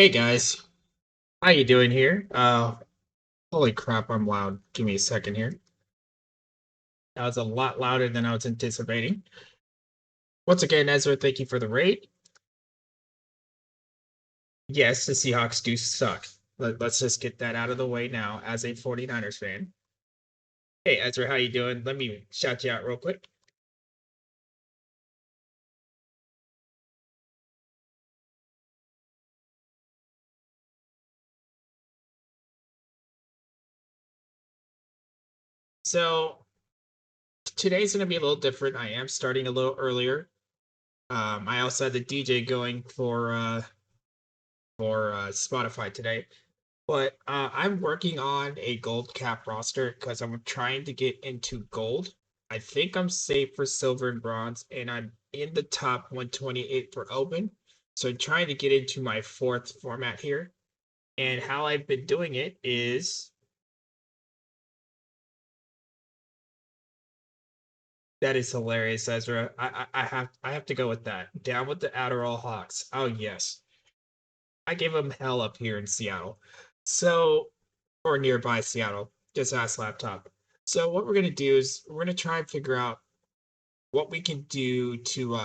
Hey guys, how you doing here? Holy crap, I'm loud. Give me a second here. That was a lot louder than I was anticipating. Once again, Ezra, thank you for the raid. Yes, the Seahawks do suck. Let's just get that out of the way now as a 49ers fan. Hey Ezra, how you doing? Let me shout you out real quick. So today's gonna be a little different. I am starting a little earlier. I also had the DJ going for Spotify today. But I'm working on a gold cap roster because I'm trying to get into gold. I think I'm safe for silver and bronze, and I'm in the top 128 for open. So I'm trying to get into my fourth format here. And how I've been doing it is that is hilarious, Ezra. I have to go with that. Down with the Adderall Hawks. Oh yes. I gave them hell up here in Seattle. So or nearby Seattle. Just ask laptop. So what we're gonna do is we're gonna try and figure out what we can do to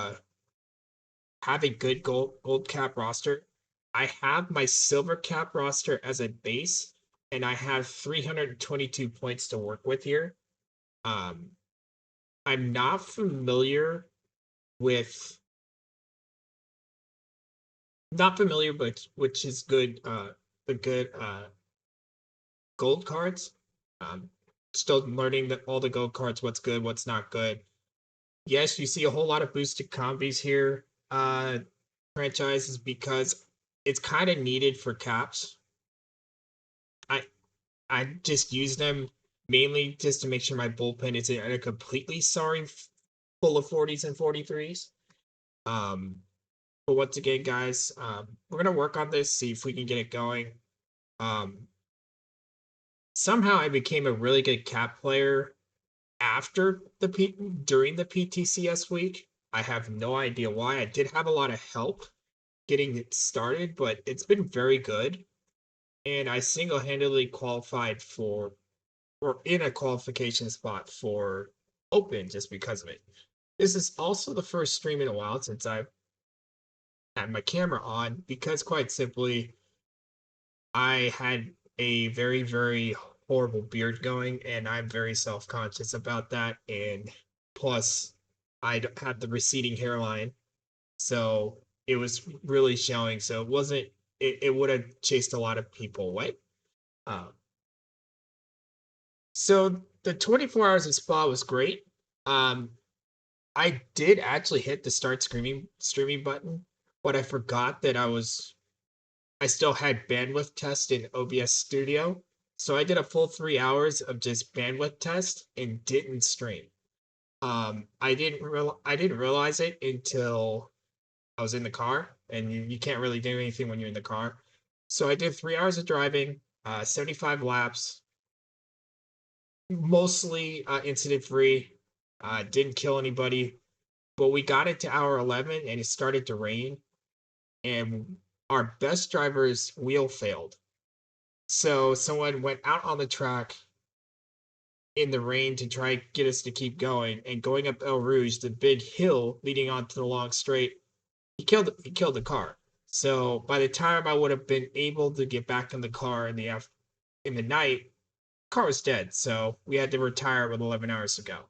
have a good gold cap roster. I have my silver cap roster as a base, and I have 322 points to work with here. Um, I'm not familiar with not familiar, but which is good. The good gold cards. Um, Still learning that all the gold cards, what's good, what's not good. Yes, you see a whole lot of boosted combis here, franchises because it's kind of needed for caps. I I just use them mainly just to make sure my bullpen isn't a completely sorry full of 40s and 43s. Um, but once again, guys, we're gonna work on this, see if we can get it going. Um, Somehow I became a really good cap player after during the PTCS week. I have no idea why. I did have a lot of help getting it started, but it's been very good. And I single-handedly qualified for or in a qualification spot for Open just because of it. This is also the first stream in a while since I've had my camera on because quite simply I had a very, very horrible beard going, and I'm very self-conscious about that. And plus, I had the receding hairline, so it was really showing. So it wasn't. It would have chased a lot of people away. Um, so the 24 hours of spa was great. Um, I did actually hit the start streaming button, but I forgot that I still had bandwidth test in OBS Studio. So I did a full 3 hours of just bandwidth test and didn't stream. I didn't realize it until I was in the car, and you can't really do anything when you're in the car. So I did 3 hours of driving, 75 laps, mostly incident free. Didn't kill anybody, but we got it to hour 11 and it started to rain, and our best driver's wheel failed. So someone went out on the track in the rain to try get us to keep going. And going up El Rouge, the big hill leading onto the long straight, he killed the car. So by the time I would have been able to get back in the car in the night, the car was dead. So we had to retire with 11 hours to go.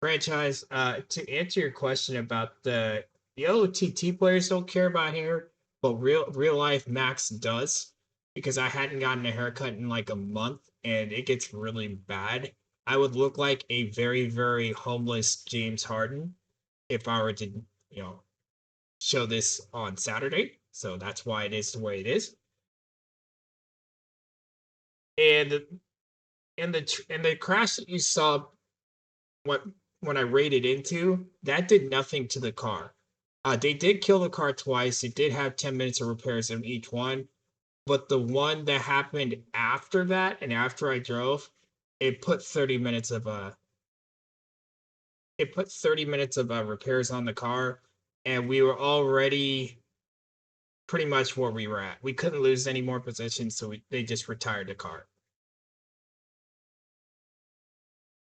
Franchise, to answer your question about the OOTP players don't care about hair, but real life Max does because I hadn't gotten a haircut in like a month and it gets really bad. I would look like a very, very homeless James Harden if I were to, you know, show this on Saturday. So that's why it is the way it is. And and the crash that you saw what when I raided into, that did nothing to the car. They did kill the car twice. It did have 10 minutes of repairs in each one. but the one that happened after that and after I drove, it put 30 minutes of repairs on the car, and we were already pretty much where we were at. We couldn't lose any more positions, so they just retired the car.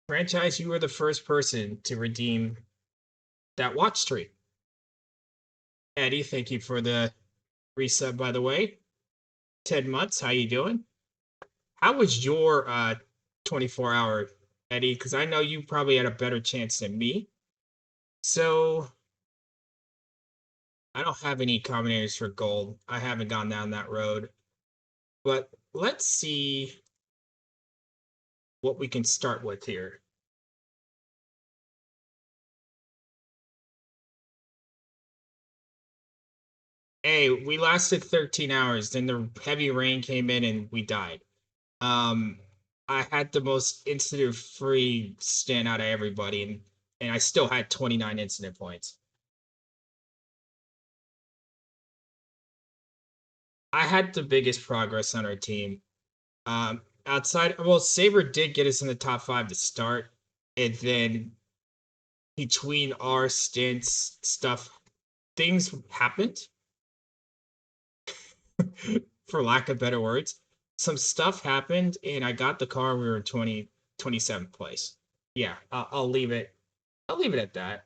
Franchise, you were the first person to redeem that watch streak. Eddie, thank you for the resub, by the way. 10 months, how you doing? How was your 24-hour, Eddie? Because I know you probably had a better chance than me. So I don't have any combinators for gold. I haven't gone down that road. But let's see what we can start with here. Hey, we lasted 13 hours. Then the heavy rain came in and we died. Um, I had the most incident free stint out of everybody, and I still had 29 incident points. I had the biggest progress on our team. Outside, well, Saber did get us in the top five to start, and then between our stints, things happened, for lack of better words. Some stuff happened, and I got the car. We were in 27th place. Yeah, I'll leave it. I'll leave it at that.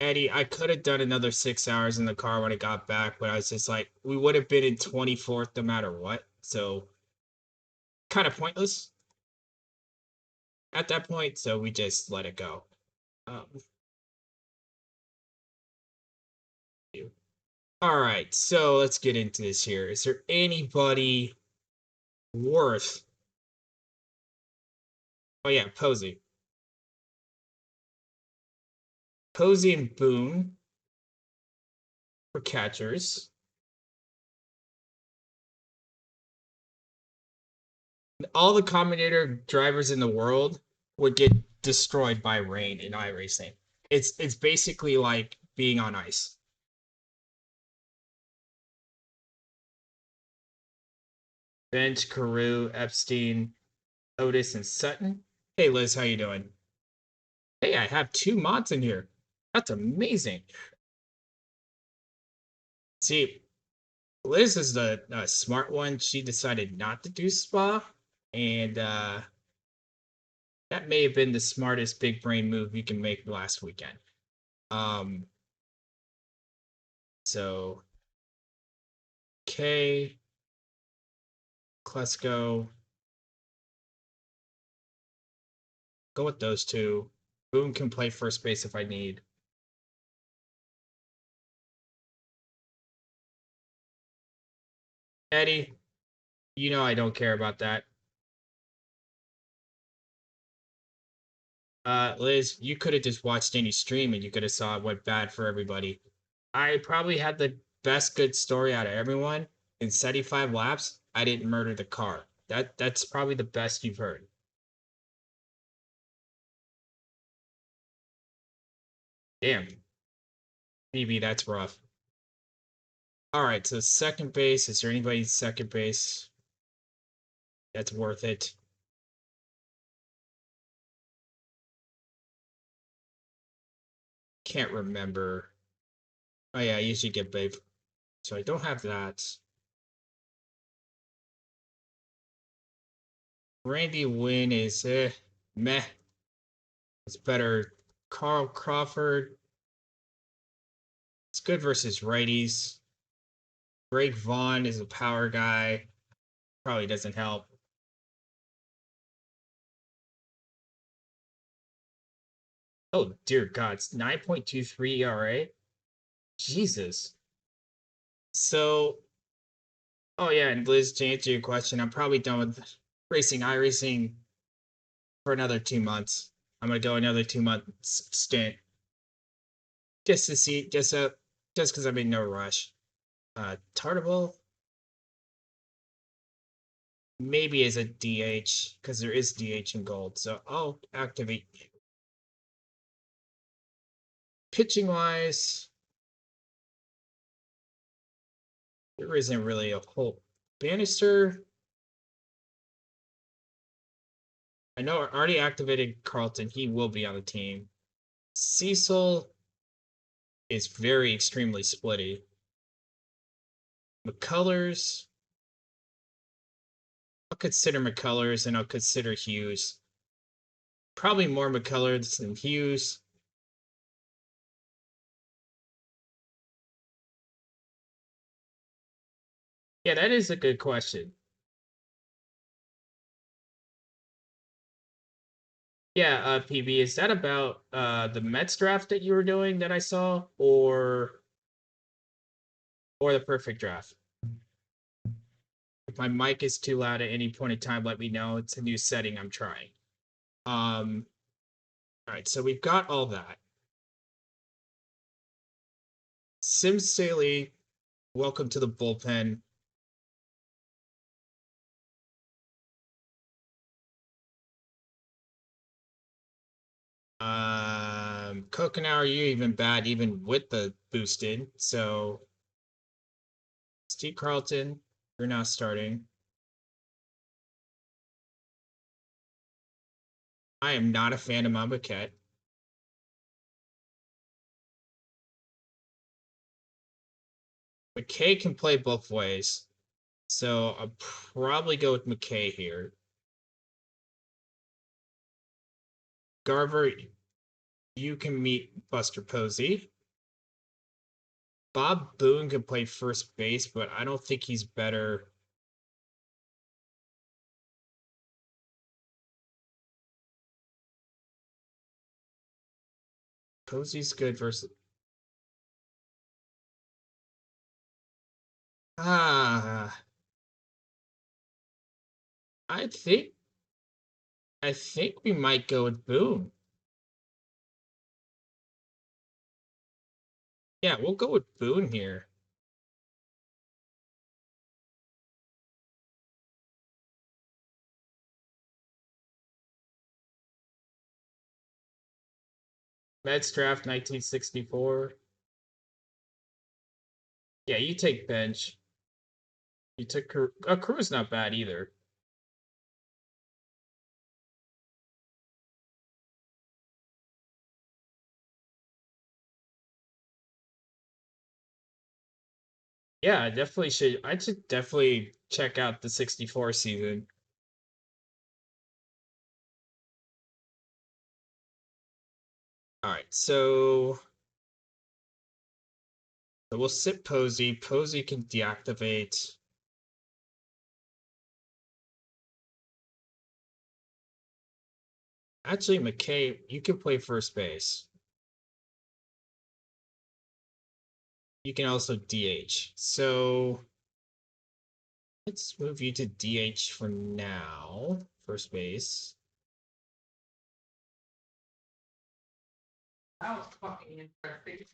Eddie, I could have done another 6 hours in the car when I got back, but I was just like, we would have been in 24th no matter what. So kind of pointless at that point. So we just let it go. Um, all right, so let's get into this here. Is there anybody worth? Oh yeah, Posey, Posey and Boone for catchers. All the Combinator drivers in the world would get destroyed by rain in iRacing. It's basically like being on ice. Bench, Carew, Epstein, Otis, and Sutton. Hey Liz, how you doing? Hey, I have two mods in here. That's amazing. See, Liz is the smart one. She decided not to do spa, and that may have been the smartest big brain move you can make last weekend. Um, so K, Klesko, go with those two. Boone can play first base if I need. Eddie, you know I don't care about that. Liz, you could have just watched any stream and you could have saw it went bad for everybody. I probably had the best good story out of everyone. In 75 laps, I didn't murder the car. That's probably the best you've heard. Damn, maybe that's rough. All right, so second base. Is there anybody second base that's worth it? Can't remember. Oh yeah, I usually get Babe. So I don't have that. Randy Wynn is meh. It's better. Carl Crawford. It's good versus righties. Greg Vaughn is a power guy. Probably doesn't help. Oh dear God, it's 9.23 ERA. Jesus. So, oh yeah, and Liz, to answer your question, I'm probably done with racing iRacing for another 2 months. I'm gonna go another 2 month stint just to see, just because I'm in no rush. Tartable maybe as a DH because there is DH in gold, so I'll activate. pitching wise, there isn't really a whole Bannister. I know I already activated Carlton. He will be on the team. Cecil is very extremely splitty. McCullers, I'll consider McCullers and I'll consider Hughes. Probably more McCullers than Hughes. Yeah, that is a good question. Yeah, PB, is that about the Mets draft that you were doing that I saw, or the perfect draft? If my mic is too loud at any point in time, let me know. It's a new setting I'm trying. All right, so we've got all that. Sim Staley, welcome to the bullpen. Kokenauer, you even bad even with the boosted. So Steve Carlton, you're now starting. I am not a fan of Mambuket. McKay can play both ways. So I'll probably go with McKay here. Garver, you can meet Buster Posey. Bob Boone can play first base, but I don't think he's better. Posey's good versus. Ah, I think we might go with Boone. Yeah, we'll go with Boone here. Mets draft 1964. Yeah, you take bench. You took Crew's not bad either. Yeah, I definitely should. I should definitely check out the 64 season. All right, so we'll sit Posey. Posey can deactivate. Actually, McKay, you can play first base. You can also DH. So let's move you to DH for now. First base. That was fucking interesting.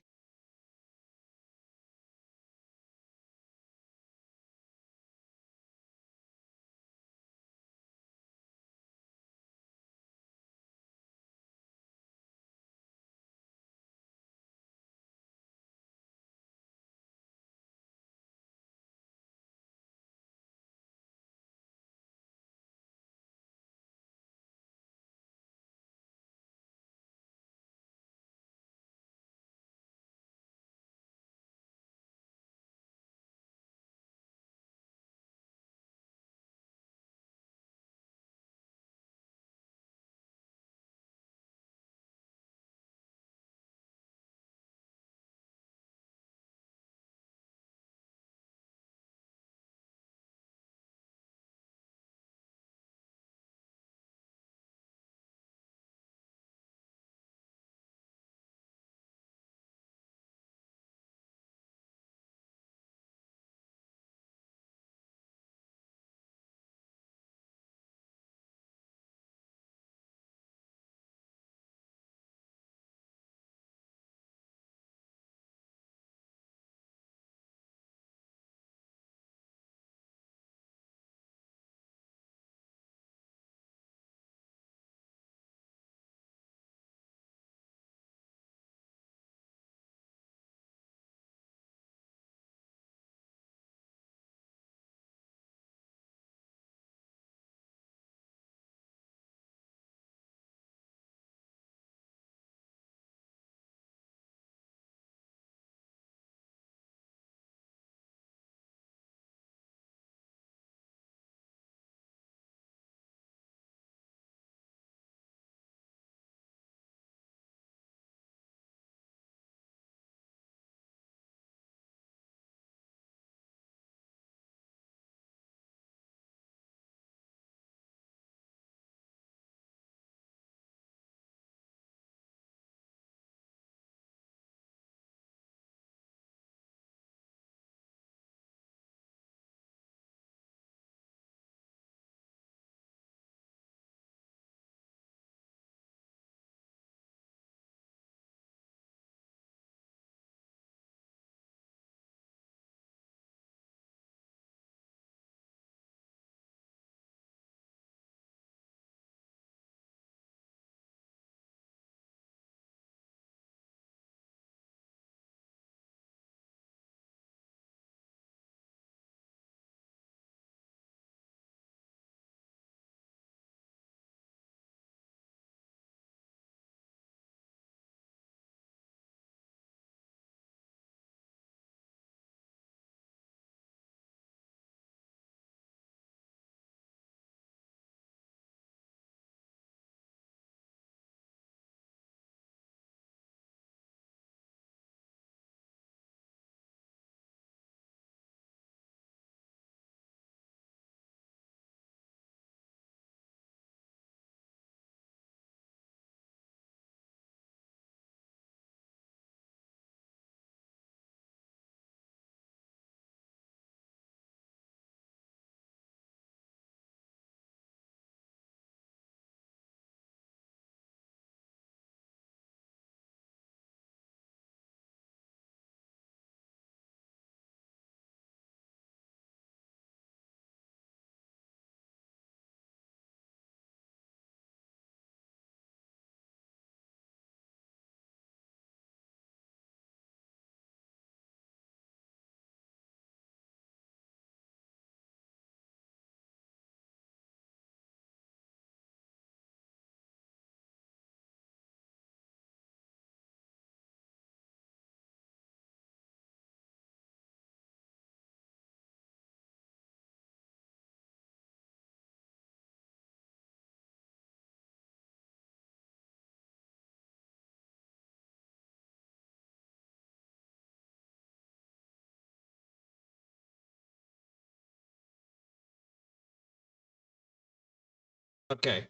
Okay.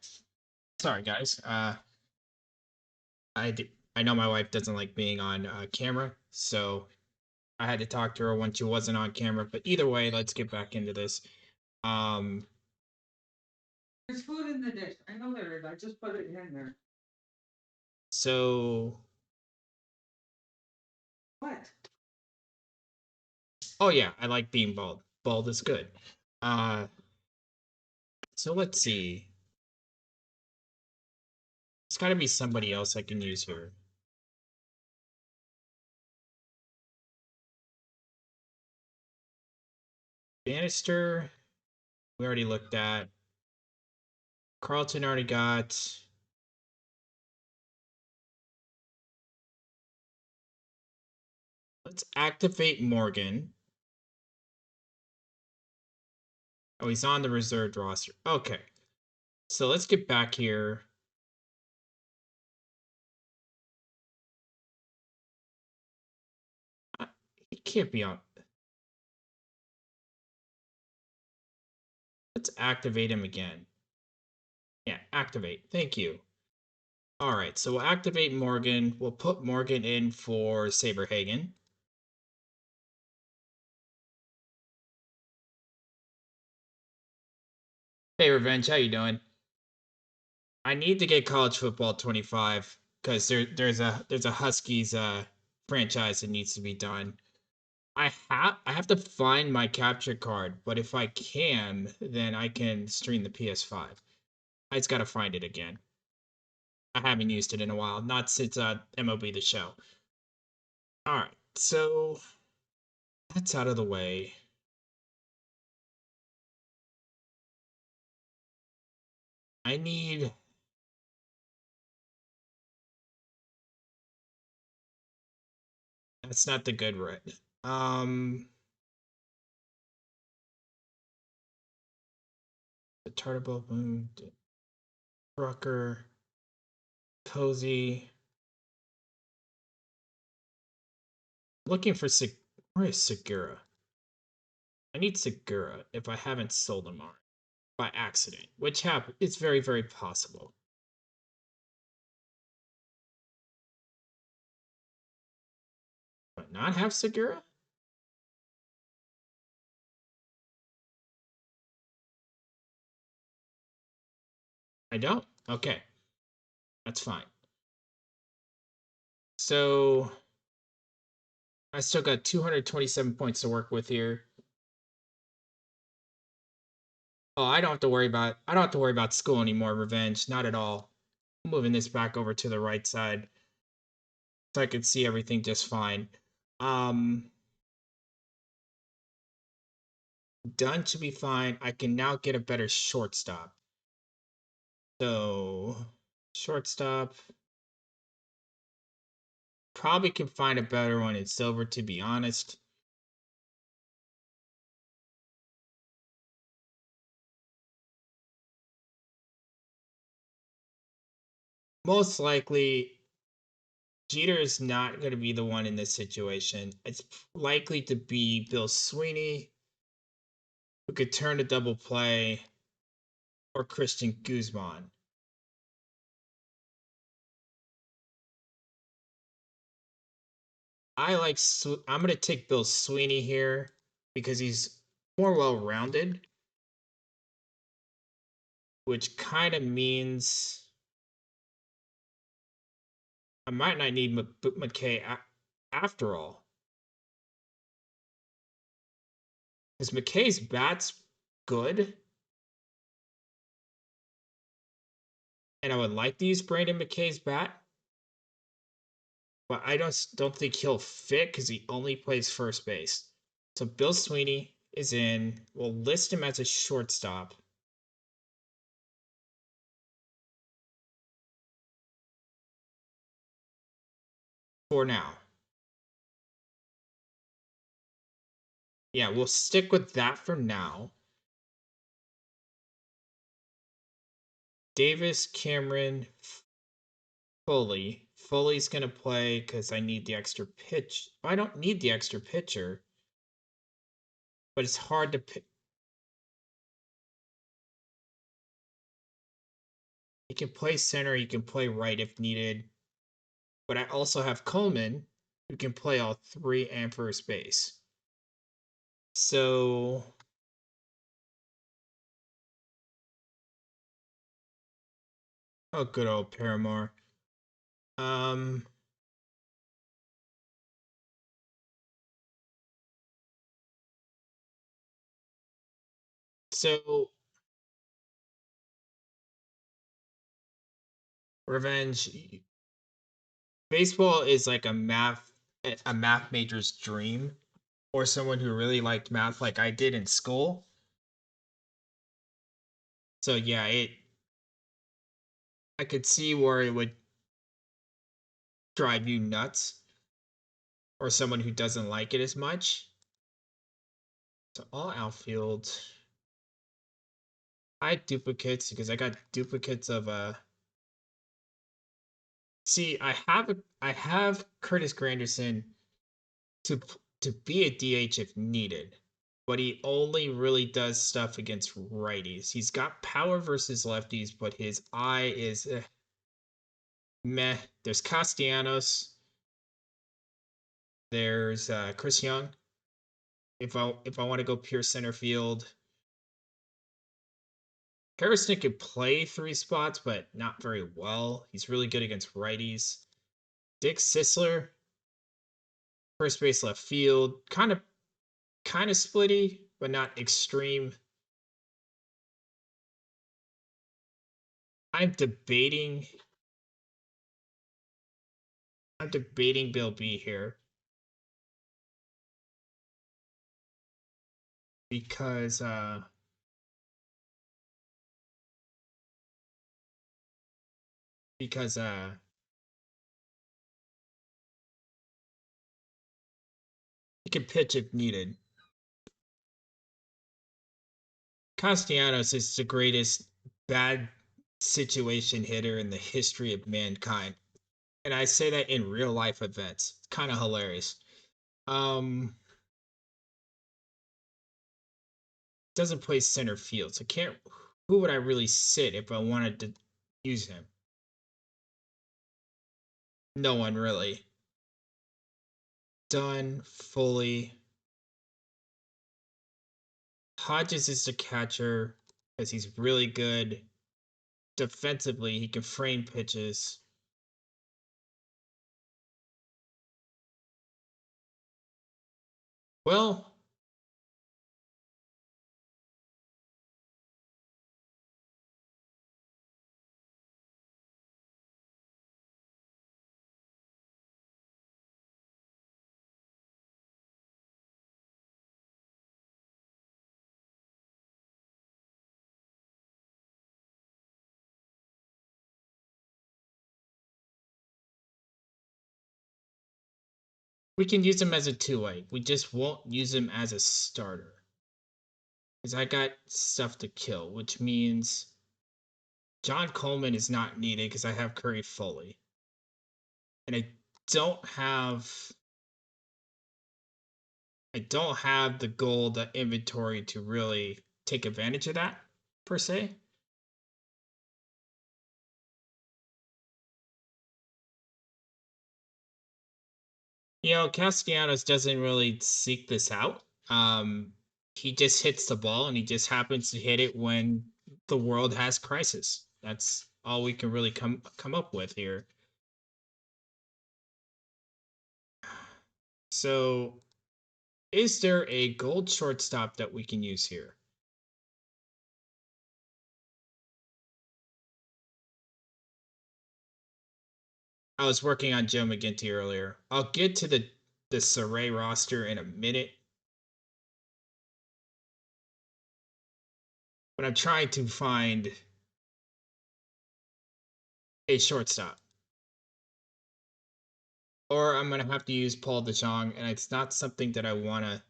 Sorry, guys. I know my wife doesn't like being on camera, so I had to talk to her when she wasn't on camera. But either way, let's get back into this. Um, There's food in the dish. I know there is. I just put it in there. so What? oh yeah, I like being bald. Bald is good. Uh, so let's see. It's got to be somebody else I can use here. Bannister, we already looked at. Carlton already got. Let's activate Morgan. Oh, he's on the reserved roster. Okay. So let's get back here. He can't be on. Let's activate him again. Yeah, activate. Thank you. All right, so we'll activate Morgan. We'll put Morgan in for Saberhagen. Hey, Revenge, how you doing? I need to get College Football 25 because there's a Huskies franchise that needs to be done. I have to find my capture card, but if I can, then I can stream the PS5. I just gotta find it again. I haven't used it in a while, not since MLB The Show. All right, so that's out of the way. I need. That's not the good red. The Turtle Moon, Rucker, Cozy. Looking for where is Segura? I need Segura if I haven't sold him already by accident, which happens. It's very, very possible. But not have Segura? I don't. Okay, that's fine. So I still got 227 points to work with here. Oh, I don't have to worry about school anymore, Revenge. Not at all. I'm moving this back over to the right side so I can see everything just fine. Um Done should be fine. I can now get a better shortstop. So shortstop. Probably can find a better one in silver, to be honest. Most likely, Jeter is not going to be the one in this situation. It's likely to be Bill Sweeney, who could turn a double play, or Christian Guzman. I'm going to take Bill Sweeney here because he's more well rounded, which kind of means I might not need McKay after all. Because McKay's bat's good, and I would like to use Brandon McKay's bat, but I don't think he'll fit because he only plays first base. So Bill Sweeney is in. We'll list him as a shortstop. For now. Yeah, we'll stick with that for now. Davis, Cameron, Foley. Foley's going to play because I need the extra pitch. I don't need the extra pitcher, but it's hard to pick. He can play center, he can play right if needed. But I also have Coleman, who can play all three and first base. So oh, good old Paramore. Um, so revenge. Baseball is like a math major's dream, or someone who really liked math, like I did in school. So yeah, I could see where it would drive you nuts, or someone who doesn't like it as much. So all outfield. I had duplicates because I got duplicates of see, I have Curtis Granderson to to be a DH if needed, but he only really does stuff against righties. He's got power versus lefties, but his eye is meh. There's Castellanos. There's Chris Young. If I want to go pure center field, Harrison could play three spots, but not very well. He's really good against righties. Dick Sisler, first base, left field, kind of splitty, but not extreme. I'm debating. I'm debating Bill B here because because he can pitch if needed. Castellanos is the greatest bad situation hitter in the history of mankind, and I say that in real life events. It's kind of hilarious. Um, doesn't play center field, so can't. Who would I really sit if I wanted to use him? No one really. Done fully. Hodges is the catcher because he's really good defensively. He can frame pitches. Well, we can use him as a two-way. We just won't use him as a starter. Because I got stuff to kill, which means John Coleman is not needed because I have Curry Foley. And don't have I don't have the gold inventory to really take advantage of that per se. Castellanos doesn't really seek this out. He just hits the ball and he just happens to hit it when the world has crisis. That's all we can really come up with here. So, is there a gold shortstop that we can use here? I was working on Joe McGinty earlier. I'll get to the Soriee roster in a minute. But I'm trying to find a shortstop. Or I'm gonna have to use Paul DeJong, and it's not something that I wanna.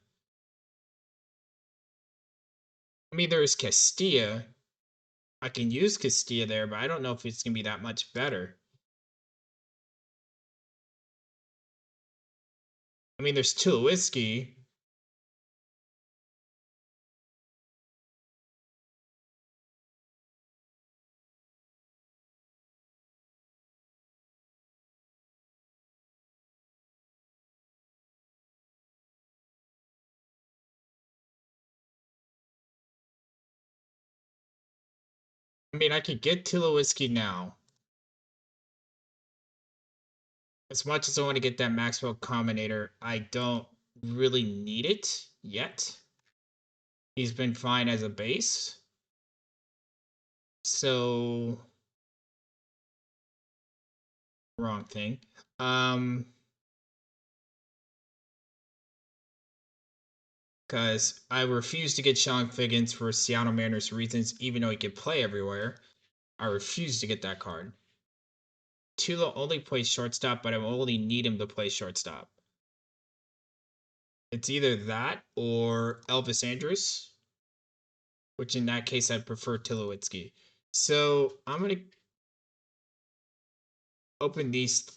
I mean, there's Castilla. I can use Castilla there, but I don't know if it's gonna be that much better. I mean, there's Tulowitzki. I mean, I could get Tulowitzki now. As much as I want to get that Maxwell Combinator, I don't really need it yet. He's been fine as a base. So wrong thing. Because I refuse to get Sean Figgins for Seattle Mariners reasons, even though he can play everywhere. I refuse to get that card. Tulo only plays shortstop, but I only need him to play shortstop. It's either that or Elvis Andrus, which in that case I'd prefer Tulowitzki. So I'm gonna open these.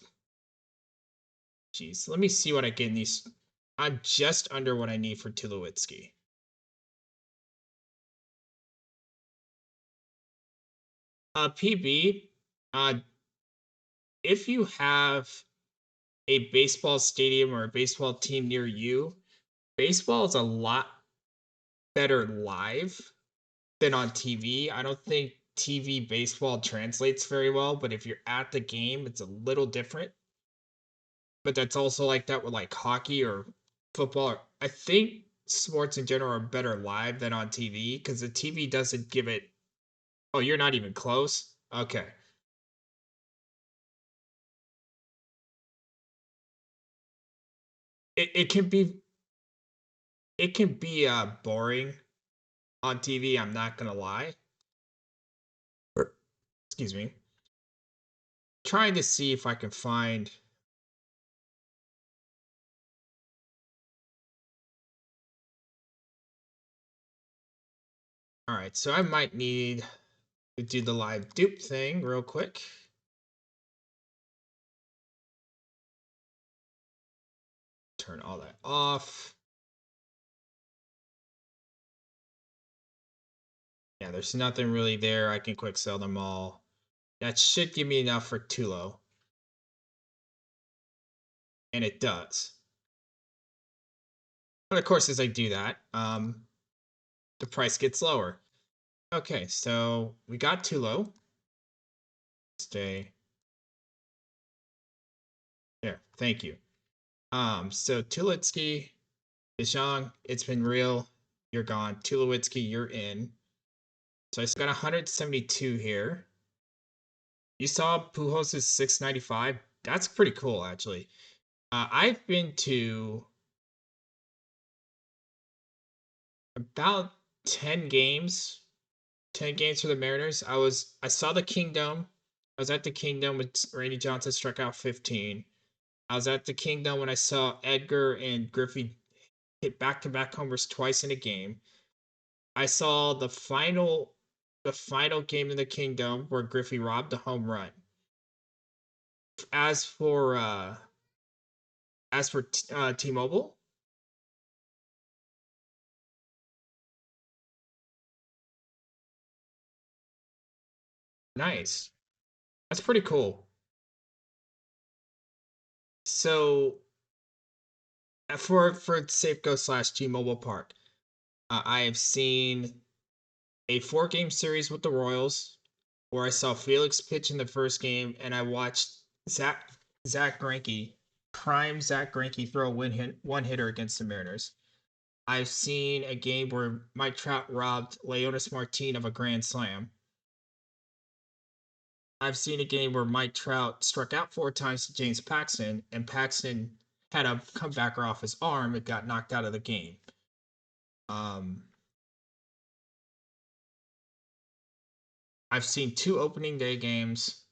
Jeez, let me see what I get in these. I'm just under what I need for Tulowitzki. PB, if you have a baseball stadium or a baseball team near you, baseball is a lot better live than on TV. I don't think TV baseball translates very well, but if you're at the game, it's a little different. But that's also like that with like hockey or football. I think sports in general are better live than on TV because the TV doesn't give it. Oh, you're not even close? Okay. It can be boring on TV, I'm not gonna lie. Excuse me. Trying to see if I can find. All right, so I might need to do the live dupe thing real quick. Turn all that off. Yeah, there's nothing really there. I can quick sell them all. That should give me enough for Tulo. And it does. But of course, as I do that, the price gets lower. Okay, so we got Tulo. Stay. There, thank you. So Tulowitzki, DeJong, it's been real. You're gone. Tulowitzki, you're in. So I got 172 here. You saw Pujols' 695. That's pretty cool, actually. I've been to about 10 games. 10 games for the Mariners. I saw the Kingdom. I was at the Kingdom when Randy Johnson struck out 15. I was at the Kingdom when I saw Edgar and Griffey hit back-to-back homers twice in a game. I saw the final game in the Kingdom where Griffey robbed a home run. As for T-Mobile, nice. That's pretty cool. So for Safeco slash T-Mobile Park, I have seen a 4-game series with the Royals where I saw Felix pitch in the first game, and I watched Zach Greinke, prime Zach Greinke, throw a one hitter against the Mariners. I've seen a game where Mike Trout robbed Leonis Martin of a grand slam. I've seen a game where Mike Trout struck out 4 times to James Paxton, and Paxton had a comebacker off his arm and got knocked out of the game. Um, I've seen 2 opening day games.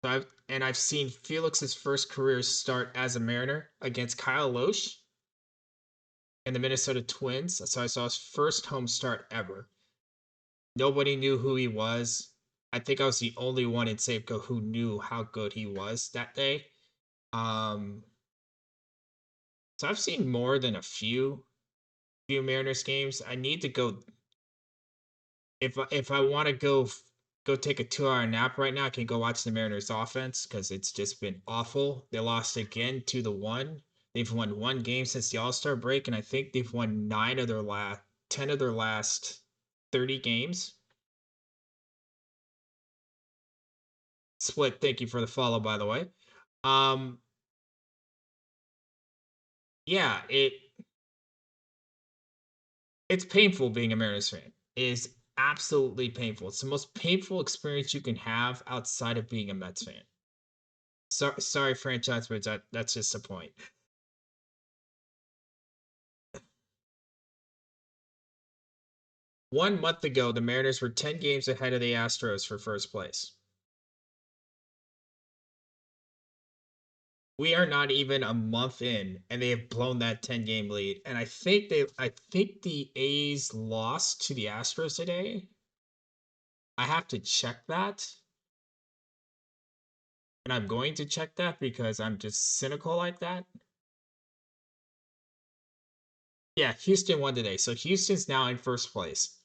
I've seen Felix's first career start as a Mariner against Kyle Loesch and the Minnesota Twins. So I saw his first home start ever. Nobody knew who he was. I think I was the only one in Safeco who knew how good he was that day. Um, so I've seen more than a few Mariners games. I need to go if I want to go take a 2-hour nap right now. I can go watch the Mariners offense because it's just been awful. They lost again 2-1. They've won 1 game since the All-Star break, and I think they've won 10 of their last 30 games. Split, thank you for the follow, by the way. Um, yeah, it's painful being a Mariners fan. It is absolutely painful. It's the most painful experience you can have outside of being a Mets fan. Sorry, franchise, but that's just the point. 1 month ago, the Mariners were 10 games ahead of the Astros for first place. We are not even a month in, and they have blown that 10-game lead. And I think the A's lost to the Astros today. I have to check that. And I'm going to check that because I'm just cynical like that. Yeah, Houston won today. So Houston's now in first place.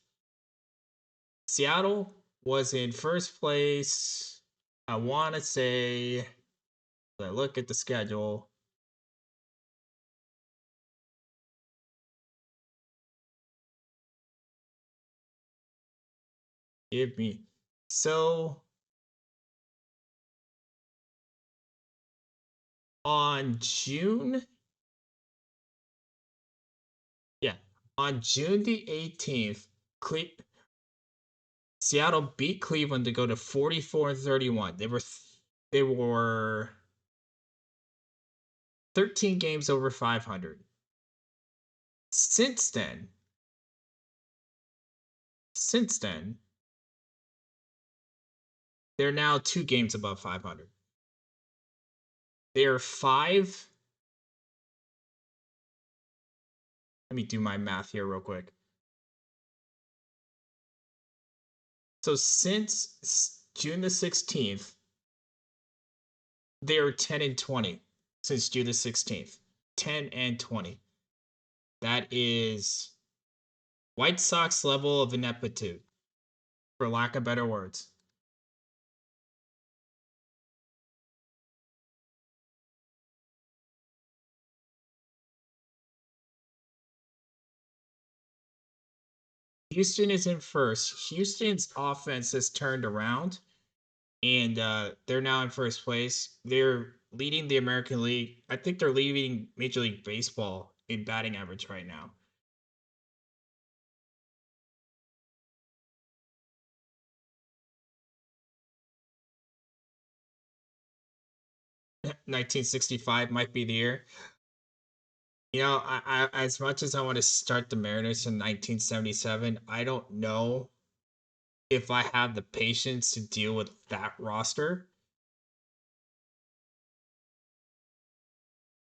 Seattle was in first place. I want to say, I look at the schedule. Give me. So on June, yeah, on June the 18th, Seattle beat Cleveland to go to 44-31. They were 13 games over 500. Since then, since then, they're now 2 games above 500. They are five. Let me do my math here real quick. So since June the 16th, they are 10-20 since June the 16th. 10-20. That is White Sox level of ineptitude, for lack of better words. Houston is in first. Houston's offense has turned around, and they're now in first place. They're leading the American League. I think they're leading Major League Baseball in batting average right now. – 1965 might be the year. As much as I want to start the Mariners in 1977, I don't know if I have the patience to deal with that roster.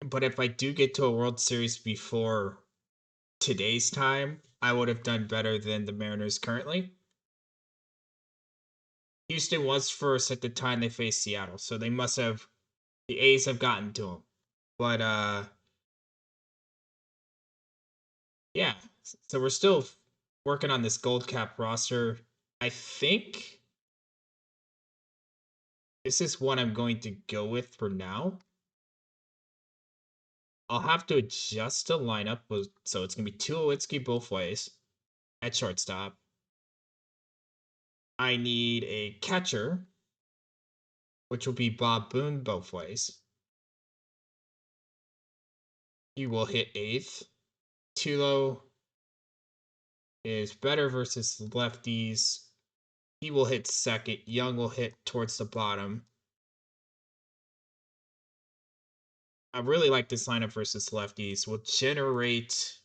But if I do get to a World Series before today's time, I would have done better than the Mariners currently. Houston was first at the time they faced Seattle, so they must have the A's have gotten to them. But yeah, so we're still working on this gold cap roster. I think this is what I'm going to go with for now. I'll have to adjust the lineup, so it's going to be Tulowitzki both ways at shortstop. I need a catcher, which will be Bob Boone both ways. He will hit eighth. Tulo is better versus lefties. He will hit second. Young will hit towards the bottom. I really like this lineup versus lefties. Will generate.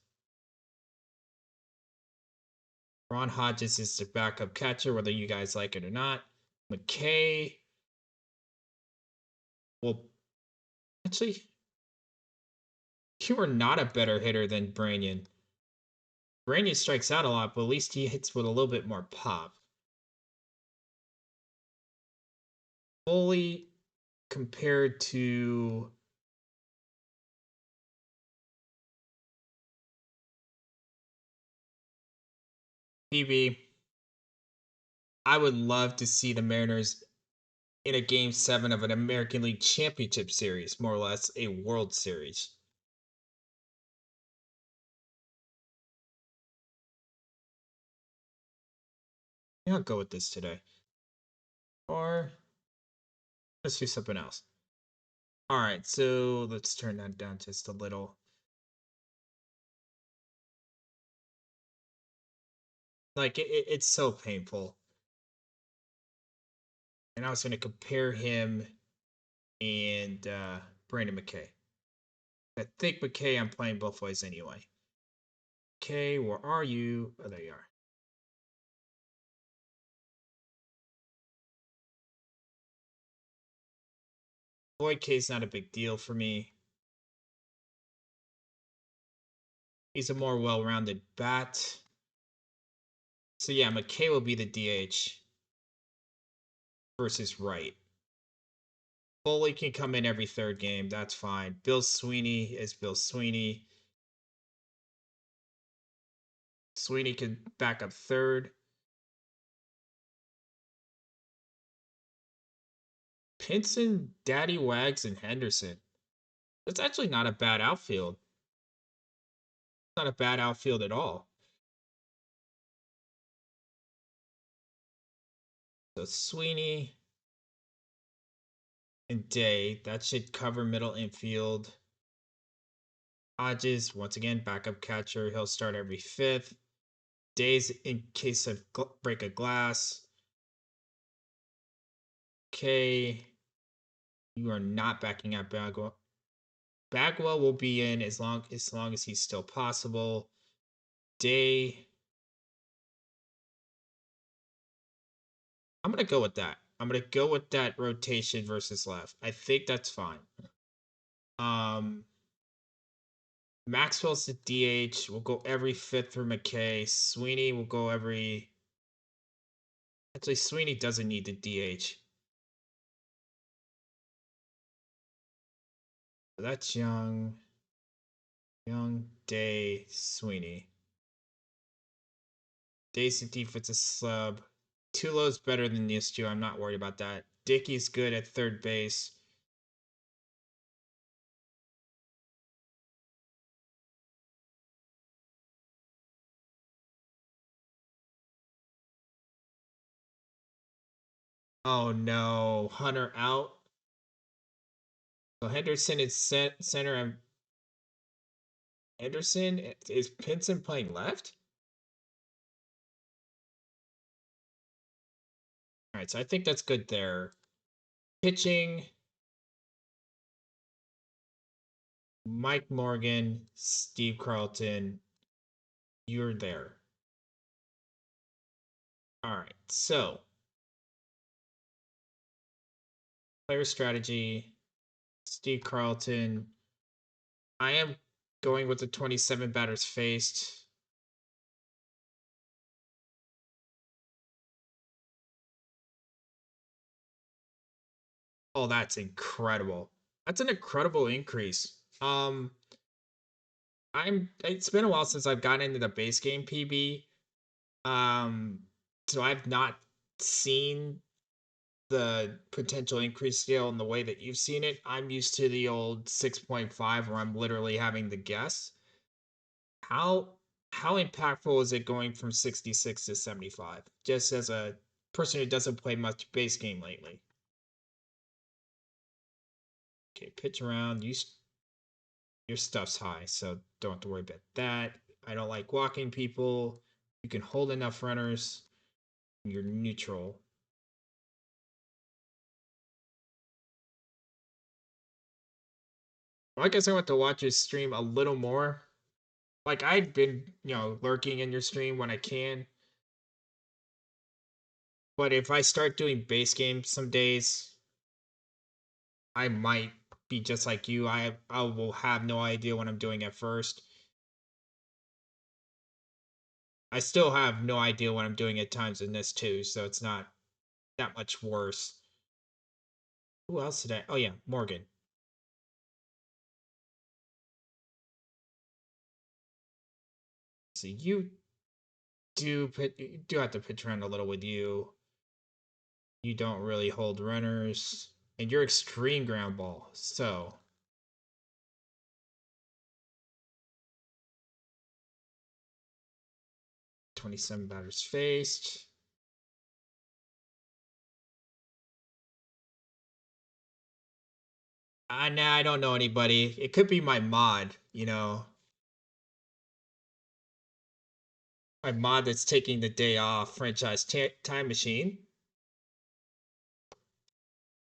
Ron Hodges is the backup catcher, whether you guys like it or not. McKay. Well, actually, you are not a better hitter than Branyan. Branyan strikes out a lot, but at least he hits with a little bit more pop. Fully compared to PB, I would love to see the Mariners in a game 7 of an American League Championship Series, more or less a World Series. Yeah, I'll go with this today. Or Let's do something else. All right, so let's turn that down just a little. Like it's so painful. And I was going to compare him and Brandon McKay. I think McKay I'm playing both ways anyway. McKay, where are you? Oh, there you are. Lloyd K's not a big deal for me. He's a more well-rounded bat. So yeah, McKay will be the DH versus Wright. Foley can come in every third game. That's fine. Bill Sweeney is Bill Sweeney. Sweeney can back up third. Pinson, Daddy Wags, and Henderson. That's actually not a bad outfield. Not a bad outfield at all. So Sweeney and Day, that should cover middle infield. Hodges, once again, backup catcher. He'll start every fifth. Days in case of break of glass. Okay. You are not backing up Bagwell. Bagwell will be in as long as he's still possible. Day. I'm gonna go with that. I'm gonna go with that rotation versus left. I think that's fine. Maxwell's the DH. We'll go every fifth for McKay. Sweeney will go every. Actually, Sweeney doesn't need the DH. So that's Young, Day, Sweeney. Day's the defensive sub. Tulo's better than these two. I'm not worried about that. Dickey's good at third base. Oh no, Hunter out. So Henderson is center. And Henderson is Pinson playing left? All right, so I think that's good there. Pitching. Mike Morgan, Steve Carlton, you're there. All right, so player strategy, Steve Carlton. I am going with the 27 batters faced. Oh, that's incredible. That's an incredible increase. It's been a while since I've gotten into the base game PB. Um, so I've not seen the potential increase scale in the way that you've seen it. I'm used to the old 6.5 where I'm literally having to guess. How how impactful is it going from 66 to 75? Just as a person who doesn't play much base game lately. Okay, pitch around. Your stuff's high, so don't have to worry about that. I don't like walking people. You can hold enough runners. You're neutral. I guess I want to watch your stream a little more. Like I've been, lurking in your stream when I can. But if I start doing base games some days, I might be just like you. I will have no idea what I'm doing at first. I still have no idea what I'm doing at times in this too, so it's not that much worse. Who else did I? Oh yeah, Morgan. So you do have to pitch around a little with you. You don't really hold runners, and you're extreme ground ball. So 27 batters faced. Nah, I don't know anybody. It could be my mod, my mod that's taking the day off. Franchise Time Machine.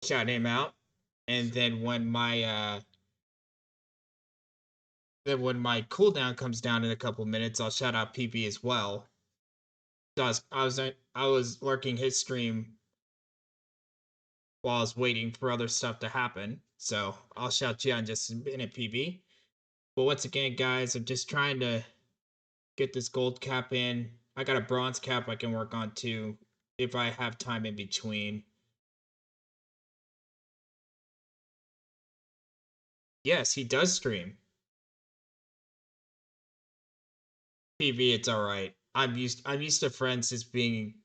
Shout him out. And then when my cooldown comes down in a couple minutes, I'll shout out PB as well. So I was lurking his stream while I was waiting for other stuff to happen. So I'll shout you out in just a minute, PB. But once again, guys, I'm just trying to get this gold cap in. I got a bronze cap I can work on too if I have time in between. Yes, he does stream. PB, it's all right. I'm used to friends just being.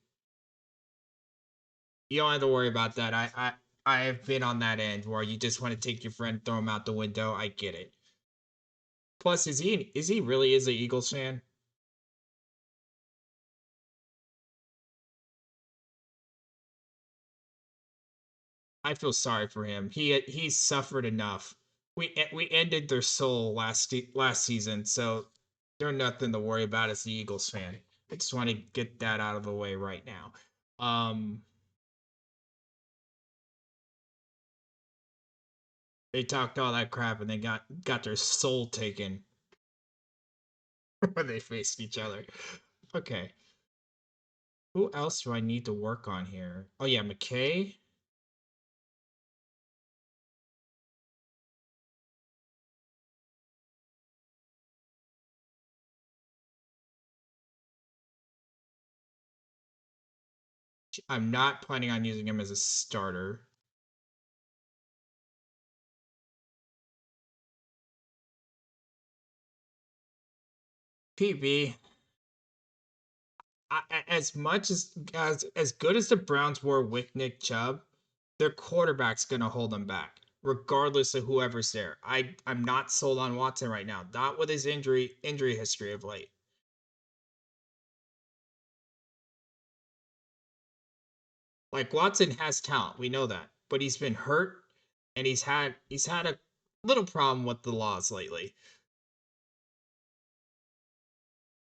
You don't have to worry about that. I have been on that end where you just want to take your friend, throw him out the window. I get it. Plus, is he really is a Eagles fan? I feel sorry for him. He's suffered enough. We ended their soul last season, so they're nothing to worry about as the Eagles fan. I just want to get that out of the way right now. Um, they talked all that crap and they got their soul taken when they faced each other. Okay, who else do I need to work on here? Oh yeah, McKay. I'm not planning on using him as a starter. PB, as much as good as the Browns were with Nick Chubb, their quarterback's gonna hold them back, regardless of whoever's there. I'm not sold on Watson right now, not with his injury history of late. Like Watson has talent, we know that, but he's been hurt, and he's had a little problem with the laws lately.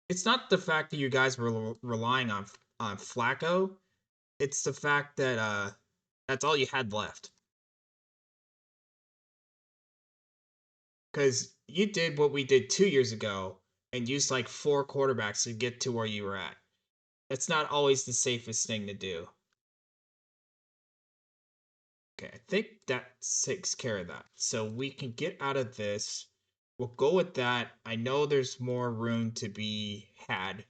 It's not the fact that you guys were relying on Flacco. It's the fact that that's all you had left. Because you did what we did 2 years ago and used like four quarterbacks to get to where you were at. That's not always the safest thing to do. Okay, I think that takes care of that. So we can get out of this. We'll go with that. I know there's more room to be had,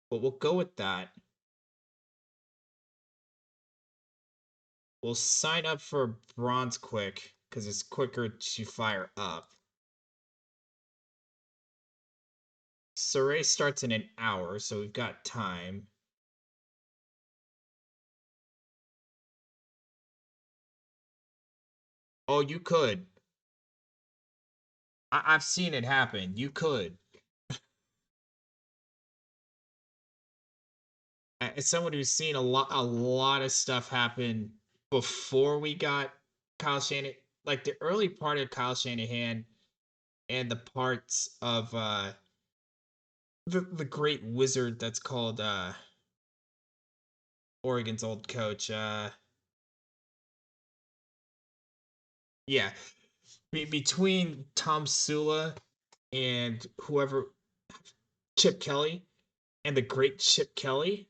but we'll go with that. We'll sign up for bronze quick because it's quicker to fire up. Soriee starts in an hour, so we've got time. Oh, you could. I've seen it happen. You could. As someone who's seen a lot of stuff happen before we got Kyle Shanahan, like the early part of Kyle Shanahan and the parts of the great wizard that's called Oregon's old coach. Yeah, between Tom Sula and whoever Chip Kelly and the great Chip Kelly,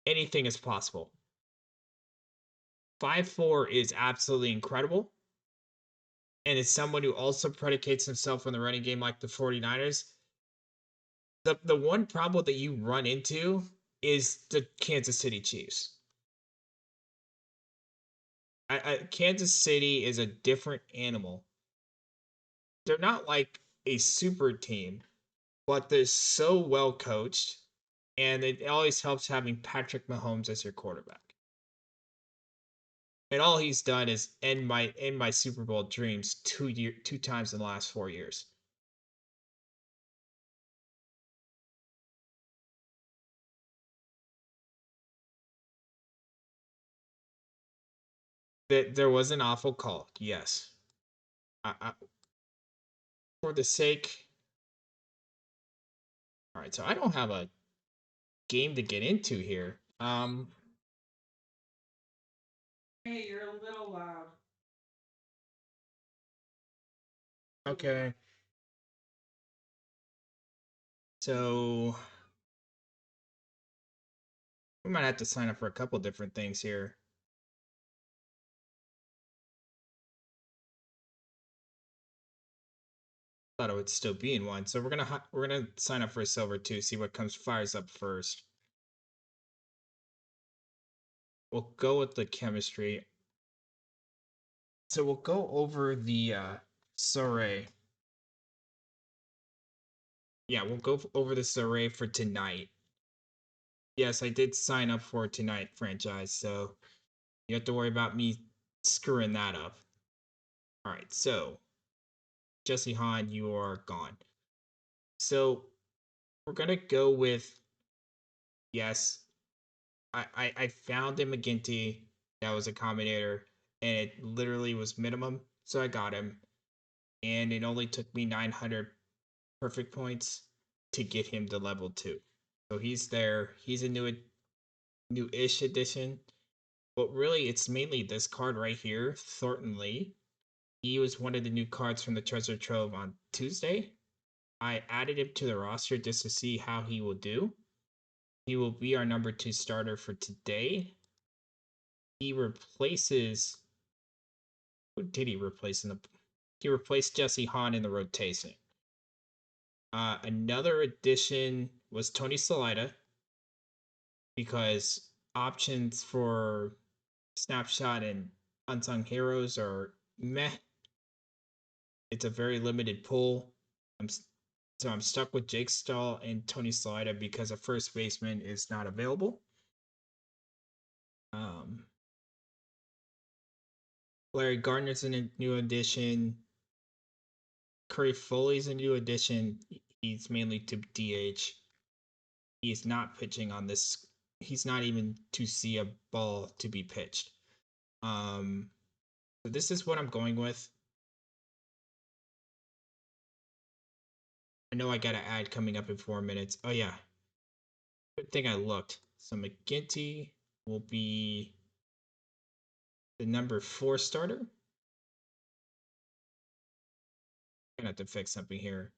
anything is possible. 5-4 is absolutely incredible. And as someone who also predicates himself on the running game like the 49ers, the one problem that you run into is the Kansas City Chiefs. Kansas City is a different animal. They're not like a super team, but they're so well coached, and it always helps having Patrick Mahomes as your quarterback. And all he's done is end my Super Bowl dreams 2 times in the last 4 years. There was an awful call. Yes. For the sake. All right, so I don't have a game to get into here. Hey, you're a little loud. Okay. So we might have to sign up for a couple different things here. Thought it would still be in one, so we're gonna sign up for a silver too. See what comes fires up first. We'll go with the chemistry. So we'll go over the Soriee. Yeah, we'll go over the Soriee for tonight. Yes, I did sign up for tonight franchise, so you have to worry about me screwing that up. All right, so Jesse Hahn, you are gone. So we're gonna go with yes. I found a McGinty that was a combinator, and it literally was minimum, so I got him, and it only took me 900 perfect points to get him to level 2. So he's there. He's a new-ish addition, but really it's mainly this card right here, Thornton Lee. He was one of the new cards from the treasure trove on Tuesday. I added him to the roster just to see how he will do. He will be our number 2 starter for today. He replaces. Who did he replace in the? He replaced Jesse Hahn in the rotation. Another addition was Tony Salida because options for Snapshot and Unsung Heroes are meh. It's a very limited pool. So I'm stuck with Jake Stahl and Tony Salida because a first baseman is not available. Larry Gardner's a new addition. Curry Foley's a new addition. He's mainly to DH. He's not pitching on this. He's not even to see a ball to be pitched. So this is what I'm going with. I know I got an ad coming up in 4 minutes. Oh yeah, good thing I looked. So McGinty will be the number 4 starter. I'm gonna have to fix something here.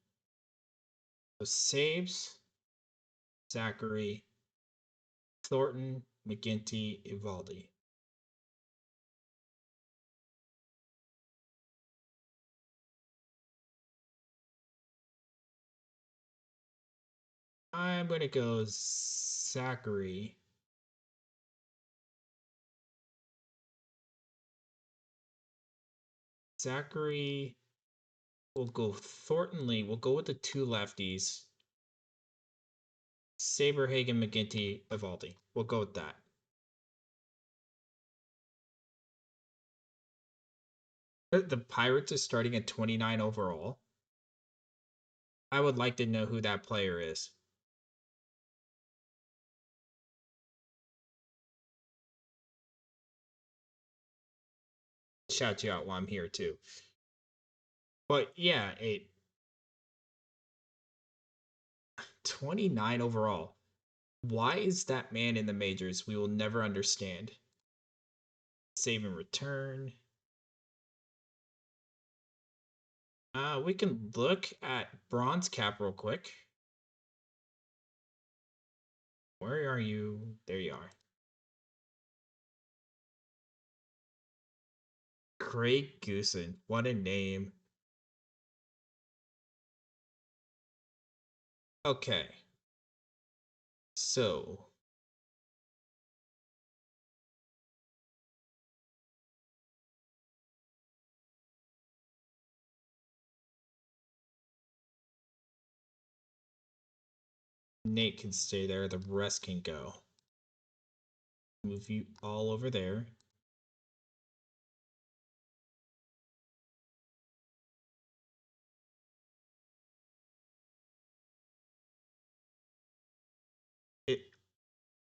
So saves, Zachary, Thornton, McGinty, Evaldi. I'm gonna go Zachary. Zachary. We'll go Thornton Lee. We'll go with the 2 lefties. Saberhagen, McGinty, Evaldi. We'll go with that. The Pirates are starting at 29 overall. I would like to know who that player is. Shout you out while I'm here too. But yeah, 29 overall. Why is that man in the majors? We will never understand. Save and return. We can look at bronze cap real quick. Where are you? There you are. Craig Goosen. What a name. Okay. So. Nate can stay there. The rest can go. Move you all over there. It,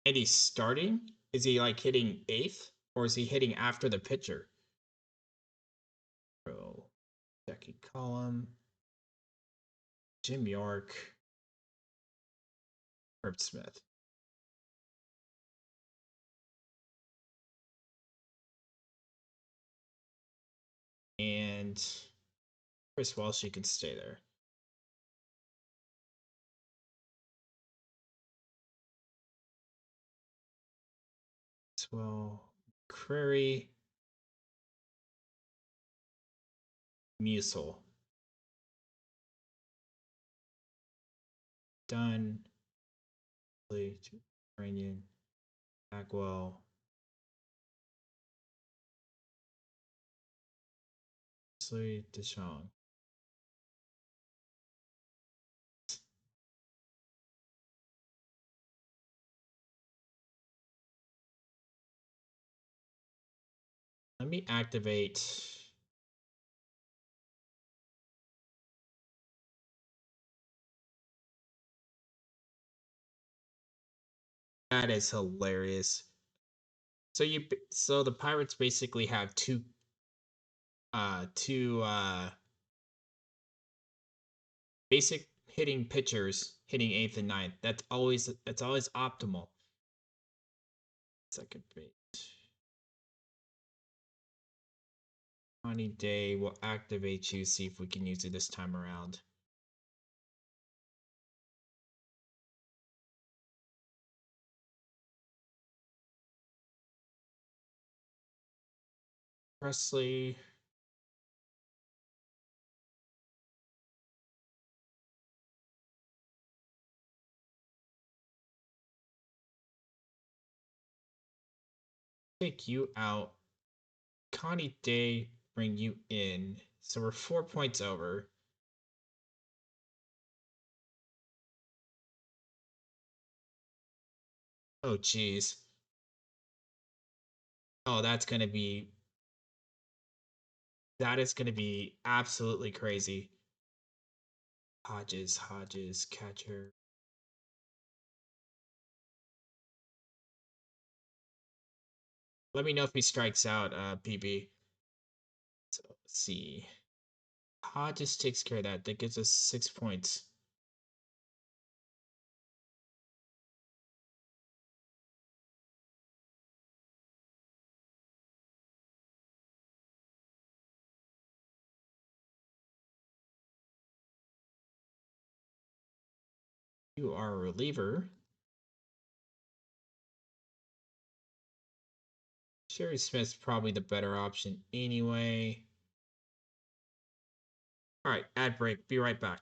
and he's starting? Is he like hitting 8th? or is he hitting after the pitcher? Oh, Jackie Column, Jim York, Herb Smith. And Chris Walsh, you can stay there. Well, Crary, Musil, Dunn, Ranyan, Bagwell, Deshong. Let me activate. That is hilarious. So the Pirates basically have two basic hitting pitchers hitting eighth and ninth. That's always optimal. Second base. Connie Day will activate you, see if we can use it this time around. Presley. Take you out. Connie Day, bring you in. So we're 4 points over. Oh, geez. Oh, that is going to be absolutely crazy. Hodges, catcher. Let me know if he strikes out, PB. So let's see. Hodges takes care of that. That gives us 6 points. You are a reliever. Sherry Smith's probably the better option anyway. All right, ad break. Be right back.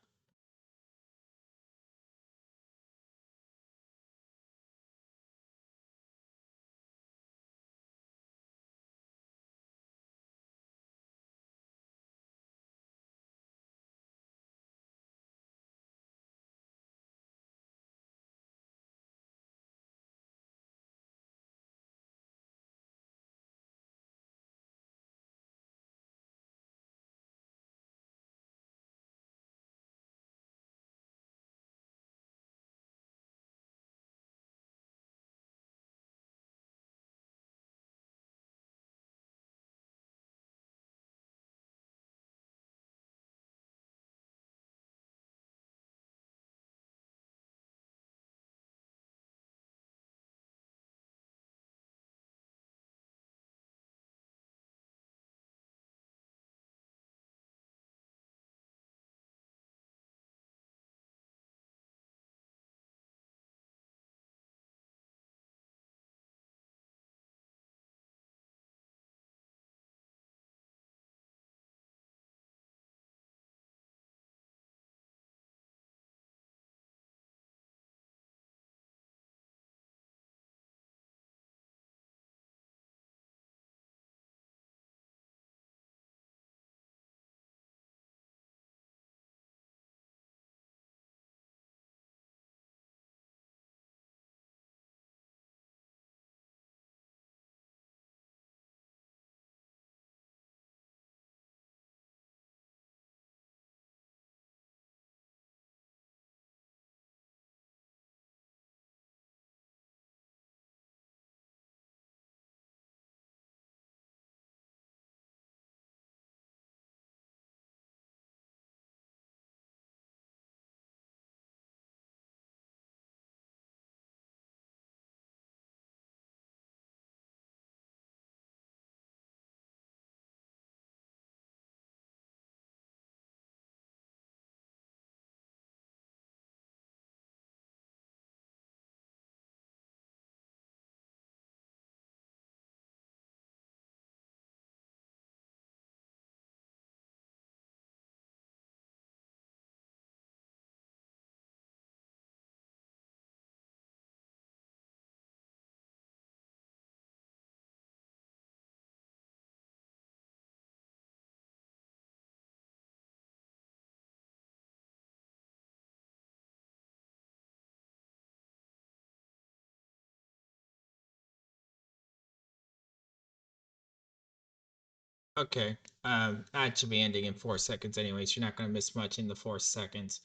Okay. That should be ending in 4 seconds anyways. You're not gonna miss much in the 4 seconds.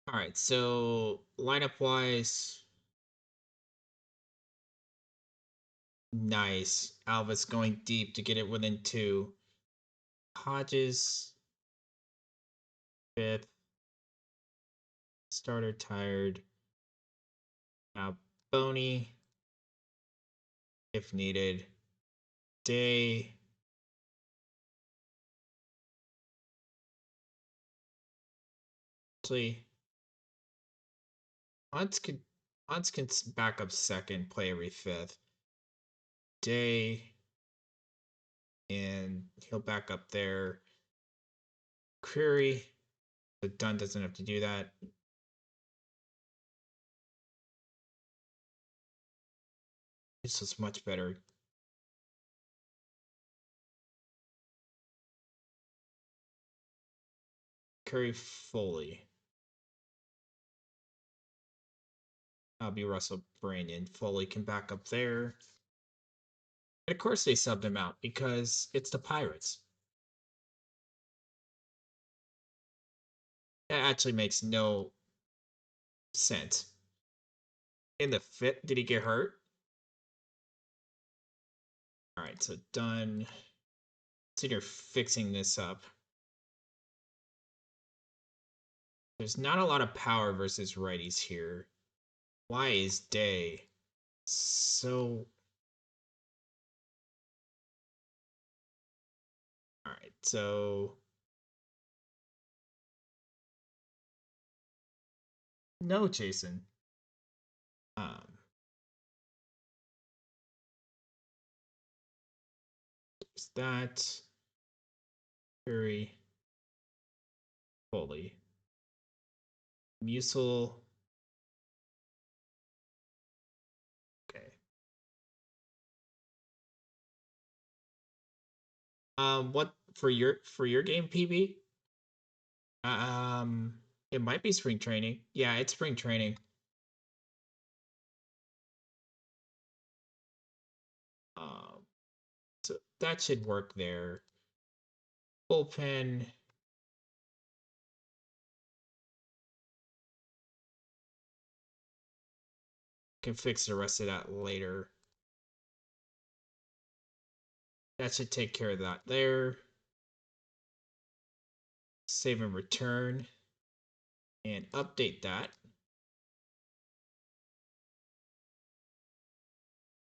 All right, so lineup wise, nice. Alvis going deep to get it within two. Hodges, fifth. Starter tired. Now Boney, if needed. Day. Actually, Hans can back up second, play every fifth. Day, and he'll back up there. Query, but Dunn doesn't have to do that. This is much better. Curry Foley. That'll be Russell Brandon. Foley can back up there. And of course they subbed him out because it's the Pirates. That actually makes no sense. In the fifth, did he get hurt? All right, so done. So you're fixing this up. There's not a lot of power versus righties here. Why is Day so... All right, so... No, Jason. Is that... Very... Fully. Musil... Okay. What for your game, PB? It might be spring training. Yeah, it's spring training. Um, so that should work there. Bullpen. Can fix the rest of that later. That should take care of that there. Save and return. And update that.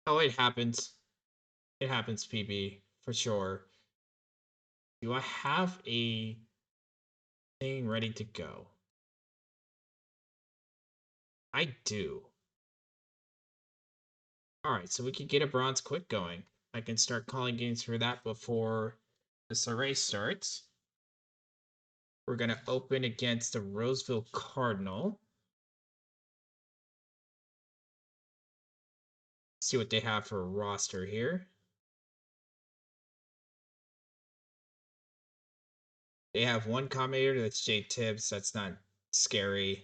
Oh, it happens. It happens, PB, for sure. Do I have a thing ready to go? I do. Alright, so we can get a bronze quick going. I can start calling games for that before the Soriee starts. We're going to open against the Roseville Cardinal. See what they have for a roster here. They have one commentator, that's Jay Tibbs. That's not scary.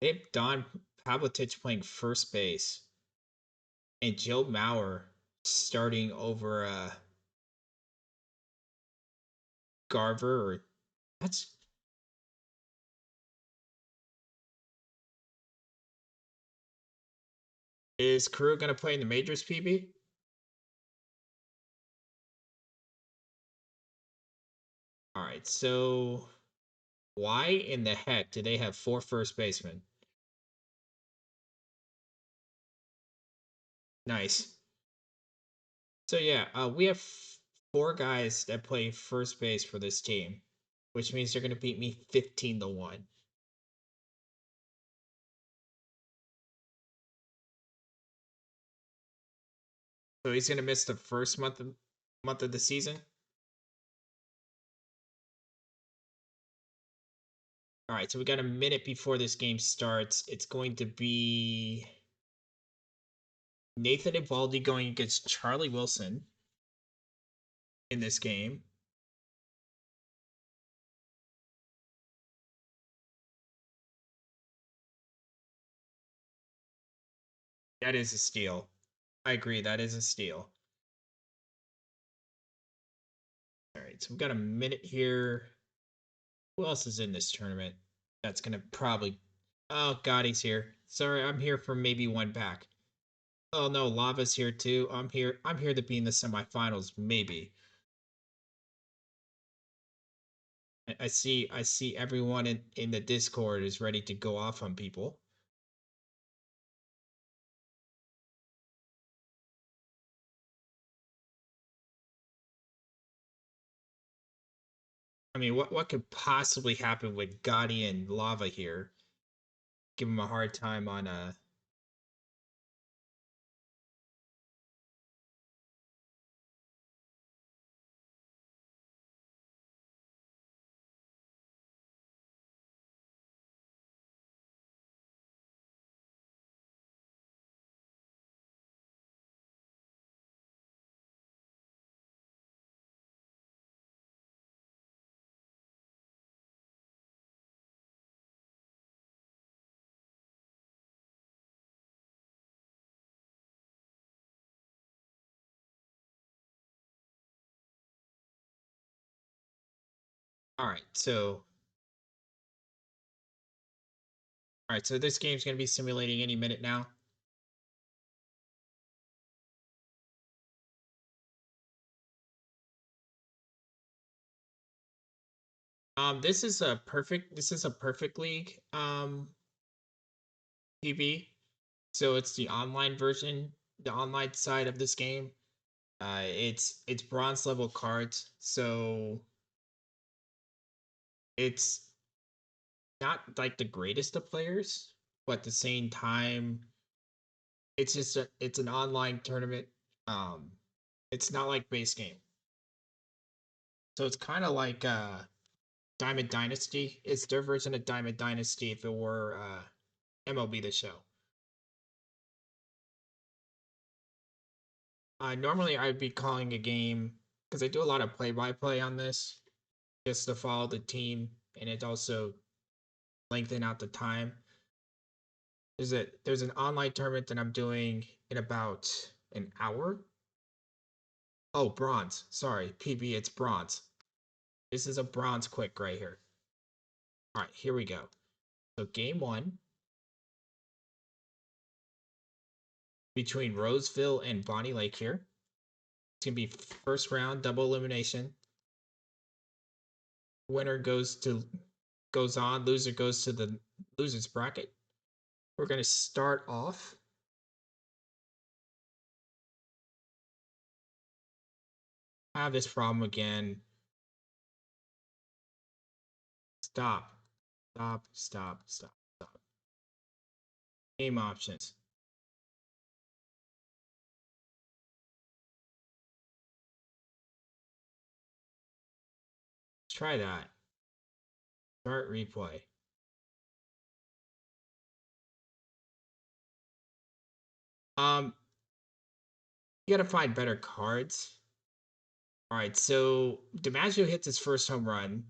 They have Don Pavlitich playing first base. And Joe Mauer starting over Garver. Or that's... Is Carew going to play in the majors, PB? All right, so why in the heck do they have 4 first basemen? Nice. So yeah, we have 4 guys that play first base for this team, which means they're going to beat me 15-1. So he's going to miss the first month of the season. All right, so we got a minute before this game starts. It's going to be Nathan Eovaldi going against Charlie Wilson in this game. That is a steal. I agree, that is a steal. All right, so we've got a minute here. Who else is in this tournament? That's gonna probably. Oh, Gotti's here. Sorry, I'm here for maybe one back. Oh no, Lava's here too. I'm here. I'm here to be in the semifinals, maybe. I see everyone in the Discord is ready to go off on people. I mean, what could possibly happen with Gotti and Lava here? Give him a hard time on all right, so this game's gonna be simulating any minute now. This is a perfect league PB. So it's the online version, the online side of this game. It's bronze level cards, so it's not like the greatest of players, but at the same time, it's an online tournament. Um, it's not like base game, so it's kind of like Diamond Dynasty. It's their version of Diamond Dynasty if it were MLB The Show. Normally, I'd be calling a game because I do a lot of play-by-play on this, just to follow the team, and it also lengthen out the time. There's an online tournament that I'm doing in about an hour. Oh, bronze. Sorry, PB. It's bronze. This is a bronze quick right here. All right, here we go. So game one between Roseville and Bonnie Lake here. It's gonna be first round double elimination. Winner goes on. Loser goes to the losers bracket. We're gonna start off. I have this problem again. Stop. Stop. Stop. Stop. Stop. Game options. Let's try that. Start replay. Um, you gotta find better cards. All right, so DiMaggio hits his first home run.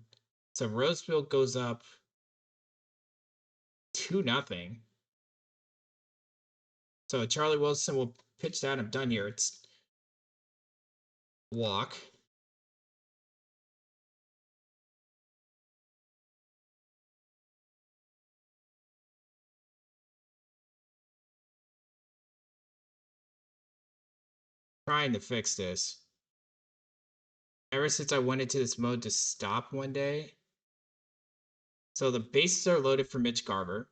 So Roseville goes up 2-0. So Charlie Wilson will pitch that. I'm done here. It's walk. Trying to fix this. Ever since I went into this mode to stop one day. So the bases are loaded for Mitch Garver.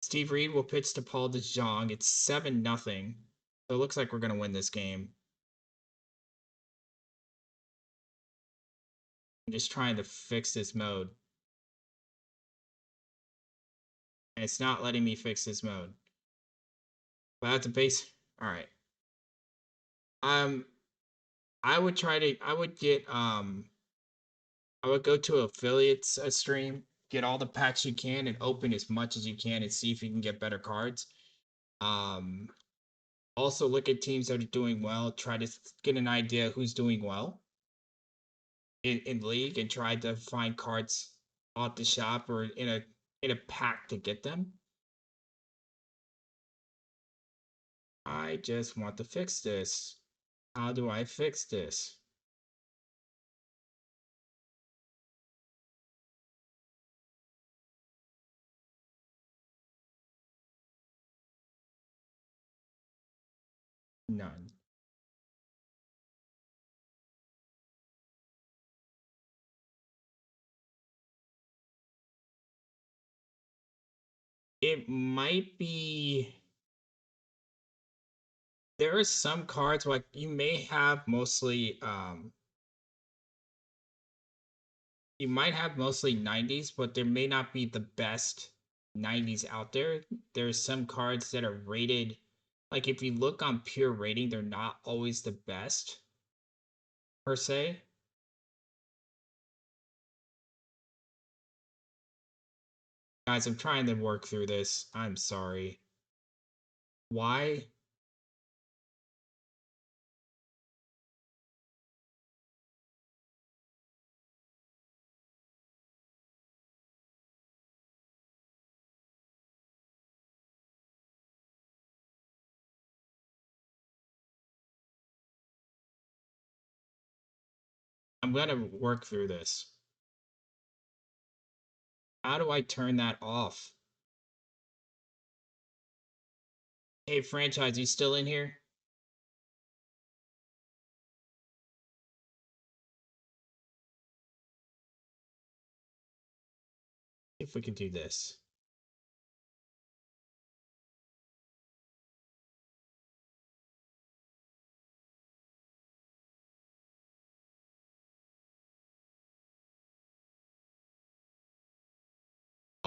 Steve Reed will pitch to Paul DeJong. It's 7-0. So it looks like we're gonna win this game. I'm just trying to fix this mode. And it's not letting me fix this mode. But that's a base. All right. Um, I would go to affiliates stream, get all the packs you can, and open as much as you can, and see if you can get better cards. Um, Also look at teams that are doing well. Try to get an idea who's doing well in league, and try to find cards off the shop or in a pack to get them. I just want to fix this. How do I fix this? None. It might be. There are some cards like you may have mostly you might have mostly 90s, but there may not be the best 90s out there. There's some cards that are rated, like if you look on pure rating, they're not always the best per se. Guys, I'm trying to work through this. I'm sorry. Why? I'm gonna work through this. How do I turn that off? Hey, franchise, you still in here? If we can do this.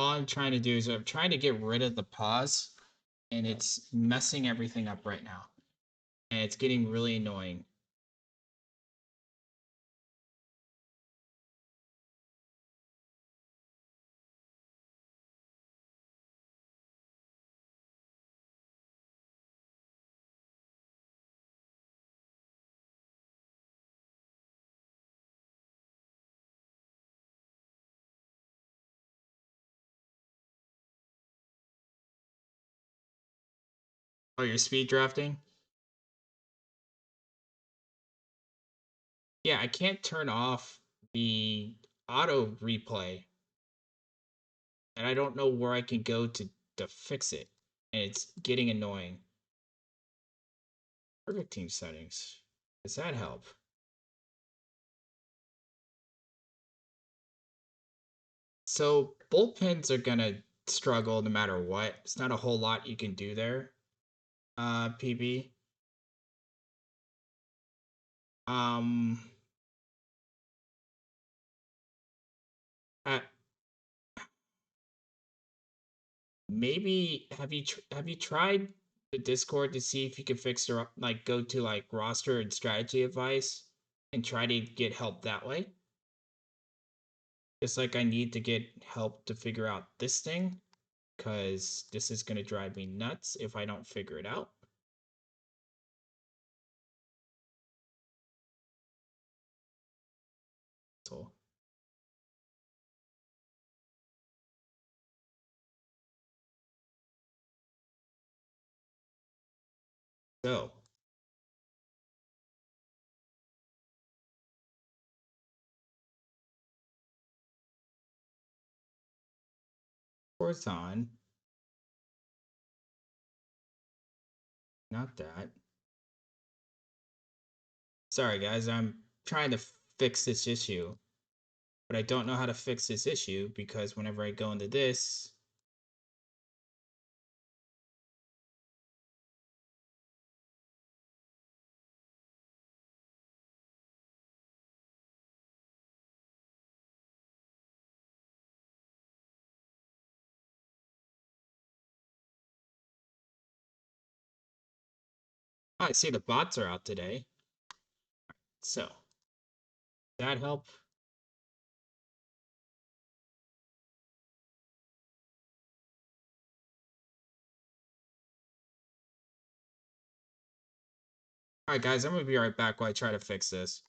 All I'm trying to do is I'm trying to get rid of the pause, and it's messing everything up right now. And it's getting really annoying. Oh, you're speed drafting? Yeah, I can't turn off the auto replay, and I don't know where I can go to fix it, and it's getting annoying. Perfect team settings. Does that help? So bullpens are gonna struggle no matter what. It's not a whole lot you can do there. PB. Um, uh, maybe have you tried the Discord to see if you can fix their like go to like roster and strategy advice and try to get help that way? It's like I need to get help to figure out this thing because this is gonna drive me nuts if I don't figure it out. So so course on, not that. Sorry guys, I'm trying to fix this issue, but I don't know how to fix this issue because whenever I go into this, oh, I see the bots are out today. So that help? All right, guys, I'm gonna be right back while I try to fix this.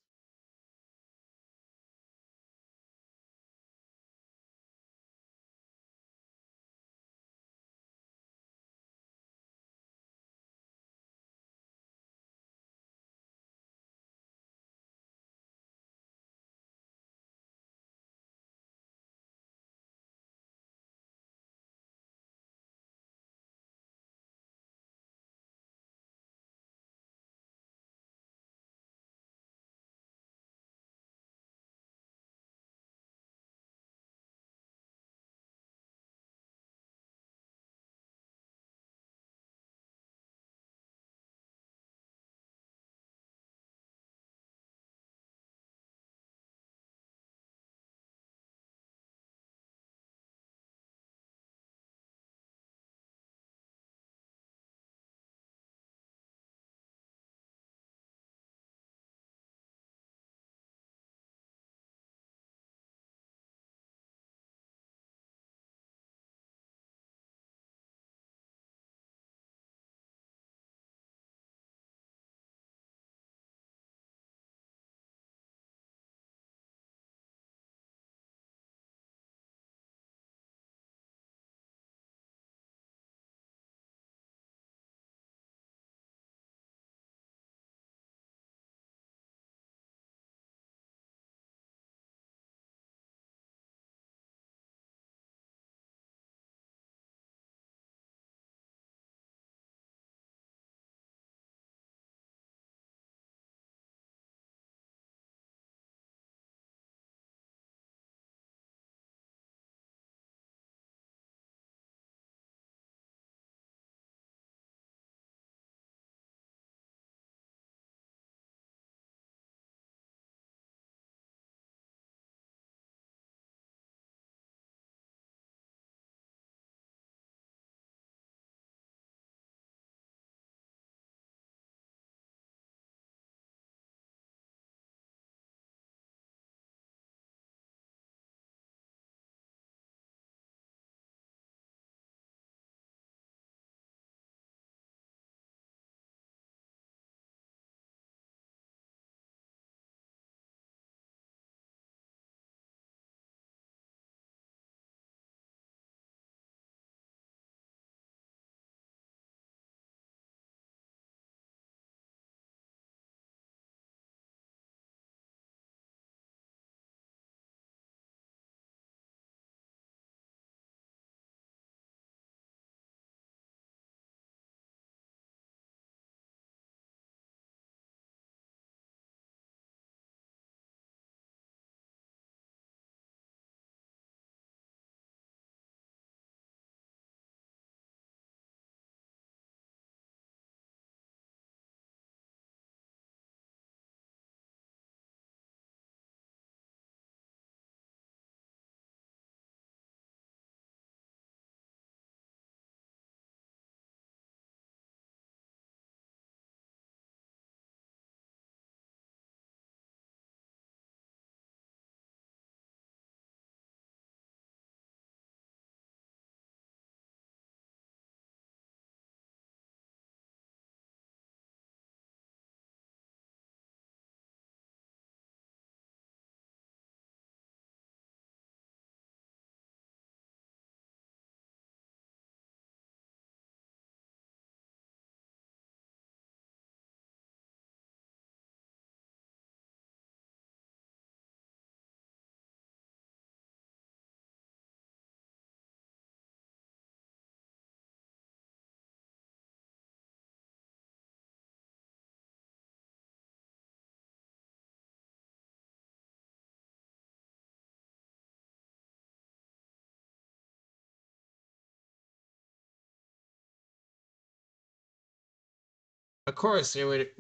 Of course, they would.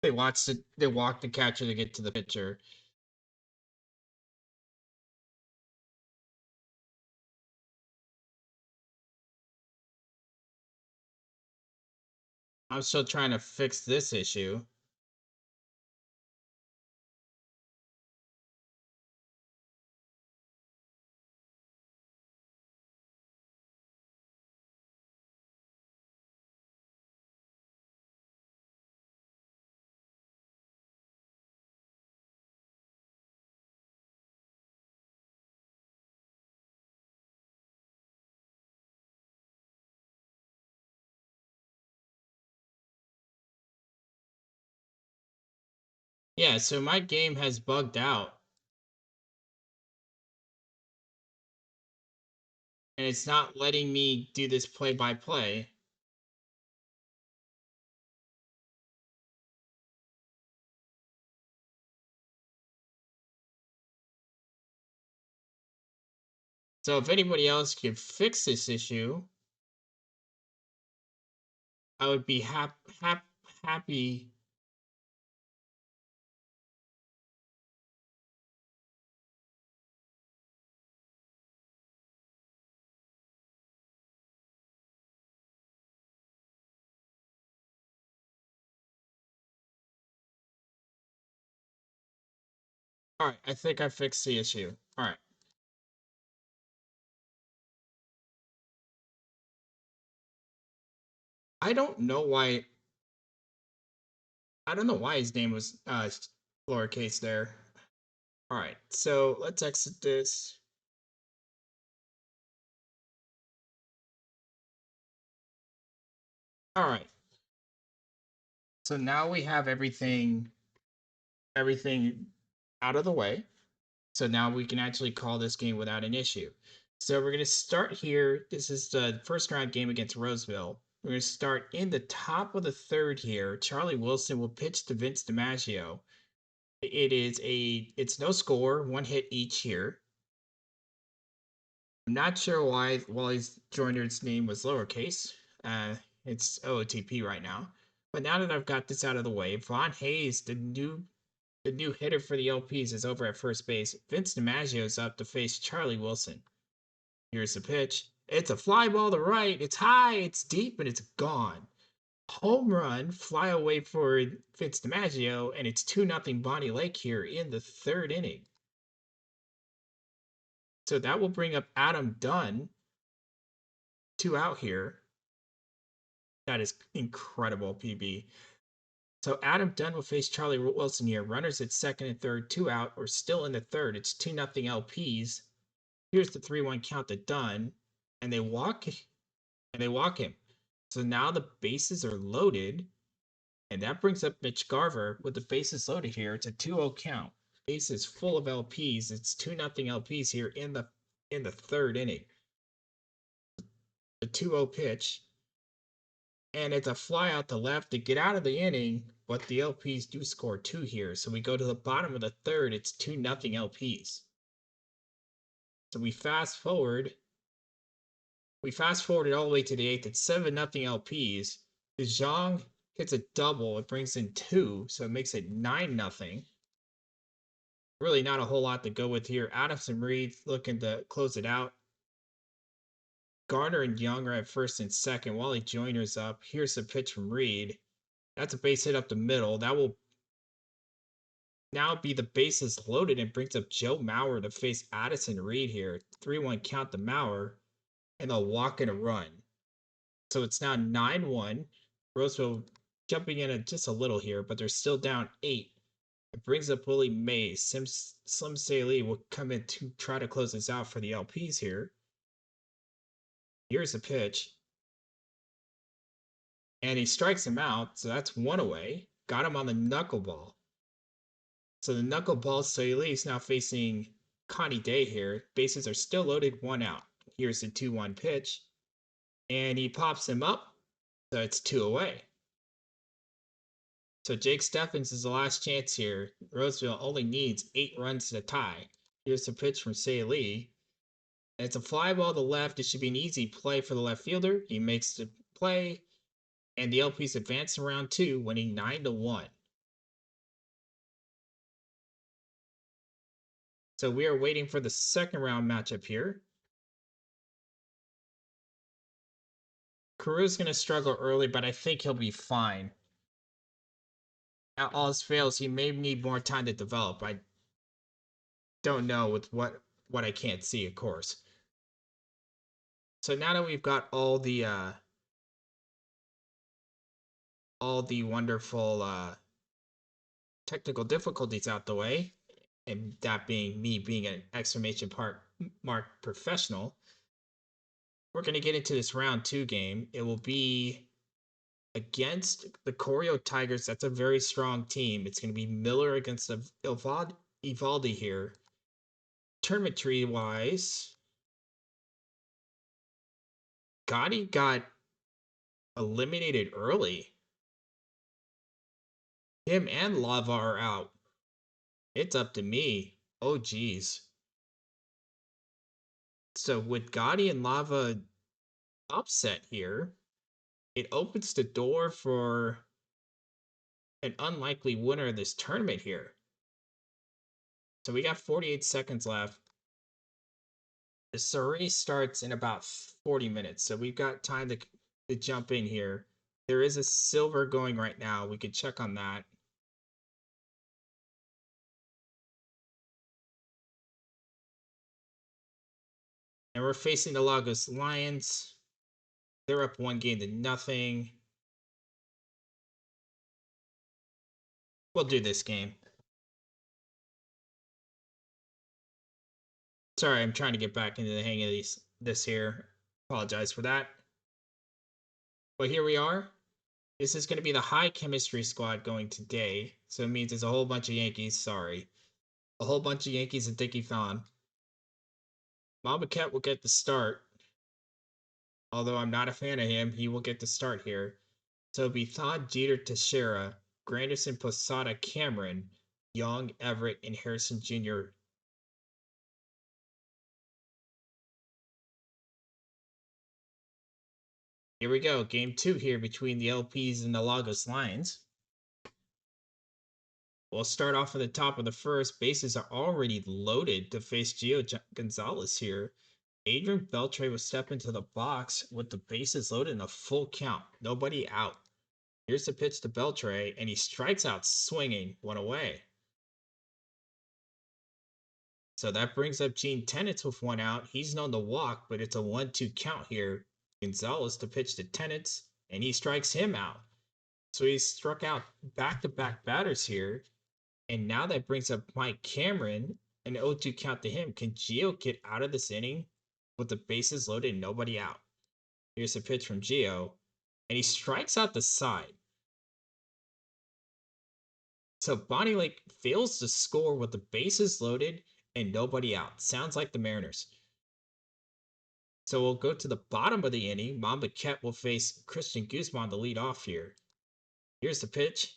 They watch the. They walk the catcher to get to the pitcher. I'm still trying to fix this issue. Yeah, so my game has bugged out, and it's not letting me do this play by play. So if anybody else could fix this issue, I would be happy. All right, I think I fixed the issue. All right. I don't know why. I don't know why his name was lowercase there. All right, so let's exit this. All right. So now we have everything out of the way. So now we can actually call this game without an issue. So we're going to start here. This is the first round game against Roseville. We're going to start in the top of the third here. Charlie Wilson will pitch to Vince DiMaggio. It's no score, one hit each here. I'm not sure why Wally's Joiner's name was lowercase. It's OOTP right now. But now that I've got this out of the way, Von Hayes, the new hitter for the LPs, is over at first base. Vince DiMaggio is up to face Charlie Wilson. Here's the pitch. It's a fly ball to right. It's high, it's deep, and it's gone. Home run, fly away for Vince DiMaggio, and it's 2-0 Bonnie Lake here in the third inning. So that will bring up Adam Dunn, 2 out here. That is incredible, PB. So Adam Dunn will face Charlie Wilson here. Runners at second and third, 2 out, or still in the third. It's 2-0 LPs. Here's the 3-1 count to Dunn, and they walk him. So now the bases are loaded, and that brings up Mitch Garver with the bases loaded here. It's a 2-0 count. Bases full of LPs. It's 2-0 LPs here in the third inning. The 2-0 pitch. And it's a fly out to left to get out of the inning, but the LPs do score 2 here. So we go to the bottom of the third. It's 2-0 LPs. So we fast forward. We fast forwarded all the way to the eighth. It's 7-0 LPs. DeJong hits a double. It brings in 2, so it makes it 9-0. Really not a whole lot to go with here. Adams and Reed looking to close it out. Garner and Young are at first and second. Wally Joyner's up. Here's the pitch from Reed. That's a base hit up the middle. That will now be the bases loaded and brings up Joe Mauer to face Addison Reed here. 3-1 count to Mauer, and they'll walk in a run. So it's now 9-1. Roseville jumping in just a little here, but they're still down 8. It brings up Willie Mays. Slim Staley will come in to try to close this out for the LPs here. Here's a pitch. And he strikes him out, so that's 1 away. Got him on the knuckleball. So the knuckleball Staley is now facing Connie Day here. Bases are still loaded, 1 out. Here's the 2-1 pitch. And he pops him up, so it's 2 away. So Jake Steffens is the last chance here. Roseville only needs 8 runs to tie. Here's the pitch from Staley. It's a fly ball to left. It should be an easy play for the left fielder. He makes the play. And the LPs advance in round 2, winning 9-1. So we are waiting for the second round matchup here. Caru's going to struggle early, but I think he'll be fine. All else fails, he may need more time to develop. I don't know with what I can't see, of course. So now that we've got all the wonderful technical difficulties out the way, and that being me being an exclamation mark professional, we're going to get into this round 2 game. It will be against the Choreo Tigers. That's a very strong team. It's going to be Miller against Ivaldi here. Tournament tree wise, Gotti got eliminated early. Him and Lava are out. It's up to me. Oh, geez. So with Gotti and Lava upset here, it opens the door for an unlikely winner of this tournament here. So we got 48 seconds left. The Soriee starts in about 40 minutes, so we've got time to jump in here. There is a silver going right now. We could check on that. And we're facing the Lagos Lions. They're up 1-0. We'll do this game. Sorry, I'm trying to get back into the hang of this here. Apologize for that. But here we are. This is going to be the high chemistry squad going today. So it means there's a whole bunch of Yankees. Sorry. A whole bunch of Yankees and Dickie Thon. Mama Cat will get the start. Although I'm not a fan of him, he will get the start here. So it'll be Thon, Jeter, Teixeira, Granderson, Posada, Cameron, Young, Everett, and Harrison Jr. Here we go. Game 2 here between the LPs and the Lagos Lions. We'll start off at the top of the first. Bases are already loaded to face Gio Gonzalez here. Adrian Beltre will step into the box with the bases loaded and a full count. Nobody out. Here's the pitch to Beltre, and he strikes out swinging, one away. So that brings up Gene Tenets with one out. He's known to walk, but it's a 1-2 count here. Gonzalez to pitch to Tenets, and he strikes him out. So he's struck out back-to-back batters here. And now that brings up Mike Cameron, an 0-2 count to him. Can Gio get out of this inning with the bases loaded and nobody out? Here's a pitch from Gio, and he strikes out the side. So Bonnie Lake fails to score with the bases loaded and nobody out. Sounds like the Mariners. So we'll go to the bottom of the inning. Mamba Ket will face Christian Guzman to lead off here. Here's the pitch.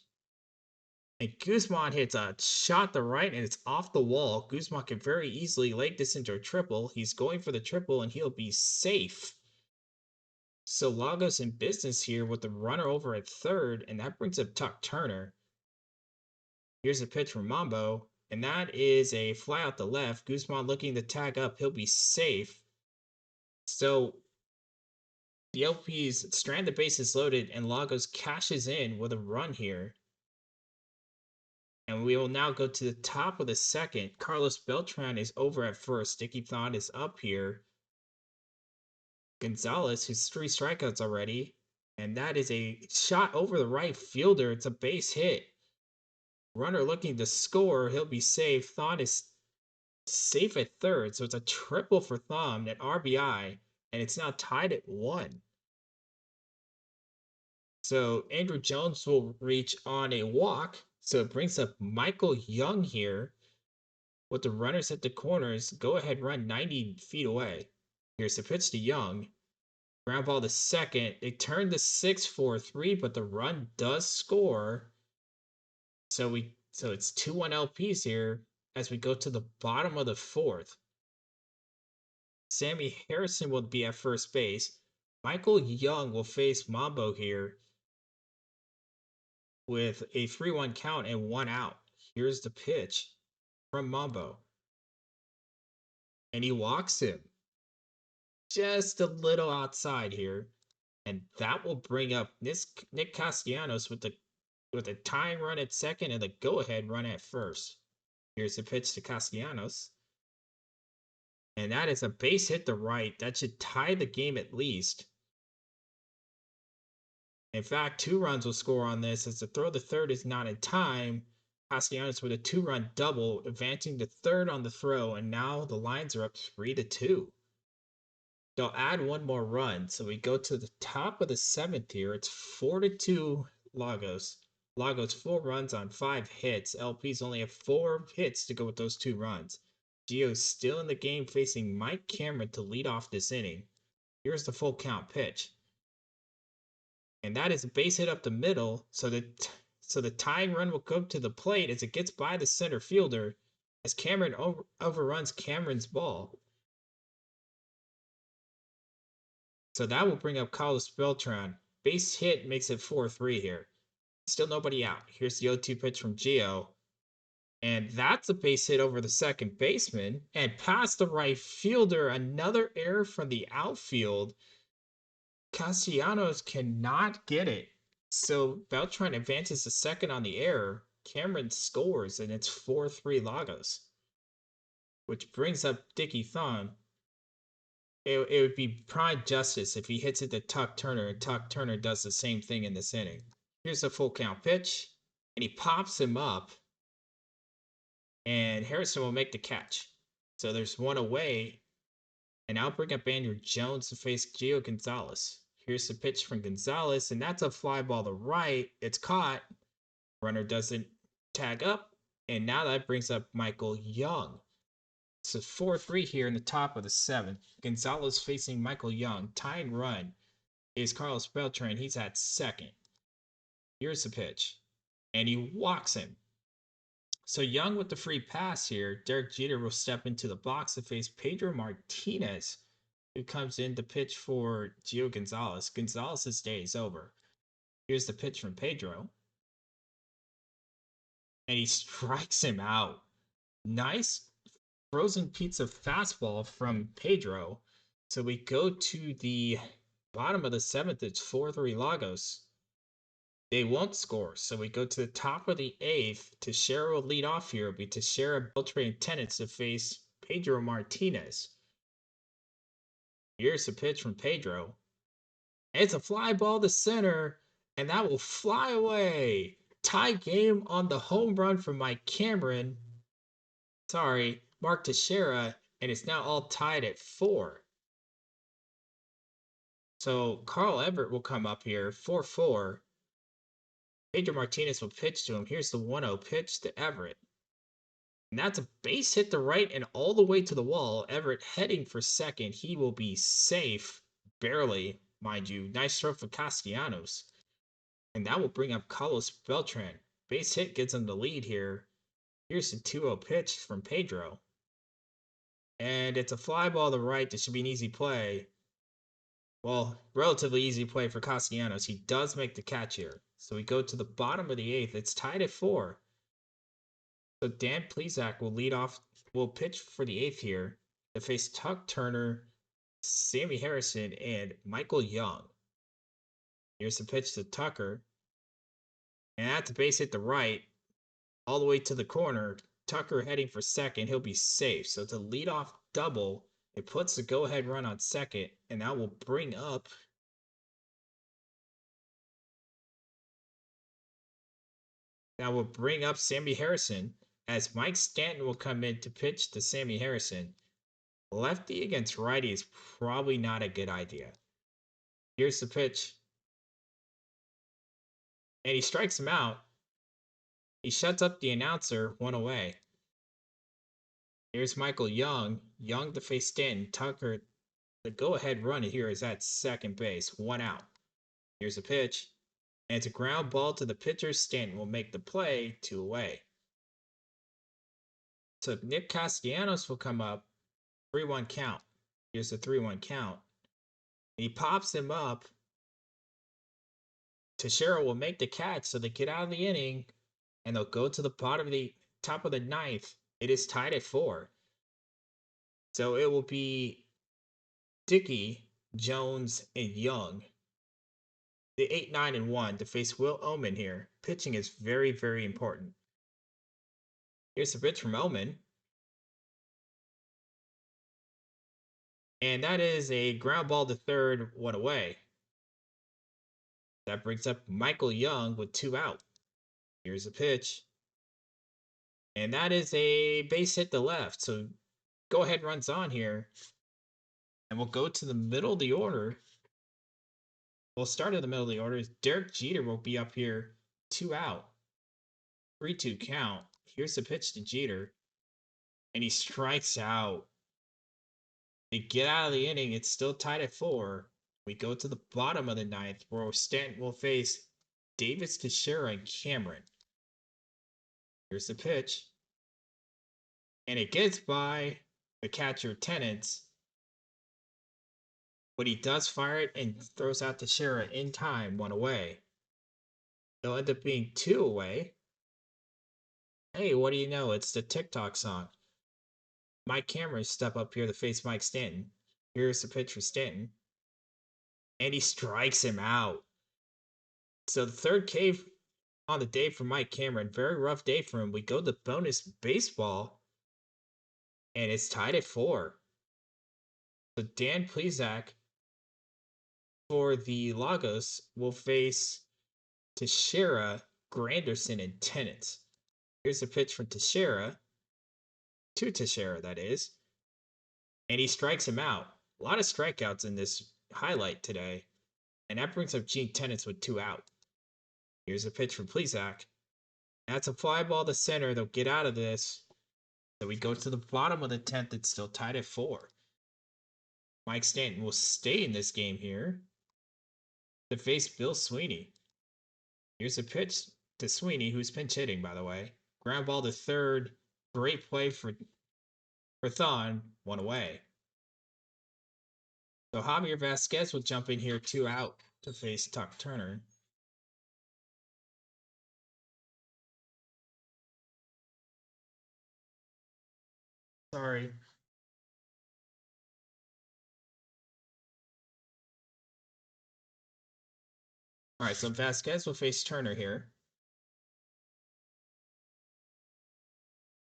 And Guzman hits a shot to right, and it's off the wall. Guzman can very easily leg this into a triple. He's going for the triple, and he'll be safe. So Lagos in business here with the runner over at third, and that brings up Tuck Turner. Here's a pitch from Mambo, and that is a fly out the left. Guzman looking to tag up. He'll be safe. So the LPs strand the bases loaded, and Lagos cashes in with a run here. And we will now go to the top of the second. Carlos Beltran is over at first. Dickie Thon is up here. Gonzalez, who's 3 strikeouts already. And that is a shot over the right fielder. It's a base hit. Runner looking to score. He'll be safe. Thon is safe at third. So it's a triple for Thon at RBI. And it's now tied at 1. So Andrew Jones will reach on a walk. So it brings up Michael Young here. With the runners at the corners, go ahead run 90 feet away. Here's the pitch to Young. Ground ball to second. They turn to 6-4-3, but the run does score. So it's 2-1 LPs here as we go to the bottom of the fourth. Sammy Harrison will be at first base. Michael Young will face Mambo here. with a 3-1 count and 1 out. Here's the pitch from Mambo. And he walks him just a little outside here. And that will bring up Nick Castellanos with a tying run at second and the go-ahead run at first. Here's the pitch to Castellanos. And that is a base hit to right. That should tie the game at least. In fact, 2 runs will score on this as the throw to third is not in time. Castellanos with a 2-run double, advancing to third on the throw, and now the lines are up 3-2. They'll add 1 more run, so we go to the top of the 7th here. It's 4-2 Lagos. Lagos 4 runs on 5 hits. LPs only have 4 hits to go with those 2 runs. Gio's still in the game facing Mike Cameron to lead off this inning. Here's the full count pitch. And that is a base hit up the middle, so the tying run will go to the plate as it gets by the center fielder as Cameron overruns Cameron's ball. So that will bring up Carlos Beltran. Base hit makes it 4-3 here. Still nobody out. Here's the 0-2 pitch from Gio. And that's a base hit over the second baseman. And past the right fielder, another error from the outfield. Castellanos cannot get it. So Beltran advances to second on the error. Cameron scores, and it's 4-3 Lagos. Which brings up Dickie Thon. It would be prime justice if he hits it to Tuck Turner, and Tuck Turner does the same thing in this inning. Here's a full count pitch, and he pops him up, and Harrison will make the catch. So there's 1 away, and I'll bring up Andrew Jones to face Gio Gonzalez. Here's the pitch from Gonzalez, and that's a fly ball to right. It's caught. Runner doesn't tag up, and now that brings up Michael Young. So 4-3 here in the top of the 7th. Gonzalez facing Michael Young. Tying run is Carlos Beltran. He's at second. Here's the pitch. And he walks him. So Young with the free pass here. Derek Jeter will step into the box to face Pedro Martinez, who comes in to pitch for Gio Gonzalez. Gonzalez's day is over. Here's the pitch from Pedro. And he strikes him out. Nice frozen pizza fastball from Pedro. So we go to the bottom of the 7th. It's 4-3 Lagos. They won't score. So we go to the top of the 8th. Teixeira will lead off here. It'll be Teixeira, Beltran, and Tennant to face Pedro Martinez. Here's the pitch from Pedro. It's a fly ball to center, and that will fly away. Tie game on the home run from Mike Cameron. Mark Teixeira, and it's now all tied at 4. So Carl Everett will come up here, 4-4. Pedro Martinez will pitch to him. Here's the 1-0 pitch to Everett. And that's a base hit to right and all the way to the wall. Everett heading for second. He will be safe, barely, mind you. Nice throw for Castellanos. And that will bring up Carlos Beltran. Base hit gets him the lead here. Here's the 2-0 pitch from Pedro. And it's a fly ball to right. This should be an easy play. Well, relatively easy play for Castellanos. He does make the catch here. So we go to the bottom of the 8th. It's tied at 4. So Dan Plesac will pitch for the 8th here to face Tuck Turner, Sammy Harrison, and Michael Young. Here's the pitch to Tucker. And that's a base hit to right, all the way to the corner. Tucker heading for second. He'll be safe. So it's a leadoff double. It puts the go-ahead run on second, and that will bring up Sammy Harrison, as Mike Stanton will come in to pitch to Sammy Harrison. Lefty against righty is probably not a good idea. Here's the pitch. And he strikes him out. He shuts up the announcer, 1 away. Here's Michael Young. Young to face Stanton. Tucker, the go-ahead run here is at second base, 1 out. Here's a pitch. And it's a ground ball to the pitcher. Stanton will make the play, 2 away. So Nick Castellanos will come up, 3-1 count. Here's the 3-1 count. And he pops him up. Teixeira will make the catch, so they get out of the inning, and they'll go to the bottom of the top of the ninth. It is tied at 4. So it will be Dickey, Jones, and Young. The 8, 9, and 1 to face Will Omen here. Pitching is very, very important. Here's a pitch from Omen. And that is a ground ball to third, 1 away. That brings up Michael Young with 2 out. Here's a pitch. And that is a base hit to left. So go ahead runs on here. And we'll go to the middle of the order. We'll start at the middle of the order. Derek Jeter will be up here, 2 out. 3-2 count. Here's the pitch to Jeter. And he strikes out. They get out of the inning. It's still tied at 4. We go to the bottom of the ninth where Stanton will face Davis, Teixeira, and Cameron. Here's the pitch. And it gets by the catcher Tennant. But he does fire it and throws out Teixeira in time, 1 away. It'll end up being 2 away. Hey, what do you know? It's the TikTok song. Mike Cameron step up here to face Mike Stanton. Here's the pitch for Stanton. And he strikes him out. So the third K on the day for Mike Cameron. Very rough day for him. We go to bonus baseball. And it's tied at 4. So Dan Plesac for the Lagos will face Teixeira, Granderson, and Tennant. Here's a pitch from Teixeira. To Teixeira, that is. And he strikes him out. A lot of strikeouts in this highlight today. And that brings up Gene Tennant with 2 out. Here's a pitch from Plesac. That's a fly ball to center. They'll get out of this. So we go to the bottom of the 10th. It's still tied at 4. Mike Stanton will stay in this game here to face Bill Sweeney. Here's a pitch to Sweeney, who's pinch hitting, by the way. Ground ball to third. Great play for Thon. 1 away. So Javier Vasquez will jump in here, 2 out to face Tuck Turner. Sorry. All right, so Vasquez will face Turner here.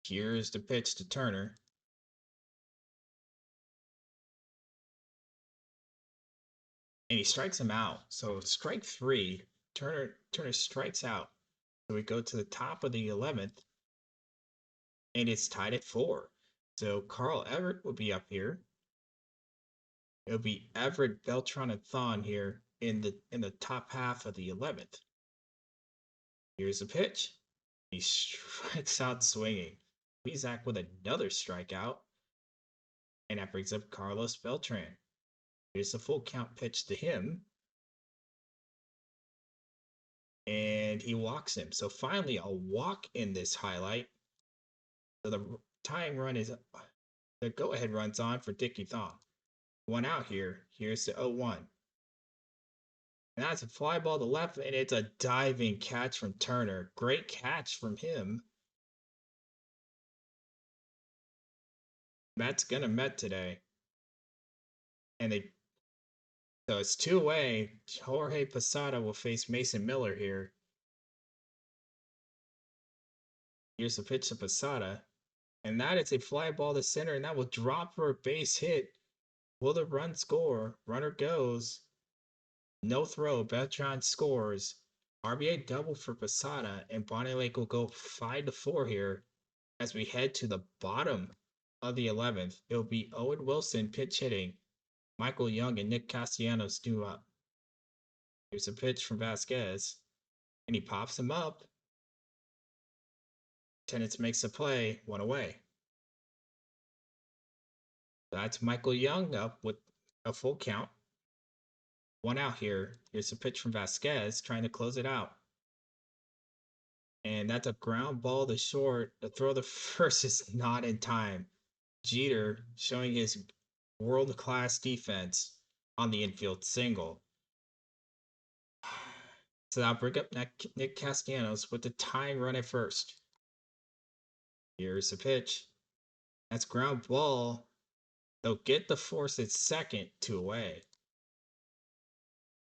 Here's the pitch to Turner. And he strikes him out. So strike 3. Turner strikes out. So we go to the top of the 11th. And it's tied at 4. So Carl Everett will be up here. It'll be Everett, Beltran, and Thon here in the top half of the 11th. Here's a pitch. He strikes out swinging. Plesac with another strikeout. And that brings up Carlos Beltran. Here's the full count pitch to him. And he walks him. So finally, a walk in this highlight. So the tying run is the go-ahead run's on for Dickie Thon. 1 out here. Here's the 0-1. And that's a fly ball to left, and it's a diving catch from Turner. Great catch from him. Mets gonna Met today. And so it's 2 away. Jorge Posada will face Mason Miller here. Here's the pitch to Posada. And that is a fly ball to center, and that will drop for a base hit. Will the run score? Runner goes. No throw. Beltran scores. RBA double for Posada, and Bonnie Lake will go 5-4 here as we head to the bottom of the 11th. It'll be Owen Wilson pitch hitting. Michael Young and Nick Castellanos do up. Here's a pitch from Vasquez, and he pops him up. Tennant makes a play, 1 away. That's Michael Young up with a full count. 1 out here. Here's a pitch from Vasquez trying to close it out. And that's a ground ball to short. The throw to first is not in time. Jeter showing his world-class defense on the infield single. So I'll bring up Nick Castellanos with the tying run at first. Here's the pitch. That's ground ball. They'll get the force at second, 2 away.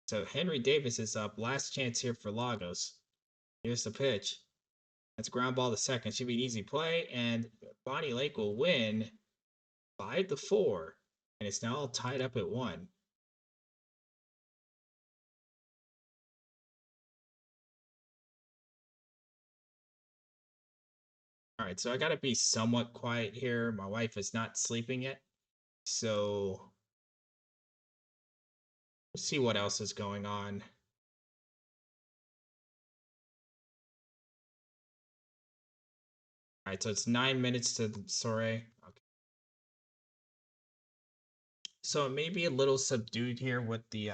So Henry Davis is up. Last chance here for Lagos. Here's the pitch. That's ground ball to second. Should be an easy play. And Bonnie Lake will win 5-4. And it's now all tied up at 1. All right, so I got to be somewhat quiet here. My wife is not sleeping yet. So let's see what else is going on. All right, so it's 9 minutes to Soriee. Okay. So it may be a little subdued here with the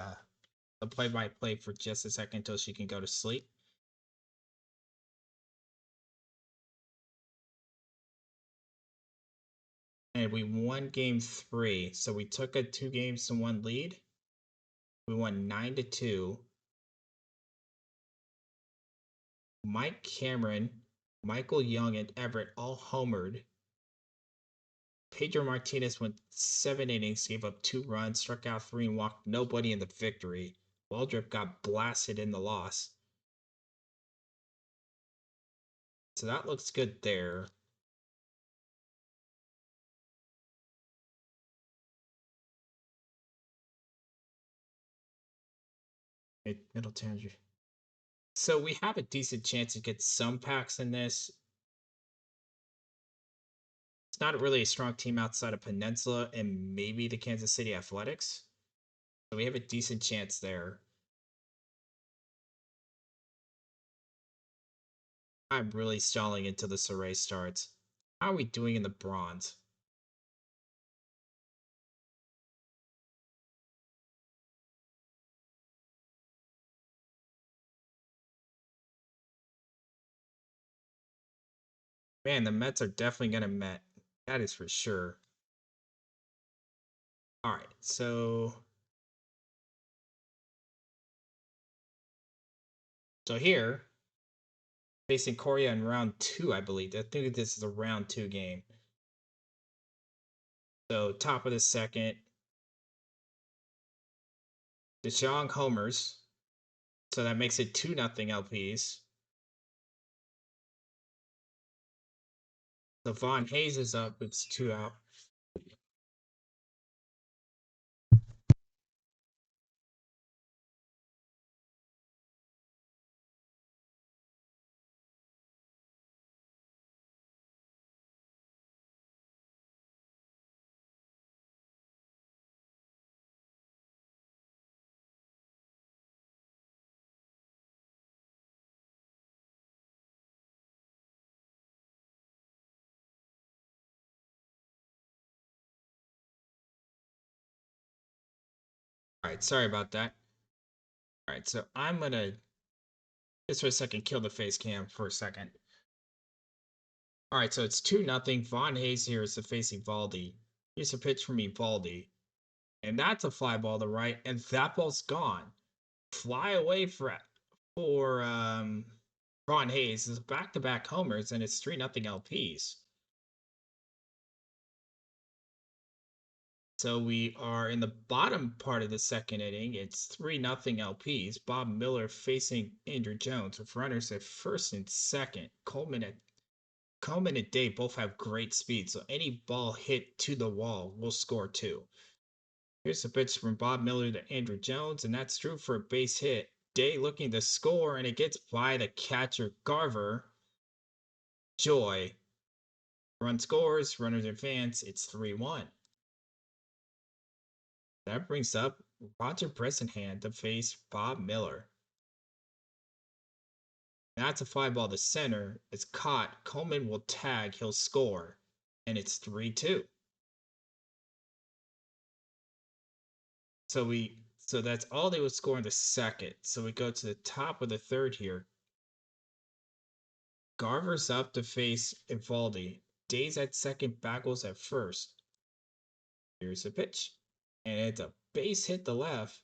play-by-play for just a second until she can go to sleep. And we won game 3, so we took a 2-1 lead. We won 9-2. Mike Cameron, Michael Young, and Everett all homered. Pedro Martinez went 7 innings, gave up 2 runs, struck out 3, and walked nobody in the victory. Waldrop got blasted in the loss. So that looks good there. Middle Tanger. So we have a decent chance to get some packs in this. It's not really a strong team outside of Peninsula and maybe the Kansas City Athletics. So we have a decent chance there. I'm really stalling until the Soriee starts. How are we doing in the bronze? Man, the Mets are definitely going to Met. That is for sure. All right, so here, facing Korea in round 2, I believe. I think this is a round 2 game. So top of the second, DeJong homers. So that makes it 2-0 LPs. So Von Hayes is up. It's 2 out. All right, sorry about that. All right, so I'm going to just for a second kill the face cam for a second. All right, so it's 2-0. Von Hayes here is the facing Valdi. Here's a pitch from Evaldi. And that's a fly ball to right, and that ball's gone. Fly away for Von Hayes is back-to-back homers, and it's 3-0 LPs. So we are in the bottom part of the second inning. It's 3-0 LPs. Bob Miller facing Andrew Jones with runners at first and second. Coleman and Day both have great speed, so any ball hit to the wall will score 2. Here's a pitch from Bob Miller to Andrew Jones, and that's true for a base hit. Day looking to score, and it gets by the catcher Garver. Joy. Run scores, runners advance. It's 3-1. That brings up Roger Bressenhand to face Bob Miller. That's a fly ball to center. It's caught. Coleman will tag. He'll score. And it's 3-2. So that's all they would score in the second. So we go to the top of the third here. Garver's up to face Evaldi. Day's at second, Bagels at first. Here's a pitch. And it's a base hit to left.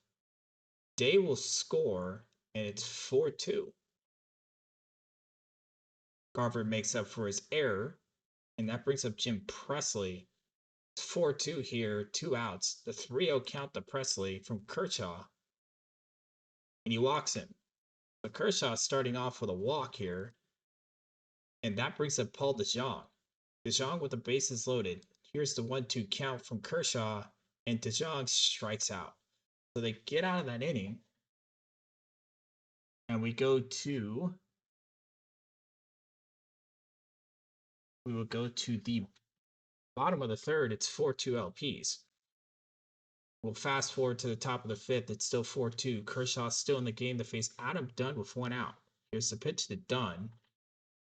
Day will score. and it's 4-2. Garver makes up for his error, and that brings up Jim Presley. It's 4-2 here, 2 outs. The 3-0 count to Presley from Kershaw, and he walks him. But Kershaw starting off with a walk here, and that brings up Paul DeJong. DeJong with the bases loaded. Here's the 1-2 count from Kershaw, and DeJong strikes out. So they get out of that inning, and we will go to the bottom of the third. It's 4-2 LPs. We'll fast forward to the top of the fifth. It's still 4-2. Kershaw's still in the game to face Adam Dunn with 1 out. Here's the pitch to Dunn.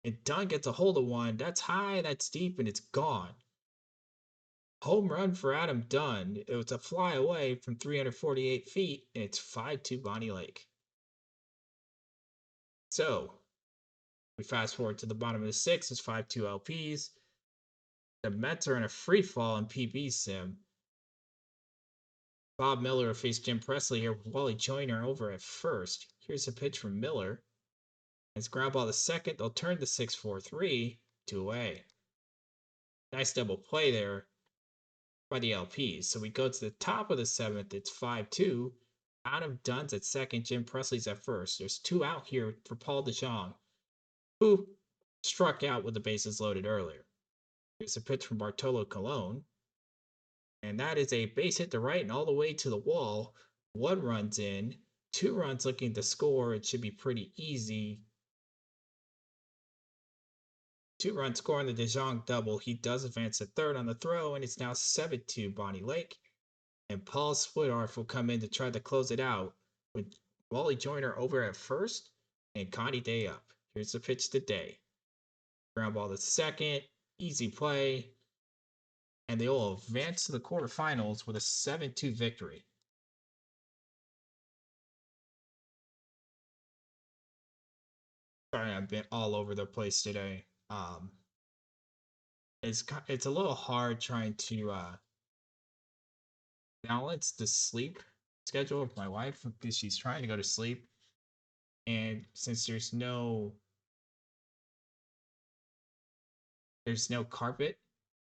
And Dunn gets a hold of one. That's high, that's deep, and it's gone. Home run for Adam Dunn. It was a fly away from 348 feet, and it's 5-2 Bonnie Lake. So, we fast forward to the bottom of the sixth. It's 5-2 LPs. The Mets are in a free fall in PB Sim. Bob Miller faced Jim Presley here with Wally Joyner over at first. Here's a pitch from Miller. It's ground ball to second. They'll turn to 6-4-3, 2 away. Nice double play there by the LPs. So we go to the top of the seventh. It's 5-2. Adam Dunn's at second. Jim Presley's at first. There's 2 out here for Paul DeJong, who struck out with the bases loaded earlier. Here's a pitch from Bartolo Colon. And that is a base hit to right and all the way to the wall. 1 run's in, 2 runs looking to score. It should be pretty easy. 2-run score on the DeJong double. He does advance to third on the throw, and it's now 7-2 Bonnie Lake. And Paul Swidorf will come in to try to close it out with Wally Joyner over at first and Connie Day up. Here's the pitch to Day. Ground ball to second. Easy play. And they will advance to the quarterfinals with a 7-2 victory. Sorry, I've been all over the place today. It's a little hard trying to balance the sleep schedule of my wife because she's trying to go to sleep, and since there's no carpet,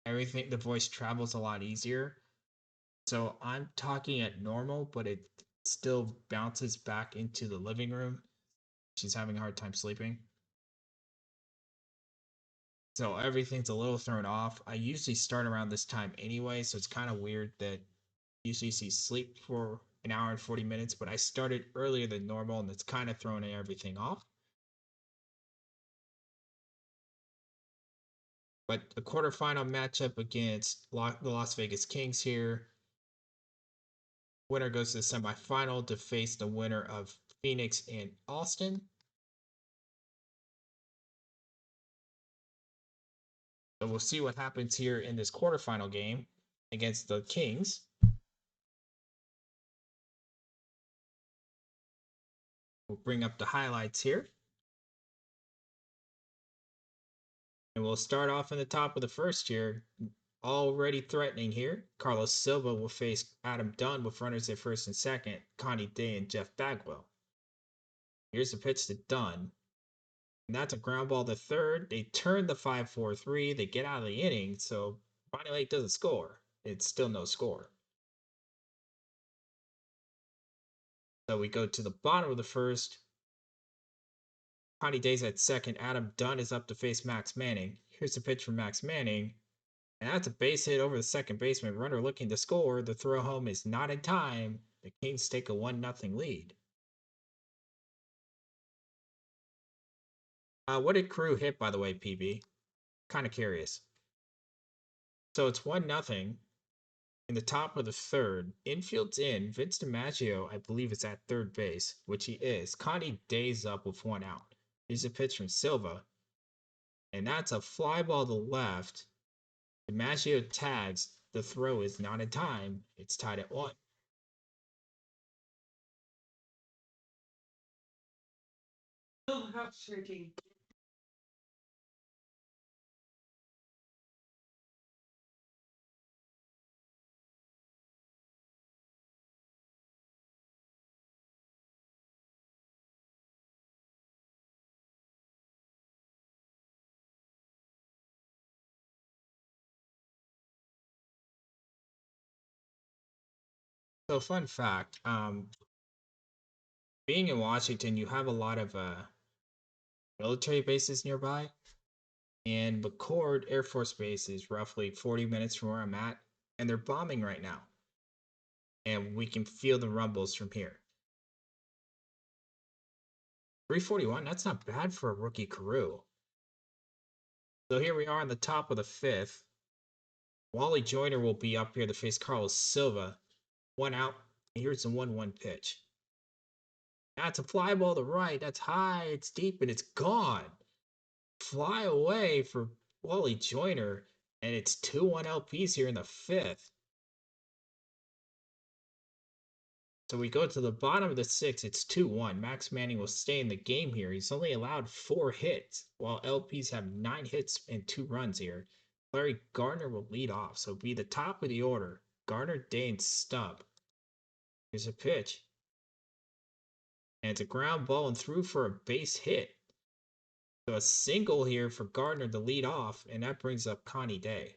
everything the voice travels a lot easier. So I'm talking at normal, but it still bounces back into the living room. She's having a hard time sleeping. So everything's a little thrown off. I usually start around this time anyway, so it's kind of weird that usually see sleep for an hour and 40 minutes, but I started earlier than normal and it's kind of throwing everything off. But the quarterfinal matchup against the Las Vegas Kings here. Winner goes to the semifinal to face the winner of Phoenix and Austin. So we'll see what happens here in this quarterfinal game against the Kings. We'll bring up the highlights here. And we'll start off in the top of the first here. Already threatening here. Carlos Silva will face Adam Dunn with runners at first and second. Connie Day and Jeff Bagwell. Here's the pitch to Dunn. And that's a ground ball to third. They turn the 5-4-3. They get out of the inning. So Bonnie Lake doesn't score. It's still no score. So we go to the bottom of the first. Connie Day's at second. Adam Dunn is up to face Max Manning. Here's the pitch from Max Manning. And that's a base hit over the second baseman. Runner looking to score. The throw home is not in time. The Kings take a 1-0 lead. What did Crew hit, by the way, PB? Kind of curious. So it's 1-0 in the top of the third. Infield's in. Vince DiMaggio, I believe, is at third base, which he is. Connie Day's up with 1 out. Here's a pitch from Silva. And that's a fly ball to left. DiMaggio tags. The throw is not in time. It's tied at 1. Oh, how shaking. So fun fact, being in Washington, you have a lot of military bases nearby, and McCord Air Force Base is roughly 40 minutes from where I'm at, and they're bombing right now, and we can feel the rumbles from here. 341, that's not bad for a rookie Carew. So here we are on the top of the fifth. Wally Joyner will be up here to face Carlos Silva. One out. Here's the 1-1 pitch. That's a fly ball to right. That's high, it's deep, and it's gone. Fly away for Wally Joyner, and it's 2-1 LPs here in the fifth. So we go to the bottom of the sixth. It's 2-1. Max Manning will stay in the game here. He's only allowed 4 hits, while LPs have 9 hits and 2 runs here. Larry Gardner will lead off, so be the top of the order. Gardner, Day, and Stubb. Here's a pitch. And it's a ground ball and through for a base hit. So a single here for Gardner to lead off, and that brings up Connie Day.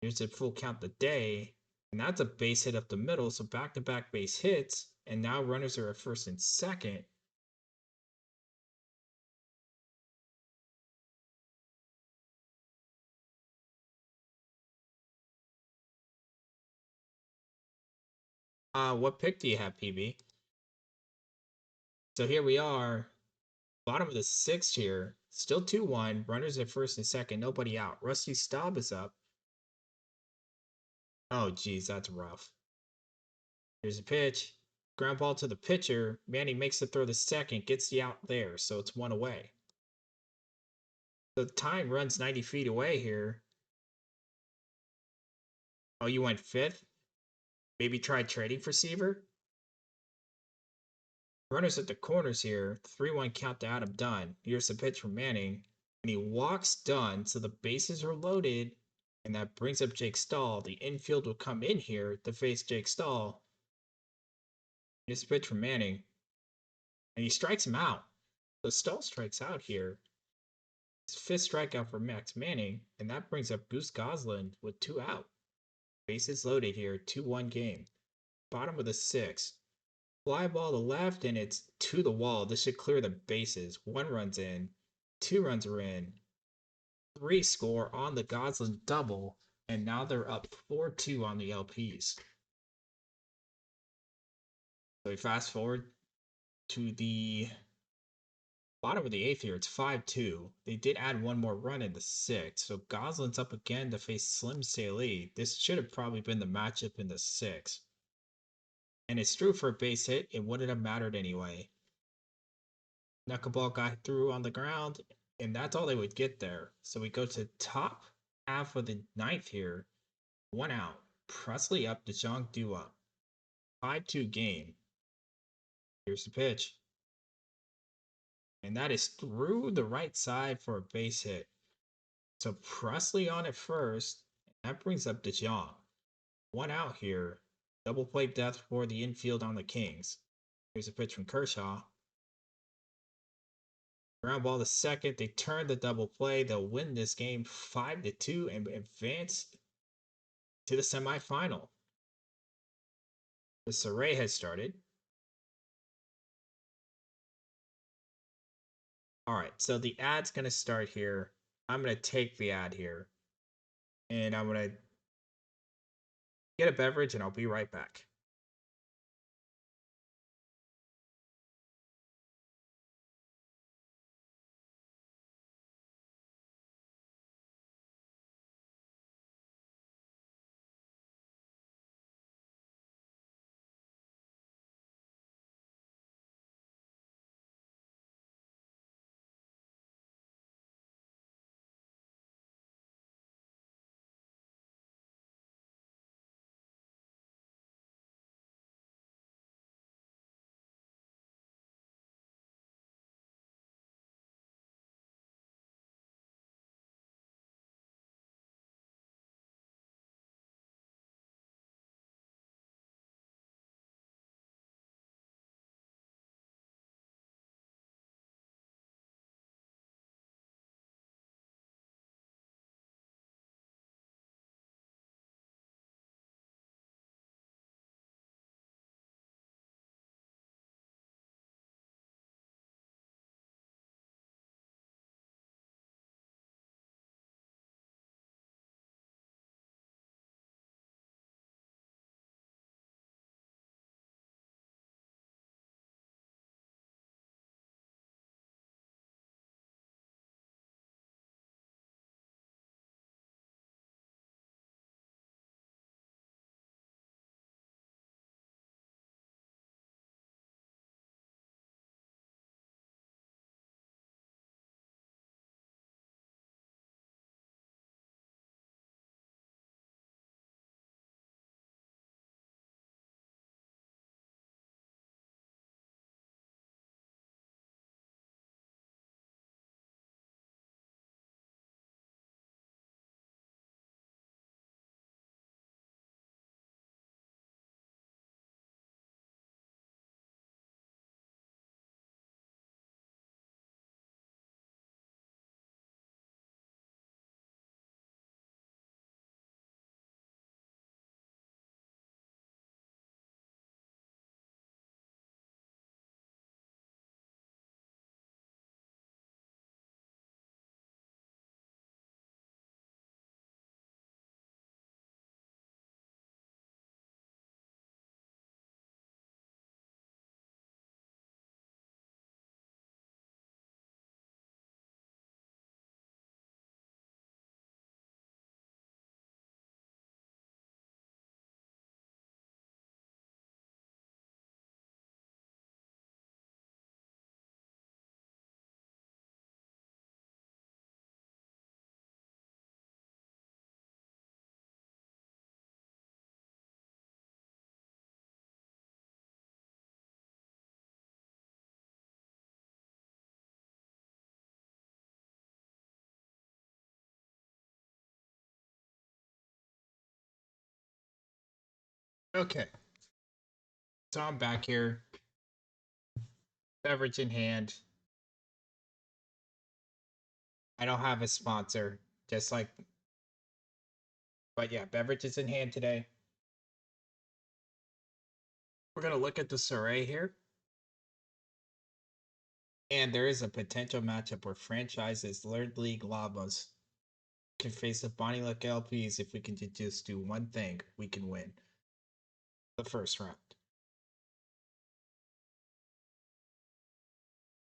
Here's a full count to Day, and that's a base hit up the middle, so back-to-back base hits, and now runners are at first and second. What pick do you have, PB? So here we are, bottom of the sixth here, still 2-1, runners at first and second, nobody out. Rusty Staub is up. Oh, geez, that's rough. Here's a pitch. Ground ball to the pitcher. Manny makes the throw to second, gets the out there, so it's 1 away. The time runs 90 feet away here. Oh, you went fifth? Maybe try trading for Seaver? Runners at the corners here. 3-1 count to Adam Dunn. Here's the pitch from Manning. And he walks Dunn, so the bases are loaded. And that brings up Jake Stahl. The infield will come in here to face Jake Stahl. Here's the pitch from Manning. And he strikes him out. So Stahl strikes out here. His 5th strikeout for Max Manning. And that brings up Goose Goslin with 2 out. Bases loaded here. 2-1 game. Bottom of the 6th. Fly ball to left, and it's to the wall. This should clear the bases. 1 run's in, 2 runs are in, 3 score on the Goslin double, and now they're up 4-2 on the LPs. So we fast forward to the bottom of the 8th here. It's 5-2. They did add 1 more run in the 6th, so Goslin's up again to face Slim Saleh. This should have probably been the matchup in the 6th. And it's true for a base hit. It wouldn't have mattered anyway. Knuckleball got through on the ground, and that's all they would get there. So we go to top half of the 9th here. 1 out. Presley up, DeJong Du up. 5-2 game. Here's the pitch. And that is through the right side for a base hit. So Presley on it first. And that brings up DeJong. 1 out here. Double play death for the infield on the Kings. Here's a pitch from Kershaw. Ground ball to second. They turn the double play. They'll win this game 5-2 and advance to the semifinal. The Soriee has started. All right, so the ad's going to start here. I'm going to take the ad here. And I'm going to get a beverage, and I'll be right back. Okay, so I'm back here, beverage in hand. I don't have a sponsor, just like, but yeah, beverages in hand today. We're gonna look at the Soriee here, and there is a potential matchup where franchises Learned League Llamas can face the Bonnie Luck LPs. If we can just do one thing, we can win the first round.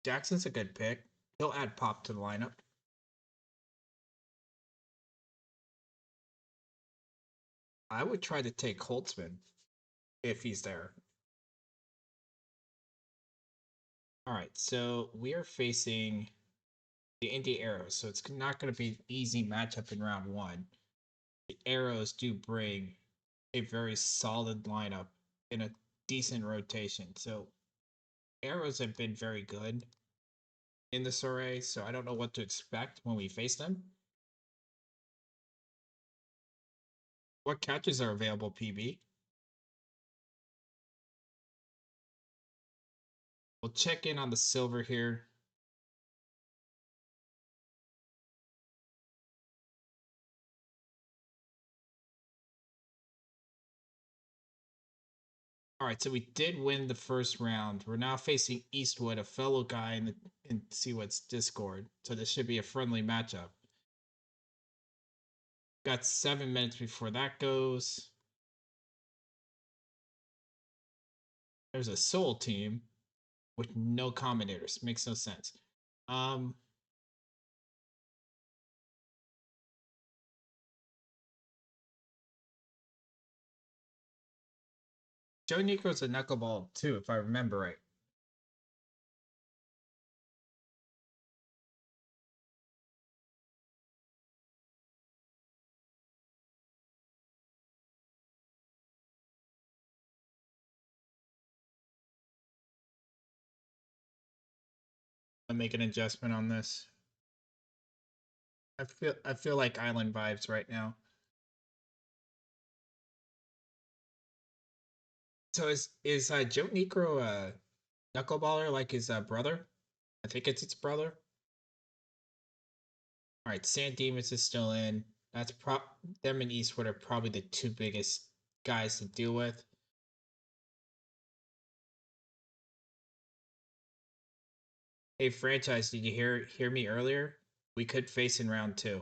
Jackson's a good pick. He'll add pop to the lineup. I would try to take Holtzman if he's there. All right, so we are facing the Indy Arrows, so it's not going to be an easy matchup in round one. The Arrows do bring a very solid lineup in a decent rotation. So Arrows have been very good in this array, so I don't know what to expect when we face them. What catches are available, PB? We'll check in on the silver here. All right, so we did win the first round. We're now facing Eastwood, a fellow guy in see what's Discord. So this should be a friendly matchup. Got 7 minutes before that goes. There's a soul team with no commentators. Makes no sense. Um, Joe Nico's a knuckleball too, if I remember right. I'll make an adjustment on this. I feel like island vibes right now. So is Joe Necro a knuckleballer like his brother? I think it's its brother. All right, San Dimas is still in. That's them and Eastwood are probably the two biggest guys to deal with. Hey, franchise, did you hear me earlier? We could face in round two.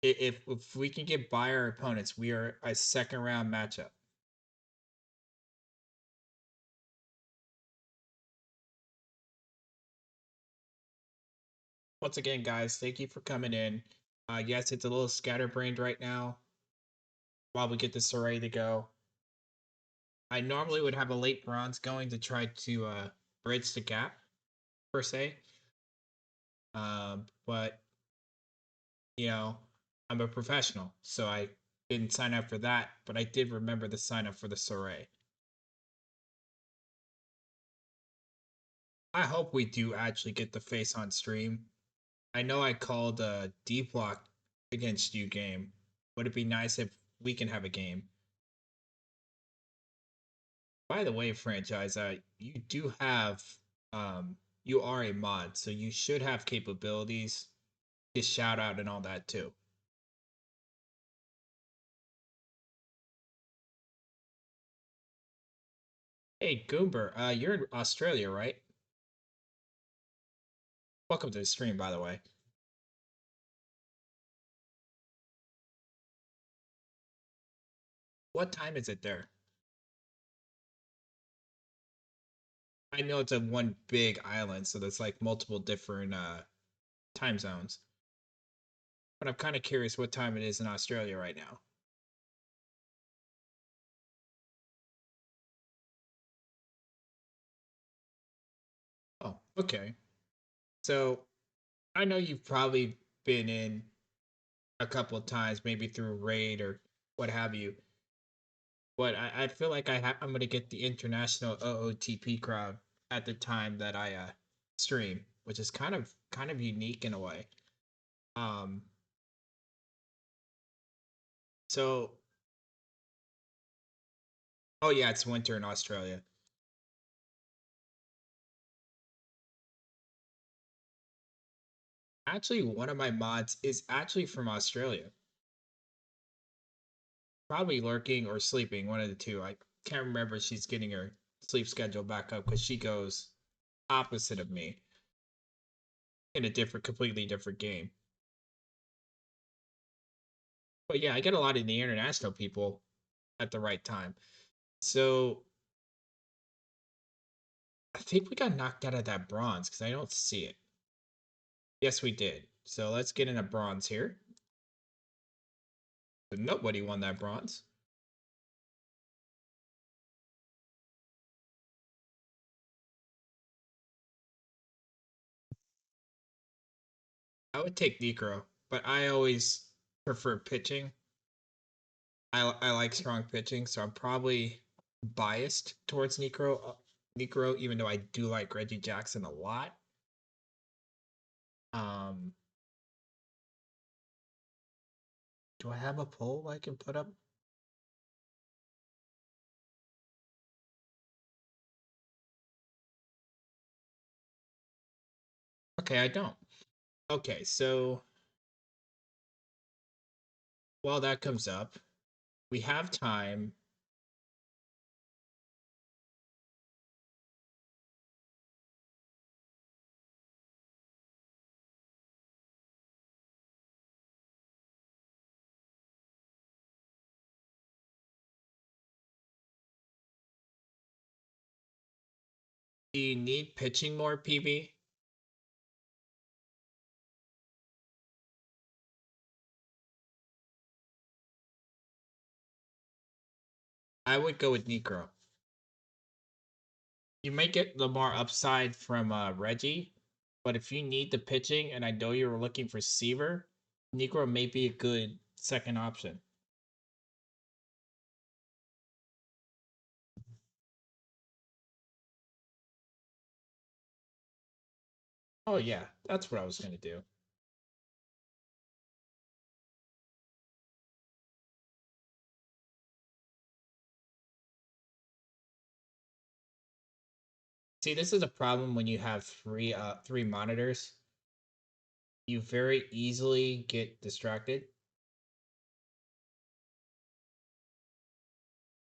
If we can get by our opponents, we are a second round matchup. Once again, guys, thank you for coming in. Yes, it's a little scatterbrained right now while we get this array to go. I normally would have a late bronze going to try to bridge the gap, per se. But, you know, I'm a professional, so I didn't sign up for that, but I did remember the sign up for the Soriee. I hope we do actually get the face on stream. I know I called a D block against you game. Would it be nice if we can have a game? By the way, franchise, you do have you are a mod, so you should have capabilities to shout out and all that too. Hey Goomber, you're in Australia, right? Welcome to the stream, by the way. What time is it there? I know it's a one big island, so there's like multiple different time zones. But I'm kind of curious what time it is in Australia right now. Oh, okay. So I know you've probably been in a couple of times, maybe through raid or what have you. But I feel like I'm gonna get the international OOTP crowd at the time that I stream, which is kind of unique in a way. Um, so Oh yeah, it's winter in Australia. Actually, one of my mods is actually from Australia. Probably lurking or sleeping, one of the two. I can't remember if she's getting her sleep schedule back up because she goes opposite of me in a completely different game. But yeah, I get a lot of the international people at the right time. So I think we got knocked out of that bronze because I don't see it. Yes, we did. So let's get in a bronze here. But nobody won that bronze. I would take Necro, but I always prefer pitching. I like strong pitching, so I'm probably biased towards Necro, even though I do like Reggie Jackson a lot. Um, do I have a poll I can put up? Okay, I don't. Okay, so while that comes up, we have time. Do you need pitching more, PB? I would go with Necro. You might get the more upside from Reggie, but if you need the pitching, and I know you were looking for Seaver, Necro may be a good second option. Oh yeah, that's what I was gonna do. See, this is a problem when you have three monitors. You very easily get distracted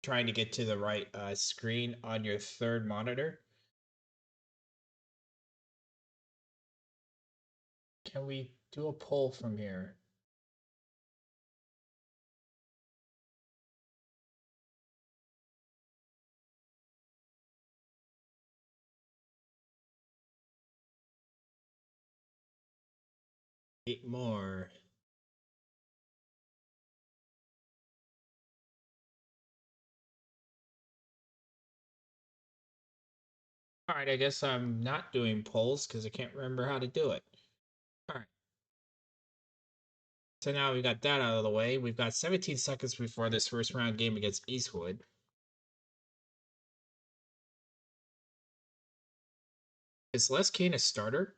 trying to get to the right screen on your third monitor. Can we do a poll from here? Eight more. All right, I guess I'm not doing polls because I can't remember how to do it. All right. So now we got that out of the way. We've got 17 seconds before this first round game against Eastwood. Is Les Kane a starter?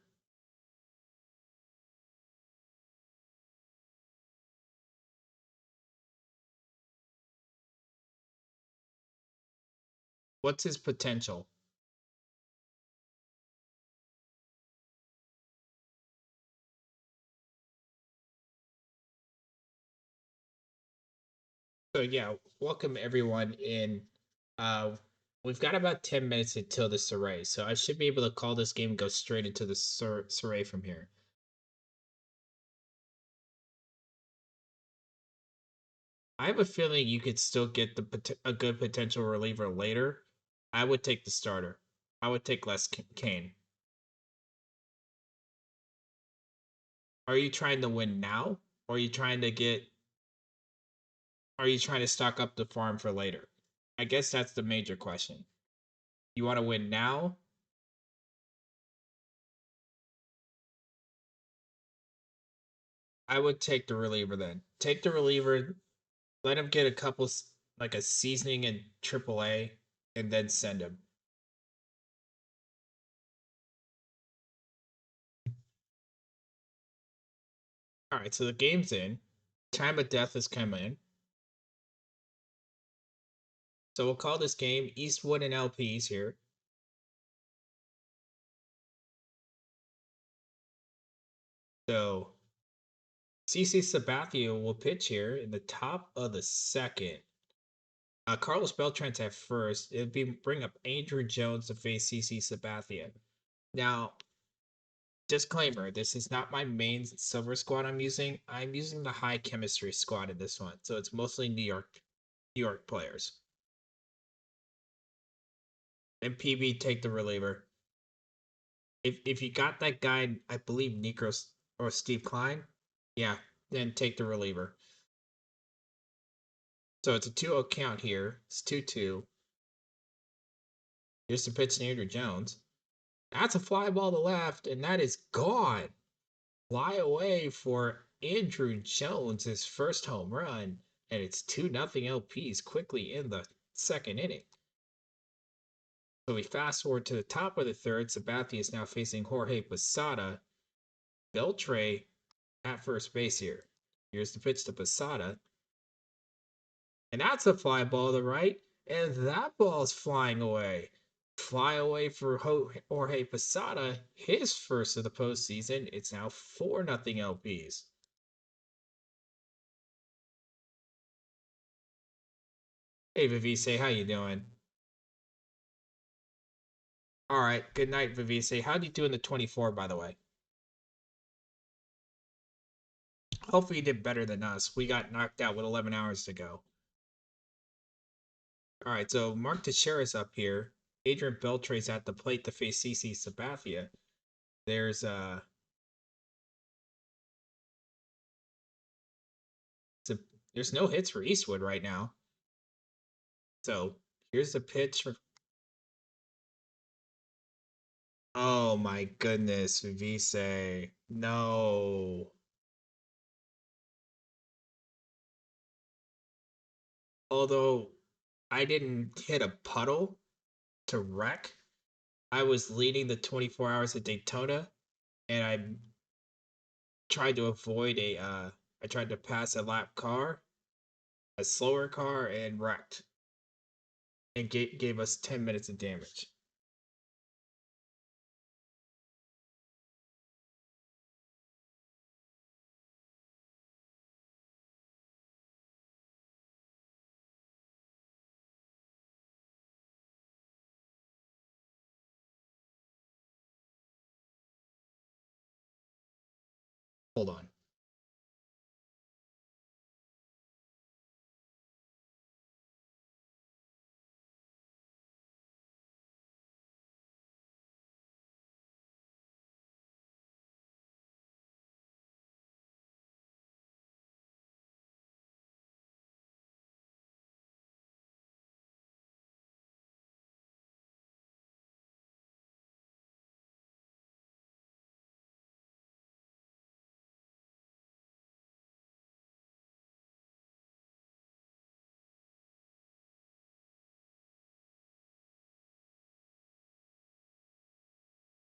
What's his potential? So yeah, welcome everyone in. Uh, we've got about 10 minutes until the Soriee, so I should be able to call this game and go straight into the Soriee from here. I have a feeling you could still get a good potential reliever later. I would take the starter. I would take Les Kane. Are you trying to win now, or are you trying to get? Are you trying to stock up the farm for later? I guess that's the major question. You want to win now? I would take the reliever then. Take the reliever, let him get a couple like a seasoning in AAA, and then send him. All right, so the game's in. Time of death has come in. So we'll call this game Eastwood and LPs here. So CC Sabathia will pitch here in the top of the second. Carlos Beltran's at first. It'd be bring up Andrew Jones to face CC Sabathia. Now, disclaimer: this is not my main silver squad I'm using. I'm using the high chemistry squad in this one, so it's mostly New York players. And PB take the reliever. If you got that guy, I believe Nikros or Steve Klein, yeah, then take the reliever. So it's a 2-0 count here. It's 2-2. Here's the pitch to Andrew Jones. That's a fly ball to left, and that is gone. Fly away for Andrew Jones, his first home run, and it's 2-0 LPs quickly in the second inning. So we fast forward to the top of the third. Sabathia is now facing Jorge Posada. Beltre at first base here. Here's the pitch to Posada. And that's a fly ball to the right. And that ball's flying away. Fly away for Jorge Posada. His first of the postseason. It's now 4-0 LPs. Hey, Vivise, how you doing? All right, good night, Vivise. How'd you do in the 24, by the way? Hopefully you did better than us. We got knocked out with 11 hours to go. All right, so Mark Teixeira's up here. Adrian Beltre's at the plate to face CC Sabathia. There's there's no hits for Eastwood right now. So here's the pitch for. Oh my goodness, Vise. No. Although I didn't hit a puddle to wreck, I was leading the 24 hours of Daytona, and I tried to avoid I tried to pass a lap car, a slower car, and wrecked, and gave us 10 minutes of damage. Hold on.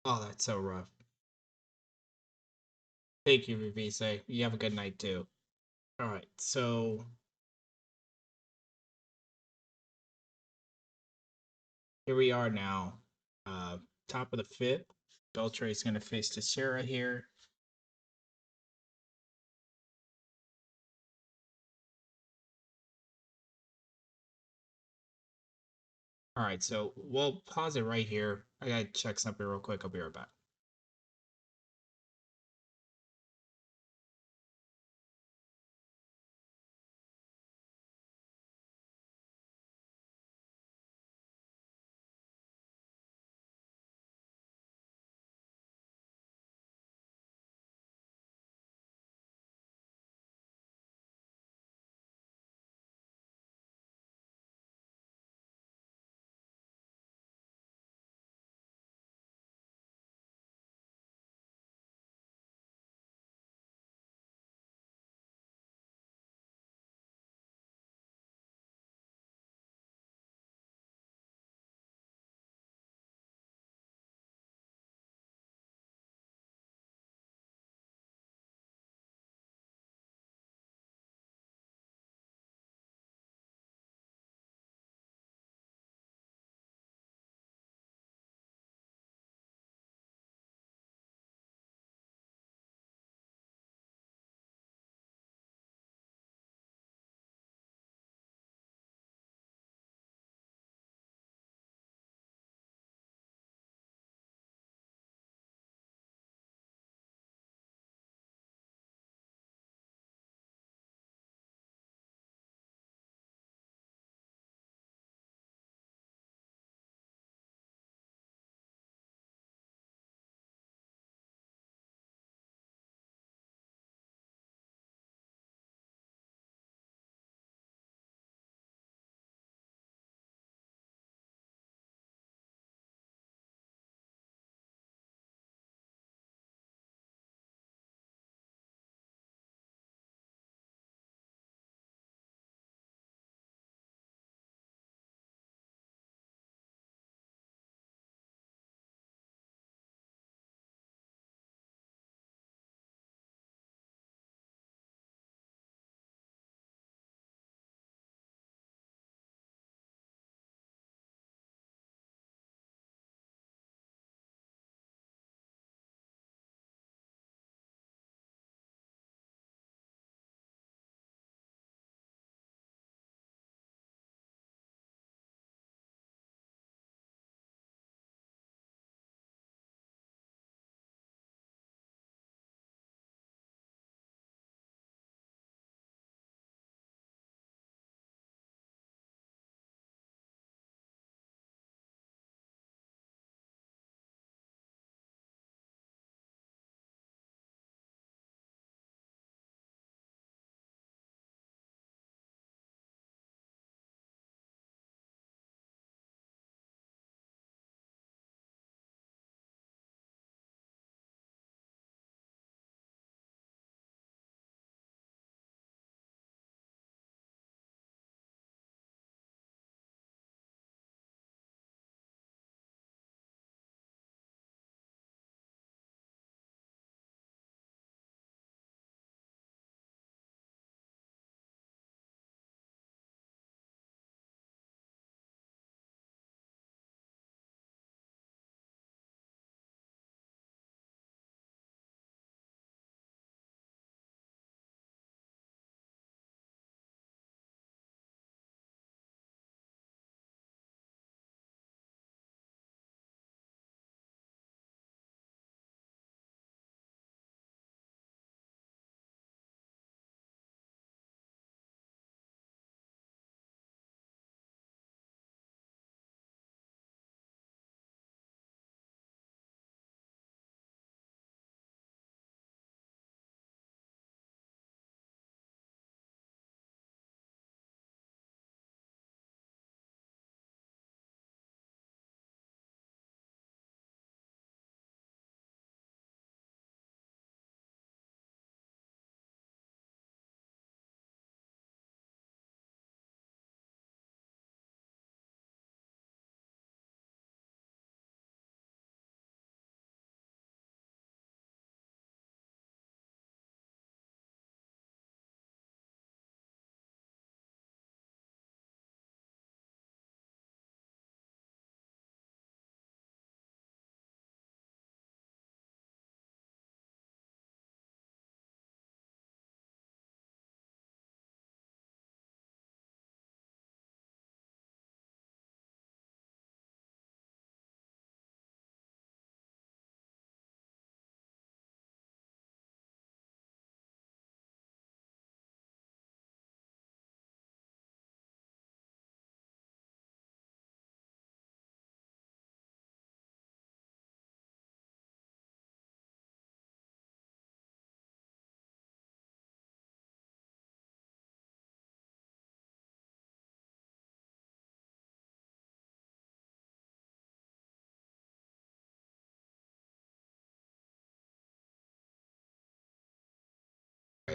Oh, that's so rough. Thank you, Vivise. You have a good night too. All right, so here we are now. Top of the fifth. Beltre is going to face Teixeira here. All right, so we'll pause it right here. I gotta check something real quick. I'll be right back.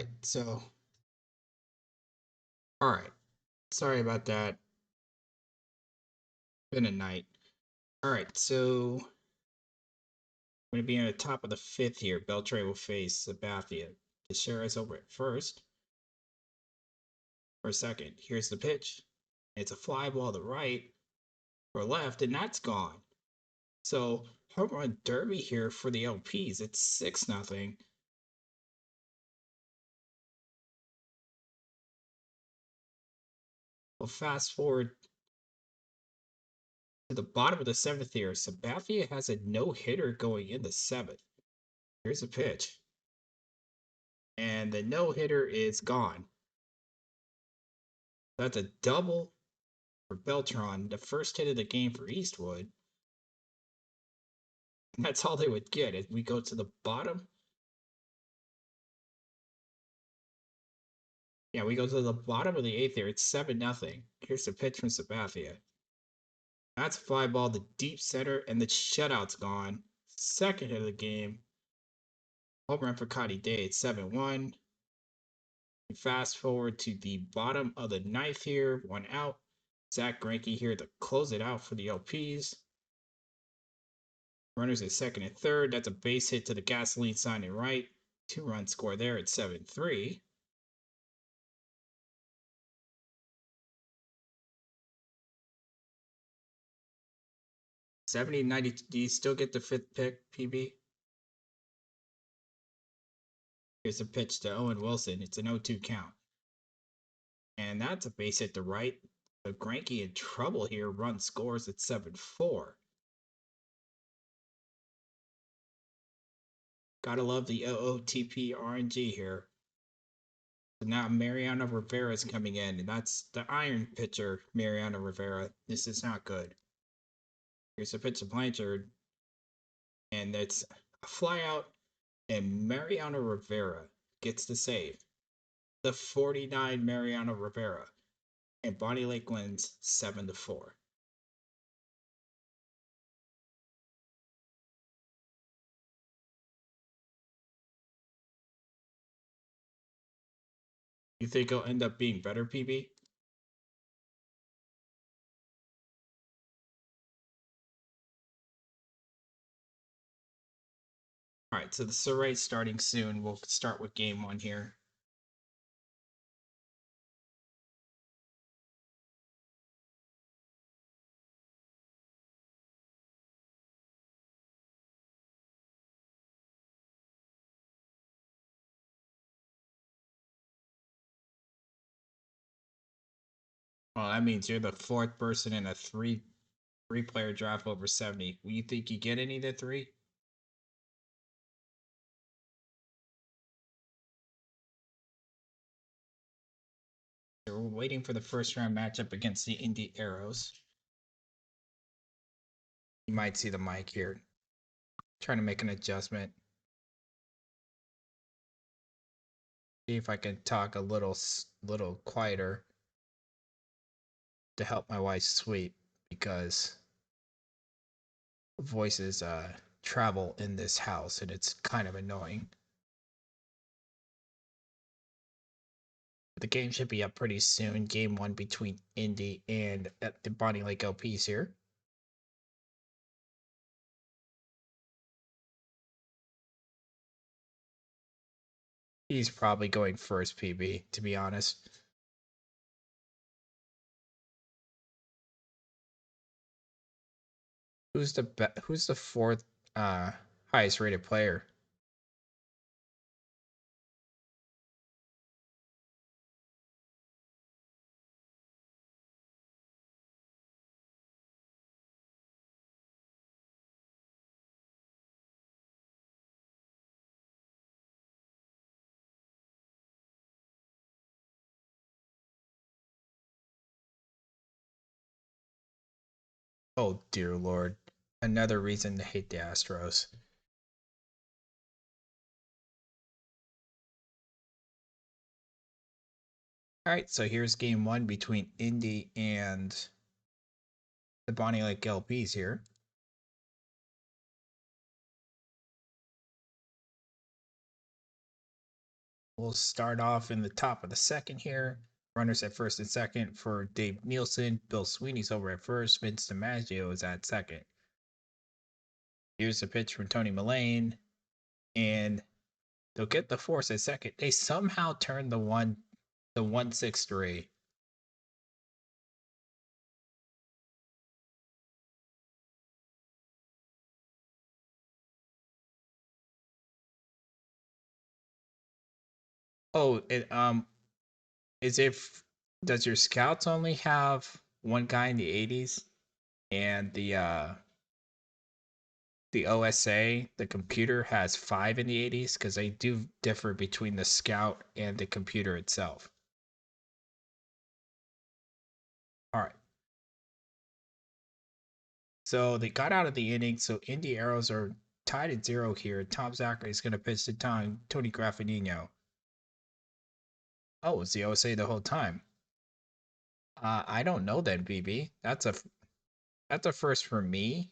right, so. All right. Sorry about that. Been a night. All right, so I'm going to be on the top of the fifth here. Beltray will face Sabathia. Teixeira's over at first. Or second. Here's the pitch. It's a fly ball to right or left, and that's gone. So home run derby here for the LPs. It's 6-0. We'll fast forward to the bottom of the seventh here. Sabathia has a no-hitter going in the seventh. Here's a pitch. And the no-hitter is gone. That's a double for Beltran, the first hit of the game for Eastwood. And that's all they would get. As we go to the bottom. Yeah, we go to the bottom of the eighth there. It's 7-0. Here's the pitch from Sabathia. That's a fly ball to deep center, and the shutout's gone. Second hit of the game. Home run for Cotty Day. It's 7-1. Fast forward to the bottom of the ninth here. One out. Zach Greinke here to close it out for the LPs. Runners at second and third. That's a base hit to the gasoline sign and right. 2-run score there at 7-3. $70-90. Do you still get the fifth pick, PB? Here's a pitch to Owen Wilson. It's an 0-2 count. And that's a base hit to right. So Greinke in trouble here. Run scores at 7-4. Gotta love the OOTP RNG here. So now Mariano Rivera is coming in, and that's the iron pitcher, Mariano Rivera. This is not good. Here's a pitch to Blanchard, and it's a fly out, and Mariano Rivera gets the save. The 49 Mariano Rivera, and Bonnie Lake wins 7-4. You think it'll end up being better, PB? All right, so the Soriee starting soon. We'll start with game one here. Well, that means you're the fourth person in a three-player draft over 70. You think you get any of the three? So we're waiting for the first round matchup against the Indy Arrows. You might see the mic here. Trying to make an adjustment. See if I can talk a little quieter to help my wife sleep, because voices travel in this house and it's kind of annoying. The game should be up pretty soon. Game one between Indy and the Bonnie Lake LPs here. He's probably going first, PB, to be honest. Who's the fourth highest rated player? Oh dear lord. Another reason to hate the Astros. Alright, so here's game one between Indy and the Bonnie Lake LPs here. We'll start off in the top of the second here. Runners at first and second for Dave Nielsen. Bill Sweeney's over at first. Vince DiMaggio is at second. Here's the pitch from Tony Mullane. And they'll get the force at second. They somehow turn the 1-6-3. Oh, does your scouts only have one guy in the 80s and the OSA, the computer, has 5 in the 80s? Because they do differ between the scout and the computer itself. All right. So they got out of the inning. So Indy Arrows are tied at 0 here. Tom Zachary is going to pitch to Tony Graffagnino. Oh, it's the OSA the whole time. I don't know then, BB. That's a first for me.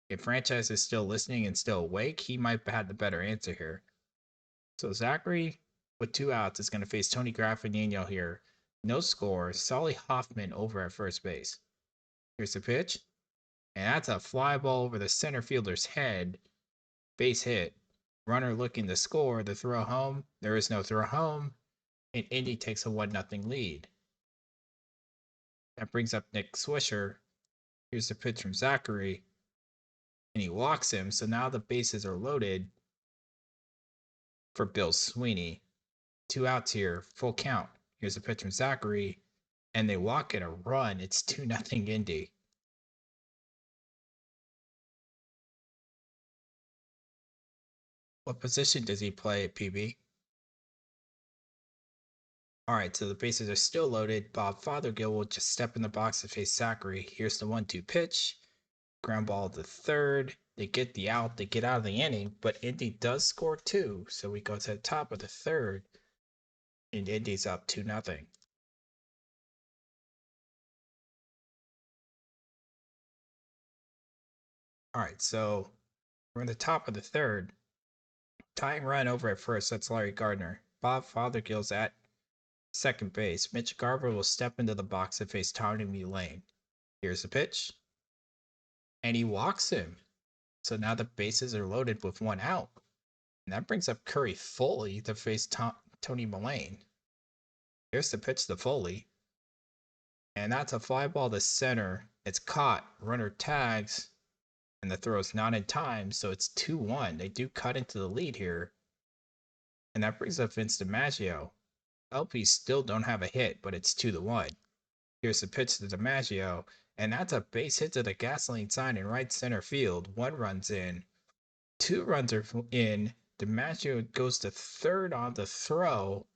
If Franchise is still listening and still awake, he might have had the better answer here. So Zachary, with 2 outs, is going to face Tony Graffagnino here. No score. Solly Hoffman over at first base. Here's the pitch. And that's a fly ball over the center fielder's head. Base hit. Runner looking to score. The throw home. There is no throw home. And Indy takes a 1-0 lead. That brings up Nick Swisher. Here's the pitch from Zachary. And he walks him. So now the bases are loaded for Bill Sweeney. 2 outs here. Full count. Here's a pitch from Zachary. And they walk it a run. It's 2-0 Indy. What position does he play at PB? All right, so the bases are still loaded. Bob Fothergill will just step in the box to face Zachary. Here's the 1-2 pitch. Ground ball to third. They get the out. They get out of the inning, but Indy does score 2. So we go to the top of the third, and Indy's up 2-0. All right, so we're in the top of the third. Tying run over at first. That's Larry Gardner. Bob Fothergill's at second base. Mitch Garver will step into the box to face Tony Mullane. Here's the pitch. And he walks him. So now the bases are loaded with 1 out. And that brings up Curry Foley to face Tony Mullane. Here's the pitch to Foley. And that's a fly ball to center. It's caught. Runner tags. And the throw is not in time. So it's 2-1. They do cut into the lead here. And that brings up Vince DiMaggio. LPs still don't have a hit, but it's 2-1. Here's the pitch to DiMaggio. And that's a base hit to the gasoline sign in right center field. 1 run's in. 2 runs are in. DiMaggio goes to third on the throw.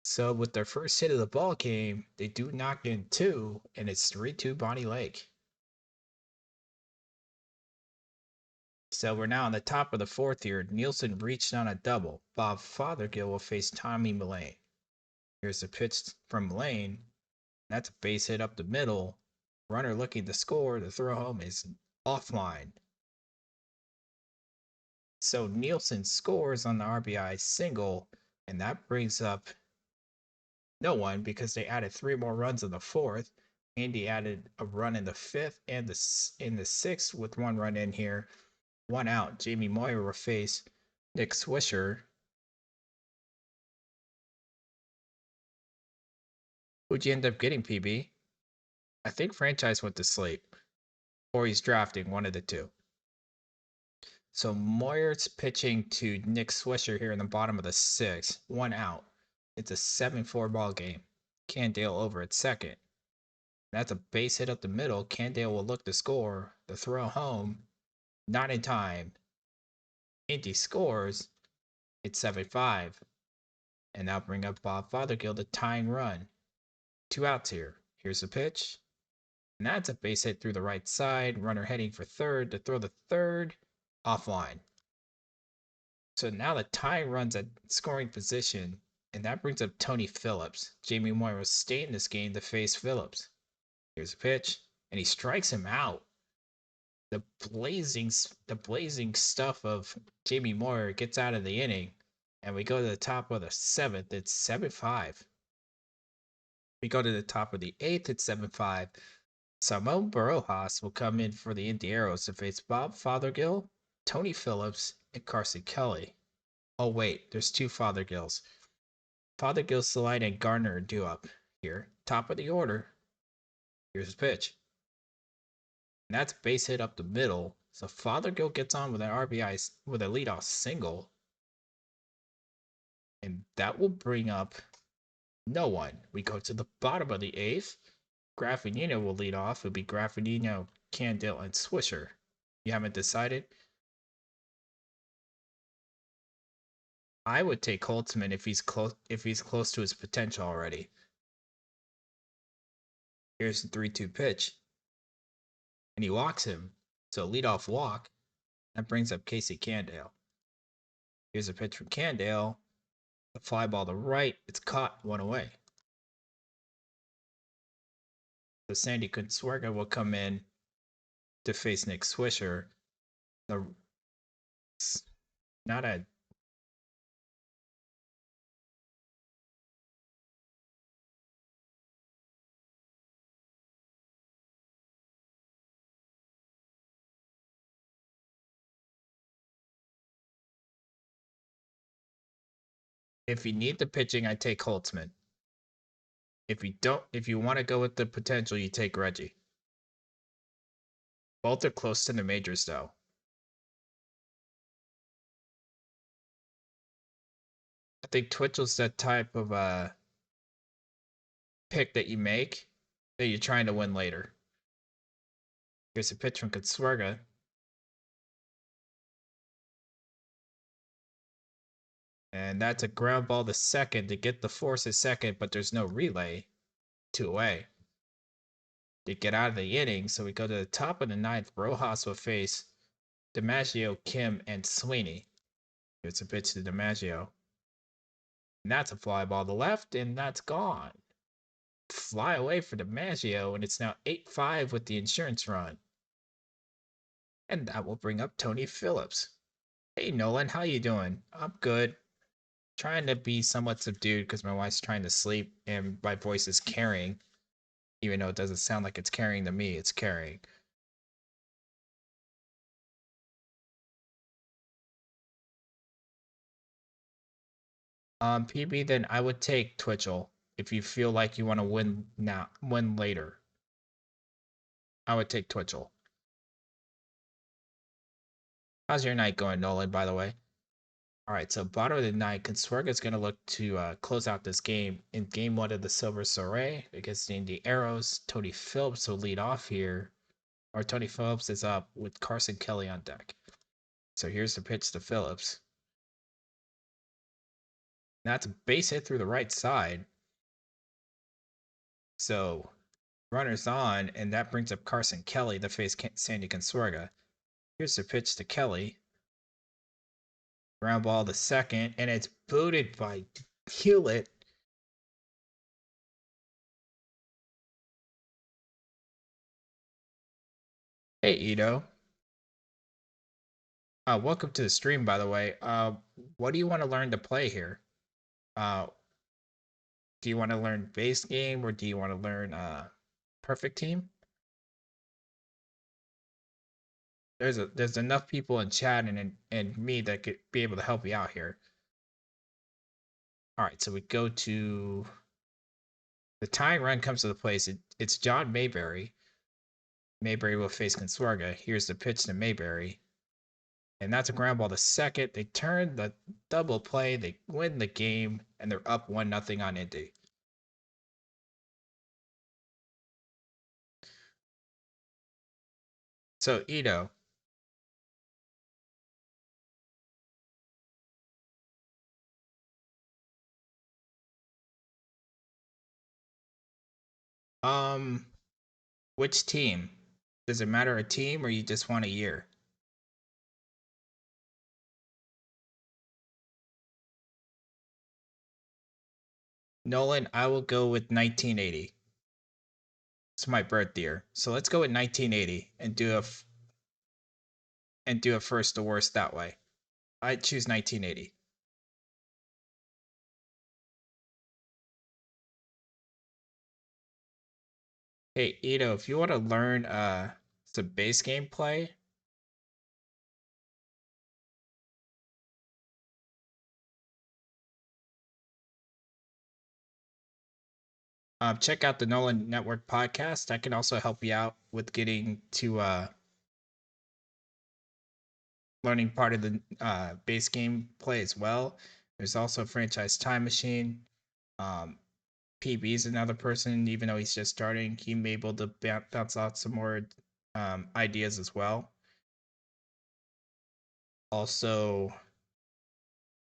So with their first hit of the ball game, they do knock in 2, and it's 3-2 Bonnie Lake. So we're now on the top of the fourth here. Nielsen reached on a double. Bob Fothergill will face Tommy Mullane. Here's the pitch from Mullane. That's a base hit up the middle. Runner looking to score. The throw home is offline. So Nielsen scores on the RBI single, and that brings up no one because they added 3 more runs in the fourth. Andy added a run in the fifth and in the sixth with 1 run in here. 1 out. Jamie Moyer will face Nick Swisher. Who'd you end up getting, PB? I think Franchise went to sleep. Or he's drafting, one of the two. So Moyer's pitching to Nick Swisher here in the bottom of the 6th. 1 out. It's a 7-4 ball game. Candale over at second. That's a base hit up the middle. Candale will look to score. The throw home. Not in time. Indy scores. It's 7-5. And now bring up Bob Fothergill, the tying run. 2 outs here. Here's the pitch. And that's a base hit through the right side. Runner heading for third to throw the third. Offline. So now the tie runs at scoring position. And that brings up Tony Phillips. Jamie Moyer will stay in this game to face Phillips. Here's a pitch. And he strikes him out. The blazing stuff of Jamie Moyer gets out of the inning. and we go to the top of the 7th, it's 7-5. We go to the top of the 8th, it's 7-5. Simon Barojas will come in for the Indy Arrows to face Bob Fothergill, Tony Phillips, and Carson Kelly. Oh wait, there's two Fothergills. Fothergill, Slide, and Gardner are due up here. Top of the order. Here's his pitch. And that's base hit up the middle. So Fothergill gets on with an RBI with a leadoff single. And that will bring up no one. We go to the bottom of the 8th. Graffinino will lead off. It'll be Graffinino, Candale, and Swisher. You haven't decided? I would take Holtzman if he's close to his potential already. Here's the 3-2 pitch. And he walks him. So leadoff walk. That brings up Casey Candale. Here's a pitch from Candale. The fly ball to right. It's caught, 1 away. So Sandy Consuegra will come in to face Nick Swisher. Not a If you need the pitching, I take Holtzman. If you want to go with the potential, you take Reggie. Both are close to the majors, though. I think Twitchell's that type of pick that you make that you're trying to win later. Here's a pitch from Consuegra. And that's a ground ball to second to get the force at second, but there's no relay. 2 away. To get out of the inning, so we go to the top of the 9th. Rojas will face DiMaggio, Kim, and Sweeney. Here's a pitch to DiMaggio. And that's a fly ball to left, and that's gone. Fly away for DiMaggio, and it's now 8-5 with the insurance run. And that will bring up Tony Phillips. Hey Nolan, how you doing? I'm good. Trying to be somewhat subdued because my wife's trying to sleep and my voice is carrying. Even though it doesn't sound like it's carrying to me, it's carrying. PB, then I would take Twitchell if you feel like you want to win later. I would take Twitchell. How's your night going, Nolan, by the way? All right, so bottom of the 9th, Consuegra is going to look to close out this game. In game 1 of the Silver Soriee against the Indy Arrows, Tony Phillips will lead off here. Or Tony Phillips is up with Carson Kelly on deck. So here's the pitch to Phillips. That's a base hit through the right side. So runners on, and that brings up Carson Kelly to face Sandy Consuegra. Here's the pitch to Kelly. Ground ball to second, and it's booted by Hewlett. Hey, Ito. Welcome to the stream, by the way. What do you want to learn to play here? Do you want to learn base game, or do you want to learn perfect team? There's enough people in chat and me that could be able to help you out here. All right, so we go to the tying run comes to the place. It's John Mayberry. Mayberry will face Consuegra. Here's the pitch to Mayberry. And that's a ground ball to second. They turn the double play. They win the game, and they're up 1-0 on Indy. So, Ito. Which team? Does it matter a team, or you just want a year? Nolan, I will go with 1980. It's my birth year. So let's go with 1980 and do a first to worst that way. I choose 1980. Hey, Ito, if you want to learn some base game play, check out the Nolan Network podcast. That can also help you out with getting to learning part of the base game play as well. There's also Franchise Time Machine. Um, PB is another person, even though he's just starting, he may be able to bounce out some more ideas as well. Also,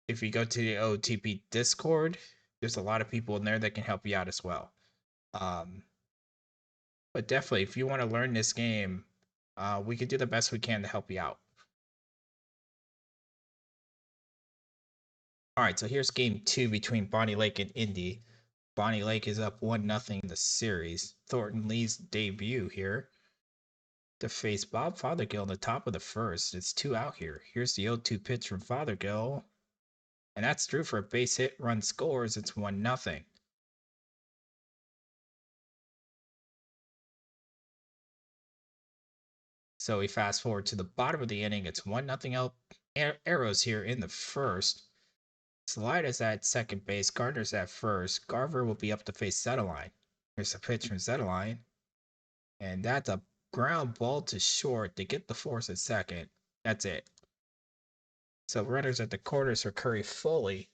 if you go to the OOTP Discord, there's a lot of people in there that can help you out as well. Um, but definitely, if you want to learn this game, we can do the best we can to help you out. All right, so here's game two between Bonnie Lake and Indy. Bonnie Lake is up 1-0 in the series. Thornton Lee's debut here to face Bob Fothergill in the top of the first. It's 2 out here. Here's the 0-2 pitch from Fothergill. And that's through for a base hit, run scores. It's 1-0. So we fast forward to the bottom of the inning. It's 1-0 out. Arrows here in the first. Slide is at second base. Gardner's at first. Garver will be up to face Zetterline. Here's a pitch from Zetterline. And that's a ground ball to short to get the force at second. That's it. So runners at the corners for Curry Foley.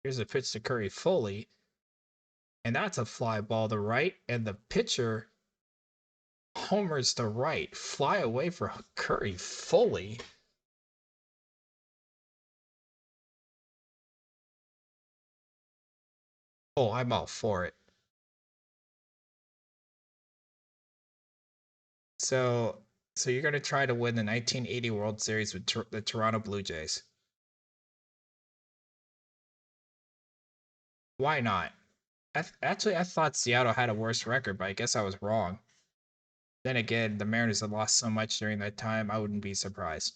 Here's a pitch to Curry Foley. And that's a fly ball to right. And the pitcher homers to right. Fly away for Curry Foley. Oh, I'm all for it. So, so you're gonna try to win the 1980 World Series with the Toronto Blue Jays. Why not? Actually, I thought Seattle had a worse record, but I guess I was wrong. Then again, the Mariners have lost so much during that time, I wouldn't be surprised.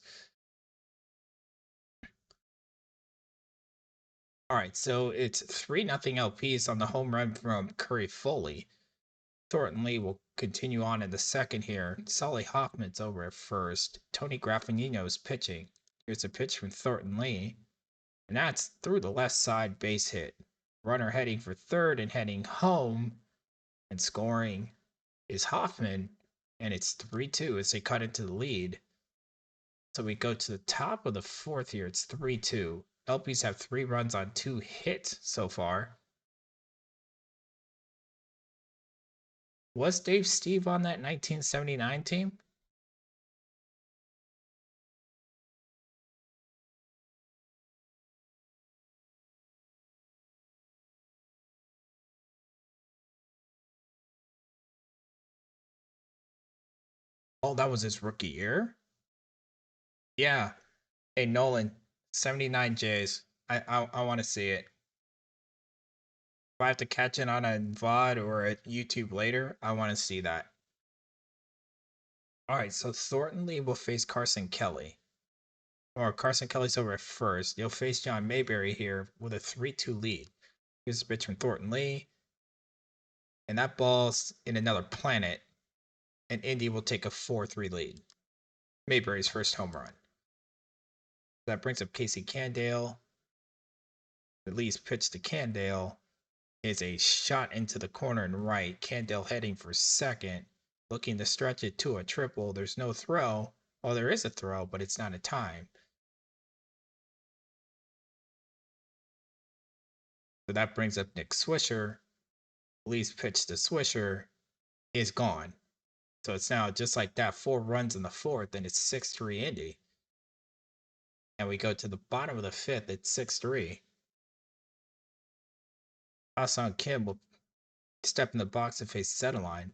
All right, so it's 3-0 LPs on the home run from Curry Foley. Thornton Lee will continue on in the second here. Sully Hoffman's over at first. Tony Graffagnino is pitching. Here's a pitch from Thornton Lee, and that's through the left side base hit. Runner heading for third and heading home, and scoring is Hoffman, and it's 3-2 as they cut into the lead. So we go to the top of the fourth here. It's 3-2. LPs have 3 runs on 2 hits so far. Was Dave Steve on that 1979 team? Oh, that was his rookie year? Yeah. Hey, Nolan, 79 Jays. I want to see it. If I have to catch it on a VOD or a YouTube later, I want to see that. All right, so Thornton Lee will face Carson Kelly. Or Carson Kelly's over at first. You'll face John Mayberry here with a 3-2 lead. Here's a pitch from Thornton Lee. And that ball's in another planet. And Indy will take a 4-3 lead. Mayberry's first home run. That brings up Casey Candale. The Lee's pitch to Candale is a shot into the corner and right. Candale heading for second, looking to stretch it to a triple. There's no throw. Well, there is a throw, but it's not a time. So that brings up Nick Swisher. Lee's pitch to Swisher is gone. So it's now just like that, 4 runs in the fourth, and it's 6-3 Indy. And we go to the bottom of the fifth, it's 6-3. Ah-Sung Kim will step in the box and face Zetterline.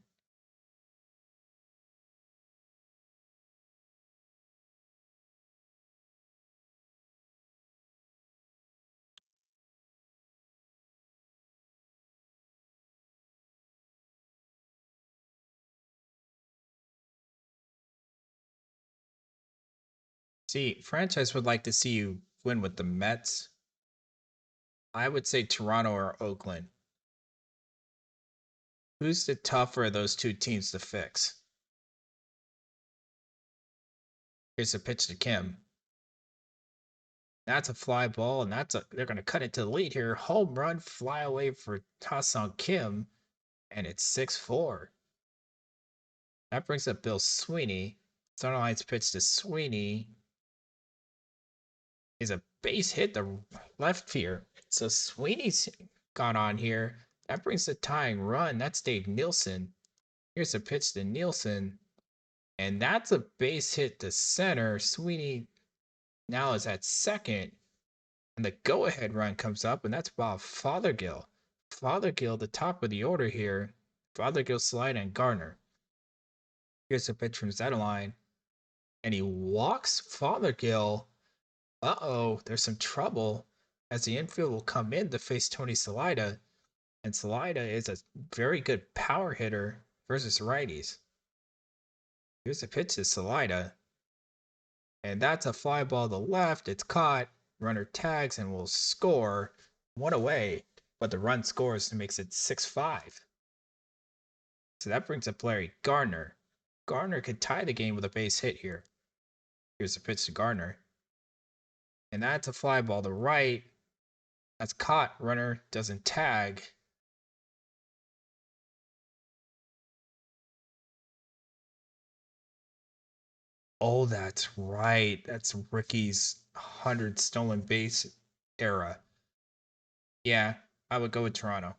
See, franchise would like to see you win with the Mets. I would say Toronto or Oakland. Who's the tougher of those two teams to fix? Here's a pitch to Kim. That's a fly ball, and they're gonna cut it to the lead here. Home run, fly away for Ta-Sung Kim, and it's 6-4. That brings up Bill Sweeney. Sunlight's pitch to Sweeney is a base hit to left here. So Sweeney's got on here. That brings the tying run. That's Dave Nielsen. Here's a pitch to Nielsen. And that's a base hit to center. Sweeney now is at second. And the go-ahead run comes up, and that's Bob Fothergill. Fothergill, the top of the order here. Fothergill, Slide, and Gardner. Here's a pitch from Zetterline. And he walks Fothergill. Uh-oh, there's some trouble as the infield will come in to face Tony Salida. And Salida is a very good power hitter versus righties. Here's a pitch to Salida. And that's a fly ball to left. It's caught. Runner tags and will score. One away, but the run scores and makes it 6-5. So that brings up Larry Gardner. Gardner could tie the game with a base hit here. Here's a pitch to Gardner. And that's a fly ball to right. That's caught. Runner doesn't tag. Oh, that's right. That's Ricky's 100 stolen base era. Yeah, I would go with Toronto.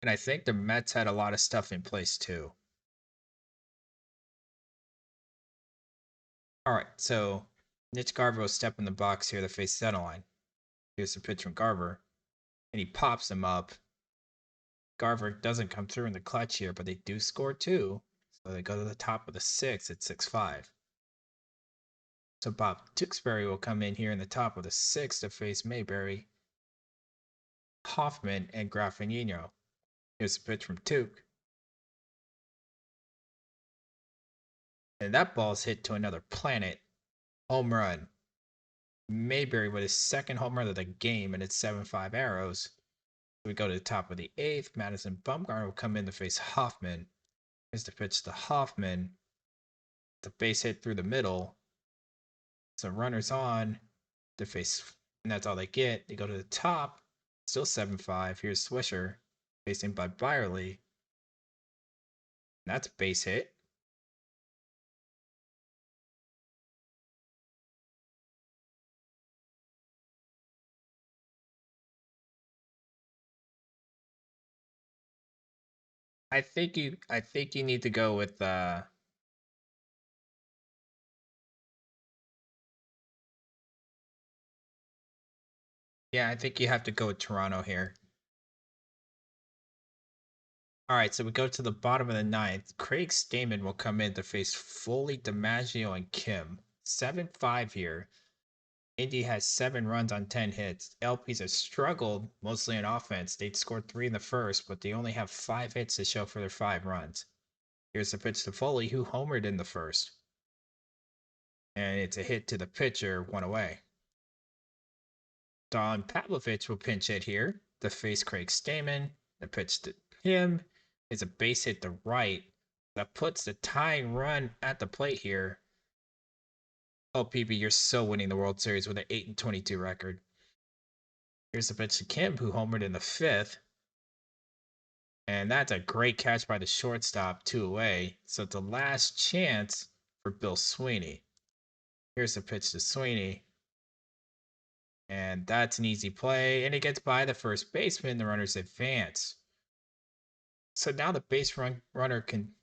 And I think the Mets had a lot of stuff in place too. All right, so Mitch Garver will step in the box here to face Zetterline. Here's the pitch from Garver, and he pops him up. Garver doesn't come through in the clutch here, but they do score two. So they go to the top of the sixth at 6-5. So Bob Tewksbury will come in here in the top of the sixth to face Mayberry, Hoffman, and Graffinino. Here's a pitch from Tuke. And that ball's hit to another planet. Home run. Mayberry with his second home run of the game, and it's 7-5 arrows. We go to the top of the eighth. Madison Bumgarner will come in to face Hoffman. Here's the pitch to Hoffman. The base hit through the middle. So runners on to face, and that's all they get. They go to the top. Still 7-5. Here's Swisher facing by Byerly. And that's a base hit. I think you need to go with yeah, I think you have to go with Toronto here. All right, so we go to the bottom of the ninth. Craig Stamen will come in to face Foley, DiMaggio, and Kim. 7-5 here. Indy has 7 runs on 10 hits. LPs have struggled mostly in offense. They'd scored 3 in the first, but they only have 5 hits to show for their 5 runs. Here's the pitch to Foley, who homered in the first. And it's a hit to the pitcher, 1 away. Don Pavlovich will pinch hit here to face Craig Stamen. The pitch to him is a base hit to right. That puts the tying run at the plate here. Oh, PB, you're so winning the World Series with an 8-22 record. Here's the pitch to Kim, who homered in the fifth. And that's a great catch by the shortstop, 2 away. So it's a last chance for Bill Sweeney. Here's the pitch to Sweeney. And that's an easy play. And it gets by the first baseman. The runners advance. So now the runner can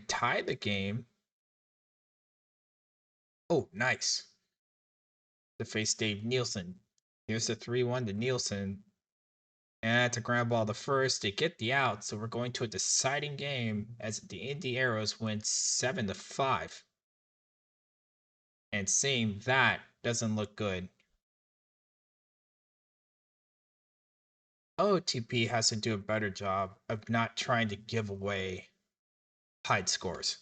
tie the game. Oh, nice. To face Dave Nielsen. Here's the 3-1 to Nielsen. And that's a ground ball to first. They get the out, so we're going to a deciding game as the Indy Arrows win 7-5. And seeing that doesn't look good. OOTP has to do a better job of not trying to give away hide scores.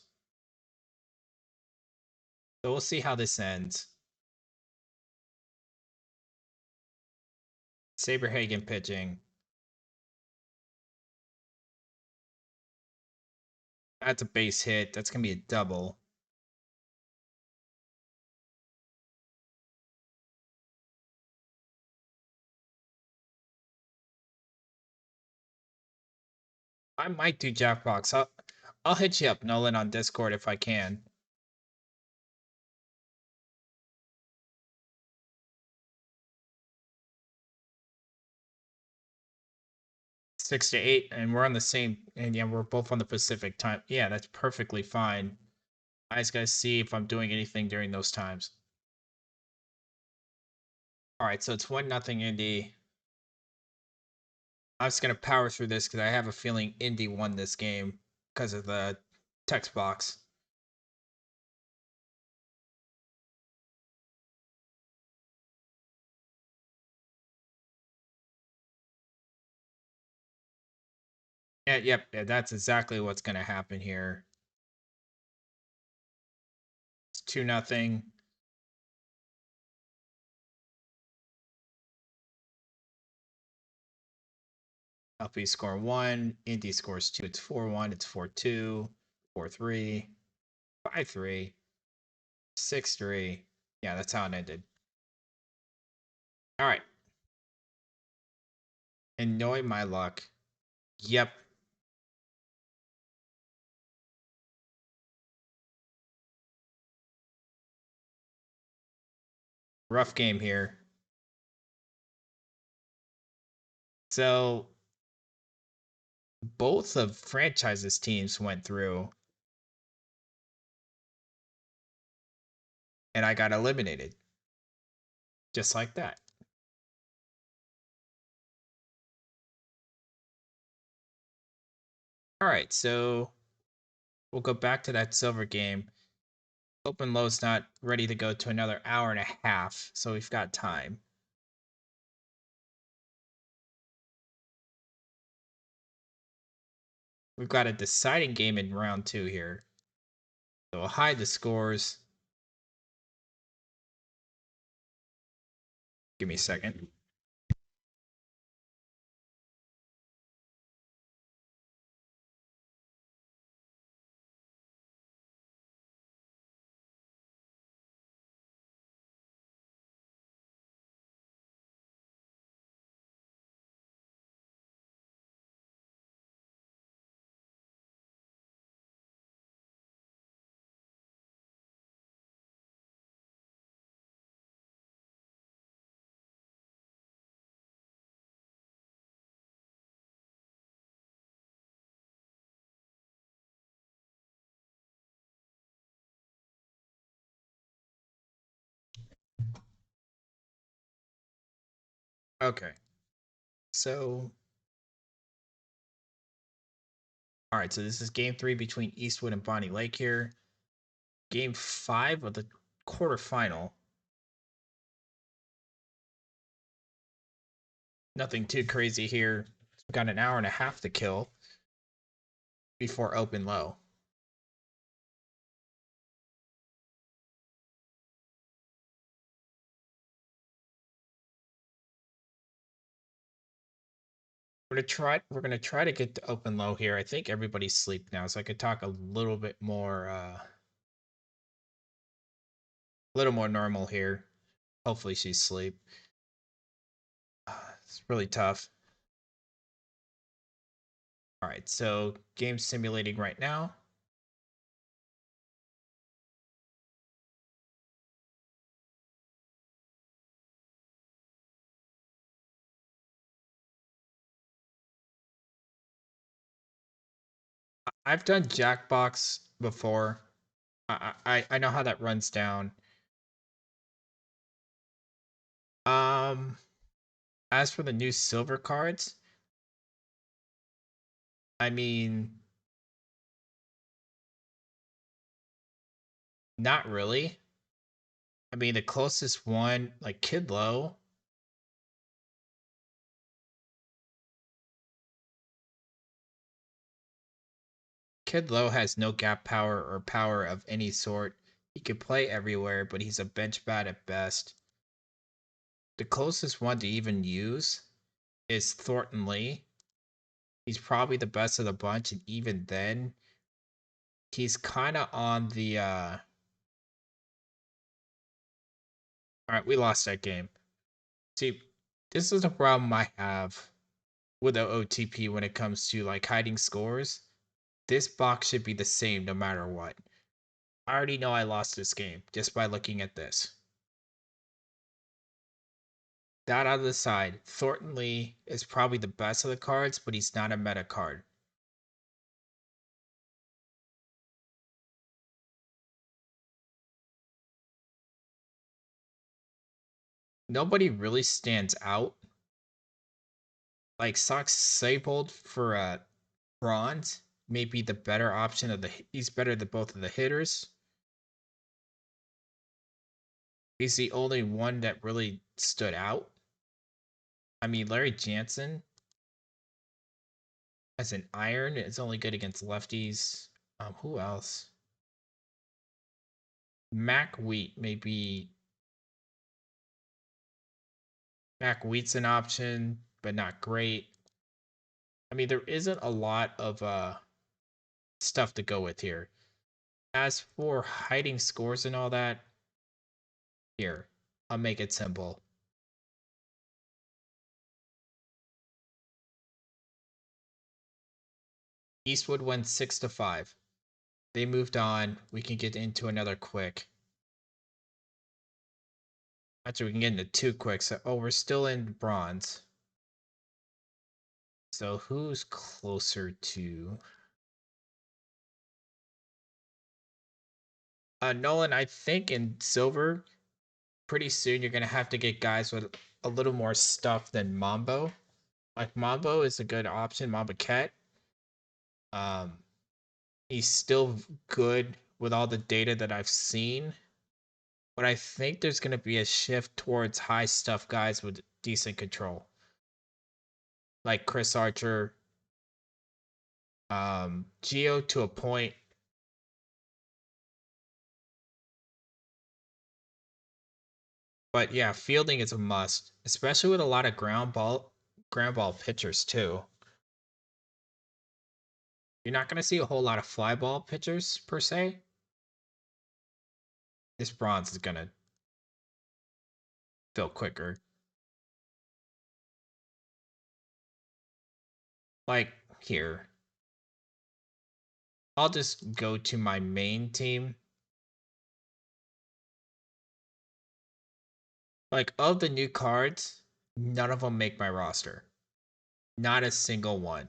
So we'll see how this ends. Saberhagen pitching. That's a base hit. That's gonna be a double. I might do Jackbox. I'll hit you up, Nolan, on Discord if I can. 6 to 8, and we're on the same, and yeah, we're both on the Pacific time. Yeah, that's perfectly fine. I just gotta see if I'm doing anything during those times. All right, so it's 1-0 Indy. I'm just gonna power through this because I have a feeling Indy won this game because of the text box. Yeah, that's exactly what's gonna happen here. It's 2-0. LP score 1. Indy scores 2. It's 4-1. It's 4-2. 4-3. 5-3. 6-3. Yeah, that's how it ended. All right. And knowing my luck, yep. Rough game here. So both of franchises teams went through, and I got eliminated. Just like that. All right, so we'll go back to that silver game. Open low's not ready to go to another hour and a half, so we've got time. We've got a deciding game in round 2 here. So we'll hide the scores. Give me a second. Okay. So, all right, so this is game 3 between Eastwood and Bonnie Lake here. Game 5 of the quarterfinal. Nothing too crazy here. We've got an hour and a half to kill before open low. We're gonna try to get to open low here. I think everybody's asleep now, so I could talk a little bit more little more normal here. Hopefully she's asleep. It's really tough. All right, so game simulating right now. I've done Jackbox before. I know how that runs down. Um, as for the new silver cards, I mean, not really. I mean, the closest one, like Kid Low. Kid Low has no gap power or power of any sort. He can play everywhere, but he's a bench bat at best. The closest one to even use is Thornton Lee. He's probably the best of the bunch, and even then, he's kind of on the all right, we lost that game. See, this is the problem I have with the OTP when it comes to like hiding scores. This box should be the same no matter what. I already know I lost this game just by looking at this. That out of the side, Thornton Lee is probably the best of the cards, but he's not a meta card. Nobody really stands out. Like Sox Seibold for bronze may be the better option of the. He's better than both of the hitters. He's the only one that really stood out. I mean, Larry Jansen as an iron is only good against lefties. Who else? Mac Wheat maybe. Mac Wheat's an option, but not great. I mean, there isn't a lot of stuff to go with here. As for hiding scores and all that, here, I'll make it simple. Eastwood went 6-5. They moved on. We can get into another quick. Actually, we can get into two quicks. Oh, we're still in bronze. So who's closer to Nolan? I think in silver, pretty soon you're gonna have to get guys with a little more stuff than Mambo. Like Mambo is a good option, Mamba Cat. He's still good with all the data that I've seen. But I think there's gonna be a shift towards high stuff guys with decent control. Like Chris Archer, Geo to a point. But yeah, fielding is a must, especially with a lot of ground ball pitchers too. You're not gonna see a whole lot of fly ball pitchers per se. This bronze is gonna fill quicker. Like here. I'll just go to my main team. Like of the new cards, none of them make my roster. Not a single one.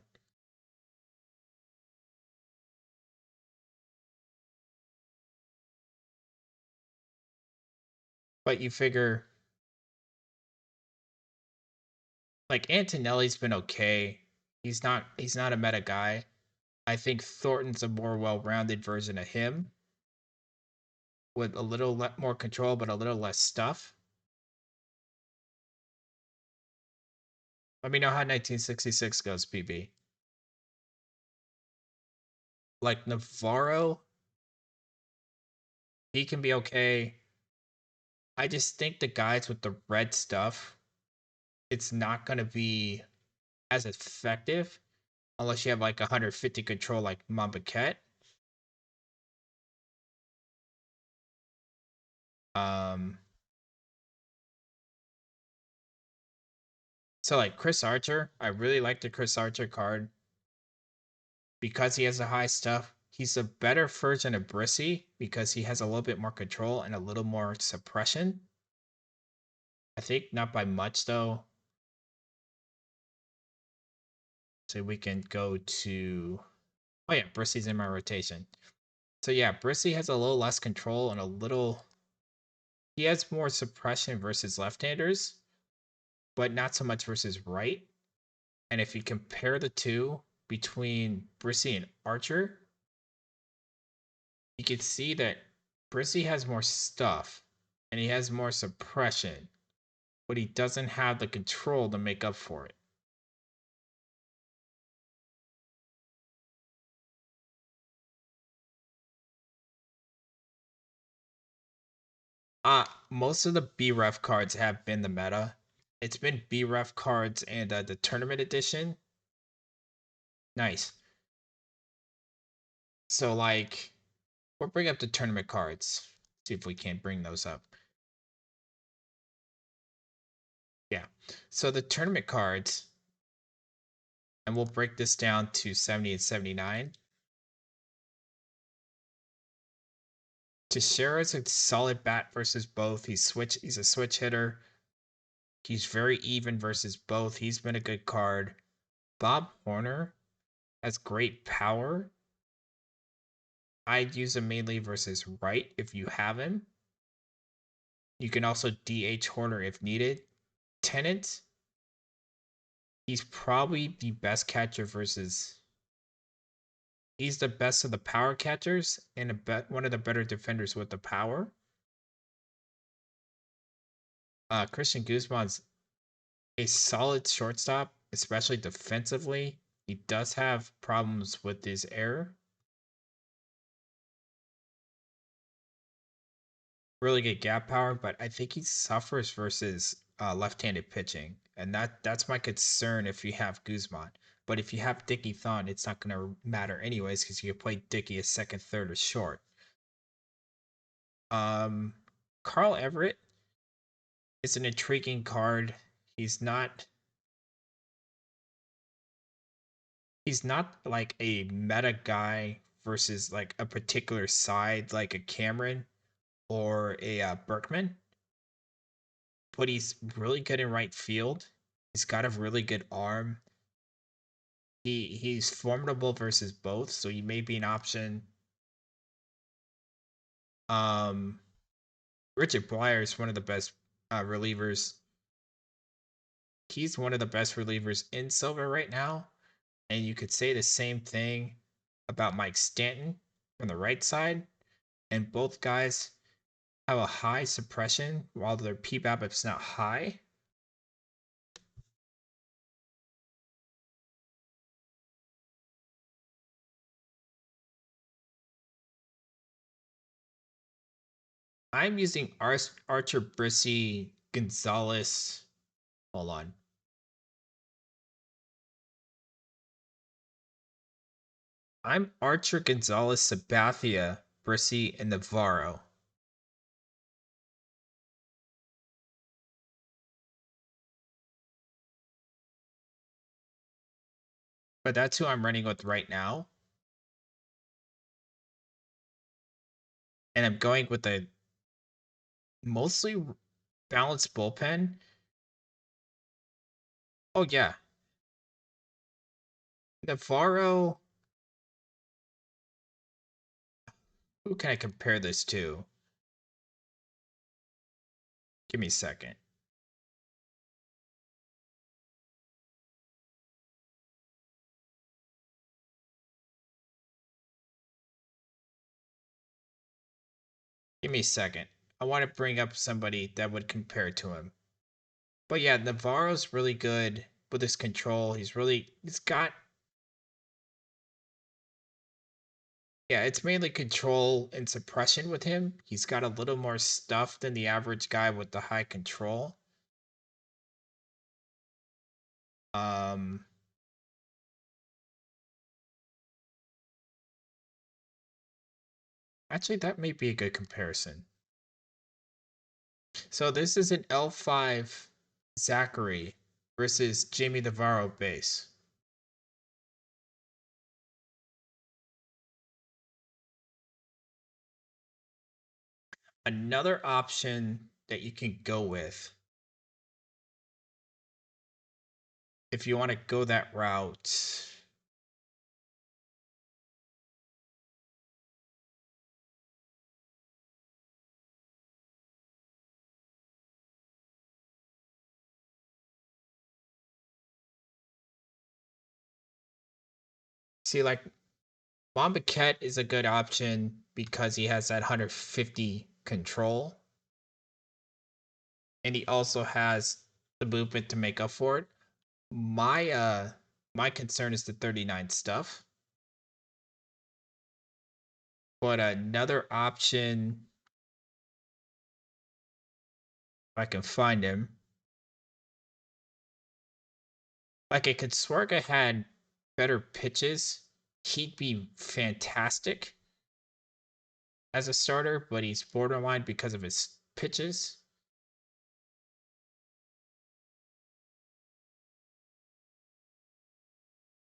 But you figure like Antonelli's been okay. He's not a meta guy. I think Thornton's a more well-rounded version of him with a little more control but a little less stuff. Let me know how 1966 goes, PB. Like Navarro, he can be okay. I just think the guys with the red stuff, it's not going to be as effective unless you have like 150 control like Mambaquette. So like Chris Archer, I really like the Chris Archer card because he has the high stuff. He's a better version of Brissy because he has a little bit more control and a little more suppression. I think not by much though. So we can go to, oh yeah, Brissy's in my rotation. So yeah, Brissy has a little less control and a little, he has more suppression versus left-handers, but not so much versus right. And if you compare the two between Brissy and Archer, you can see that Brissy has more stuff and he has more suppression, but he doesn't have the control to make up for it. most of the BREF cards have been the meta. It's been BREF cards and the tournament edition. Nice. So like, we'll bring up the tournament cards. See if we can't bring those up. Yeah. So the tournament cards, and we'll break this down to 70 and 79. Teixeira's a solid bat versus both. He's a switch hitter. He's very even versus both. He's been a good card. Bob Horner has great power. I'd use him mainly versus right if you have him. You can also DH Horner if needed. Tennant, he's probably the best catcher versus. He's the best of the power catchers and one of the better defenders with the power. Christian Guzman's a solid shortstop, especially defensively. He does have problems with his error. Really good gap power, but I think he suffers versus left-handed pitching, and that's my concern if you have Guzman. But if you have Dickie Thon, it's not going to matter anyways because you can play Dickie as second, third, or short. Um, Carl Everett is an intriguing card. He's not like a meta guy versus like a particular side like a Cameron or a Berkman, but he's really good in right field. He's got a really good arm. He's formidable versus both, so he may be an option. Um, Richard Blyer is one of the best relievers. He's one of the best relievers in Silver right now, and you could say the same thing about Mike Stanton from the right side, and both guys have a high suppression while their PBABIP's not high. I'm using Archer Brissy Gonzalez. Hold on. I'm Archer Gonzalez Sabathia, Brissy, and Navarro. But that's who I'm running with right now. And I'm going with a mostly balanced bullpen. Oh, yeah. Navarro. Who can I compare this to? Give me a second. Give me a second. I want to bring up somebody that would compare to him. But yeah, Navarro's really good with his control. He's got. Yeah, it's mainly control and suppression with him. He's got a little more stuff than the average guy with the high control. Um, Actually, that may be a good comparison. So this is an L5 Zachary versus Jamie Navarro base. Another option that you can go with if you want to go that route. See, like Bombaquette is a good option because he has that 150 control. And he also has the movement to make up for it. My concern is the 39 stuff. But another option I can find him. Like I could Swarga had better pitches. He'd be fantastic as a starter, but he's borderline because of his pitches.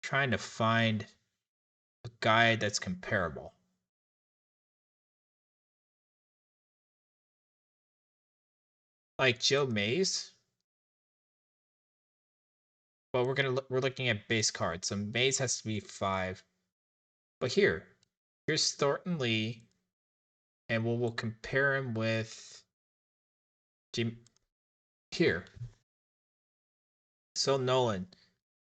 Trying to find a guy that's comparable. Like Joe Mays. Well, we're looking at base cards. So Mays has to be 5. But here's Thornton Lee, and we'll compare him with Jim here. So Nolan,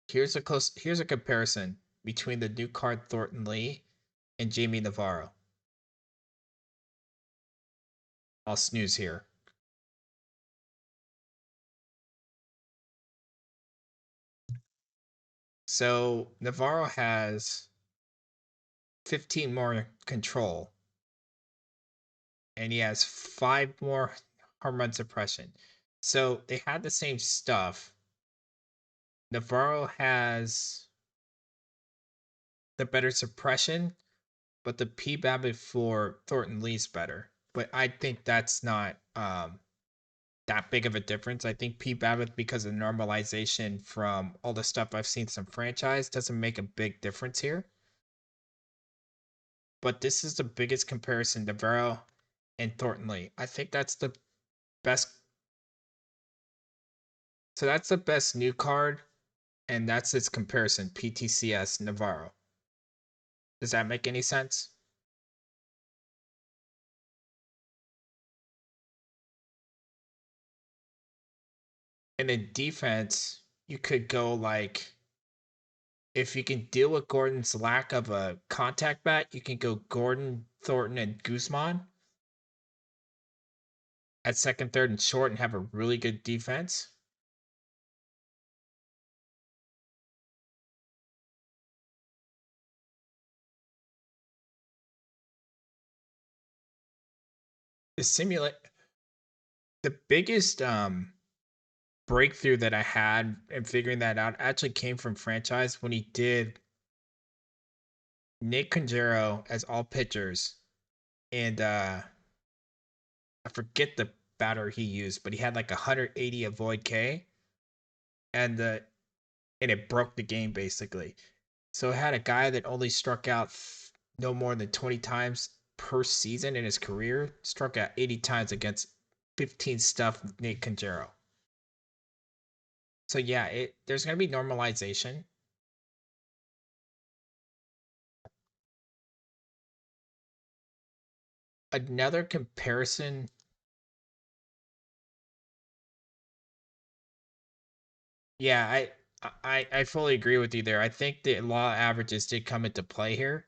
here's a comparison between the new card Thornton Lee and Jamie Navarro. I'll snooze here. So Navarro has 15 more control, and he has 5 more home run suppression. So they had the same stuff. Navarro has the better suppression, but the PBABIP for Thornton Lee's better. But I think that's not that big of a difference. I think PBABIP, because of normalization from all the stuff I've seen some franchise, doesn't make a big difference here. But this is the biggest comparison, Navarro and Thornton Lee. I think that's the best. So that's the best new card, and that's its comparison, PTCS Navarro. Does that make any sense? And in defense, you could go like, if you can deal with Gordon's lack of a contact bat, you can go Gordon, Thornton, and Guzman at second, third, and short and have a really good defense. The biggest breakthrough that I had in figuring that out actually came from franchise when he did Nick Conjero as all pitchers, and I forget the batter he used, but he had like 180 avoid K, and it broke the game basically. So it had a guy that only struck out no more than 20 times per season in his career, struck out 80 times against 15 stuff Nick Conjero. So yeah, there's gonna be normalization. Another comparison. Yeah, I fully agree with you there. I think the law averages did come into play here.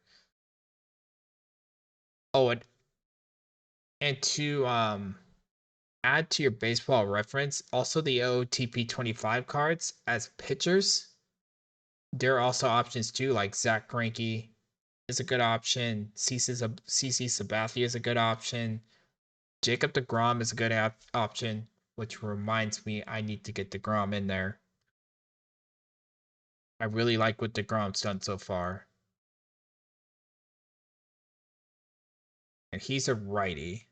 Oh, and to add to your baseball reference, also the OOTP 25 cards as pitchers, there are also options too, like Zach Greinke is a good option. CC Sabathia is a good option. Jacob deGrom is a good option, which reminds me I need to get deGrom in there. I really like what deGrom's done so far. And he's a righty.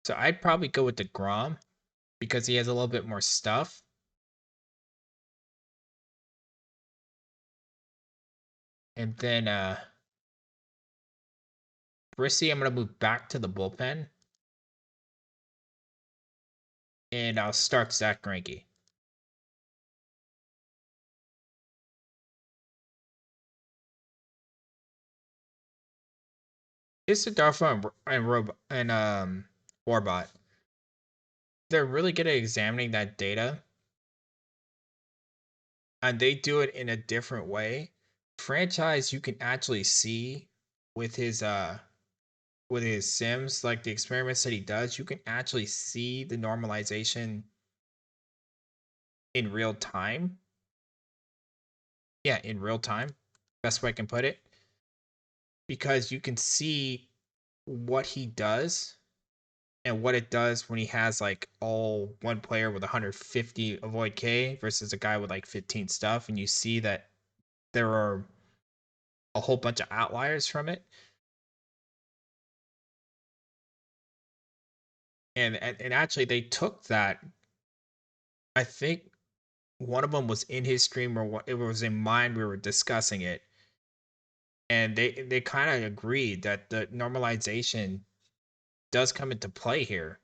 So I'd probably go with deGrom because he has a little bit more stuff. And then Brissy, I'm gonna move back to the bullpen. And I'll start Zach Greinke. It's Darfo and Warbot. They're really good at examining that data, and they do it in a different way. Franchise, you can actually see with his sims, like the experiments that he does, you can actually see the normalization in real time. Yeah, in real time. Best way I can put it. Because you can see what he does and what it does when he has like all one player with 150 avoid K versus a guy with like 15 stuff, and you see that there are a whole bunch of outliers from it. And actually they took that. I think one of them was in his stream or what it was in mine. We were discussing it, and they kind of agreed that the normalization does come into play here.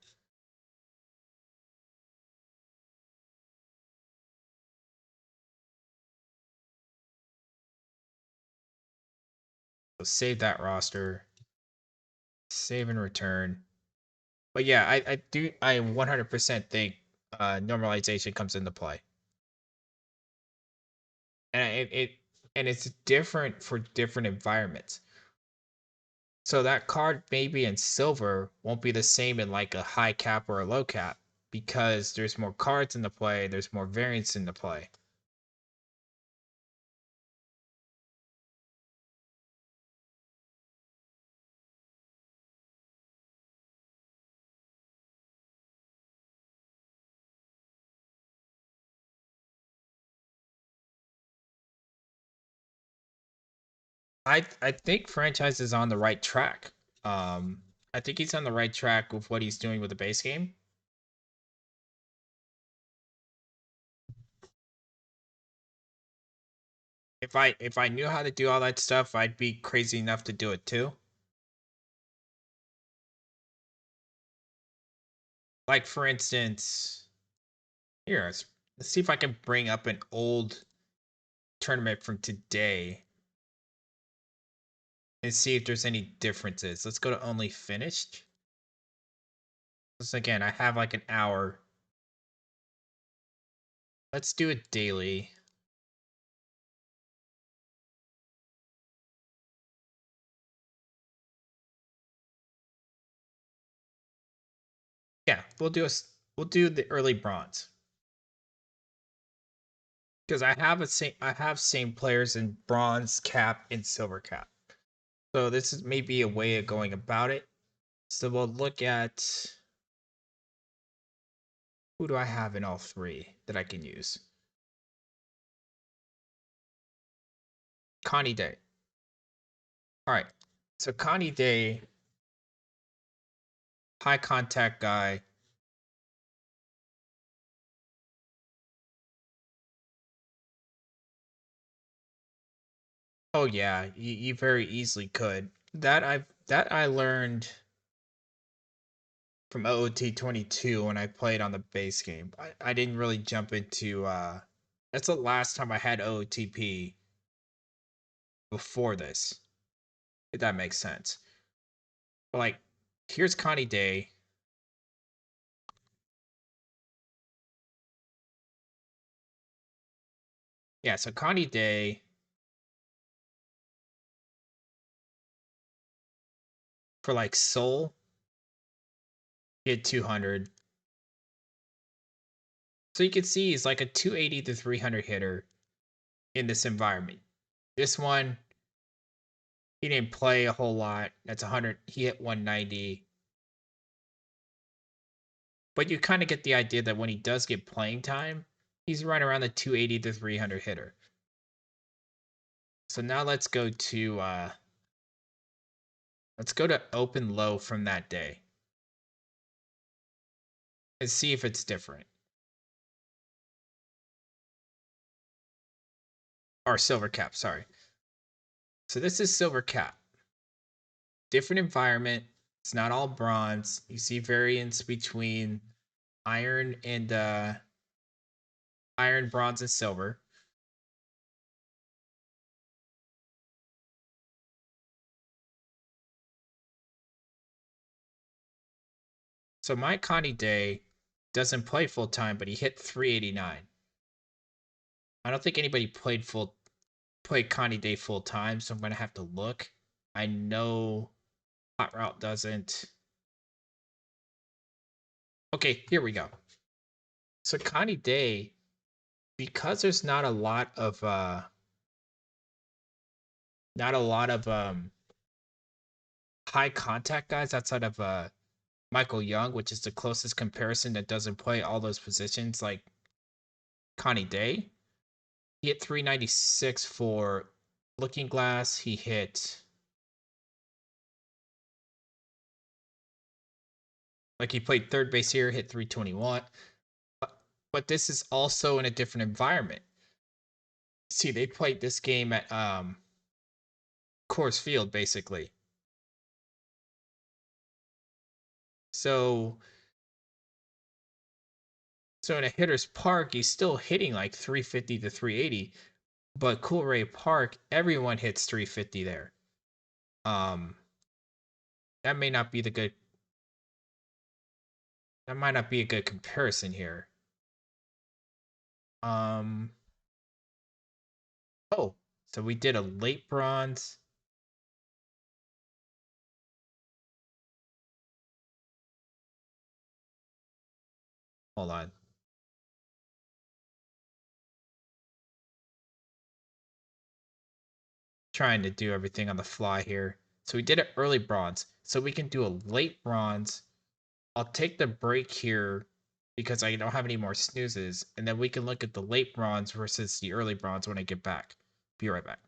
So save that roster, save and return. But yeah, I 100% think normalization comes into play, and and it's different for different environments. So that card maybe in silver won't be the same in like a high cap or a low cap because there's more cards in the play, there's more variance in the play. I think franchise is on the right track. I think he's on the right track with what he's doing with the base game. If I knew how to do all that stuff, I'd be crazy enough to do it too. Like for instance, here, let's see if I can bring up an old tournament from today and see if there's any differences. Let's go to only finished. Just again, I have like an hour. Let's do it daily. Yeah, we'll do the early bronze. Because I have same players in bronze cap and silver cap. So this is maybe a way of going about it. So we'll look at who do I have in all three that I can use? Connie Day. All right. So Connie Day, high contact guy. Oh yeah, you very easily could. That I learned from OOT 22 when I played on the base game. I didn't really jump into that's the last time I had OOTP before this. If that makes sense. But like here's Connie Day. Yeah, so Connie Day for like Soul, he had 200. So you can see he's like a 280 to 300 hitter in this environment. This one, he didn't play a whole lot. That's 100. He hit 190. But you kind of get the idea that when he does get playing time, he's right around the 280 to 300 hitter. So now let's go to open low from that day and see if it's different. Or silver cap, sorry. So this is silver cap. Different environment. It's not all bronze. You see variance between iron and iron, bronze, and silver. So my Connie Day doesn't play full time, but he hit 389. I don't think anybody played Connie Day full time, so I'm gonna have to look. I know Hot Route doesn't. Okay, here we go. So Connie Day, because there's not a lot of high contact guys outside of Michael Young, which is the closest comparison that doesn't play all those positions like Connie Day. He hit 396 for Looking Glass. He hit like he played third base here, hit 321. But this is also in a different environment. See, they played this game at Coors Field basically. So in a hitter's park, he's still hitting like 350 to 380, but Coolray Park, everyone hits 350 there. Um, that may not be the good. That might not be a good comparison here. Um, oh, so we did a late bronze. Hold on. Trying to do everything on the fly here. So we did an early bronze. So we can do a late bronze. I'll take the break here because I don't have any more snoozes. And then we can look at the late bronze versus the early bronze when I get back. Be right back.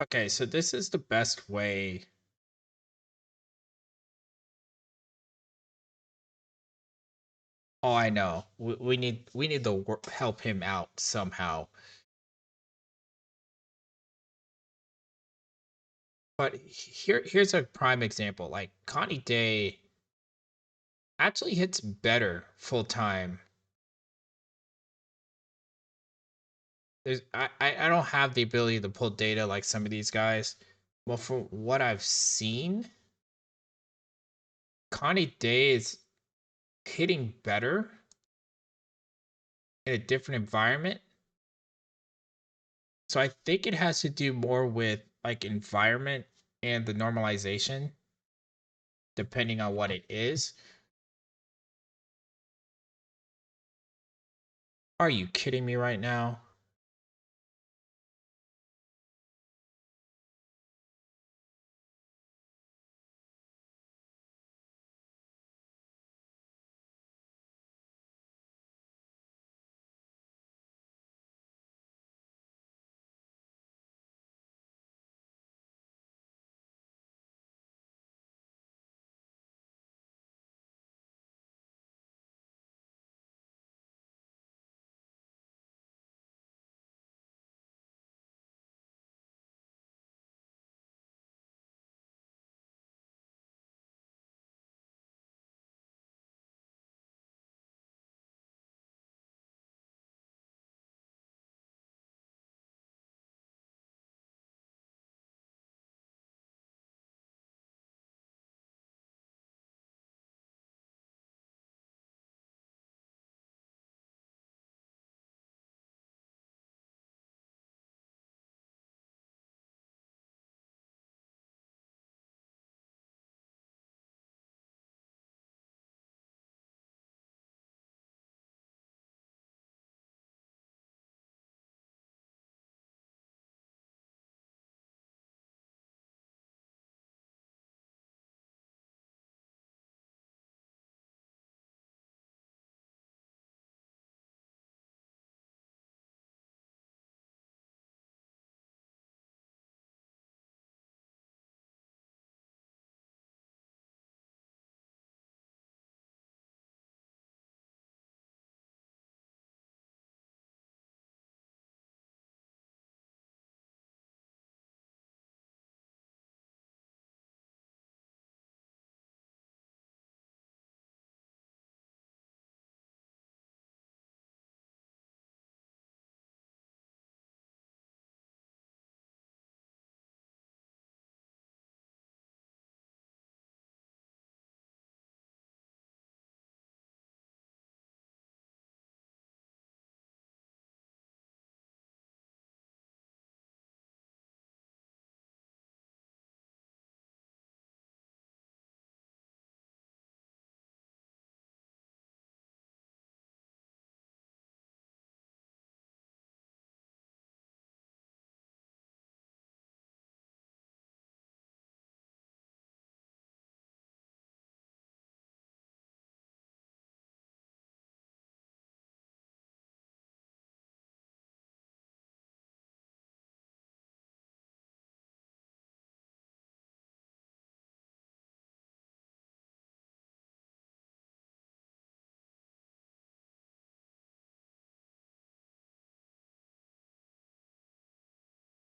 Okay, so this is the best way. Oh, I know. We need to help him out somehow. But here's a prime example. Like Connie Day actually hits better full time. I don't have the ability to pull data like some of these guys. But from what I've seen, Connie Day is hitting better in a different environment. So I think it has to do more with like environment and the normalization, depending on what it is. Are you kidding me right now?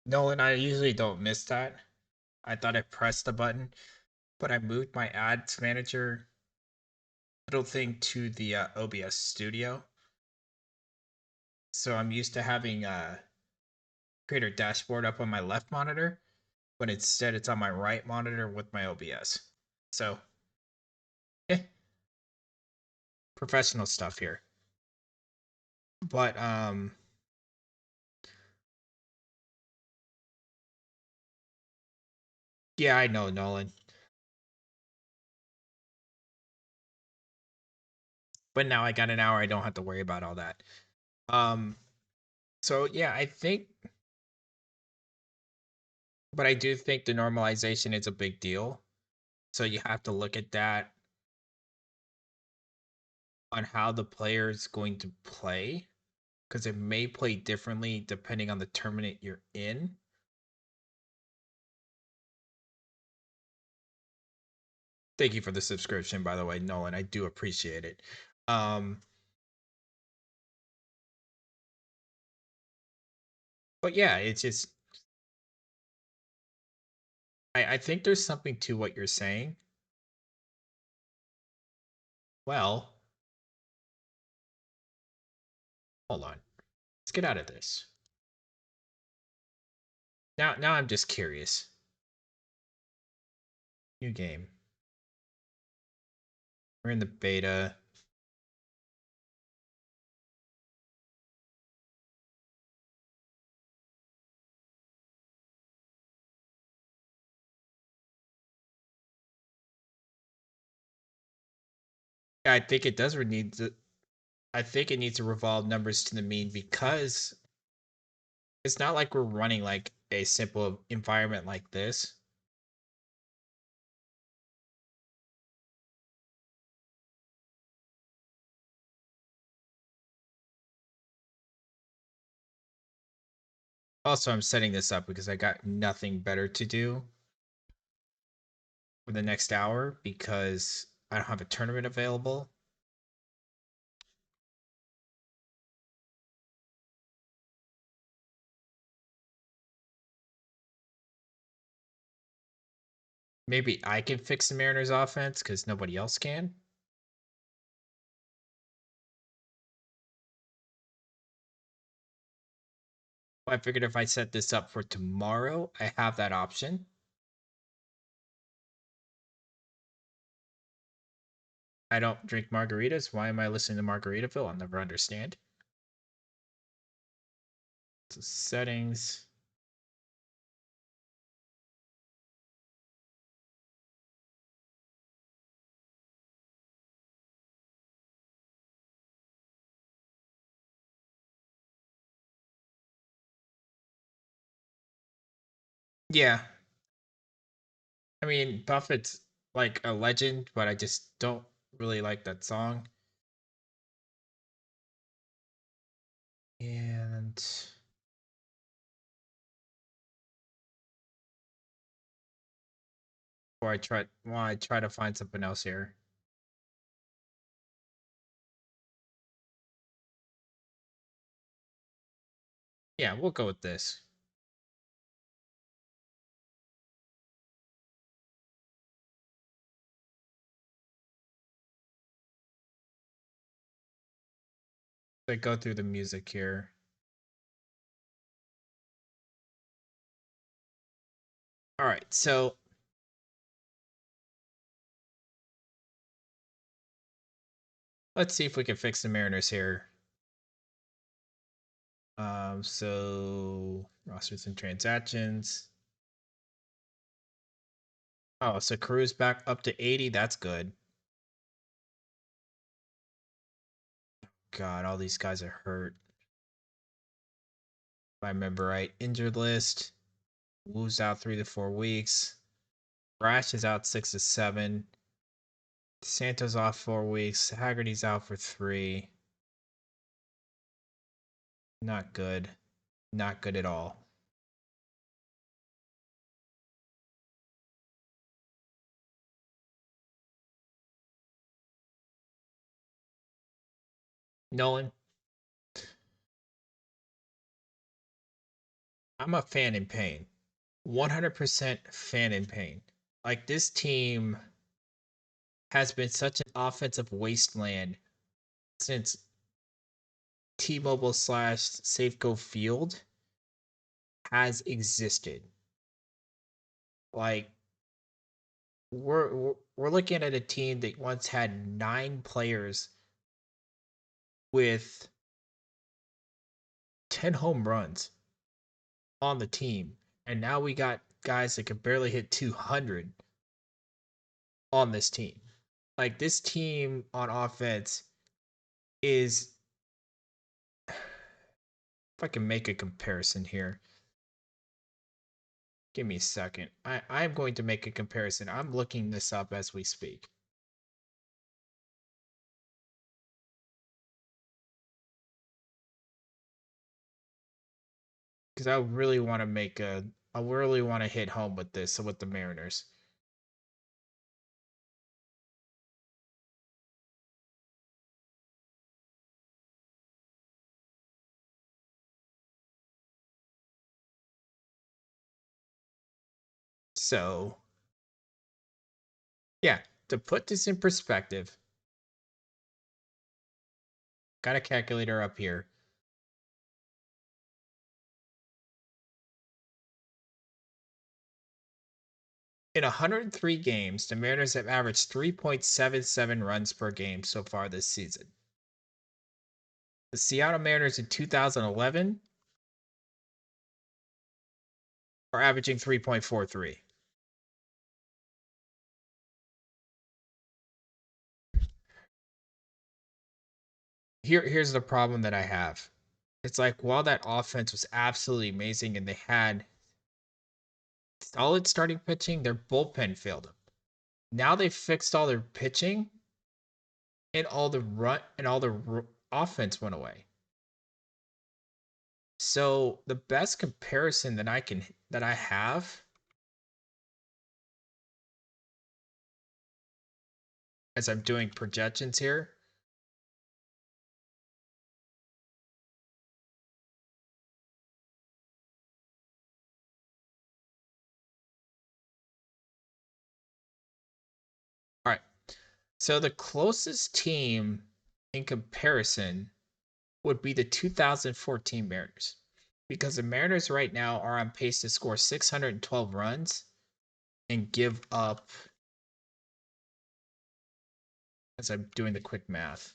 No, and I usually don't miss that. I thought I pressed the button, but I moved my ads manager little thing to the OBS studio. So I'm used to having creator dashboard up on my left monitor, but instead it's on my right monitor with my OBS. So, eh, professional stuff here. But yeah, I know, Nolan. But now I got an hour, I don't have to worry about all that. Um so yeah, I think, but I do think the normalization is a big deal. So you have to look at that on how the player is going to play, because it may play differently depending on the tournament you're in. Thank you for the subscription, by the way, Nolan. I do appreciate it. Um, but yeah, it's just I think there's something to what you're saying. Well, hold on. Let's get out of this. Now I'm just curious. New game. We're in the beta. I think it does need to. I think it needs to revolve numbers to the mean because it's not like we're running like a simple environment like this. Also, I'm setting this up because I got nothing better to do for the next hour because I don't have a tournament available. Maybe I can fix the Mariners offense because nobody else can. I figured if I set this up for tomorrow, I have that option. I don't drink margaritas. Why am I listening to Margaritaville? I'll never understand. So settings. Yeah. I mean, Buffett's like a legend, but I just don't really like that song. And I try to find something else here. Yeah, we'll go with this. So go through the music here. All right, so let's see if we can fix the Mariners here. So rosters and transactions. Oh, so Crew's back up to 80. That's good. God, all these guys are hurt. If I remember right, injured list. Wu's out 3 to 4 weeks. Brash is out 6 to 7. Santos off 4 weeks. Haggerty's out for 3. Not good. Not good at all. Nolan, I'm a fan in pain. 100% fan in pain. Like this team has been such an offensive wasteland since T-Mobile slash Safeco Field has existed. Like we're looking at a team that once had 9 players with 10 home runs on the team, and now we got guys that could barely hit 200 on this team. Like this team on offense is, if I can make a comparison here, give me a second. I'm going to make a comparison. I'm looking this up as we speak. Because I really want to hit home with this with the Mariners. So, yeah, to put this in perspective, got a calculator up here. In 103 games, the Mariners have averaged 3.77 runs per game so far this season. The Seattle Mariners in 2011 are averaging 3.43. Here's the problem that I have. It's like while that offense was absolutely amazing and they had solid starting pitching, their bullpen failed them. Now they've fixed all their pitching and all the offense went away. So the best comparison that I have as I'm doing projections here. All right. So the closest team in comparison would be the 2014 Mariners. Because the Mariners right now are on pace to score 612 runs and give up, as I'm doing the quick math.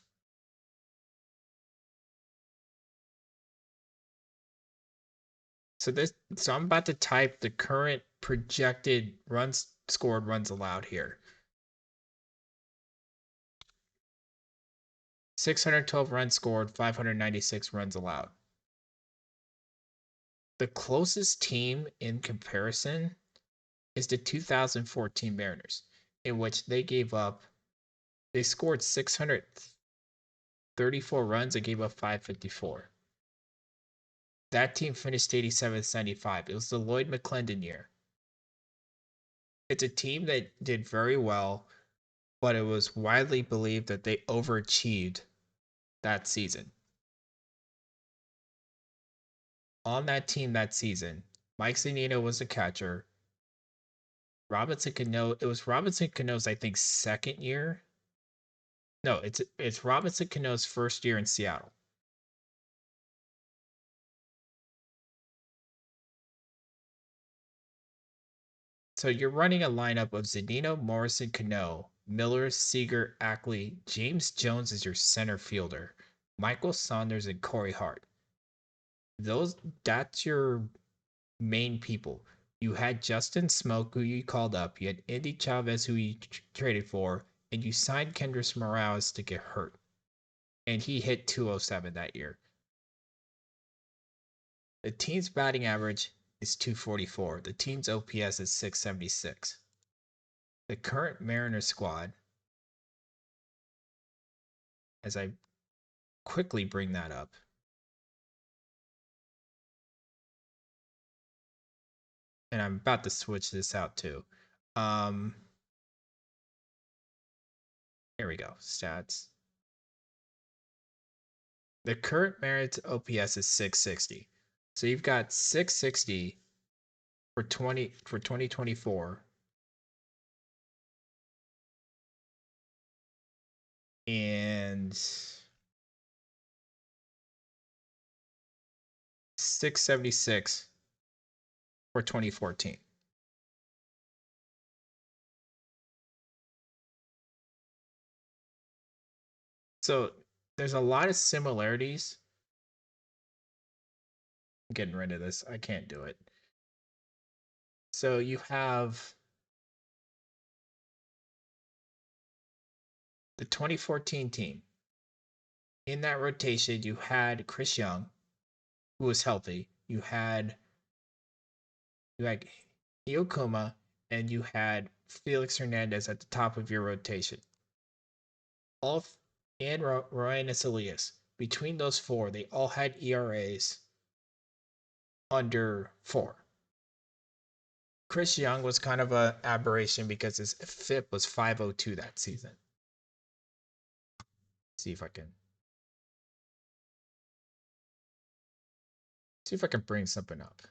So I'm about to type the current projected runs scored, runs allowed here. 612 runs scored, 596 runs allowed. The closest team in comparison is the 2014 Mariners, in which they scored 634 runs and gave up 554. That team finished 87-75. It was the Lloyd McClendon year. It's a team that did very well, but it was widely believed that they overachieved that season. On that team that season, Mike Zunino was the catcher. Robinson Cano, it was Robinson Cano's, I think, second year. No, it's Robinson Cano's first year in Seattle. So you're running a lineup of Zunino, Morrison, Cano, Miller, Seager, Ackley, James Jones is your center fielder, Michael Saunders, and Corey Hart. That's your main people. You had Justin Smoke, who you called up. You had Andy Chavez, who you traded for, and you signed Kendrys Morales to get hurt. And he hit 207 that year. The team's batting average is 244. The team's OPS is 676. The current Mariners squad, as I quickly bring that up, and I'm about to switch this out too. Here we go. Stats. The current Mariners OPS is 660. So you've got 660 for 2024 and 676 for 2014. So there's a lot of similarities. I'm getting rid of this. I can't do it. So you have the 2014 team. In that rotation, you had Chris Young, who was healthy. You had Iokuma, and you had Felix Hernandez at the top of your rotation. And Ryan Asilius. Between those four, they all had ERAs under 4. Chris Young was kind of an aberration because his FIP was 502 that season. See if I can bring something up.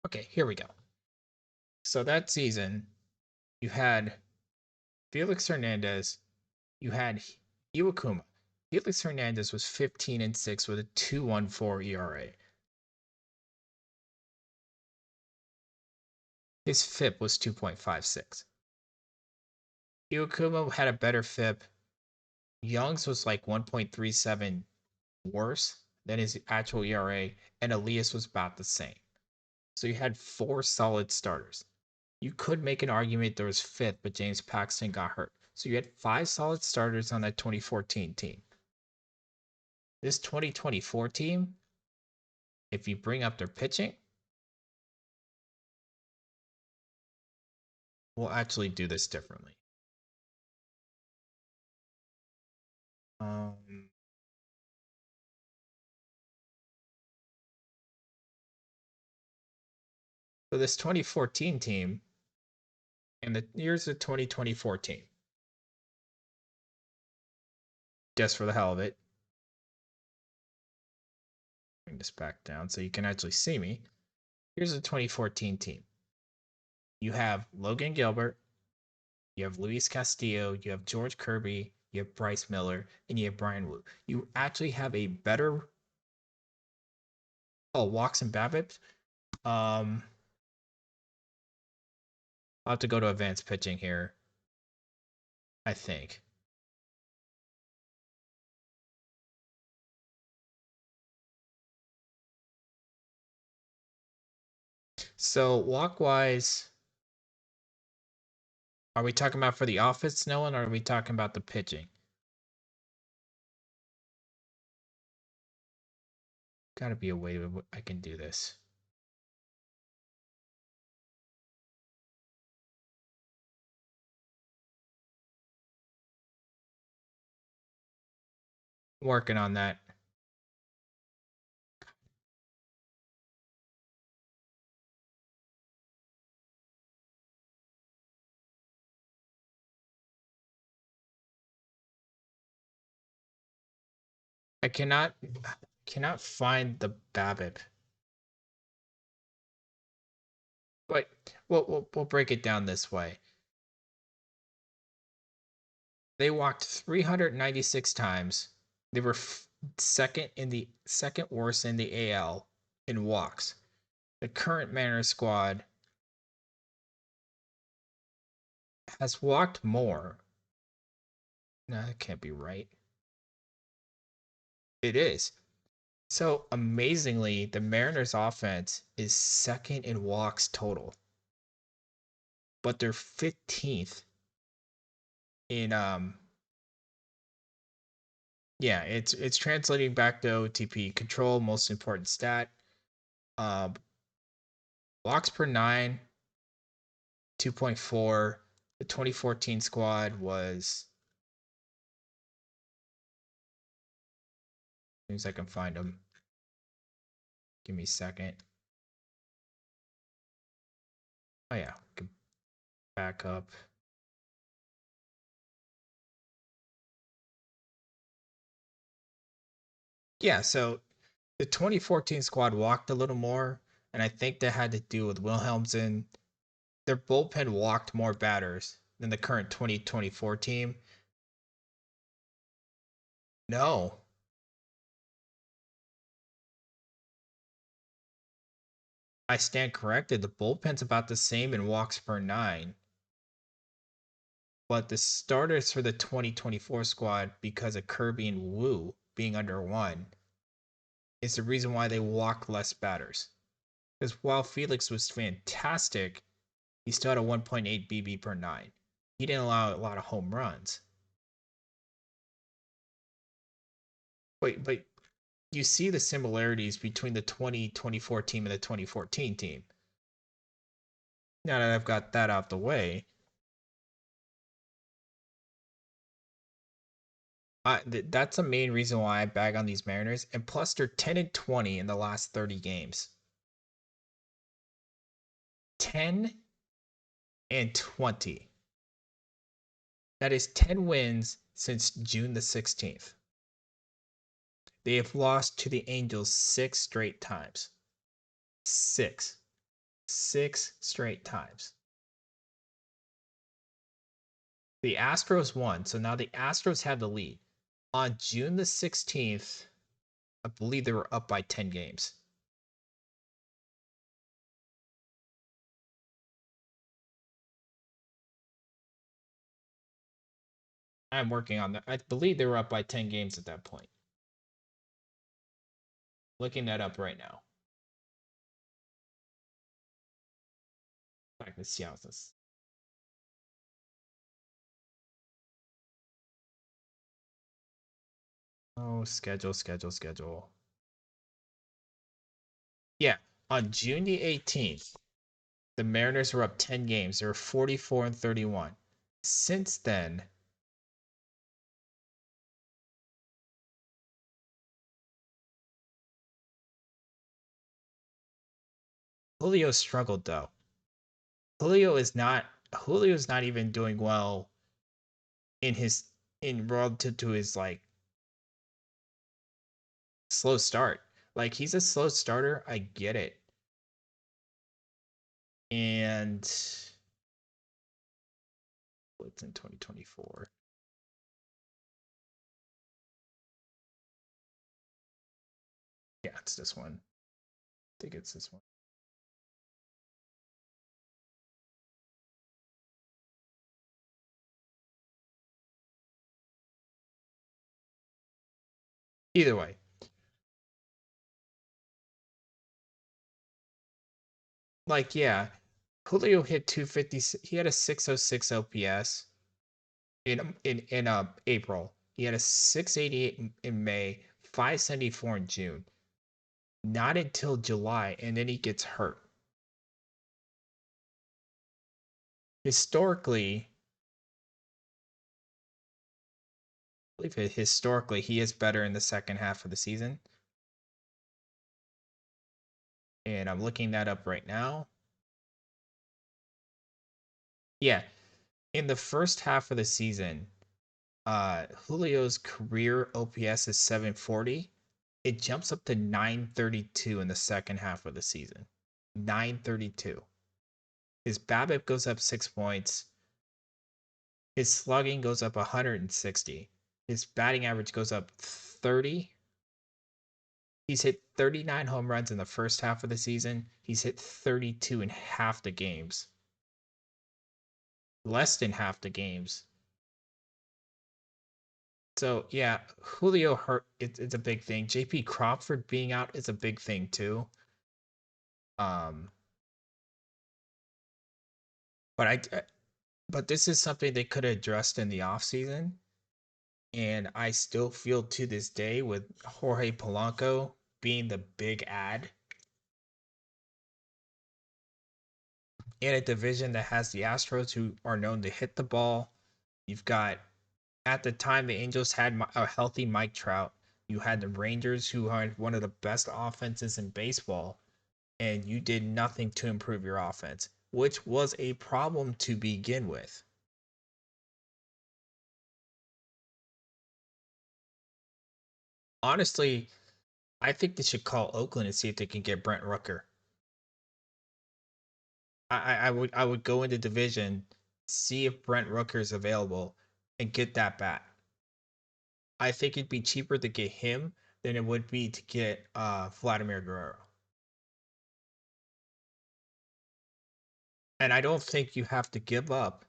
Okay, here we go. So that season, you had Felix Hernandez, you had Iwakuma. Felix Hernandez was 15-6 with a 2.14 ERA. His FIP was 2.56. Iwakuma had a better FIP. Young's was like 1.37 worse than his actual ERA, and Elias was about the same. So you had 4 solid starters. You could make an argument there was 5th, but James Paxton got hurt. So you had 5 solid starters on that 2014 team. This 2024 team, if you bring up their pitching, we'll actually do this differently. So this 2014 team, and here's the 2024 team. Just for the hell of it. Bring this back down so you can actually see me. Here's the 2014 team. You have Logan Gilbert, you have Luis Castillo, you have George Kirby, you have Bryce Miller, and you have Brian Wu. You actually have a better walks and BABIP. I'll have to go to advanced pitching here, I think. So walk-wise, are we talking about for the offense, Nolan, or are we talking about the pitching? Gotta be a way I can do this. Working on that. I cannot find the BABIP. But we'll break it down this way. They walked 396 times. They were second worst in the AL in walks. The current Mariners squad has walked more. No, that can't be right. It is. So amazingly, the Mariners offense is second in walks total. But they're 15th in yeah, it's translating back to OOTP. Control, most important stat. Walks per 9, 2.4. The 2014 squad was. As soon as I can find them. Give me a second. Oh yeah, back up. Yeah, so the 2014 squad walked a little more, and I think that had to do with Wilhelmsen. Their bullpen walked more batters than the current 2024 team. No. I stand corrected. The bullpen's about the same in walks per 9. But the starters for the 2024 squad, because of Kirby and Wu being under 1, is the reason why they walk less batters. Because while Felix was fantastic, he still had a 1.8 BB per 9. He didn't allow a lot of home runs. But you see the similarities between the 2024 team and the 2014 team. Now that I've got that out the way, that's the main reason why I bag on these Mariners. And plus, they're 10-20 in the last 30 games. 10-20. That is 10 wins since June the 16th. They have lost to the Angels 6 straight times. 6. 6 straight times. The Astros won, so now the Astros have the lead. On June the 16th, I believe they were up by 10 games. I'm working on that. I believe they were up by 10 games at that point. Looking that up right now. Let's see how this. Oh, schedule. Yeah, on June the 18th, the Mariners were up 10 games. They were 44-31. Since then, Julio struggled though. Julio's not even doing well in his in relative to his like slow start. Like he's a slow starter, I get it. And what's in 2024? Yeah, it's this one. I think it's this one. Either way. Like, yeah, Julio hit 250. He had a 606 OPS in April. He had a 688 in May, 574 in June. Not until July, and then he gets hurt. Historically, I believe historically he is better in the second half of the season. And I'm looking that up right now. Yeah, in the first half of the season, Julio's career OPS is 740. It jumps up to 932 in the second half of the season. 932. His BABIP goes up 6 points. His slugging goes up 160. His batting average goes up 30. He's hit 39 home runs in the first half of the season. He's hit 32 in half the games. Less than half the games. So yeah, Julio hurt. It's a big thing. JP Crawford being out is a big thing too. Um, but but this is something they could have addressed in the offseason. And I still feel to this day with Jorge Polanco being the big ad in a division that has the Astros who are known to hit the ball. You've got at the time the Angels had a healthy Mike Trout. You had the Rangers who had one of the best offenses in baseball, and you did nothing to improve your offense, which was a problem to begin with. Honestly, I think they should call Oakland and see if they can get Brent Rooker. I would go into division, see if Brent Rooker is available, and get that bat. I think it'd be cheaper to get him than it would be to get Vladimir Guerrero. And I don't think you have to give up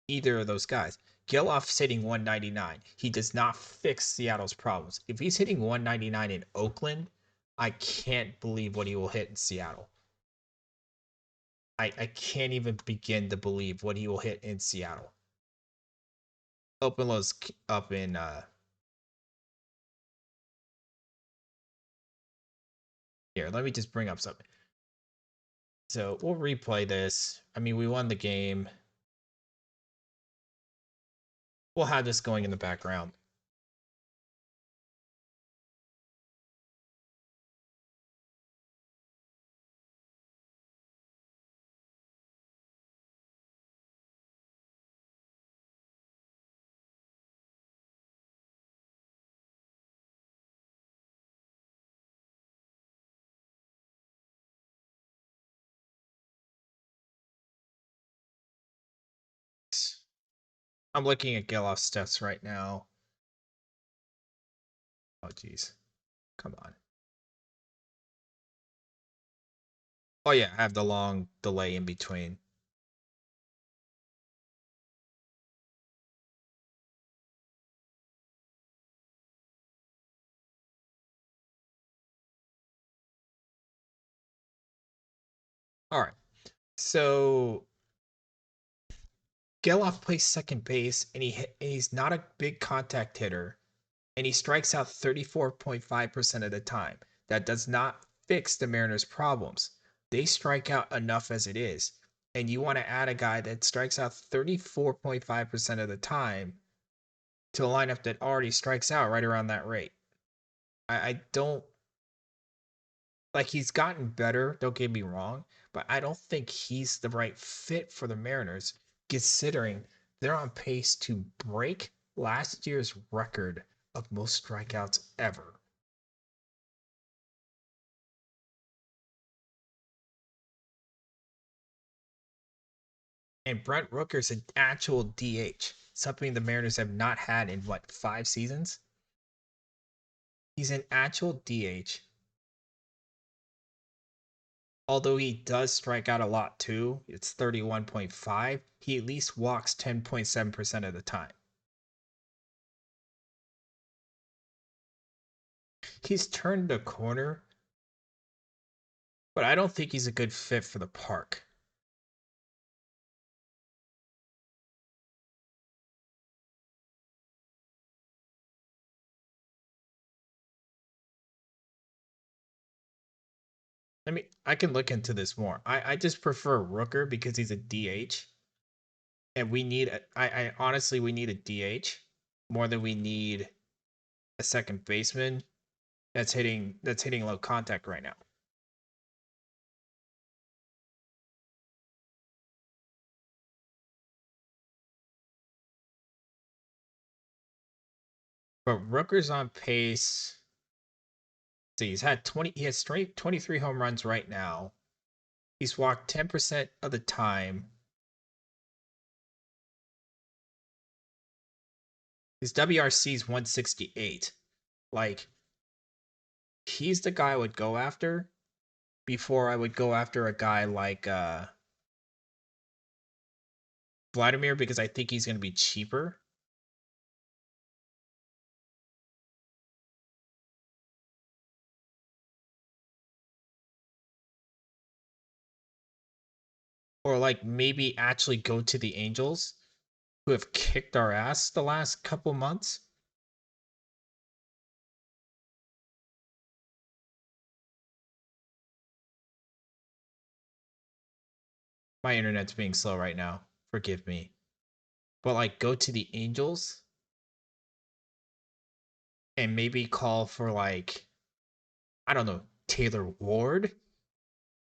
either of those guys. Geloff's hitting 199. He does not fix Seattle's problems. If he's hitting 199 in Oakland, I can't believe what he will hit in Seattle. I can't even begin to believe what he will hit in Seattle. Open lows up in here. Let me just bring up something. So we'll replay this. I mean, we won the game. We'll have this going in the background. I'm looking at Geloff's stats right now. Oh, geez. Come on. Oh, yeah, I have the long delay in between. All right. So Geloff plays second base, and he's not a big contact hitter, and he strikes out 34.5% of the time. That does not fix the Mariners' problems. They strike out enough as it is, and you want to add a guy that strikes out 34.5% of the time to a lineup that already strikes out right around that rate. I don't like he's gotten better, don't get me wrong, but I don't think he's the right fit for the Mariners, considering they're on pace to break last year's record of most strikeouts ever. And Brent Rooker's an actual DH, something the Mariners have not had in what, 5 seasons? He's an actual DH. Although he does strike out a lot too, it's 31.5, he at least walks 10.7% of the time. He's turned the corner, but I don't think he's a good fit for the park. I mean, I can look into this more. I just prefer Rooker because he's a DH, and I honestly we need a DH more than we need a second baseman that's hitting low contact right now. But Rooker's on pace. See, he has 23 home runs right now. He's walked 10% of the time. His WRC is 168. Like, he's the guy I would go after before I would go after a guy like Vladimir, because I think he's going to be cheaper. Or like maybe actually go to the Angels, who have kicked our ass the last couple months. My internet's being slow right now. Forgive me. But like go to the Angels and maybe call for like, I don't know, Taylor Ward.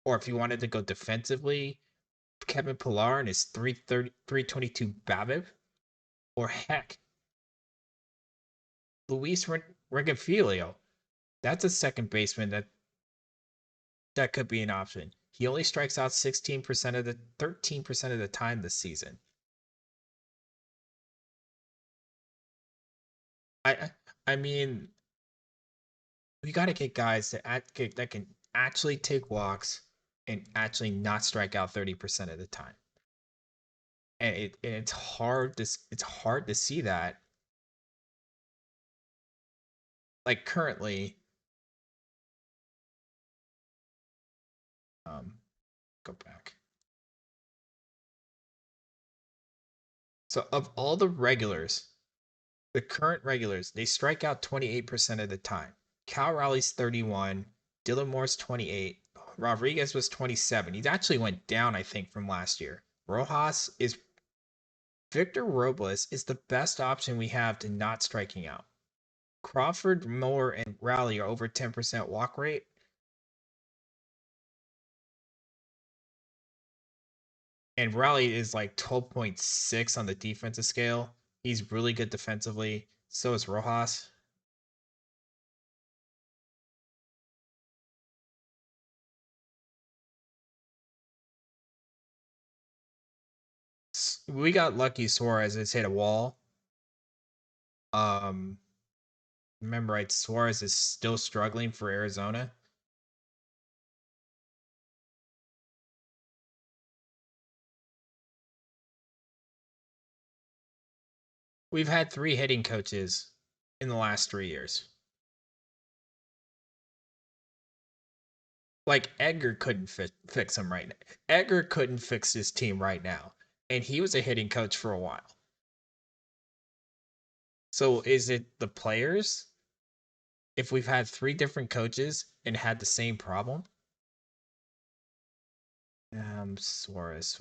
Or if you wanted to go defensively, Kevin Pillar and his 330, 322 BABIP. Or heck, Luis Regafilio. That's a second baseman that could be an option. He only strikes out 16% of the 13% of the time this season. I I mean, we got to get guys that can actually take walks and actually not strike out 30% of the time. And it's hard to see that like currently um go back. So of all the regulars, the current regulars, they strike out 28% of the time. Cal Raleigh's 31, Dylan Moore's 28, Rodriguez was 27. He actually went down, I think, from last year. Rojas is Victor Robles is the best option we have to not striking out. Crawford, Moore, and Raleigh are over 10% walk rate. And Raleigh is like 12.6 on the defensive scale. He's really good defensively. So is Rojas. we got lucky. Suarez has hit a wall. Um, remember right, Suarez is still struggling for Arizona. We've had 3 hitting coaches in the last 3 years. Like Edgar couldn't fix him right now. Edgar couldn't fix his team right now, and he was a hitting coach for a while. So is it the players? If we've had 3 different coaches and had the same problem? Suarez,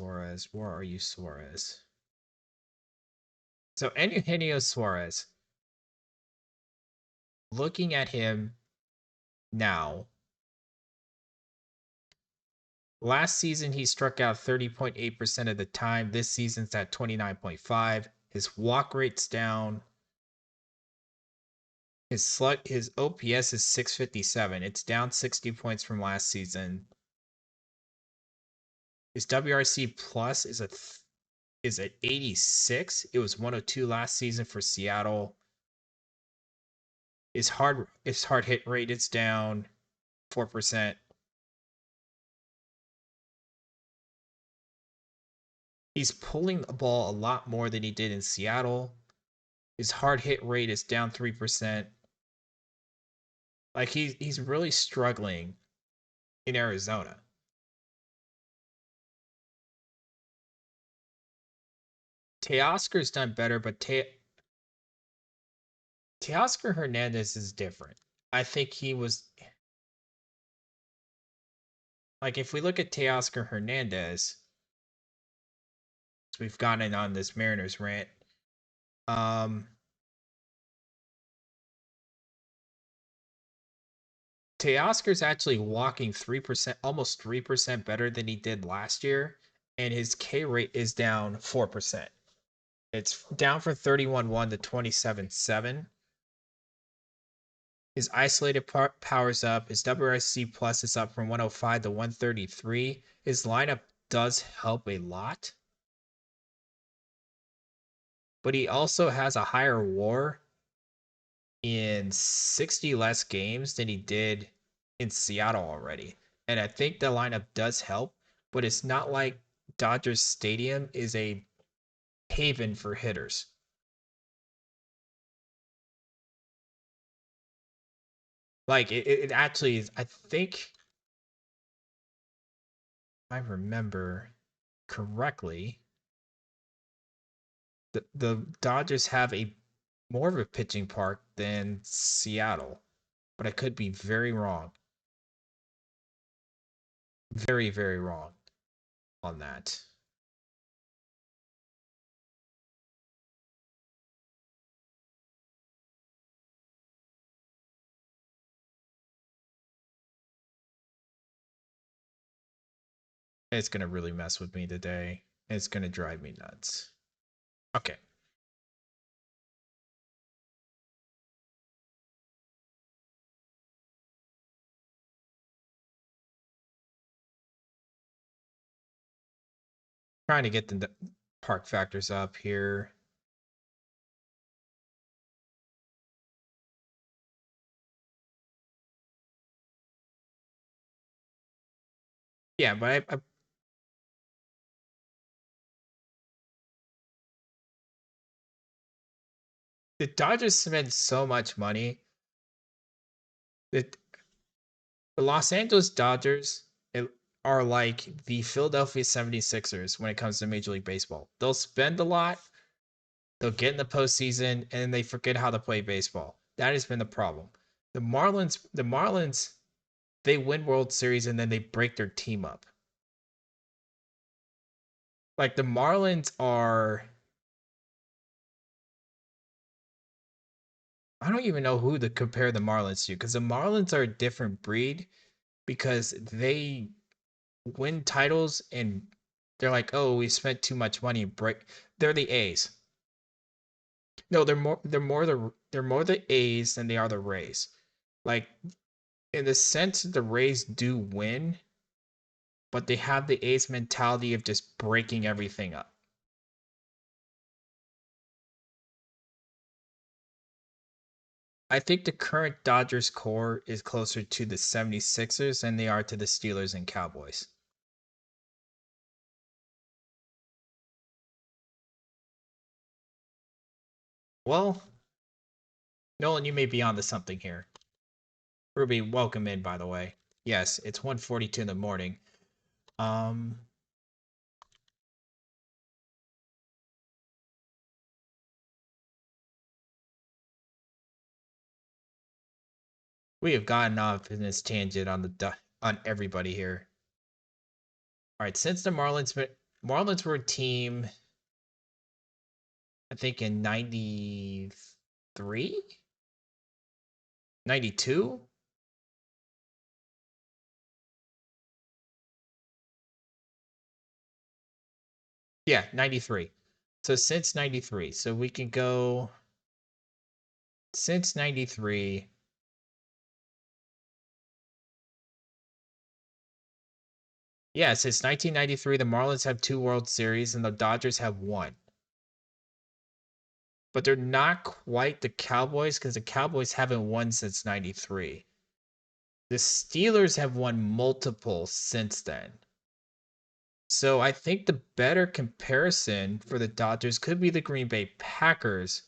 where are you, Suarez? So Eugenio Suarez, looking at him now, last season he struck out 30.8% of the time. This season's at 29.5. His walk rate's down. His OPS is 657. It's down 60 points from last season. His WRC plus is at 86. It was 102 last season for Seattle. His hard hit rate is down 4%. He's pulling the ball a lot more than he did in Seattle. His hard hit rate is down 3%. Like he's really struggling in Arizona. Teoscar's done better, but Teoscar Hernandez is different. I think he was like, if we look at Teoscar Hernandez, so we've gotten on this Mariners rant. Teoscar's actually walking 3%, almost 3% better than he did last year, and his K rate is down 4%. It's down from 31.1 to 27.7. His isolated power's up. His WRC plus is up from 105 to 133. His lineup does help a lot, but he also has a higher WAR in 60 less games than he did in Seattle already. And I think the lineup does help, but it's not like Dodgers Stadium is a haven for hitters. Like it actually is. I think I remember correctly, the Dodgers have a more of a pitching park than Seattle, but I could be very wrong. Very, very wrong on that. It's gonna really mess with me today. It's gonna drive me nuts. Okay. Trying to get the park factors up here. Yeah, but the Dodgers spend so much money that the Los Angeles Dodgers are like the Philadelphia 76ers when it comes to Major League Baseball. They'll spend a lot, they'll get in the postseason, and then they forget how to play baseball. That has been the problem. The Marlins, they win World Series and then they break their team up. Like the Marlins are, I don't even know who to compare the Marlins to, because the Marlins are a different breed because they win titles and they're like, oh, we spent too much money. Break. They're the A's. No, they're more the A's than they are the Rays. Like in the sense the Rays do win, but they have the A's mentality of just breaking everything up. I think the current Dodgers core is closer to the 76ers than they are to the Steelers and Cowboys. Well, Nolan, you may be onto something here. Ruby, welcome in, by the way. Yes, it's 1:42 in the morning. We have gotten off in this tangent on everybody here. All right, since the Marlins were a team, I think in 93, 92. Yeah, 93. So since 93. So we can go since 93. Yeah, since 1993, the Marlins have 2 World Series and the Dodgers have 1. But they're not quite the Cowboys because the Cowboys haven't won since 93. The Steelers have won multiple since then. So I think the better comparison for the Dodgers could be the Green Bay Packers,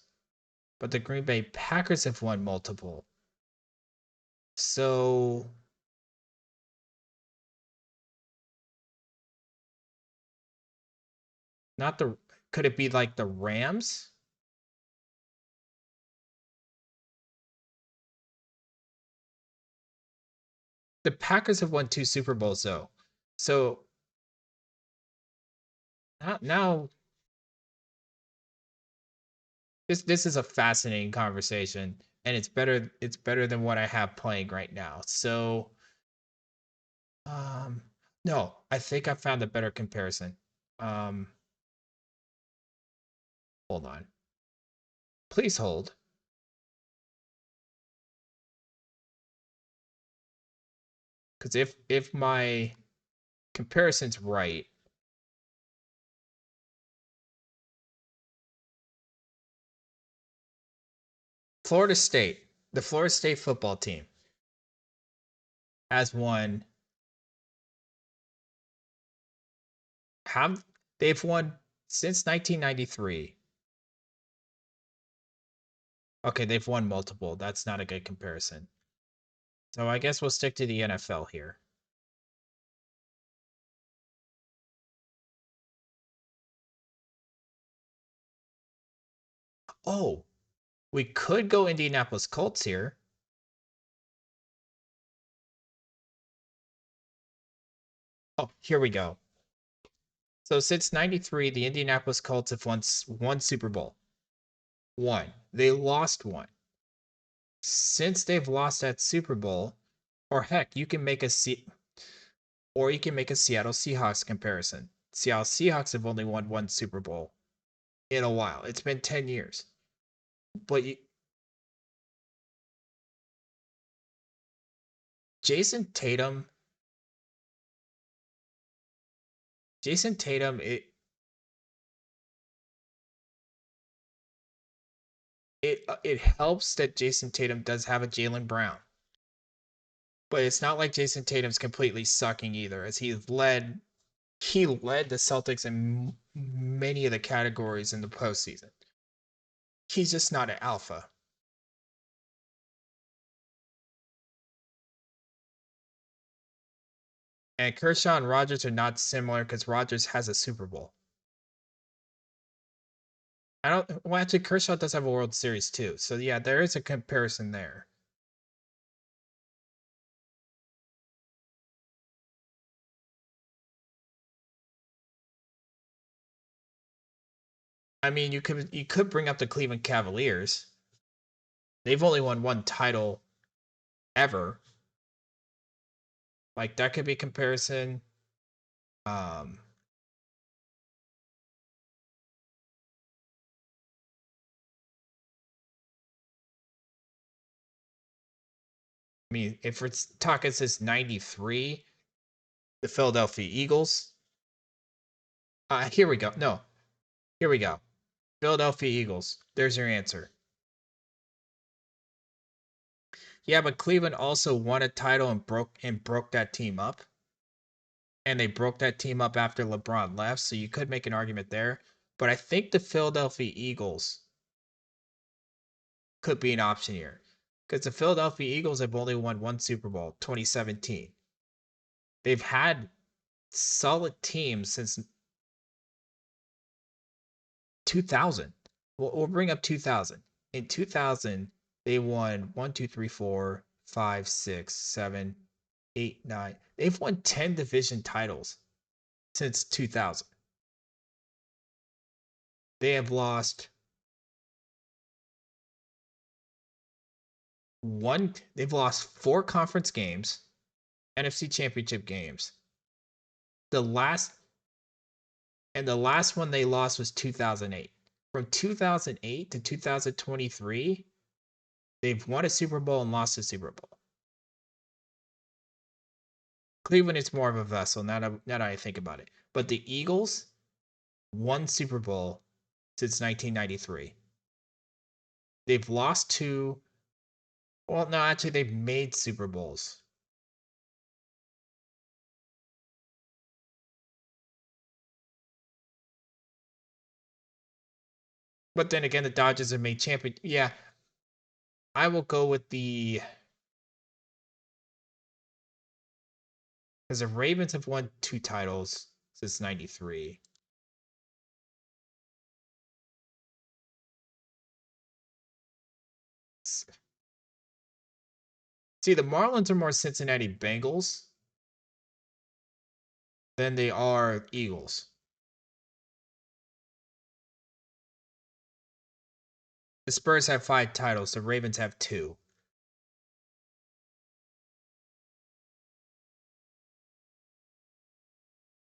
but the Green Bay Packers have won multiple. So not the could it be like the Rams? The Packers have won 2 Super Bowls though. So now this is a fascinating conversation and it's better than what I have playing right now. So um no, I think I found a better comparison. Um hold on. Please hold. Cuz if my comparison's right, Florida State, the Florida State football team has won have they've won since 1993. Okay, they've won multiple. That's not a good comparison. So I guess we'll stick to the NFL here. Oh, we could go Indianapolis Colts here. Oh, here we go. So since 93, the Indianapolis Colts have won one Super Bowl. One. They lost one. Since they've lost that Super Bowl, or heck, you can make a Seattle Seahawks comparison. Seattle Seahawks have only won one Super Bowl in a while. It's been 10 years. But Jason Tatum, Jason Tatum, it helps that Jason Tatum does have a Jaylen Brown, but it's not like Jason Tatum's completely sucking either, as he led the Celtics in many of the categories in the postseason. He's just not an alpha. And Kershaw and Rogers are not similar because Rogers has a Super Bowl. I don't. Well, actually, Kershaw does have a World Series too. So yeah, there is a comparison there. I mean, you could bring up the Cleveland Cavaliers. They've only won one title ever. Like that could be a comparison. Um, I mean, if we're talking since '93, the Philadelphia Eagles. Here we go. No, here we go. Philadelphia Eagles. There's your answer. Yeah, but Cleveland also won a title and broke that team up. And they broke that team up after LeBron left, so you could make an argument there. But I think the Philadelphia Eagles could be an option here. Because the Philadelphia Eagles have only won one Super Bowl, 2017. They've had solid teams since 2000. We'll bring up 2000. In 2000, they won 1, 2, 3, 4, 5, 6, 7, 8, 9. They've won 10 division titles since 2000. They have lost they've lost 4 conference games, NFC championship games. The last one they lost was 2008. From 2008 to 2023, they've won a Super Bowl and lost a Super Bowl. Cleveland is more of a vessel now that I think about it. But the Eagles won Super Bowl since 1993. They've lost 2. Well, no, actually, they've made Super Bowls. But then again, the Dodgers have made champion. Yeah, I will go with the because the Ravens have won 2 titles since '93. See, the Marlins are more Cincinnati Bengals than they are Eagles. The Spurs have 5 titles. The Ravens have 2.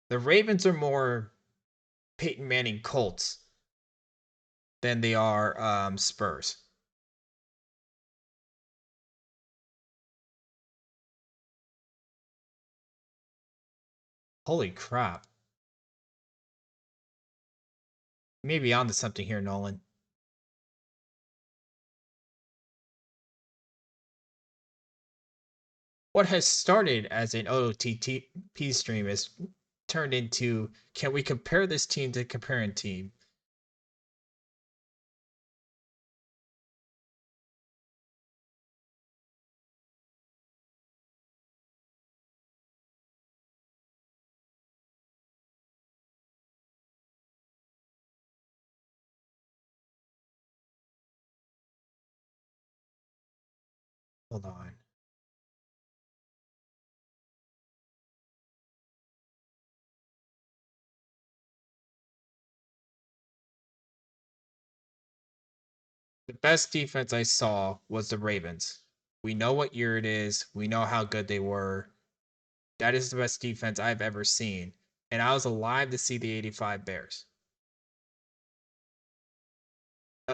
The Ravens are more Peyton Manning Colts than they are Spurs. Holy crap. Maybe onto something here, Nolan. What has started as an OOTP stream is turned into, can we compare this team to comparing team? Hold on. The best defense I saw was the Ravens. We know what year it is. We know how good they were. That is the best defense I've ever seen. And I was alive to see the 85 Bears.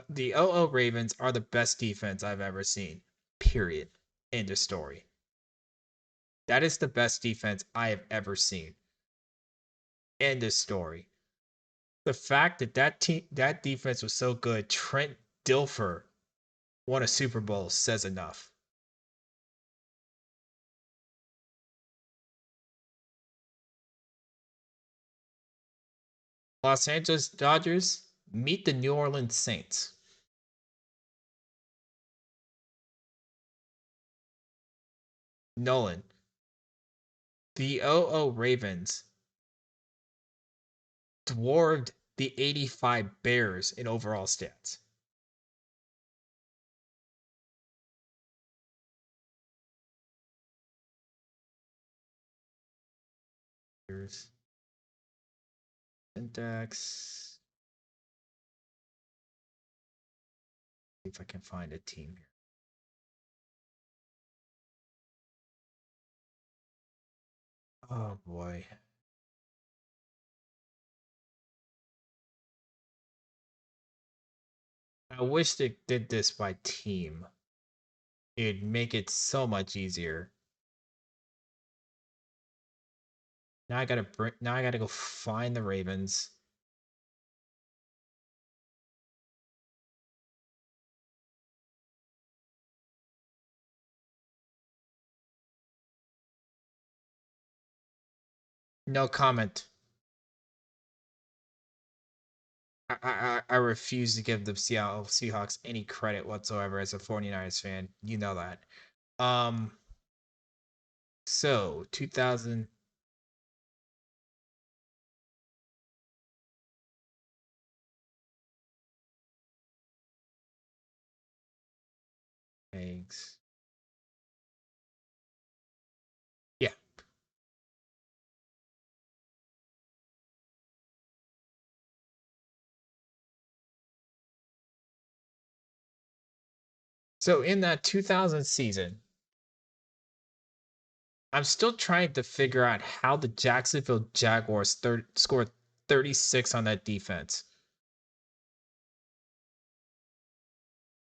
The OO Ravens are the best defense I've ever seen. Period. End of story. That is the best defense I have ever seen. End of story. The fact that that defense was so good, Trent Dilfer won a Super Bowl says enough. Los Angeles Dodgers meet the New Orleans Saints. Nolan, the OO Ravens dwarfed the 85 Bears in overall stats. Here's index. See if I can find a team here. Oh boy. I wish they did this by team. It'd make it so much easier. Now I gotta go find the Ravens. No comment. I refuse to give the Seattle Seahawks any credit whatsoever as a 49ers fan. You know that. Um. So 2000. Eggs. Yeah. So in that 2000 season, I'm still trying to figure out how the Jacksonville Jaguars scored 36 on that defense.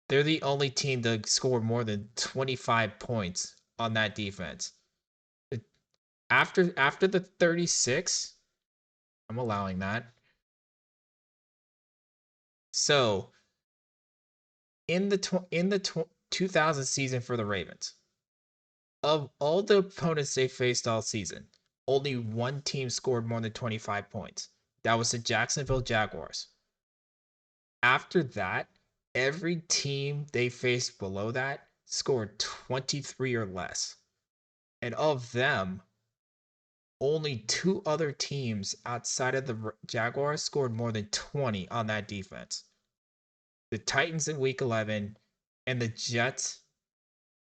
They're the only team to score more than 25 points on that defense. After the 36, I'm allowing that. So in the 2000 season for the Ravens, of all the opponents they faced all season, only one team scored more than 25 points. That was the Jacksonville Jaguars. After that, every team they faced below that scored 23 or less. And of them, only two other teams outside of the Jaguars scored more than 20 on that defense. The Titans in week 11 and the Jets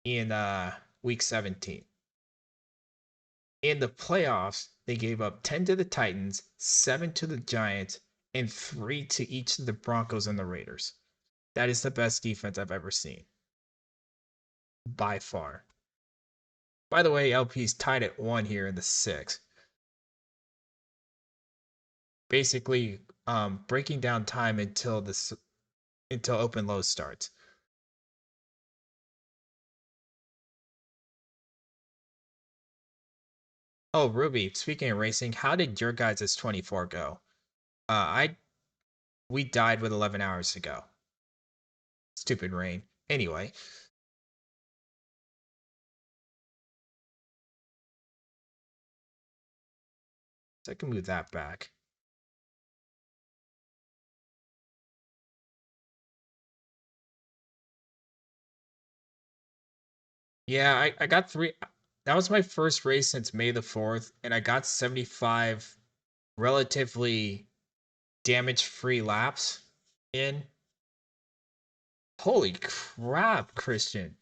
in week 17. In the playoffs, they gave up 10 to the Titans, 7 to the Giants, and 3 to each of the Broncos and the Raiders. That is the best defense I've ever seen. By far. By the way, LP's tied at 1 here in the 6th. Basically, breaking down time until open low starts. Oh, Ruby, speaking of racing, how did your guys' 24 go? I we died with 11 hours to go. Stupid rain. Anyway, so I can move that back. Yeah, I got 3. That was my first race since May the 4th, and I got 75 relatively damage-free laps in. Holy crap, Christian.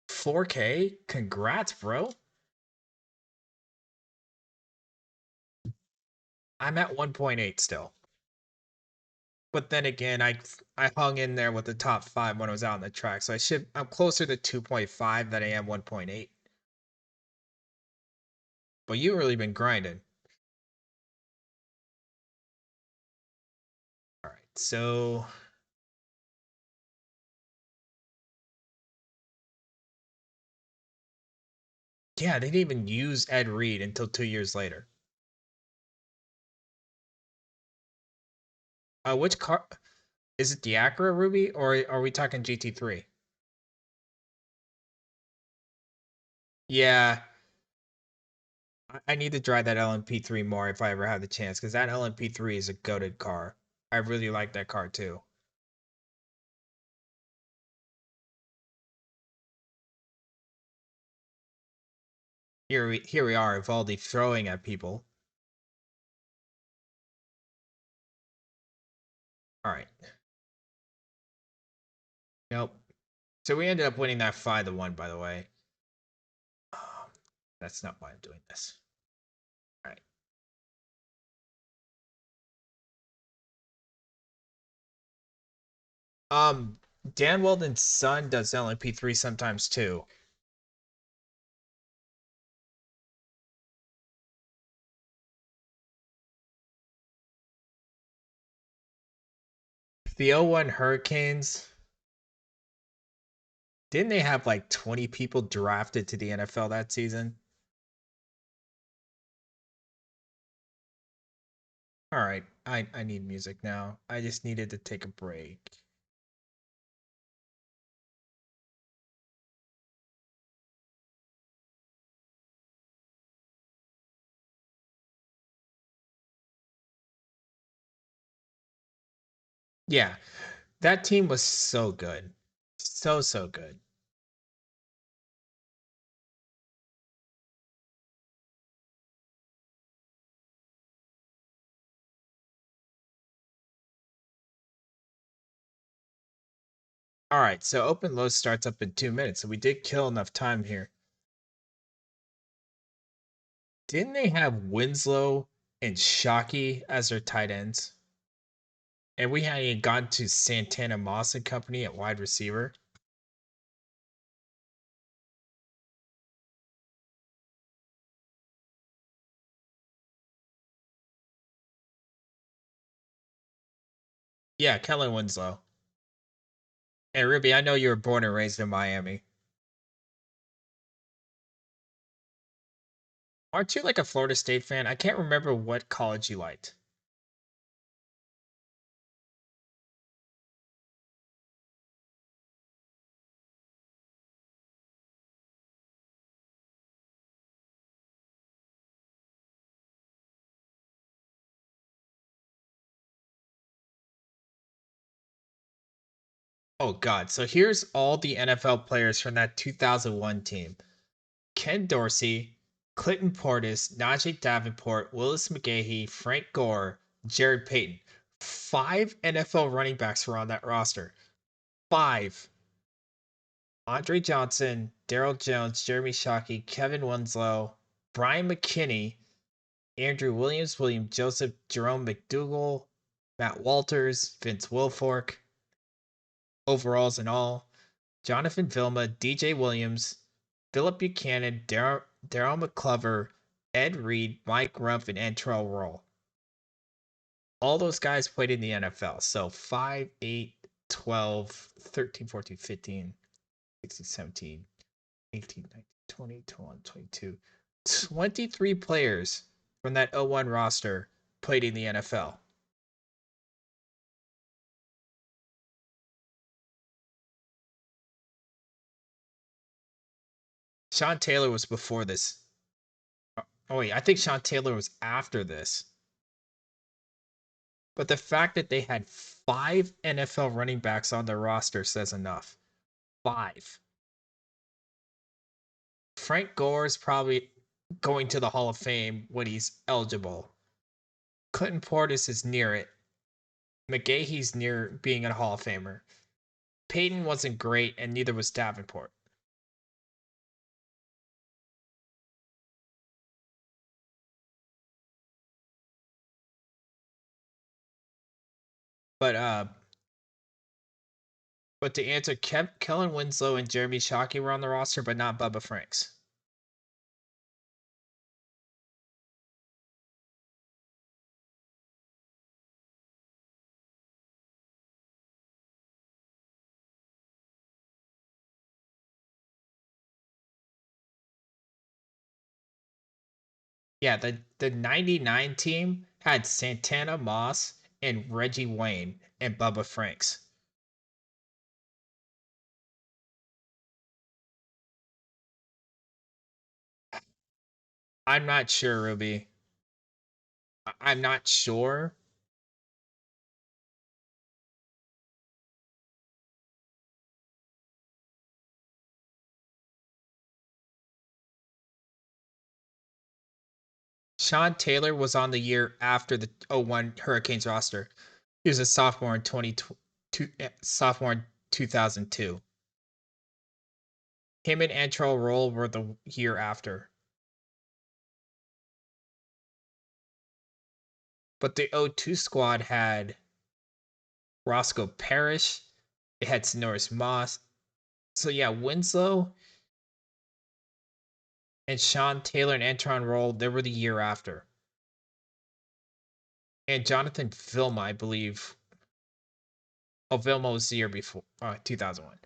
4K? Congrats, bro. I'm at 1.8 still. But then again, I hung in there with the top 5 when I was out on the track, so I'm closer to 2.5 than I am 1.8. But you've really been grinding. All right, so yeah, they didn't even use Ed Reed until 2 years later. Which car is it? The Acura Ruby, or are we talking GT3? Yeah, I need to drive that LMP3 more if I ever have the chance, because that LMP3 is a goated car. I really like that car too. Here we are, Valdi throwing at people. All right. Nope. So we ended up winning that 5-1, by the way. Um, that's not why I'm doing this. All right. Dan Weldon's son does LMP3 sometimes too. The '01 Hurricanes, didn't they have like 20 people drafted to the NFL that season? All right, I need music now. I just needed to take a break. Yeah, that team was so good. So good. All right, so open low starts up in 2 minutes, so we did kill enough time here. Didn't they have Winslow and Shockey as their tight ends? And we hadn't gone to Santana Moss and company at wide receiver. Yeah, Kellen Winslow. And Ruby, I know you were born and raised in Miami. Aren't you like a Florida State fan? I can't remember what college you liked. Oh God! So here's all the NFL players from that 2001 team: Ken Dorsey, Clinton Portis, Najee Davenport, Willis McGahee, Frank Gore, Jared Payton. 5 NFL running backs were on that roster. Five. Andre Johnson, Daryl Jones, Jeremy Shockey, Kevin Winslow, Brian McKinney, Andrew Williams, William Joseph, Jerome McDougal, Matt Walters, Vince Wilfork, overalls and all, Jonathan Vilma, DJ Williams, Philip Buchanan, Daryl McClover, Ed Reed, Mike Rumpf, and Antrell Roll. All those guys played in the NFL. So 5, 8, 12, 13, 14, 15, 16, 17, 18, 19, 20, 21, 22. 23 players from that 01 roster played in the NFL. Sean Taylor was before this. Oh, wait, I think Sean Taylor was after this. But the fact that they had 5 NFL running backs on their roster says enough. 5. Frank Gore is probably going to the Hall of Fame when he's eligible. Clinton Portis is near it. McGahee's near being a Hall of Famer. Peyton wasn't great, and neither was Davenport. But to answer, Kellen Winslow and Jeremy Shockey were on the roster, but not Bubba Franks. Yeah, the 99 team had Santana Moss and Reggie Wayne and Bubba Franks. I'm not sure, Ruby. I'm not sure. Sean Taylor was on the year after the '01 Hurricanes roster. He was a sophomore in 2002. Him and Antrell Roll were the year after. But the '02 squad had Roscoe Parrish. It had Sonoris Moss. So yeah, Winslow and Sean Taylor and Antron Roll, they were the year after. And Jonathan Vilma, I believe. Oh, Vilma was the year before, 2001.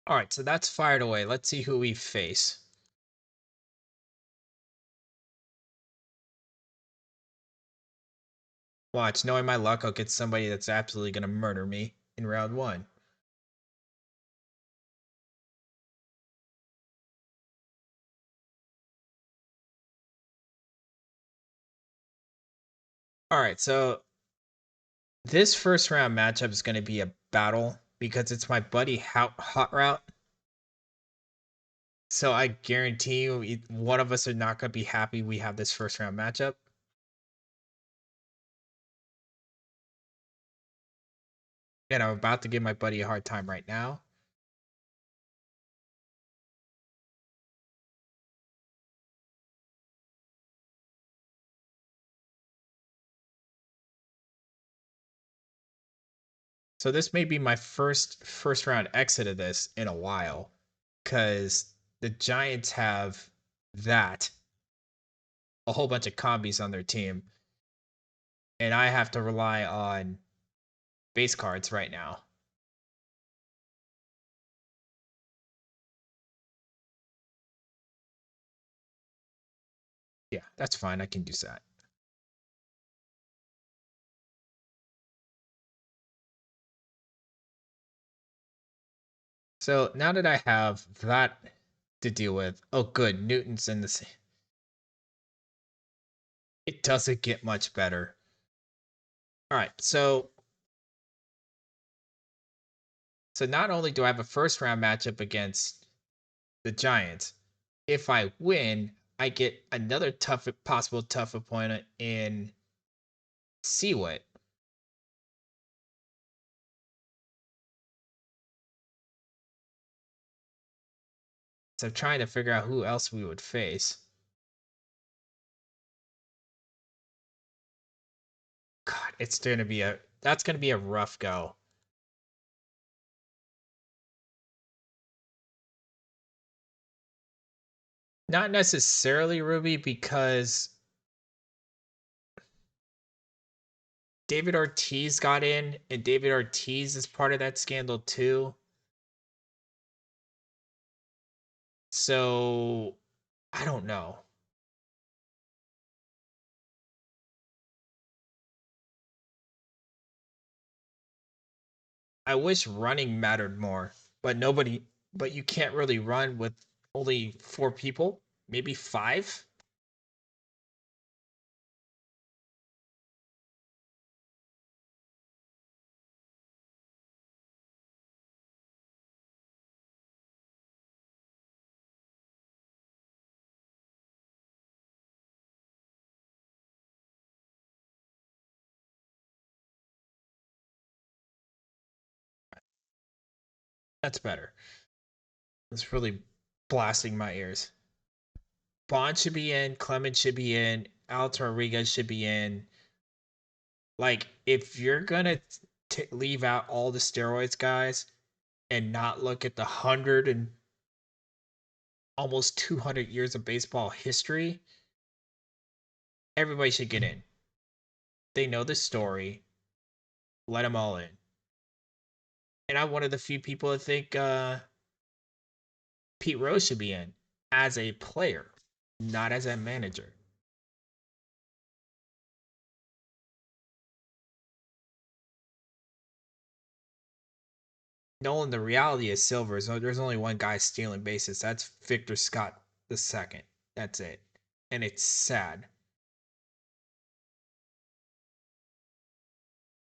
All right, so that's fired away. Let's see who we face. Watch, knowing my luck, I'll get somebody that's absolutely going to murder me in round 1. All right, so this first round matchup is going to be a battle because it's my buddy Hot Route. So I guarantee you, one of us are not going to be happy we have this first round matchup. And I'm about to give my buddy a hard time right now. So this may be my first round exit of this in a while, because the Giants have that a whole bunch of combies on their team, and I have to rely on base cards right now. Yeah, that's fine. I can do that. So now that I have that to deal with, oh good, Newton's in this. It doesn't get much better. All right, so not only do I have a first round matchup against the Giants, if I win, I get another possible tough opponent in Seawit. So I'm trying to figure out who else we would face. God, that's gonna be a rough go. Not necessarily Ruby, because David Ortiz got in, and David Ortiz is part of that scandal too. So I don't know. I wish running mattered more, but you can't really run with only 4 people, maybe 5. That's better. It's really blasting my ears. Bond should be in, Clement should be in, Alex Rodriguez should be in. Like, if you're gonna leave out all the steroids guys and not look at the 100 and almost 200 years of baseball history, everybody should get in. They know the story. Let them all in. And I'm one of the few people that think Pete Rose should be in as a player, not as a manager. Nolan, the reality is Silver. There's only one guy stealing bases. That's Victor Scott the second. That's it. And it's sad.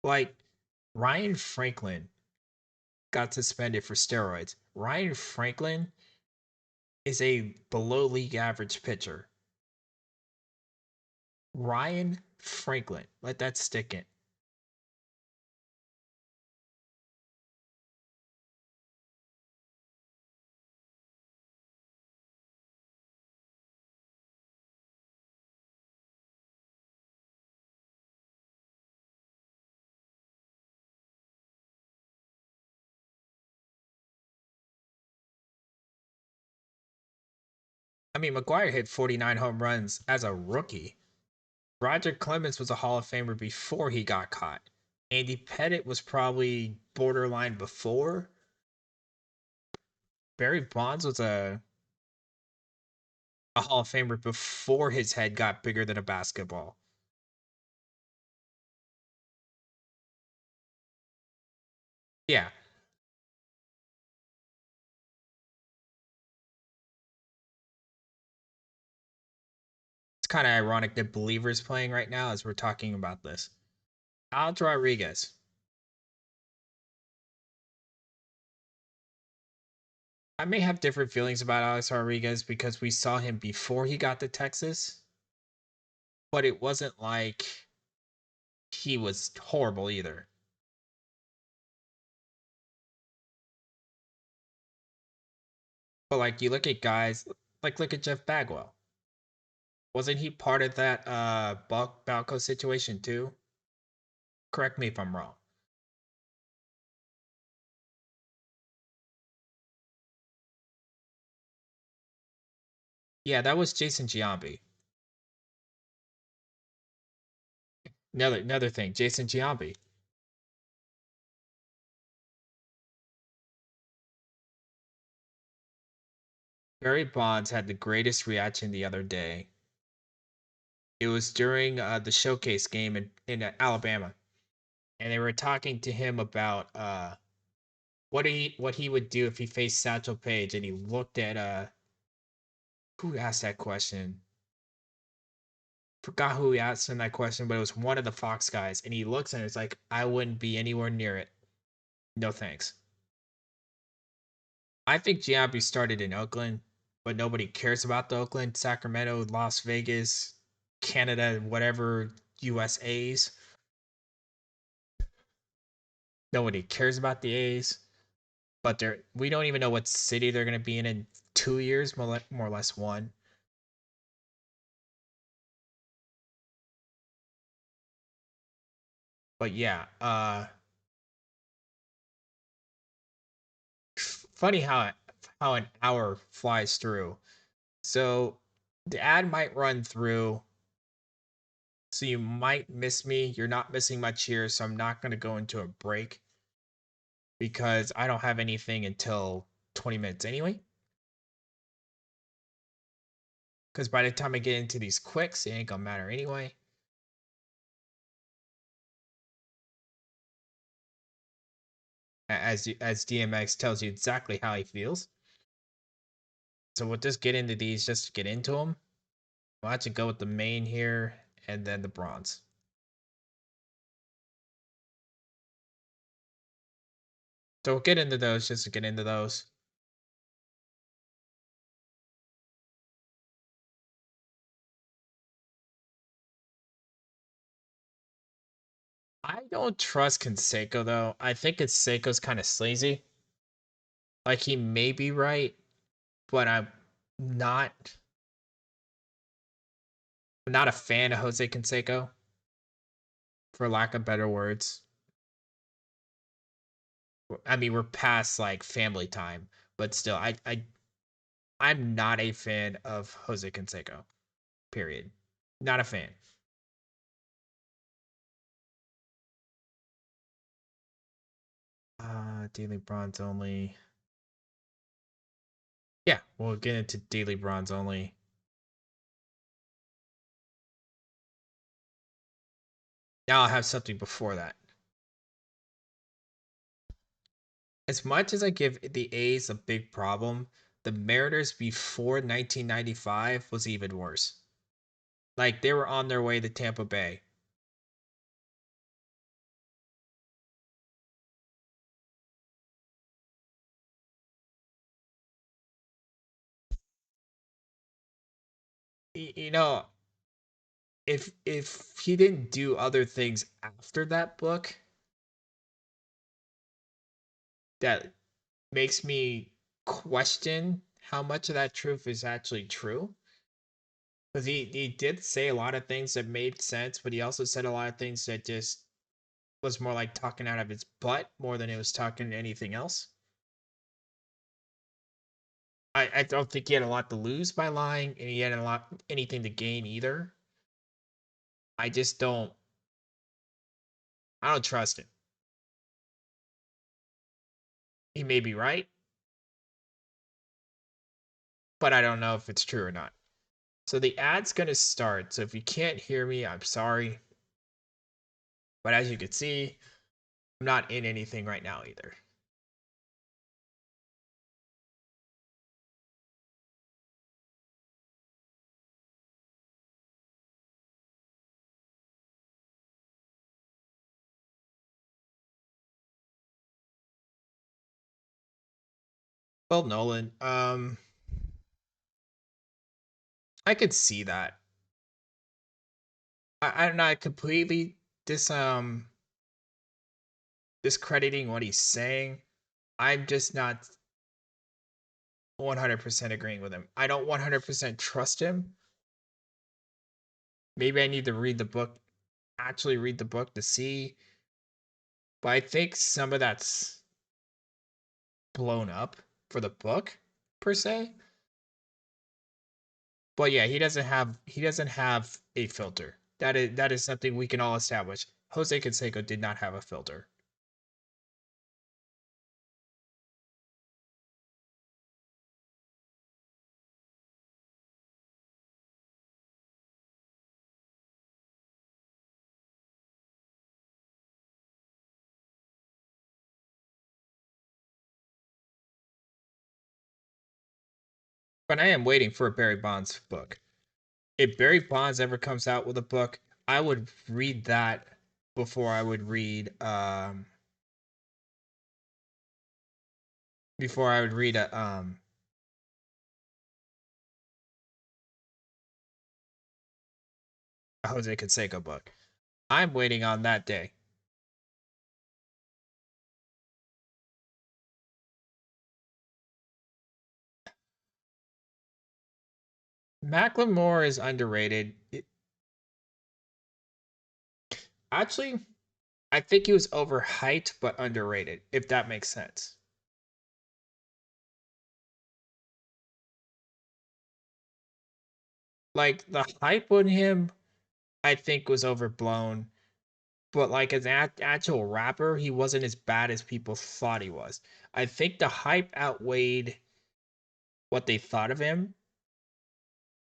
Like, Ryan Franklin got suspended for steroids. Ryan Franklin is a below league average pitcher. Ryan Franklin. Let that stick in. I mean, McGuire hit 49 home runs as a rookie. Roger Clemens was a Hall of Famer before he got caught. Andy Pettitte was probably borderline before. Barry Bonds was a Hall of Famer before his head got bigger than a basketball. Yeah, kind of ironic that Believer's playing right now as we're talking about this. Alex Rodriguez. I may have different feelings about Alex Rodriguez because we saw him before he got to Texas, but it wasn't like he was horrible either. But like you look at guys like look at Jeff Bagwell. Wasn't he part of that Balco situation too? Correct me if I'm wrong. Yeah, that was Jason Giambi. Another thing, Jason Giambi. Barry Bonds had the greatest reaction the other day. It was during the showcase game in Alabama, and they were talking to him about what he would do if he faced Satchel Paige, and he looked at who asked that question. Forgot who asked him that question, but it was one of the Fox guys, and he looks and it's like, I wouldn't be anywhere near it. No thanks. I think Giambi started in Oakland, but nobody cares about the Oakland, Sacramento, Las Vegas, Canada, whatever USA's. Nobody cares about the A's, but we don't even know what city they're going to be in 2 years, more or less one. But yeah, funny how an hour flies through. So the ad might run through, so you might miss me. You're not missing much here, so I'm not going to go into a break because I don't have anything until 20 minutes anyway. Because by the time I get into these quicks, it ain't gonna matter anyway. As DMX tells you exactly how he feels. So we'll just get into these just to get into them. We'll actually go with the main here and then the bronze. So we'll get into those just to get into those. I don't trust Canseco though. I think Canseco's kind of sleazy. Like he may be right, but not I'm not a fan of Jose Canseco, for lack of better words. I mean, we're past like family time, but still, I'm not a fan of Jose Canseco. Period. Not a fan. Daily bronze only. Yeah, we'll get into daily bronze only. Now I'll have something before that. As much as I give the A's a big problem, the Mariners before 1995 was even worse. Like they were on their way to Tampa Bay. You know, if he didn't do other things after that book, that makes me question how much of that truth is actually true. Because he did say a lot of things that made sense, but he also said a lot of things that just was more like talking out of his butt more than it was talking anything else. I don't think he had a lot to lose by lying, and he had a lot anything to gain either. I just don't. I don't trust him. He may be right, but I don't know if it's true or not. So the ad's gonna start. So if you can't hear me, I'm sorry. But as you can see, I'm not in anything right now either. Well, Nolan, I could see that. I'm not completely dis discrediting what he's saying. I'm just not 100% agreeing with him. I don't 100% trust him. Maybe I need to read the book, actually read the book to see. But I think some of that's blown up for the book per se. But yeah, he doesn't have a filter. That is something we can all establish. Jose Canseco did not have a filter. But I am waiting for a Barry Bonds book. If Barry Bonds ever comes out with a book, I would read that before I would read a Jose Canseco book. I'm waiting on that day. Macklemore is underrated. Actually, I think he was overhyped but underrated, if that makes sense. Like the hype on him, I think was overblown. But like as an actual rapper, he wasn't as bad as people thought he was. I think the hype outweighed what they thought of him.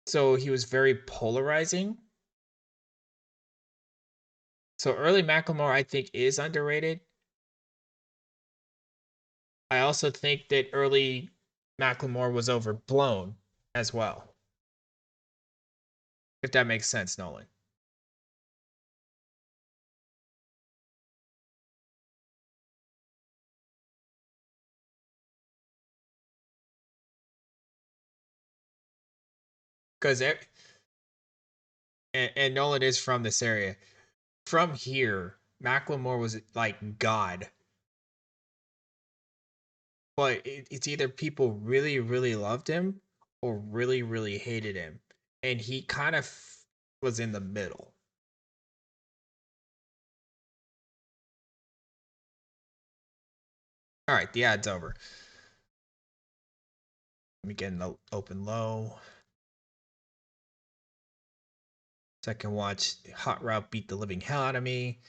So he was very polarizing. So early Macklemore, I think, is underrated. I also think that early Macklemore was overblown as well. If that makes sense, Nolan. Because and Nolan is from this area. From here, Macklemore was like God. But it's either people really, really loved him or really, really hated him. And he kind of was in the middle. All right, the ad's over. Let me get an open low. So I can watch Hot Route beat the living hell out of me.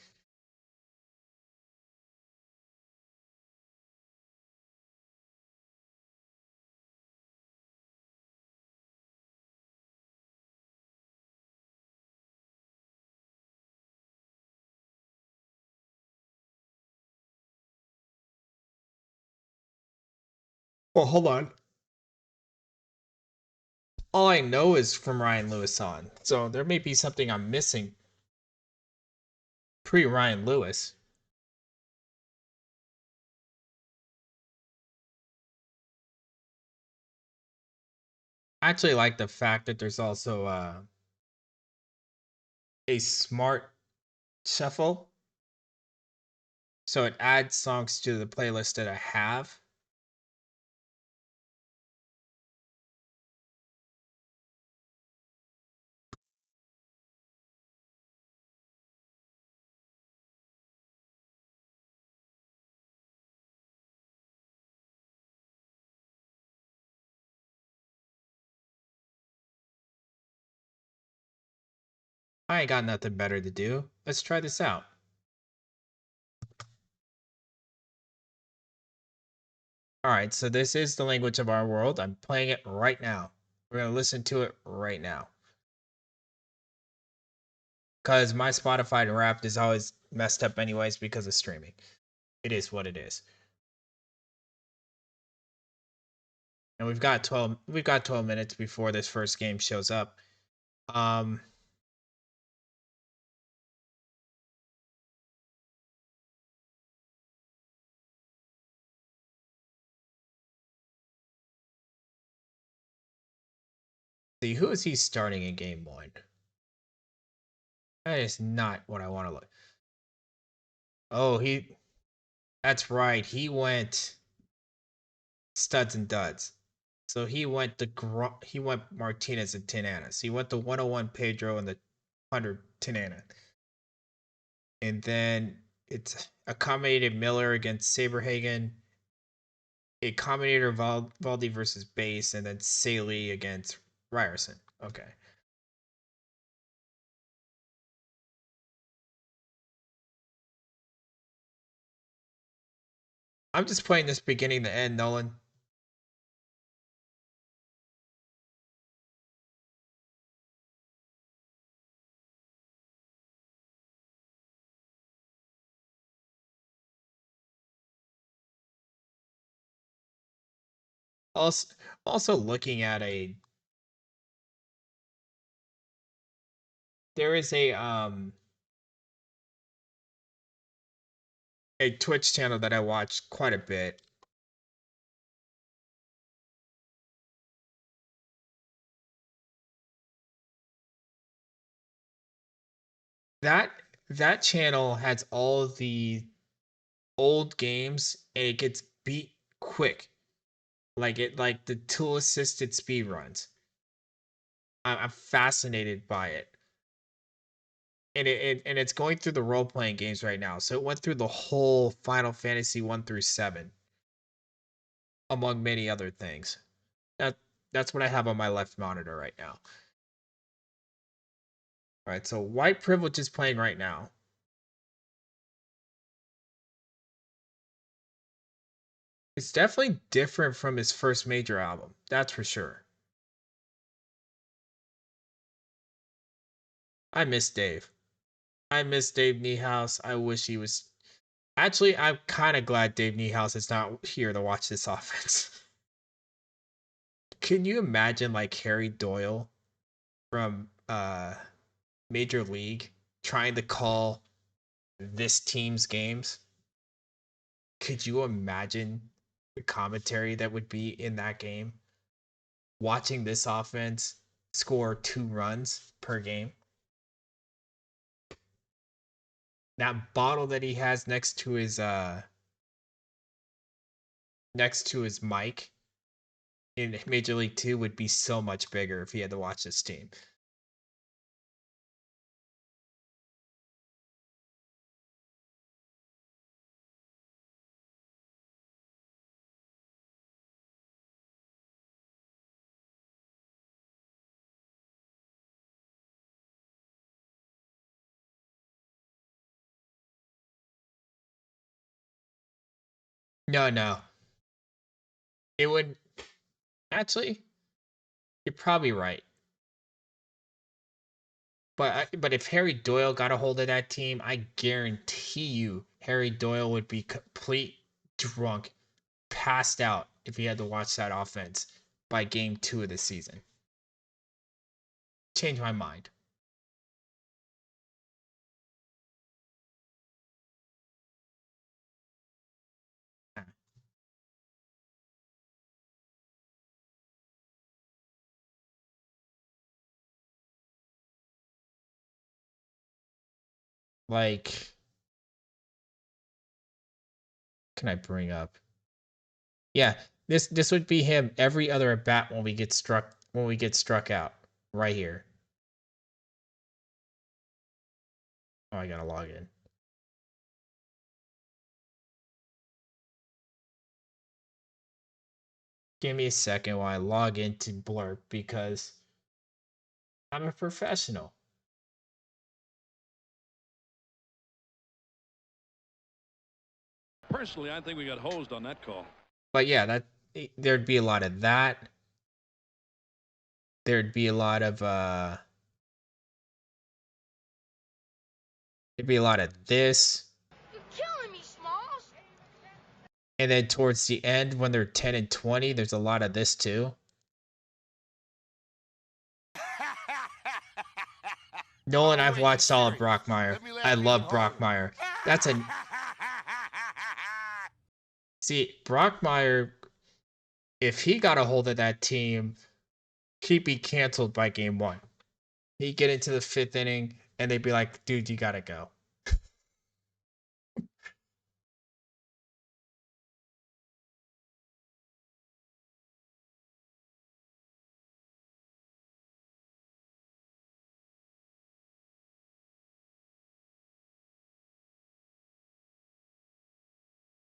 Well, hold on. All I know is from Ryan Lewis on. So there may be something I'm missing pre Ryan Lewis. I actually like the fact that there's also a smart shuffle. So it adds songs to the playlist that I have. I ain't got nothing better to do. Let's try this out. All right, so this is the language of our world. I'm playing it right now. We're going to listen to it right now. Because my Spotify Wrapped is always messed up, anyways, because of streaming. It is what it is. And we've got 12 minutes before this first game shows up. Um See, who is he starting in game 1? That is not what I want to look. Oh, that's right. He went studs and duds. So he went Martinez and Tinana. He went the 101 Pedro and the 100 Tinana. And then it's accommodated Miller against Saberhagen, a combinator Valdi versus Base, and then Saley against Ryerson. Okay. I'm just playing this beginning to end, Nolan. Also looking at there is a Twitch channel that I watch quite a bit. That channel has all the old games and it gets beat quick. Like the tool assisted speed runs. I'm fascinated by it. And it's going through the role playing games right now. So it went through the whole Final Fantasy 1 through 7, among many other things. That's what I have on my left monitor right now. All right, so White Privilege is playing right now. It's definitely different from his first major album. That's for sure. I miss Dave. I miss Dave Niehaus. I wish he was. Actually, I'm kind of glad Dave Niehaus is not here to watch this offense. Can you imagine like Harry Doyle from Major League trying to call this team's games? Could you imagine the commentary that would be in that game? Watching this offense score 2 runs per game. That bottle that he has next to his mic in Major League 2 would be so much bigger if he had to watch this team. No. It would actually, you're probably right. But if Harry Doyle got a hold of that team, I guarantee you Harry Doyle would be complete drunk, passed out if he had to watch that offense by game 2 of the season. Change my mind. Like, can I bring up? Yeah, this would be him every other at bat when we get struck out right here. Oh, I gotta log in. Give me a second while I log into Blurb because I'm a professional. Personally, I think we got hosed on that call. But yeah, there'd be a lot of that. There'd be a lot of there'd be a lot of this. You're killing me, Smalls. And then towards the end when they're 10 and 20, there's a lot of this too. Nolan, I've watched all of Brockmire. I love Brockmire. See, Brockmire, if he got a hold of that team, he'd be canceled by game 1. He'd get into the 5th inning, and they'd be like, dude, you gotta go.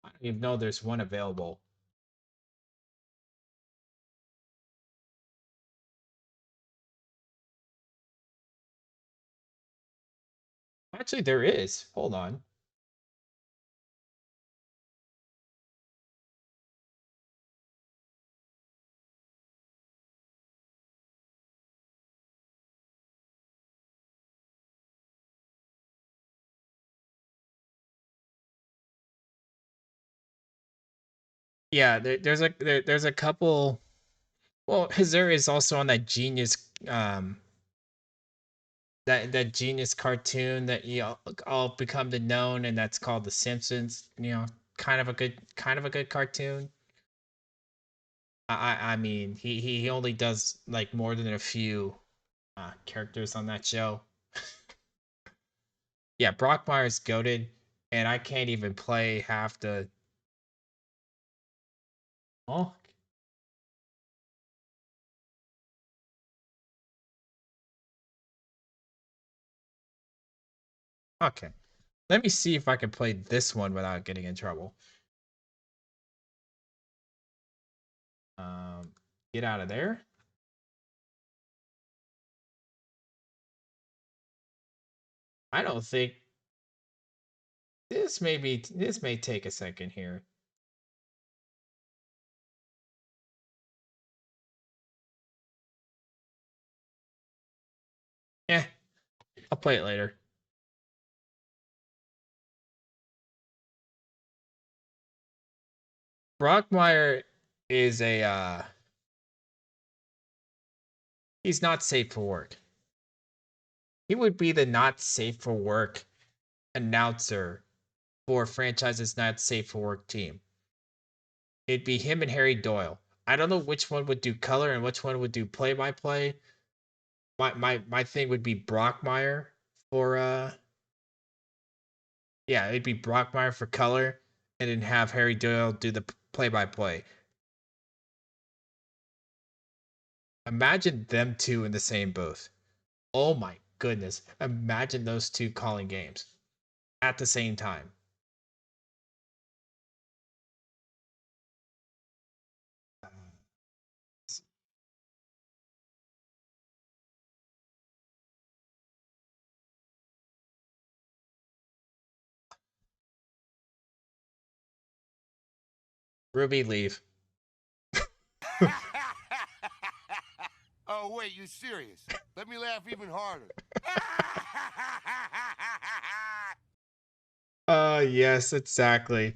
I don't even know there's one available. Actually, there is. Hold on. Yeah, there's a couple. Well, Hazer is also on that genius that genius cartoon that all become the known, and that's called The Simpsons. Kind of a good cartoon. I mean, he only does like more than a few characters on that show. Yeah, Brockmire's goated, and I can't even play half the. Oh, okay. Let me see if I can play this one without getting in trouble. Um, get out of there. I don't think this may take a second here. Eh, I'll play it later. Brockmire is he's not safe for work. He would be the not safe for work announcer for franchise's not safe for work team. It'd be him and Harry Doyle. I don't know which one would do color and which one would do play by play. My thing would be Brockmire for yeah, it'd be Brockmire for color, and then have Harry Doyle do the play by play. Imagine them two in the same booth. Oh my goodness. Imagine those two calling games at the same time. Ruby, leave. Oh, wait, you serious? Let me laugh even harder. Yes, exactly.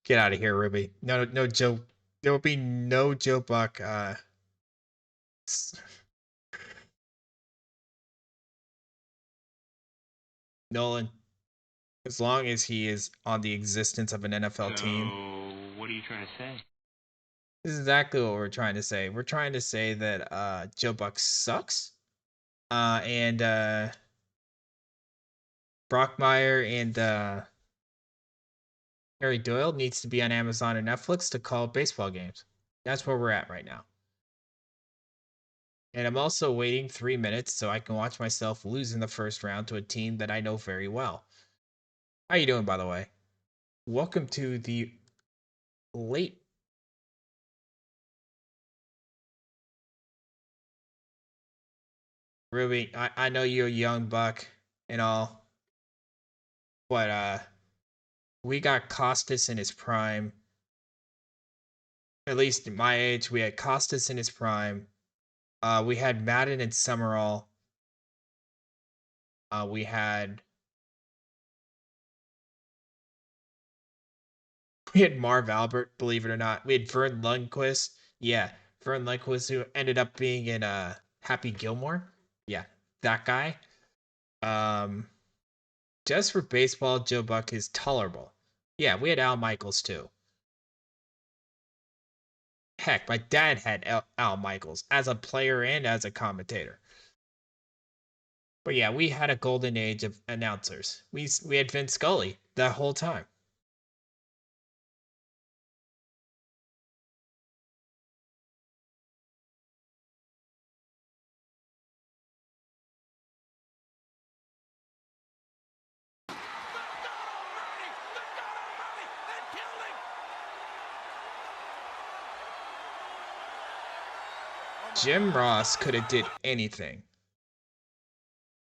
Get out of here, Ruby. No Joe. There will be no Joe Buck. Nolan, as long as he is on the existence of an NFL team. What are you trying to say? This is exactly what we're trying to say. We're trying to say that Joe Buck sucks. And Brockmire and Harry Doyle needs to be on Amazon or Netflix to call baseball games. That's where we're at right now. And I'm also waiting 3 minutes so I can watch myself lose in the first round to a team that I know very well. How you doing, by the way? Welcome to the late. Ruby, I know you're a young buck and all, but we got Costas in his prime. At least at my age, we had Costas in his prime. We had Madden and Summerall. We had Marv Albert, believe it or not. We had Vern Lundquist. Yeah, Vern Lundquist, who ended up being in Happy Gilmore. Yeah, that guy. Um, just for baseball, Joe Buck is tolerable. Yeah, we had Al Michaels too. Heck, my dad had Al Michaels as a player and as a commentator. But yeah, we had a golden age of announcers. We had Vince Scully that whole time. Jim Ross could have did anything.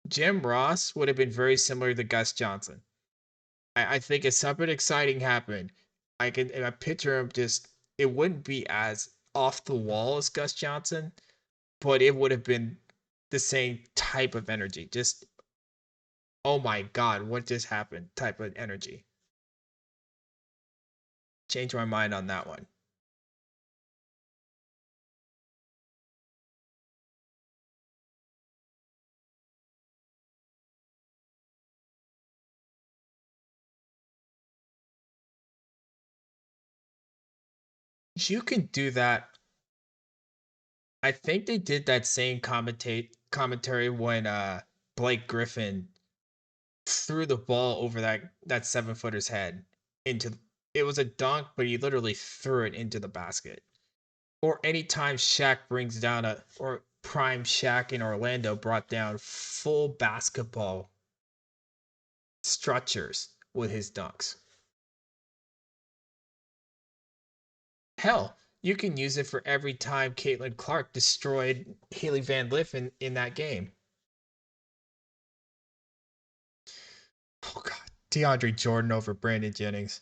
Jim Ross would have been very similar to Gus Johnson. I think if something exciting happened, I picture him just, it wouldn't be as off the wall as Gus Johnson, but it would have been the same type of energy. Just, oh my God, what just happened type of energy. Change my mind on that one. You can do that. I think they did that same commentary when Blake Griffin threw the ball over that 7-footer's head into, it was a dunk, but he literally threw it into the basket. Or anytime Shaq brings down or prime Shaq in Orlando brought down full basketball structures with his dunks. Hell, you can use it for every time Caitlin Clark destroyed Haley Van Lith in that game. Oh God, DeAndre Jordan over Brandon Jennings.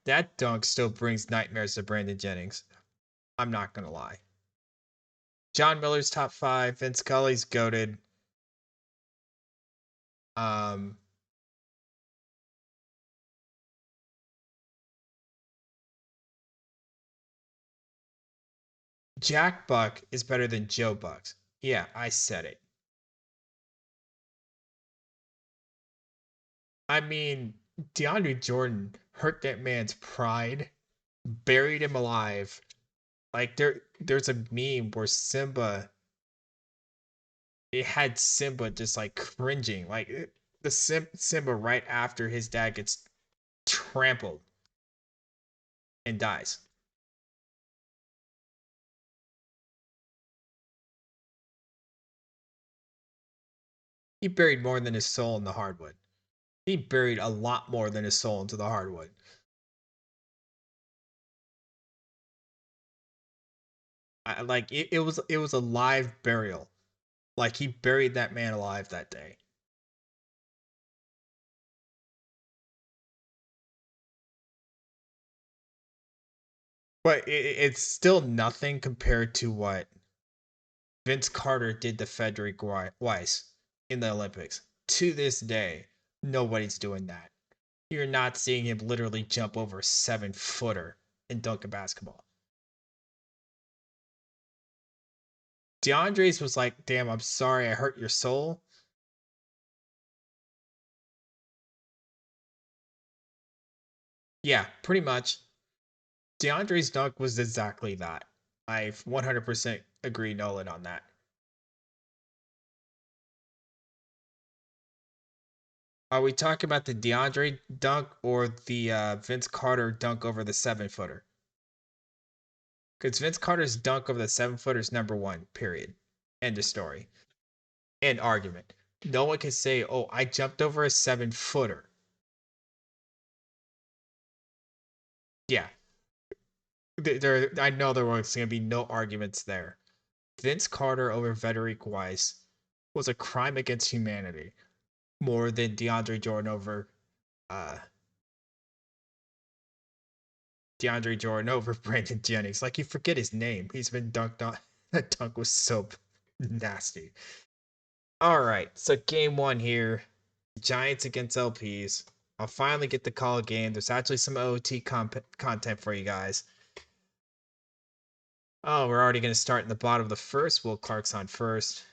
That dunk still brings nightmares to Brandon Jennings. I'm not gonna lie. John Miller's top 5. Vince Scully's goated. Um, Jack Buck is better than Joe Bucks. Yeah, I said it. I mean, DeAndre Jordan hurt that man's pride, buried him alive. Like there's a meme where it had Simba just like cringing, like the Simba right after his dad gets trampled and dies. He buried more than his soul in the hardwood. He buried a lot more than his soul into the hardwood. Like it was a live burial. Like he buried that man alive that day. But it's still nothing compared to what Vince Carter did to Frederick Weiss in the Olympics. To this day, nobody's doing that. You're not seeing him literally jump over a 7-footer and dunk a basketball. DeAndre's was like, damn, I'm sorry I hurt your soul. Yeah, pretty much. DeAndre's dunk was exactly that. I 100% agree, Nolan, on that. Are we talking about the DeAndre dunk or the Vince Carter dunk over the 7-footer? Because Vince Carter's dunk over the 7-footer is number one, period. End of story. End argument. No one can say, oh, I jumped over a 7-footer. Yeah. I know there was going to be no arguments there. Vince Carter over Frederick Weiss was a crime against humanity more than DeAndre Jordan over uh, Brandon Jennings. Like, you forget his name. He's been dunked on. That dunk was so nasty. All right, so game one here, Giants against LPs. I'll finally get the call game. There's actually some OOT content for you guys. Oh, we're already going to start in the bottom of the first. Will Clark's on first.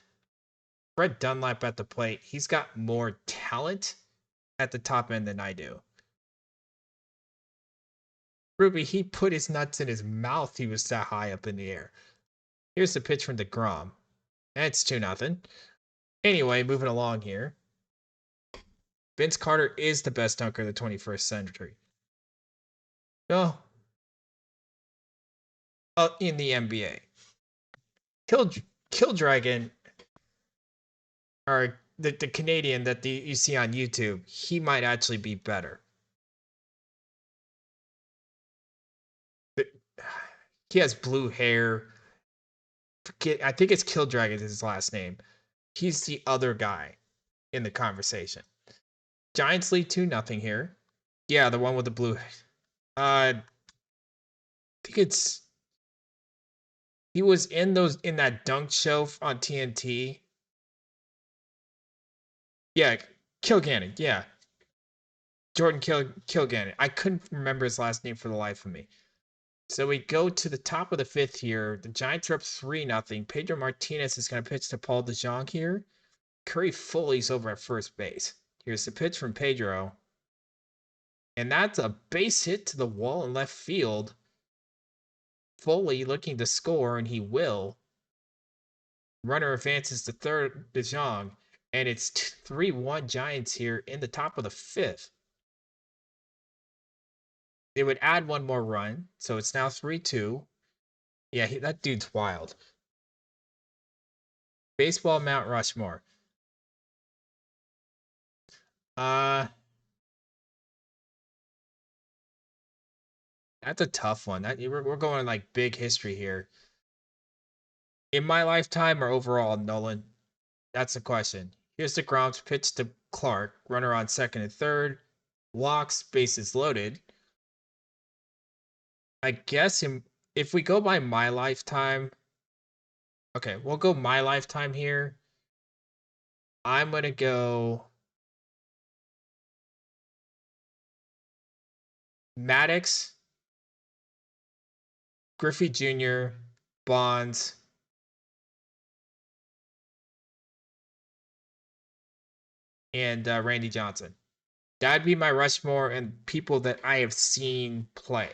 Fred Dunlap at the plate. He's got more talent at the top end than I do. Ruby, he put his nuts in his mouth. He was that high up in the air. Here's the pitch from DeGrom. That's 2-0. Anyway, moving along here. Vince Carter is the best dunker of the 21st century. No. In the NBA. Kill Dragon, or the Canadian that you see on YouTube, he might actually be better. But he has blue hair. I think it's Kill Dragon is his last name. He's the other guy in the conversation. Giants lead 2-0 here. Yeah, the one with the blue. I think it's. He was in that dunk show on TNT. Yeah, Kilgannon. Yeah, Jordan Kilgannon. I couldn't remember his last name for the life of me. So we go to the top of the fifth here. The Giants are up 3-0. Pedro Martinez is going to pitch to Paul DeJong here. Curry Foley's over at first base. Here's the pitch from Pedro. And that's a base hit to the wall in left field. Foley looking to score, and he will. Runner advances to third, DeJong. And it's 3-1 Giants here in the top of the fifth. They would add one more run, so it's now 3-2. Yeah, that dude's wild. Baseball Mount Rushmore. That's a tough one. We're going like big history here. In my lifetime or overall, Nolan? That's the question. Here's the Grom's pitch to Clark. Runner on second and third. Walks, bases loaded. I guess if we go by my lifetime. Okay, we'll go my lifetime here. I'm going to go Maddox, Griffey Jr., Bonds, and Randy Johnson. That'd be my Rushmore and people that I have seen play.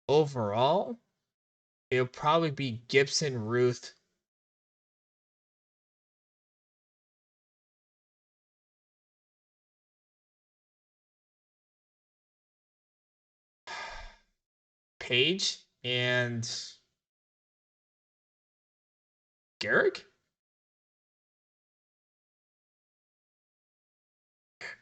Overall, it'll probably be Gibson, Ruth, Page, and Garrick?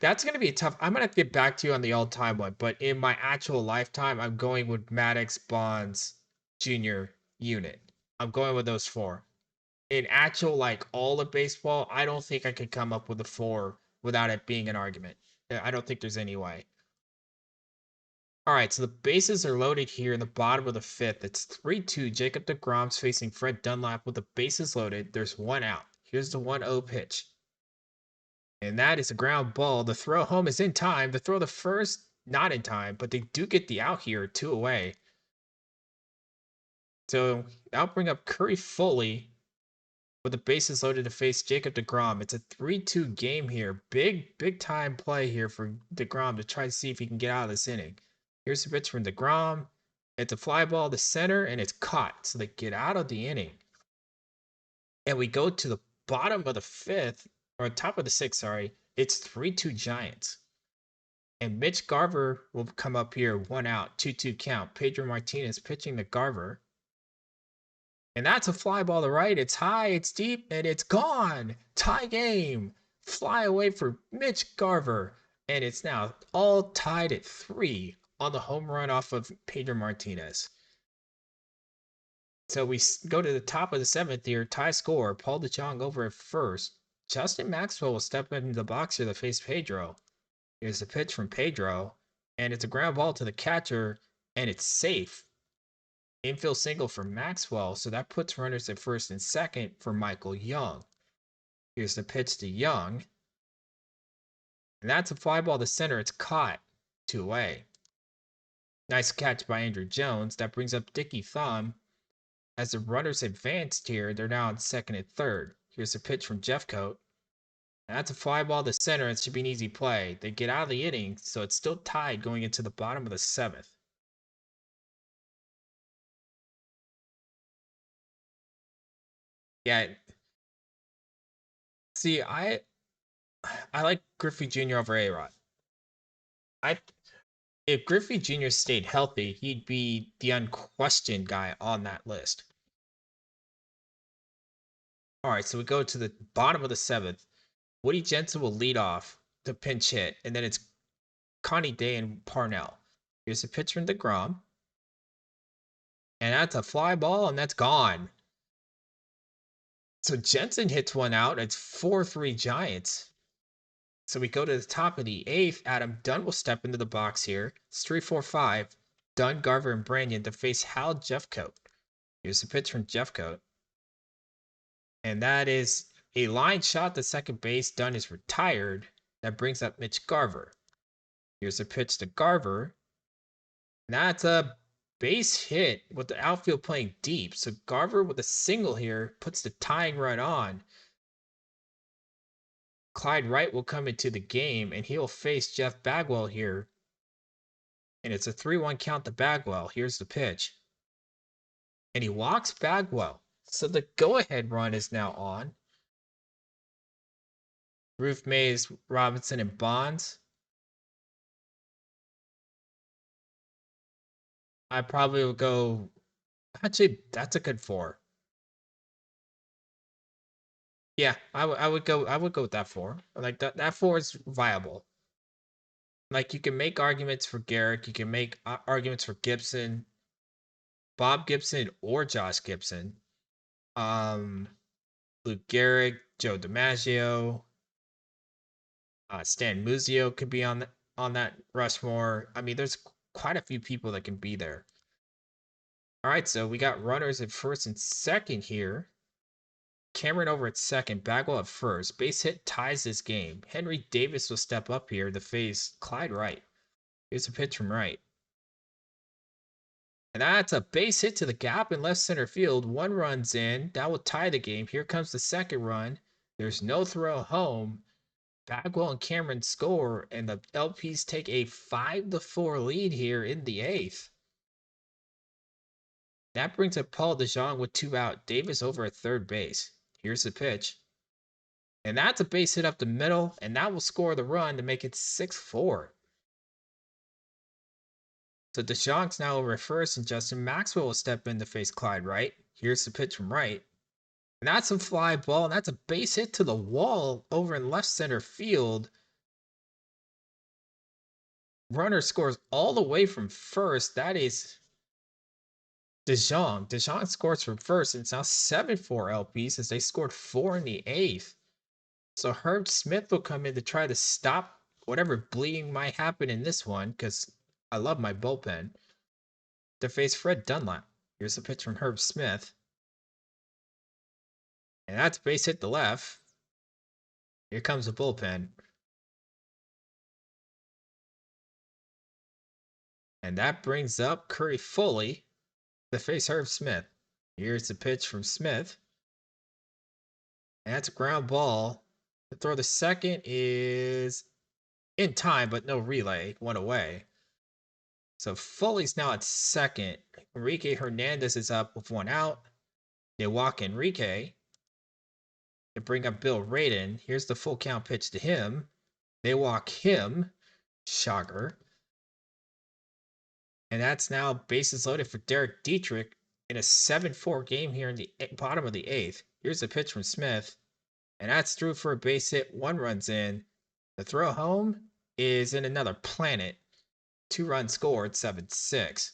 That's going to be tough. I'm going to have to get back to you on the all-time one, but in my actual lifetime, I'm going with Maddox, Bonds, Jr. unit. I'm going with those four. In actual, like, all of baseball, I don't think I could come up with a four without it being an argument. I don't think there's any way. All right, so the bases are loaded here in the bottom of the fifth. It's 3-2. Jacob deGrom's facing Fred Dunlap with the bases loaded. There's one out. Here's the 1-0 pitch. And that is a ground ball. The throw home is in time. The throw the first, not in time, but they do get the out here, 2 away. So I'll bring up Curry Foley with the bases loaded to face Jacob deGrom. It's a 3-2 game here. Big time play here for deGrom to try to see if he can get out of this inning. Here's the pitch from deGrom. It's a fly ball to center, and it's caught. So they get out of the inning. And we go to the bottom of the fifth, or top of the sixth, sorry. It's 3-2 Giants. And Mitch Garver will come up here, 1 out, 2-2 count. Pedro Martinez pitching to Garver. And that's a fly ball to right. It's high, it's deep, and it's gone. Tie game. Fly away for Mitch Garver. And it's now all tied at 3 on the home run off of Pedro Martinez. So we go to the top of the seventh here. Tie score. Paul DeJong over at first. Justin Maxwell will step into the box here to face Pedro. Here's the pitch from Pedro. And it's a ground ball to the catcher. And it's safe. Infield single for Maxwell, so that puts runners at first and second for Michael Young. Here's the pitch to Young. And that's a fly ball to center. It's caught. 2 away. Nice catch by Andrew Jones. That brings up Dickie Thumb. As the runners advanced here, they're now on second and third. Here's the pitch from Jeffcoat. And that's a fly ball to center. It should be an easy play. They get out of the inning, so it's still tied going into the bottom of the 7th. Yeah. See, I like Griffey Jr. over A-Rod. If Griffey Jr. stayed healthy, he'd be the unquestioned guy on that list. All right, so we go to the bottom of the 7th. Woody Jensen will lead off the pinch hit, and then it's Connie Day and Parnell. Here's a pitch from DeGrom. And that's a fly ball, and that's gone. So Jensen hits one out. It's 4-3 Giants. So we go to the top of the 8th. Adam Dunn will step into the box here. It's 3-4-5. Dunn, Garver, and Branyan to face Hal Jeffcoat. Here's a pitch from Jeffcoat. And that is a line shot to second base. Dunn is retired. That brings up Mitch Garver. Here's a pitch to Garver. That's a base hit with the outfield playing deep. So Garver with a single here puts the tying run on. Clyde Wright will come into the game, and he'll face Jeff Bagwell here. And it's a 3-1 count to Bagwell. Here's the pitch. And he walks Bagwell. So the go-ahead run is now on. Ruth Mays, Robinson, and Bonds. I probably would go. Actually, that's a good 4. Yeah, I would go with that 4. Like that 4 is viable. Like you can make arguments for Garrick, you can make arguments for Gibson, Bob Gibson or Josh Gibson. Luke Garrick, Joe DiMaggio, Stan Musial could be on that Rushmore. I mean, there's quite a few people that can be there. All right, so we got runners at first and second here. Cameron over at second, Bagwell at first. Base hit ties this game. Henry Davis will step up here to face Clyde Wright. Here's a pitch from Wright. And that's a base hit to the gap in left center field. 1 run's in. That will tie the game. Here comes the second run. There's no throw home. Bagwell and Cameron score, and the LPs take a 5-4 lead here in the 8th. That brings up Paul DeJong with 2 out. Davis over at third base. Here's the pitch. And that's a base hit up the middle, and that will score the run to make it 6-4. So DeJong's now over at first, and Justin Maxwell will step in to face Clyde Wright. Here's the pitch from Wright. And that's a fly ball, and that's a base hit to the wall over in left center field. Runner scores all the way from first. That is DeJong. DeJong scores from first, and it's now 7-4 LPs as they scored 4 in the 8th. So Herb Smith will come in to try to stop whatever bleeding might happen in this one, because I love my bullpen, to face Fred Dunlap. Here's a pitch from Herb Smith. And that's base hit to left. Here comes the bullpen. And that brings up Curry Foley to face Herb Smith. Here's the pitch from Smith. And that's a ground ball. The throw to second is in time, but no relay. 1 away. So Foley's now at second. Enrique Hernandez is up with 1 out. They walk Enrique. They bring up Bill Radin. Here's the full count pitch to him. They walk him. Shocker. And that's now bases loaded for Derek Dietrich in a 7-4 game here in the bottom of the 8th. Here's a pitch from Smith. And that's through for a base hit. 1 run's in. The throw home is in another planet. 2 runs scored, 7-6.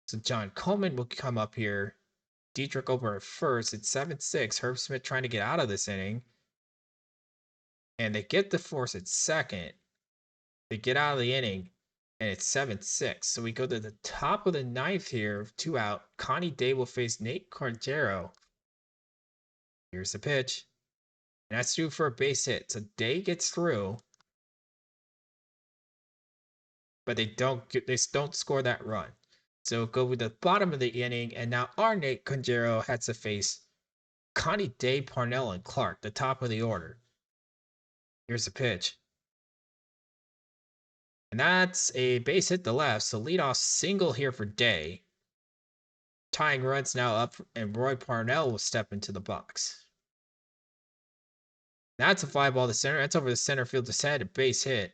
So John Coleman will come up here. Dietrich over at first. It's 7-6. Herb Smith trying to get out of this inning. And they get the force at second. They get out of the inning. And it's 7-6. So we go to the top of the 9th here. 2 out. Connie Day will face Nate Cordero. Here's the pitch. And that's through for a base hit. So Day gets through. But they don't score that run. So go with the bottom of the inning. And now our Nate Cordero has to face Connie Day, Parnell, and Clark, the top of the order. Here's the pitch. And that's a base hit to left. So leadoff single here for Day. Tying runs now up, and Roy Parnell will step into the box. That's a fly ball to center. That's over the center fielder's head. A base hit.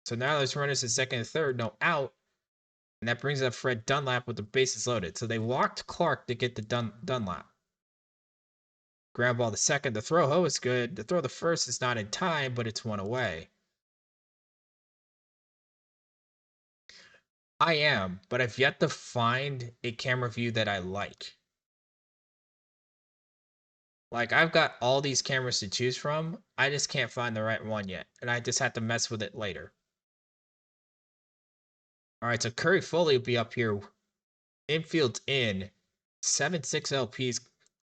So now there's runners at second and third, no out. And that brings up Fred Dunlap with the bases loaded. So they walked Clark to get the Dunlap. Ground ball to second. The throw ho is good. The throw to first is not in time, but it's one away. I am, but I've yet to find a camera view that I like. Like, I've got all these cameras to choose from. I just can't find the right one yet. And I just have to mess with it later. All right, so Curry Foley will be up here. Infield's in. 7-6 LPs.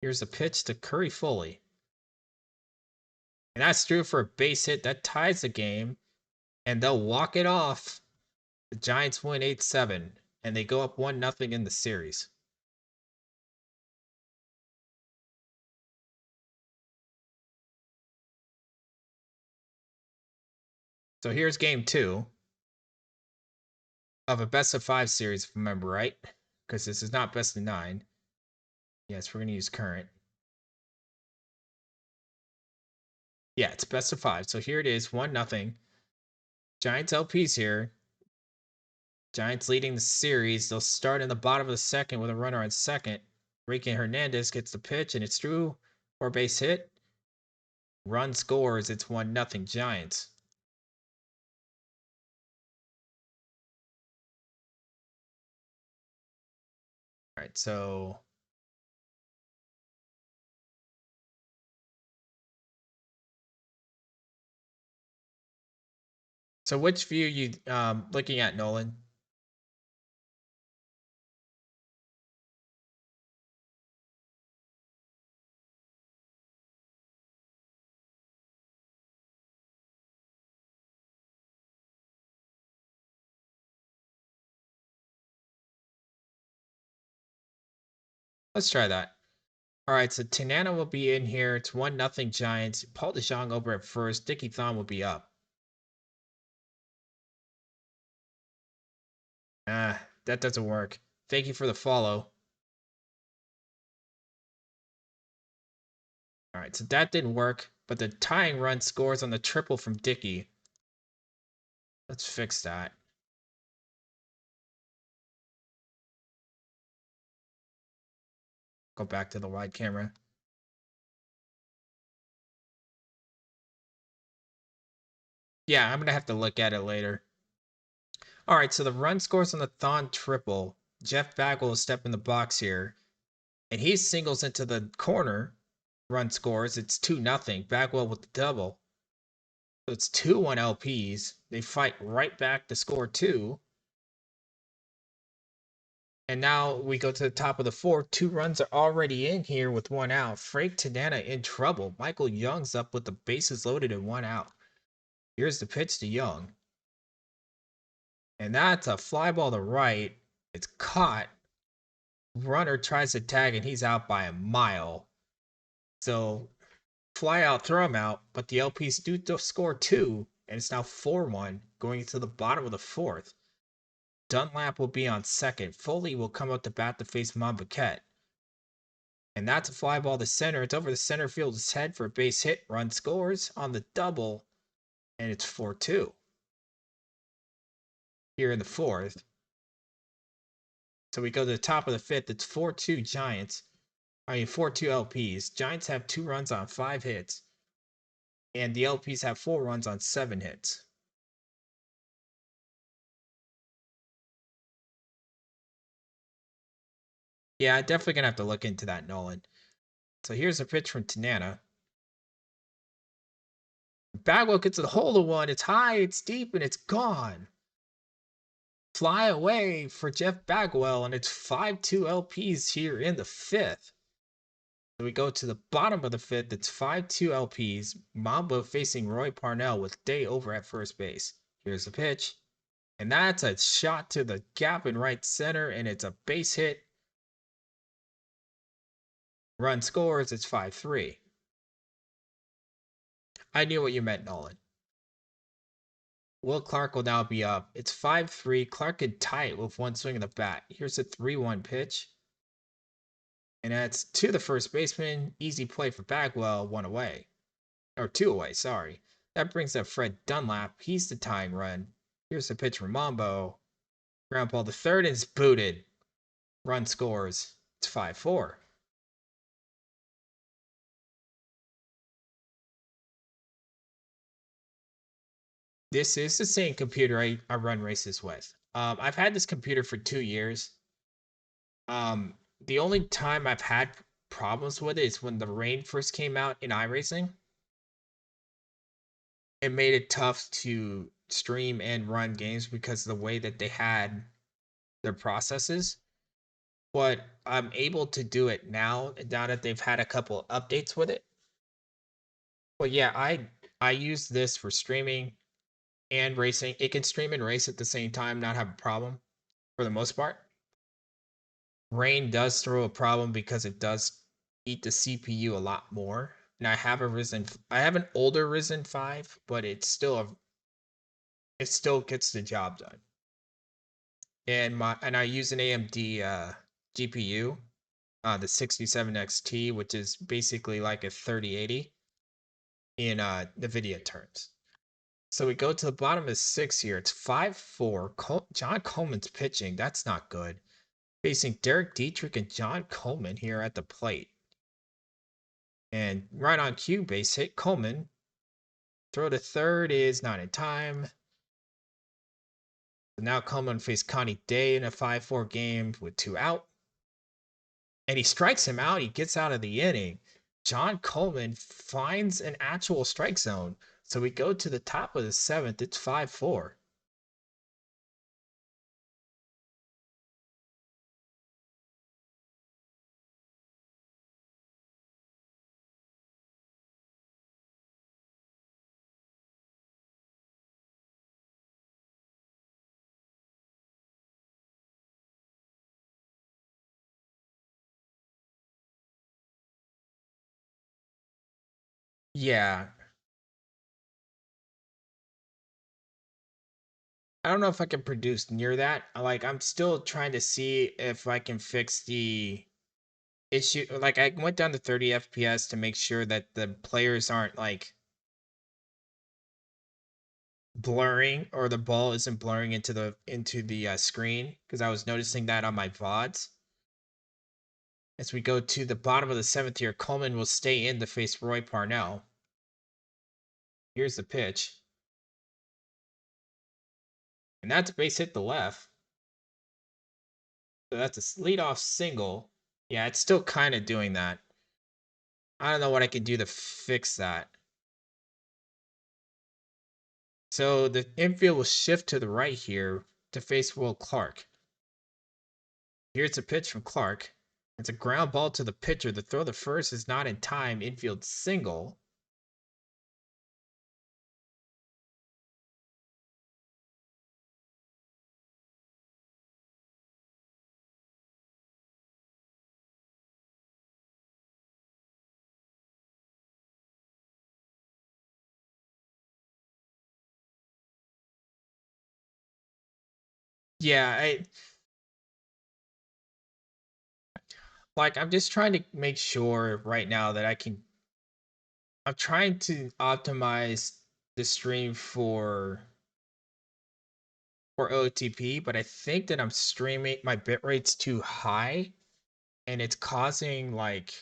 Here's a pitch to Curry Foley. And that's through for a base hit. That ties the game. And they'll walk it off. The Giants win 8-7. And they go up 1-0 in the series. So here's game 2 of a best of 5 series, if I remember right. Because this is not best of 9. Yes, we're going to use current. Yeah, it's best of 5. So here it is, 1-0. Giants LPs here. Giants leading the series. They'll start in the bottom of the second with a runner on second. Ricky Hernandez gets the pitch, and it's through for a base hit. Run scores. It's 1-0 Giants. All right, so which view you looking at, Nolan? Let's try that. All right, so Tanana will be in here. It's 1-0 Giants. Paul DeJong over at first. Dickie Thon will be up. That doesn't work. Thank you for the follow. All right, so that didn't work, but the tying run scores on the triple from Dickey. Let's fix that. Go back to the wide camera. Yeah, I'm going to have to look at it later. All right, so the run scores on the Thon triple. Jeff Bagwell will step in the box here, and he singles into the corner. Run scores. It's 2-0. Bagwell with the double. So it's 2-1 LPs. They fight right back to score 2. And now we go to the top of the 4th. 2 runs are already in here with 1 out. Frank Tanana in trouble. Michael Young's up with the bases loaded and 1 out. Here's the pitch to Young. And that's a fly ball to right. It's caught. Runner tries to tag and he's out by a mile. So fly out, throw him out. But the LPs do score 2. And it's now 4-1 going into the bottom of the 4th. Dunlap will be on second. Foley will come up to bat to face Monbiquette. And that's a fly ball to center. It's over the center fielder's head for a base hit. Run scores on the double. And it's 4-2. Here in the 4th. So we go to the top of the 5th. It's 4-2 Giants. 4-2 LPs. Giants have 2 runs on 5 hits. And the LPs have 4 runs on 7 hits. Yeah, definitely going to have to look into that, Nolan. So here's a pitch from Tanana. Bagwell gets a hold of one. It's high, it's deep, and it's gone. Fly away for Jeff Bagwell, and it's 5-2 LPs here in the 5th. So we go to the bottom of the 5th. It's 5-2 LPs. Mambo facing Roy Parnell with Day over at first base. Here's the pitch. And that's a shot to the gap in right center, and it's a base hit. Run scores, it's 5-3. I knew what you meant, Nolan. Will Clark will now be up. It's 5-3. Clark could tie it with one swing of the bat. Here's a 3-1 pitch. And that's to the first baseman. Easy play for Bagwell, 1 away. Or 2 away, sorry. That brings up Fred Dunlap. He's the tying run. Here's the pitch from Mambo. Ground ball to third and it's booted. Run scores. It's 5-4. This is the same computer I run races with. I've had this computer for 2 years. The only time I've had problems with it is when the rain first came out in iRacing. It made it tough to stream and run games because of the way that they had their processes. But I'm able to do it now that they've had a couple updates with it. But yeah, I use this for streaming and racing. It can stream and race at the same time, not have a problem for the most part. Rain does throw a problem because it does eat the CPU a lot more. And I have an older Ryzen 5, but it still gets the job done. And I use an AMD GPU, the 67XT, which is basically like a 3080 in NVIDIA terms. So we go to the bottom of 6 here. It's 5-4. John Coleman's pitching. That's not good. Facing Derek Dietrich and John Coleman here at the plate. And right on cue, base hit. Coleman. Throw to third is not in time. So now Coleman faced Connie Day in a 5-4 game with 2 out. And he strikes him out. He gets out of the inning. John Coleman finds an actual strike zone. So we go to the top of the 7th. It's 5-4. Yeah. I don't know if I can produce near that. Like, I'm still trying to see if I can fix the issue. Like, I went down to 30 FPS to make sure that the players aren't like blurring or the ball isn't blurring into the screen because I was noticing that on my VODs. As we go to the bottom of the 7th here, Coleman will stay in to face Roy Parnell. Here's the pitch. And that's a base hit to left. So that's a leadoff single. Yeah, it's still kind of doing that. I don't know what I can do to fix that. So the infield will shift to the right here to face Will Clark. Here's a pitch from Clark. It's a ground ball to the pitcher. The throw to first is not in time. Infield single. Yeah, I'm just trying to make sure right now that I'm trying to optimize the stream for OOTP, but I think that I'm streaming my bitrate's too high and it's causing like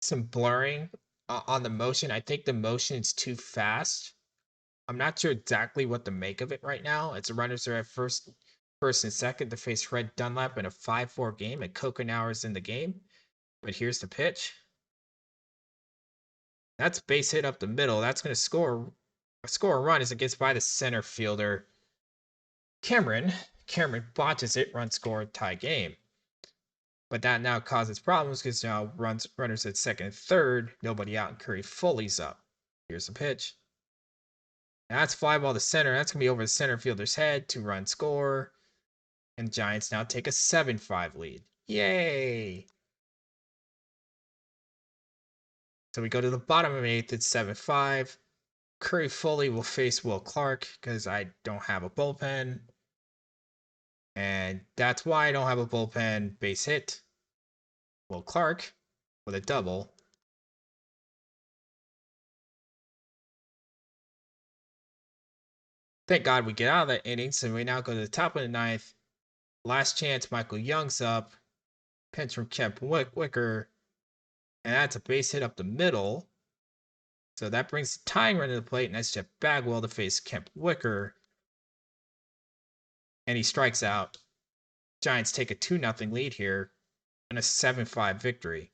some blurring on the motion. I think the motion is too fast. I'm not sure exactly what to make of it right now. It's runners are at first and second to face Fred Dunlap in a 5-4 game, and Kokenauer's in the game. But here's the pitch. That's base hit up the middle. That's going to score a run as it gets by the center fielder. Cameron botches it, run scored, tie game. But that now causes problems because now runners at second and third, nobody out, and Curry Foley's up. Here's the pitch. That's fly ball to center. That's going to be over the center fielder's head. 2-run score. And Giants now take a 7-5 lead. Yay! So we go to the bottom of 8th, it's 7-5. Curry Foley will face Will Clark because I don't have a bullpen. And that's why I don't have a bullpen. Base hit. Will Clark with a double. Thank God we get out of that inning, so we now go to the top of the 9th. Last chance, Michael Young's up. Pinch from Kemp Wicker. And that's a base hit up the middle. So that brings the tying run to the plate, and that's Jeff Bagwell to face Kemp Wicker. And he strikes out. Giants take a 2-0 lead here and a 7-5 victory.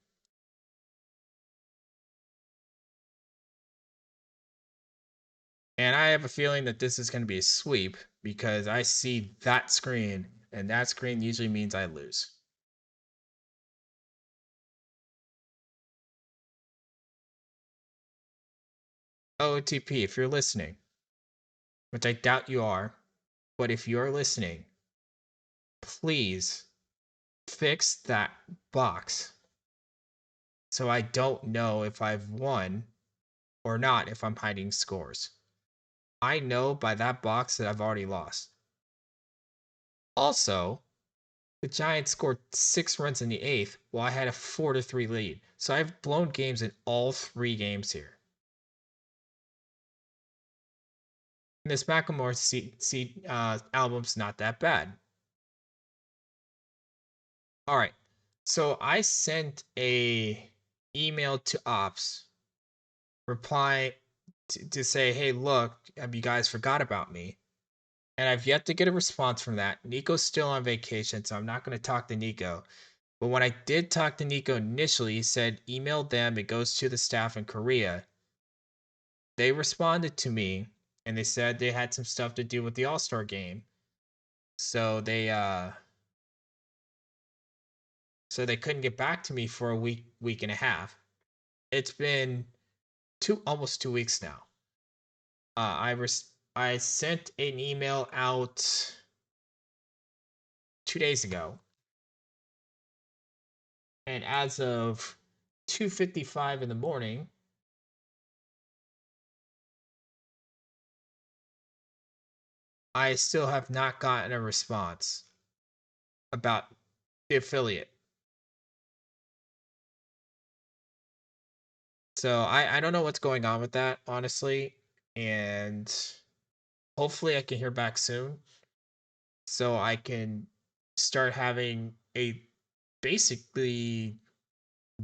And I have a feeling that this is going to be a sweep because I see that screen, and that screen usually means I lose. OOTP, if you're listening, which I doubt you are, but if you're listening, please fix that box so I don't know if I've won or not if I'm hiding scores. I know by that box that I've already lost. Also, the Giants scored 6 runs in the 8th while I had a 4-3 lead. So I've blown games in all 3 games here. And this Macklemore album's not that bad. All right. So I sent a email to Ops reply to say, hey, look, have you guys forgot about me? And I've yet to get a response from that. Nico's still on vacation, so I'm not going to talk to Nico. But when I did talk to Nico initially, he said, email them, it goes to the staff in Korea. They responded to me, and they said they had some stuff to do with the All-Star game. So they couldn't get back to me for a week and a half. It's been almost 2 weeks now. I sent an email out 2 days ago. And as of 2:55 in the morning, I still have not gotten a response about the affiliate. So I don't know what's going on with that, honestly. And hopefully I can hear back soon so I can start having a basically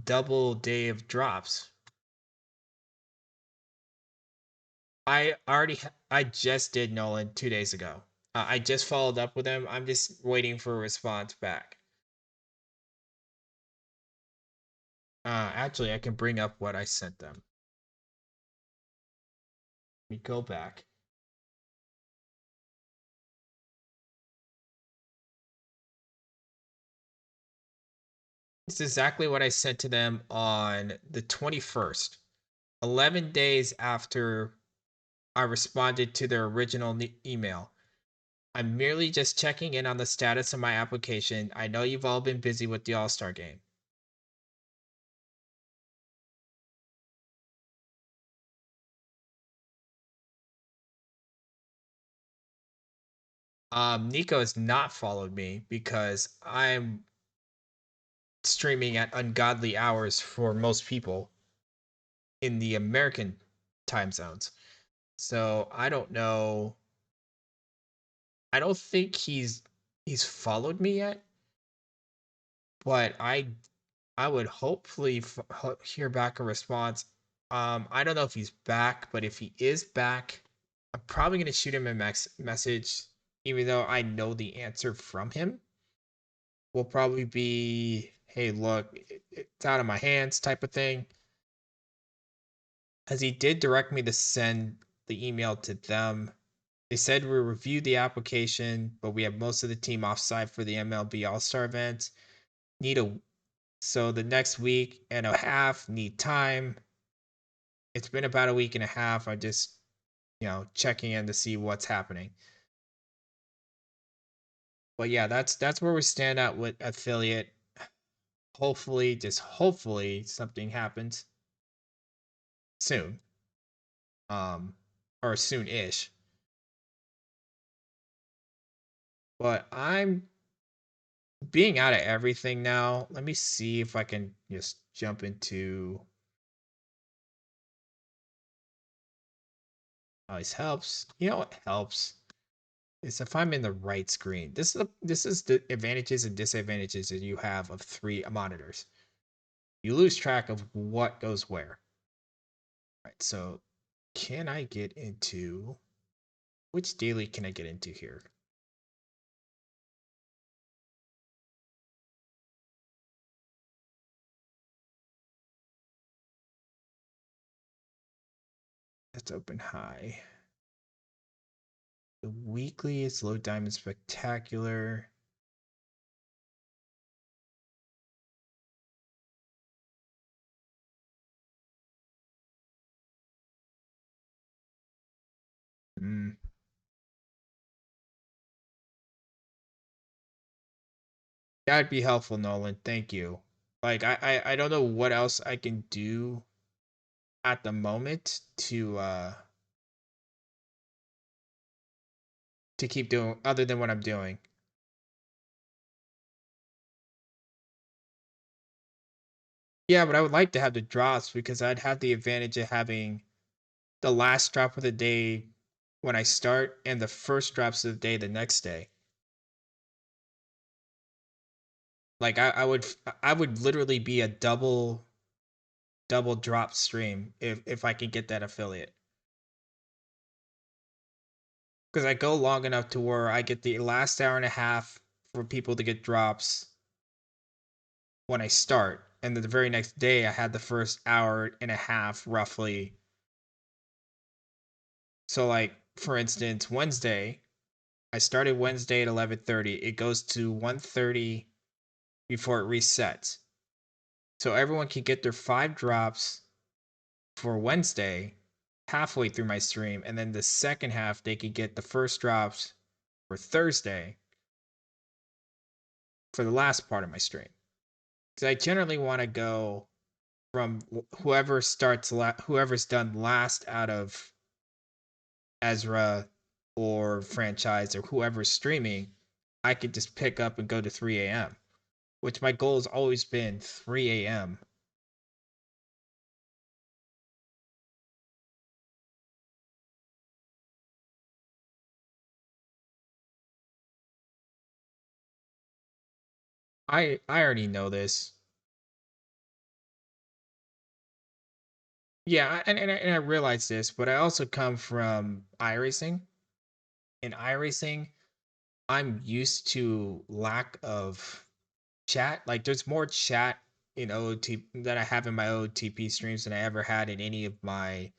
double day of drops. I just did Nolan 2 days ago. I just followed up with him. I'm just waiting for a response back. Actually, I can bring up what I sent them. Let me go back. It's exactly what I sent to them on the 21st, 11 days after I responded to their original email. I'm merely just checking in on the status of my application. I know you've all been busy with the All-Star game. Nico has not followed me because I'm streaming at ungodly hours for most people in the American time zones. So I don't know. I don't think he's followed me yet, but I would hopefully hear back a response. I don't know if he's back, but if he is back, I'm probably gonna shoot him a message, even though I know the answer from him. Will probably be, hey, look, it's out of my hands, type of thing. As he did direct me to send the email to them. They said we reviewed the application, but we have most of the team offsite for the MLB All-Star event. So the next week and a half need time. It's been about a week and a half. I just, checking in to see what's happening. But yeah, that's where we stand at with affiliate. Hopefully, just hopefully something happens. soon. Or soon-ish. But I'm being out of everything now. Let me see if I can just jump into. Always helps. You know what helps is if I'm in the right screen. This is the advantages and disadvantages that you have of 3 monitors. You lose track of what goes where. Right. So, can I get into which daily can I get into here? Let's open high. The weekly is low diamond spectacular. Mm. That'd be helpful, Nolan. Thank you. Like I don't know what else I can do at the moment to keep doing other than what I'm doing. Yeah, but I would like to have the drops because I'd have the advantage of having the last drop of the day when I start and the first drops of the day the next day. Like I would literally be a double drop stream if I can get that affiliate. Because I go long enough to where I get the last hour and a half for people to get drops when I start, and then the very next day I had the first hour and a half roughly. So like for instance, Wednesday, I started Wednesday at 11:30. It goes to 1:30 before it resets. So everyone can get their 5 drops for Wednesday halfway through my stream, and then the second half they can get the first drops for Thursday for the last part of my stream. Because I generally want to go from whoever's done last out of Ezra or franchise or whoever's streaming, I could just pick up and go to 3 a.m. Which my goal has always been 3 a.m. I already know this. Yeah, and I realize this, but I also come from iRacing. In iRacing, I'm used to lack of chat. Like there's more chat in OOTP that I have in my OOTP streams than I ever had in any of my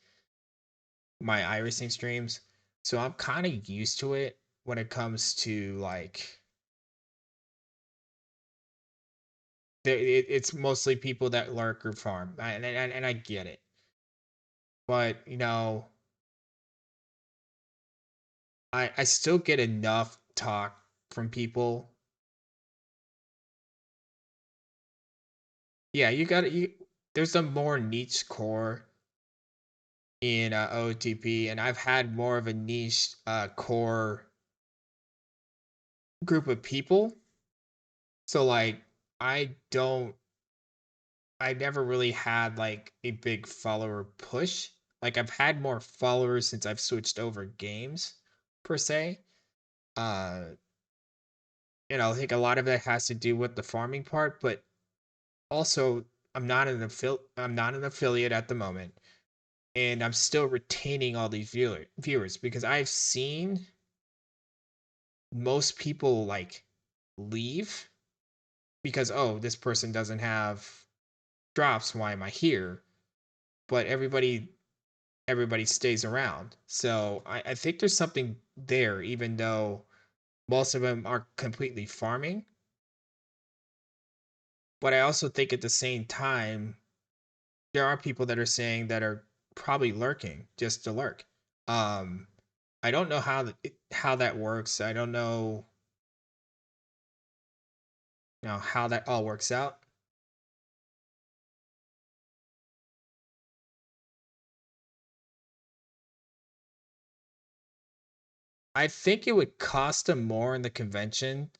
iRacing streams. So I'm kind of used to it when it comes to like it's mostly people that lurk or farm, and I get it. But you know, I still get enough talk from people. Yeah, you got you. There's a more niche core in OTP, and I've had more of a niche core group of people. So like, I don't. I never really had like a big follower push. Like I've had more followers since I've switched over games, per se. Uh, I think a lot of that has to do with the farming part, but also I'm not an affiliate at the moment, and I'm still retaining all these viewers because I've seen most people like leave because oh, this person doesn't have drops, why am I here? But everybody stays around. So I think there's something there, even though most of them are completely farming. But I also think at the same time, there are people that are saying that are probably lurking just to lurk. Um, I don't know how that works. I don't know, how that all works out. I think it would cost them more in the convention.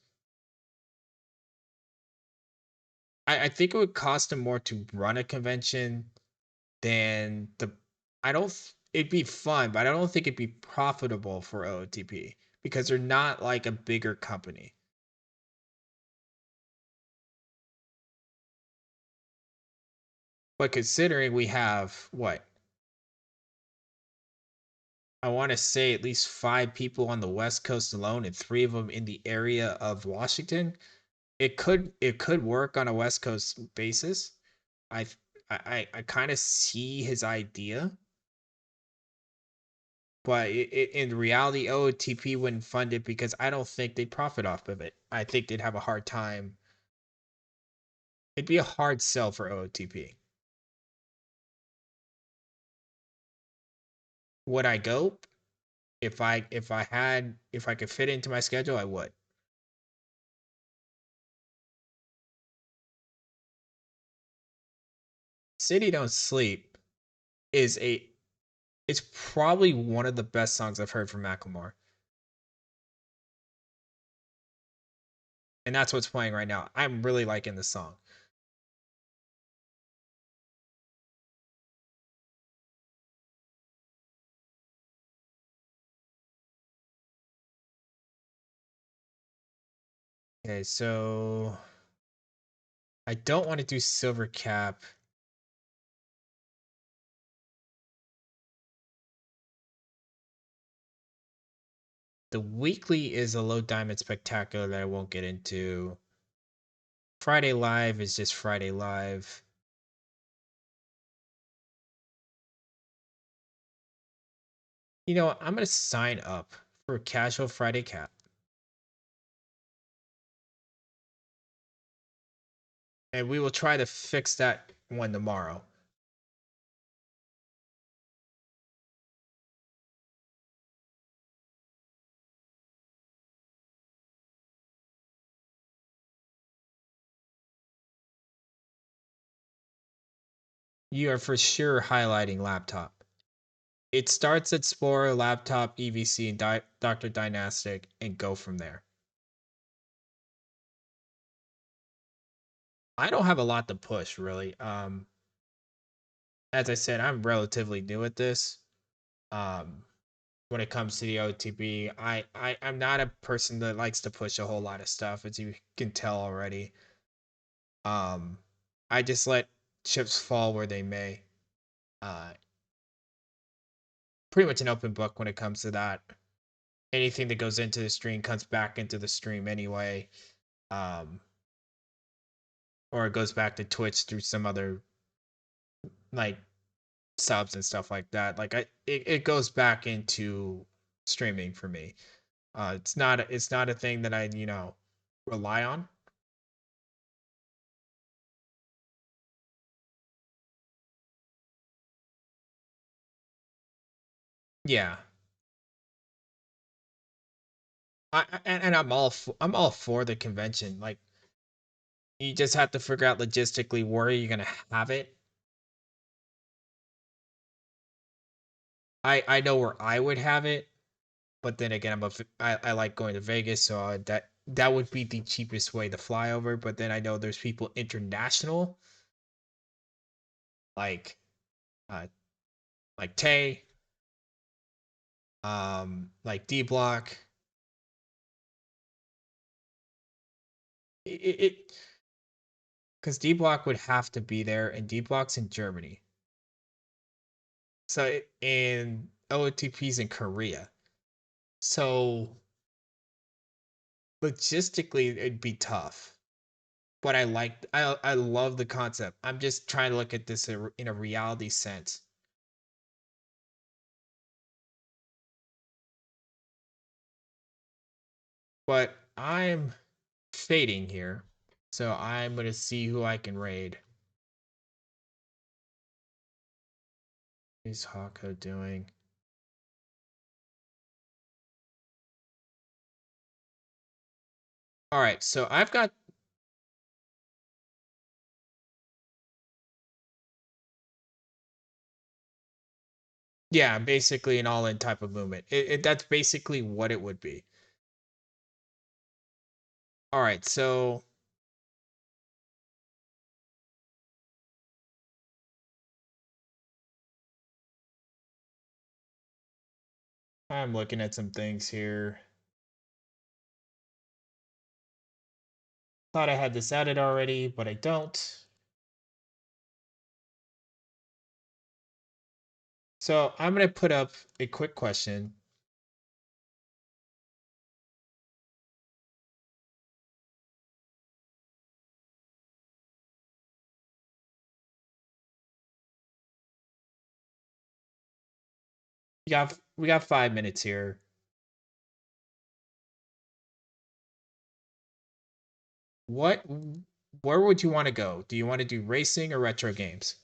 I think it would cost them more to run a convention than the. I don't. It'd be fun, but I don't think it'd be profitable for OOTP because they're not like a bigger company. But considering we have what? I want to say at least 5 people on the West Coast alone, and 3 of them in the area of Washington. It could work on a West Coast basis. I I kind of see his idea, but in reality, OOTP wouldn't fund it because I don't think they'd profit off of it. I think they'd have a hard time. It'd be a hard sell for OOTP. Would I go? If I could fit into my schedule, I would. City Don't Sleep is a it's probably one of the best songs I've heard from Macklemore. And that's what's playing right now. I'm really liking the song. Okay, so I don't want to do Silver Cap. The weekly is a low diamond spectacular that I won't get into. Friday Live is just Friday Live. You know what? I'm going to sign up for Casual Friday Cap. And we will try to fix that one tomorrow. You are for sure highlighting laptop. It starts at Spore, laptop, EVC, and Dr. Dynastic, and go from there. I don't have a lot to push, really. As I said, I'm relatively new at this. When it comes to the OTP, I'm not a person that likes to push a whole lot of stuff, as you can tell already. I just let chips fall where they may. Uh, Pretty much an open book when it comes to that. Anything that goes into the stream comes back into the stream anyway. Um, or it goes back to Twitch through some other like subs and stuff like that. Like it goes back into streaming for me. It's not a thing that I rely on. Yeah, and I'm all for the convention. Like you just have to figure out logistically where you're gonna have it. I know where I would have it, but then again, I like going to Vegas, so that would be the cheapest way to fly over. But then I know there's people international, like uh like Tay, like D Block. It because D Block would have to be there, and D Block's in Germany. So and OOTP's in Korea. So logistically, it'd be tough. But I love the concept. I'm just trying to look at this in a reality sense. But I'm fading here, so I'm gonna see who I can raid. What's Hawko doing? All right, so I've got Yeah, basically an all-in type of movement. That's basically what it would be. All right, so I'm looking at some things here. Thought I had this added already, but I don't. So I'm going to put up a quick question. We got 5 minutes here. Where would you want to go? Do you want to do racing or retro games?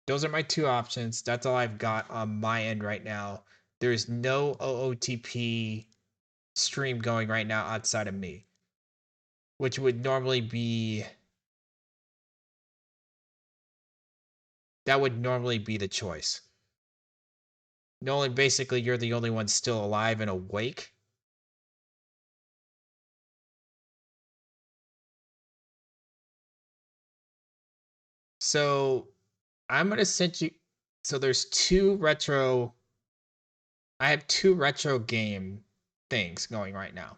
Those are my two options. That's all I've got on my end right now. There's no OOTP stream going right now outside of me, which would normally be the choice. Nolan, basically, you're the only one still alive and awake. So I'm gonna send you. So there's two retro. I have two retro game things going right now.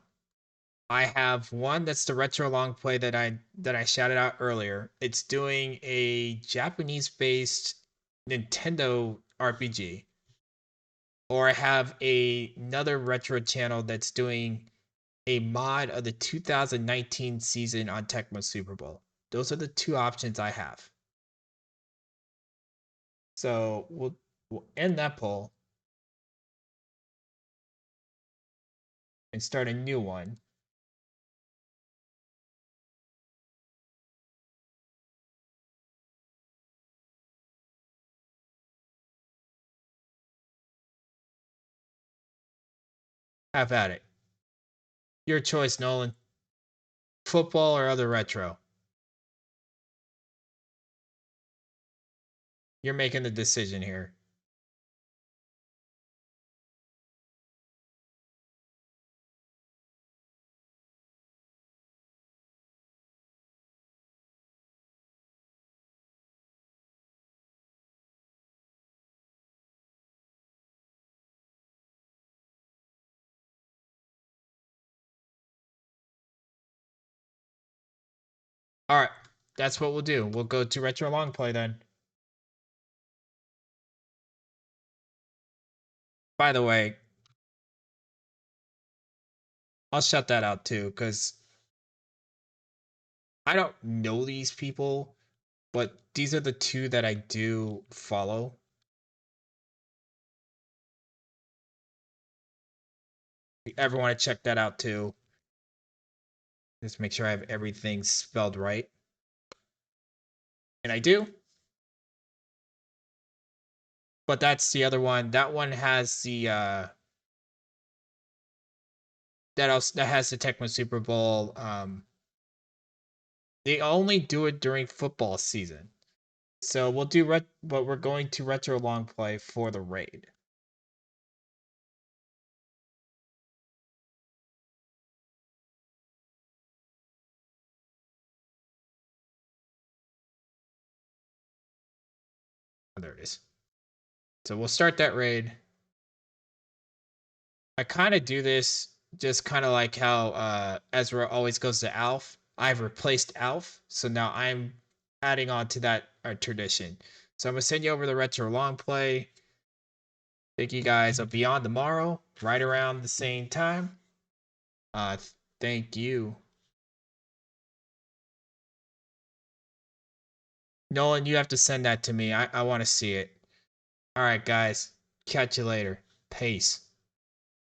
I have one that's the retro long play that I shouted out earlier. It's doing a Japanese based Nintendo RPG. Or I have another retro channel that's doing a mod of the 2019 season on Tecmo Super Bowl. Those are the two options I have. So we'll end that poll and start a new one. Have at it. Your choice, Nolan. Football or other retro? You're making the decision here. All right, that's what we'll do. We'll go to retro long play then. By the way, I'll shut that out too because I don't know these people, but these are the two that I do follow. If you ever want to check that out too, just make sure I have everything spelled right. And I do. But that's the other one. That one has the that has the Tecmo Super Bowl. They only do it during football season. So we'll do but we're going to retro long play for the raid. Oh, there it is. So we'll start that raid. I kind of do this just kind of like how Ezra always goes to Alf. I've replaced Alf, so now I'm adding on to that tradition. So I'm gonna send you over the retro long play. Thank you guys. I'll be on tomorrow, right around the same time. Thank you. Nolan, you have to send that to me. I want to see it. All right, guys. Catch you later. Peace.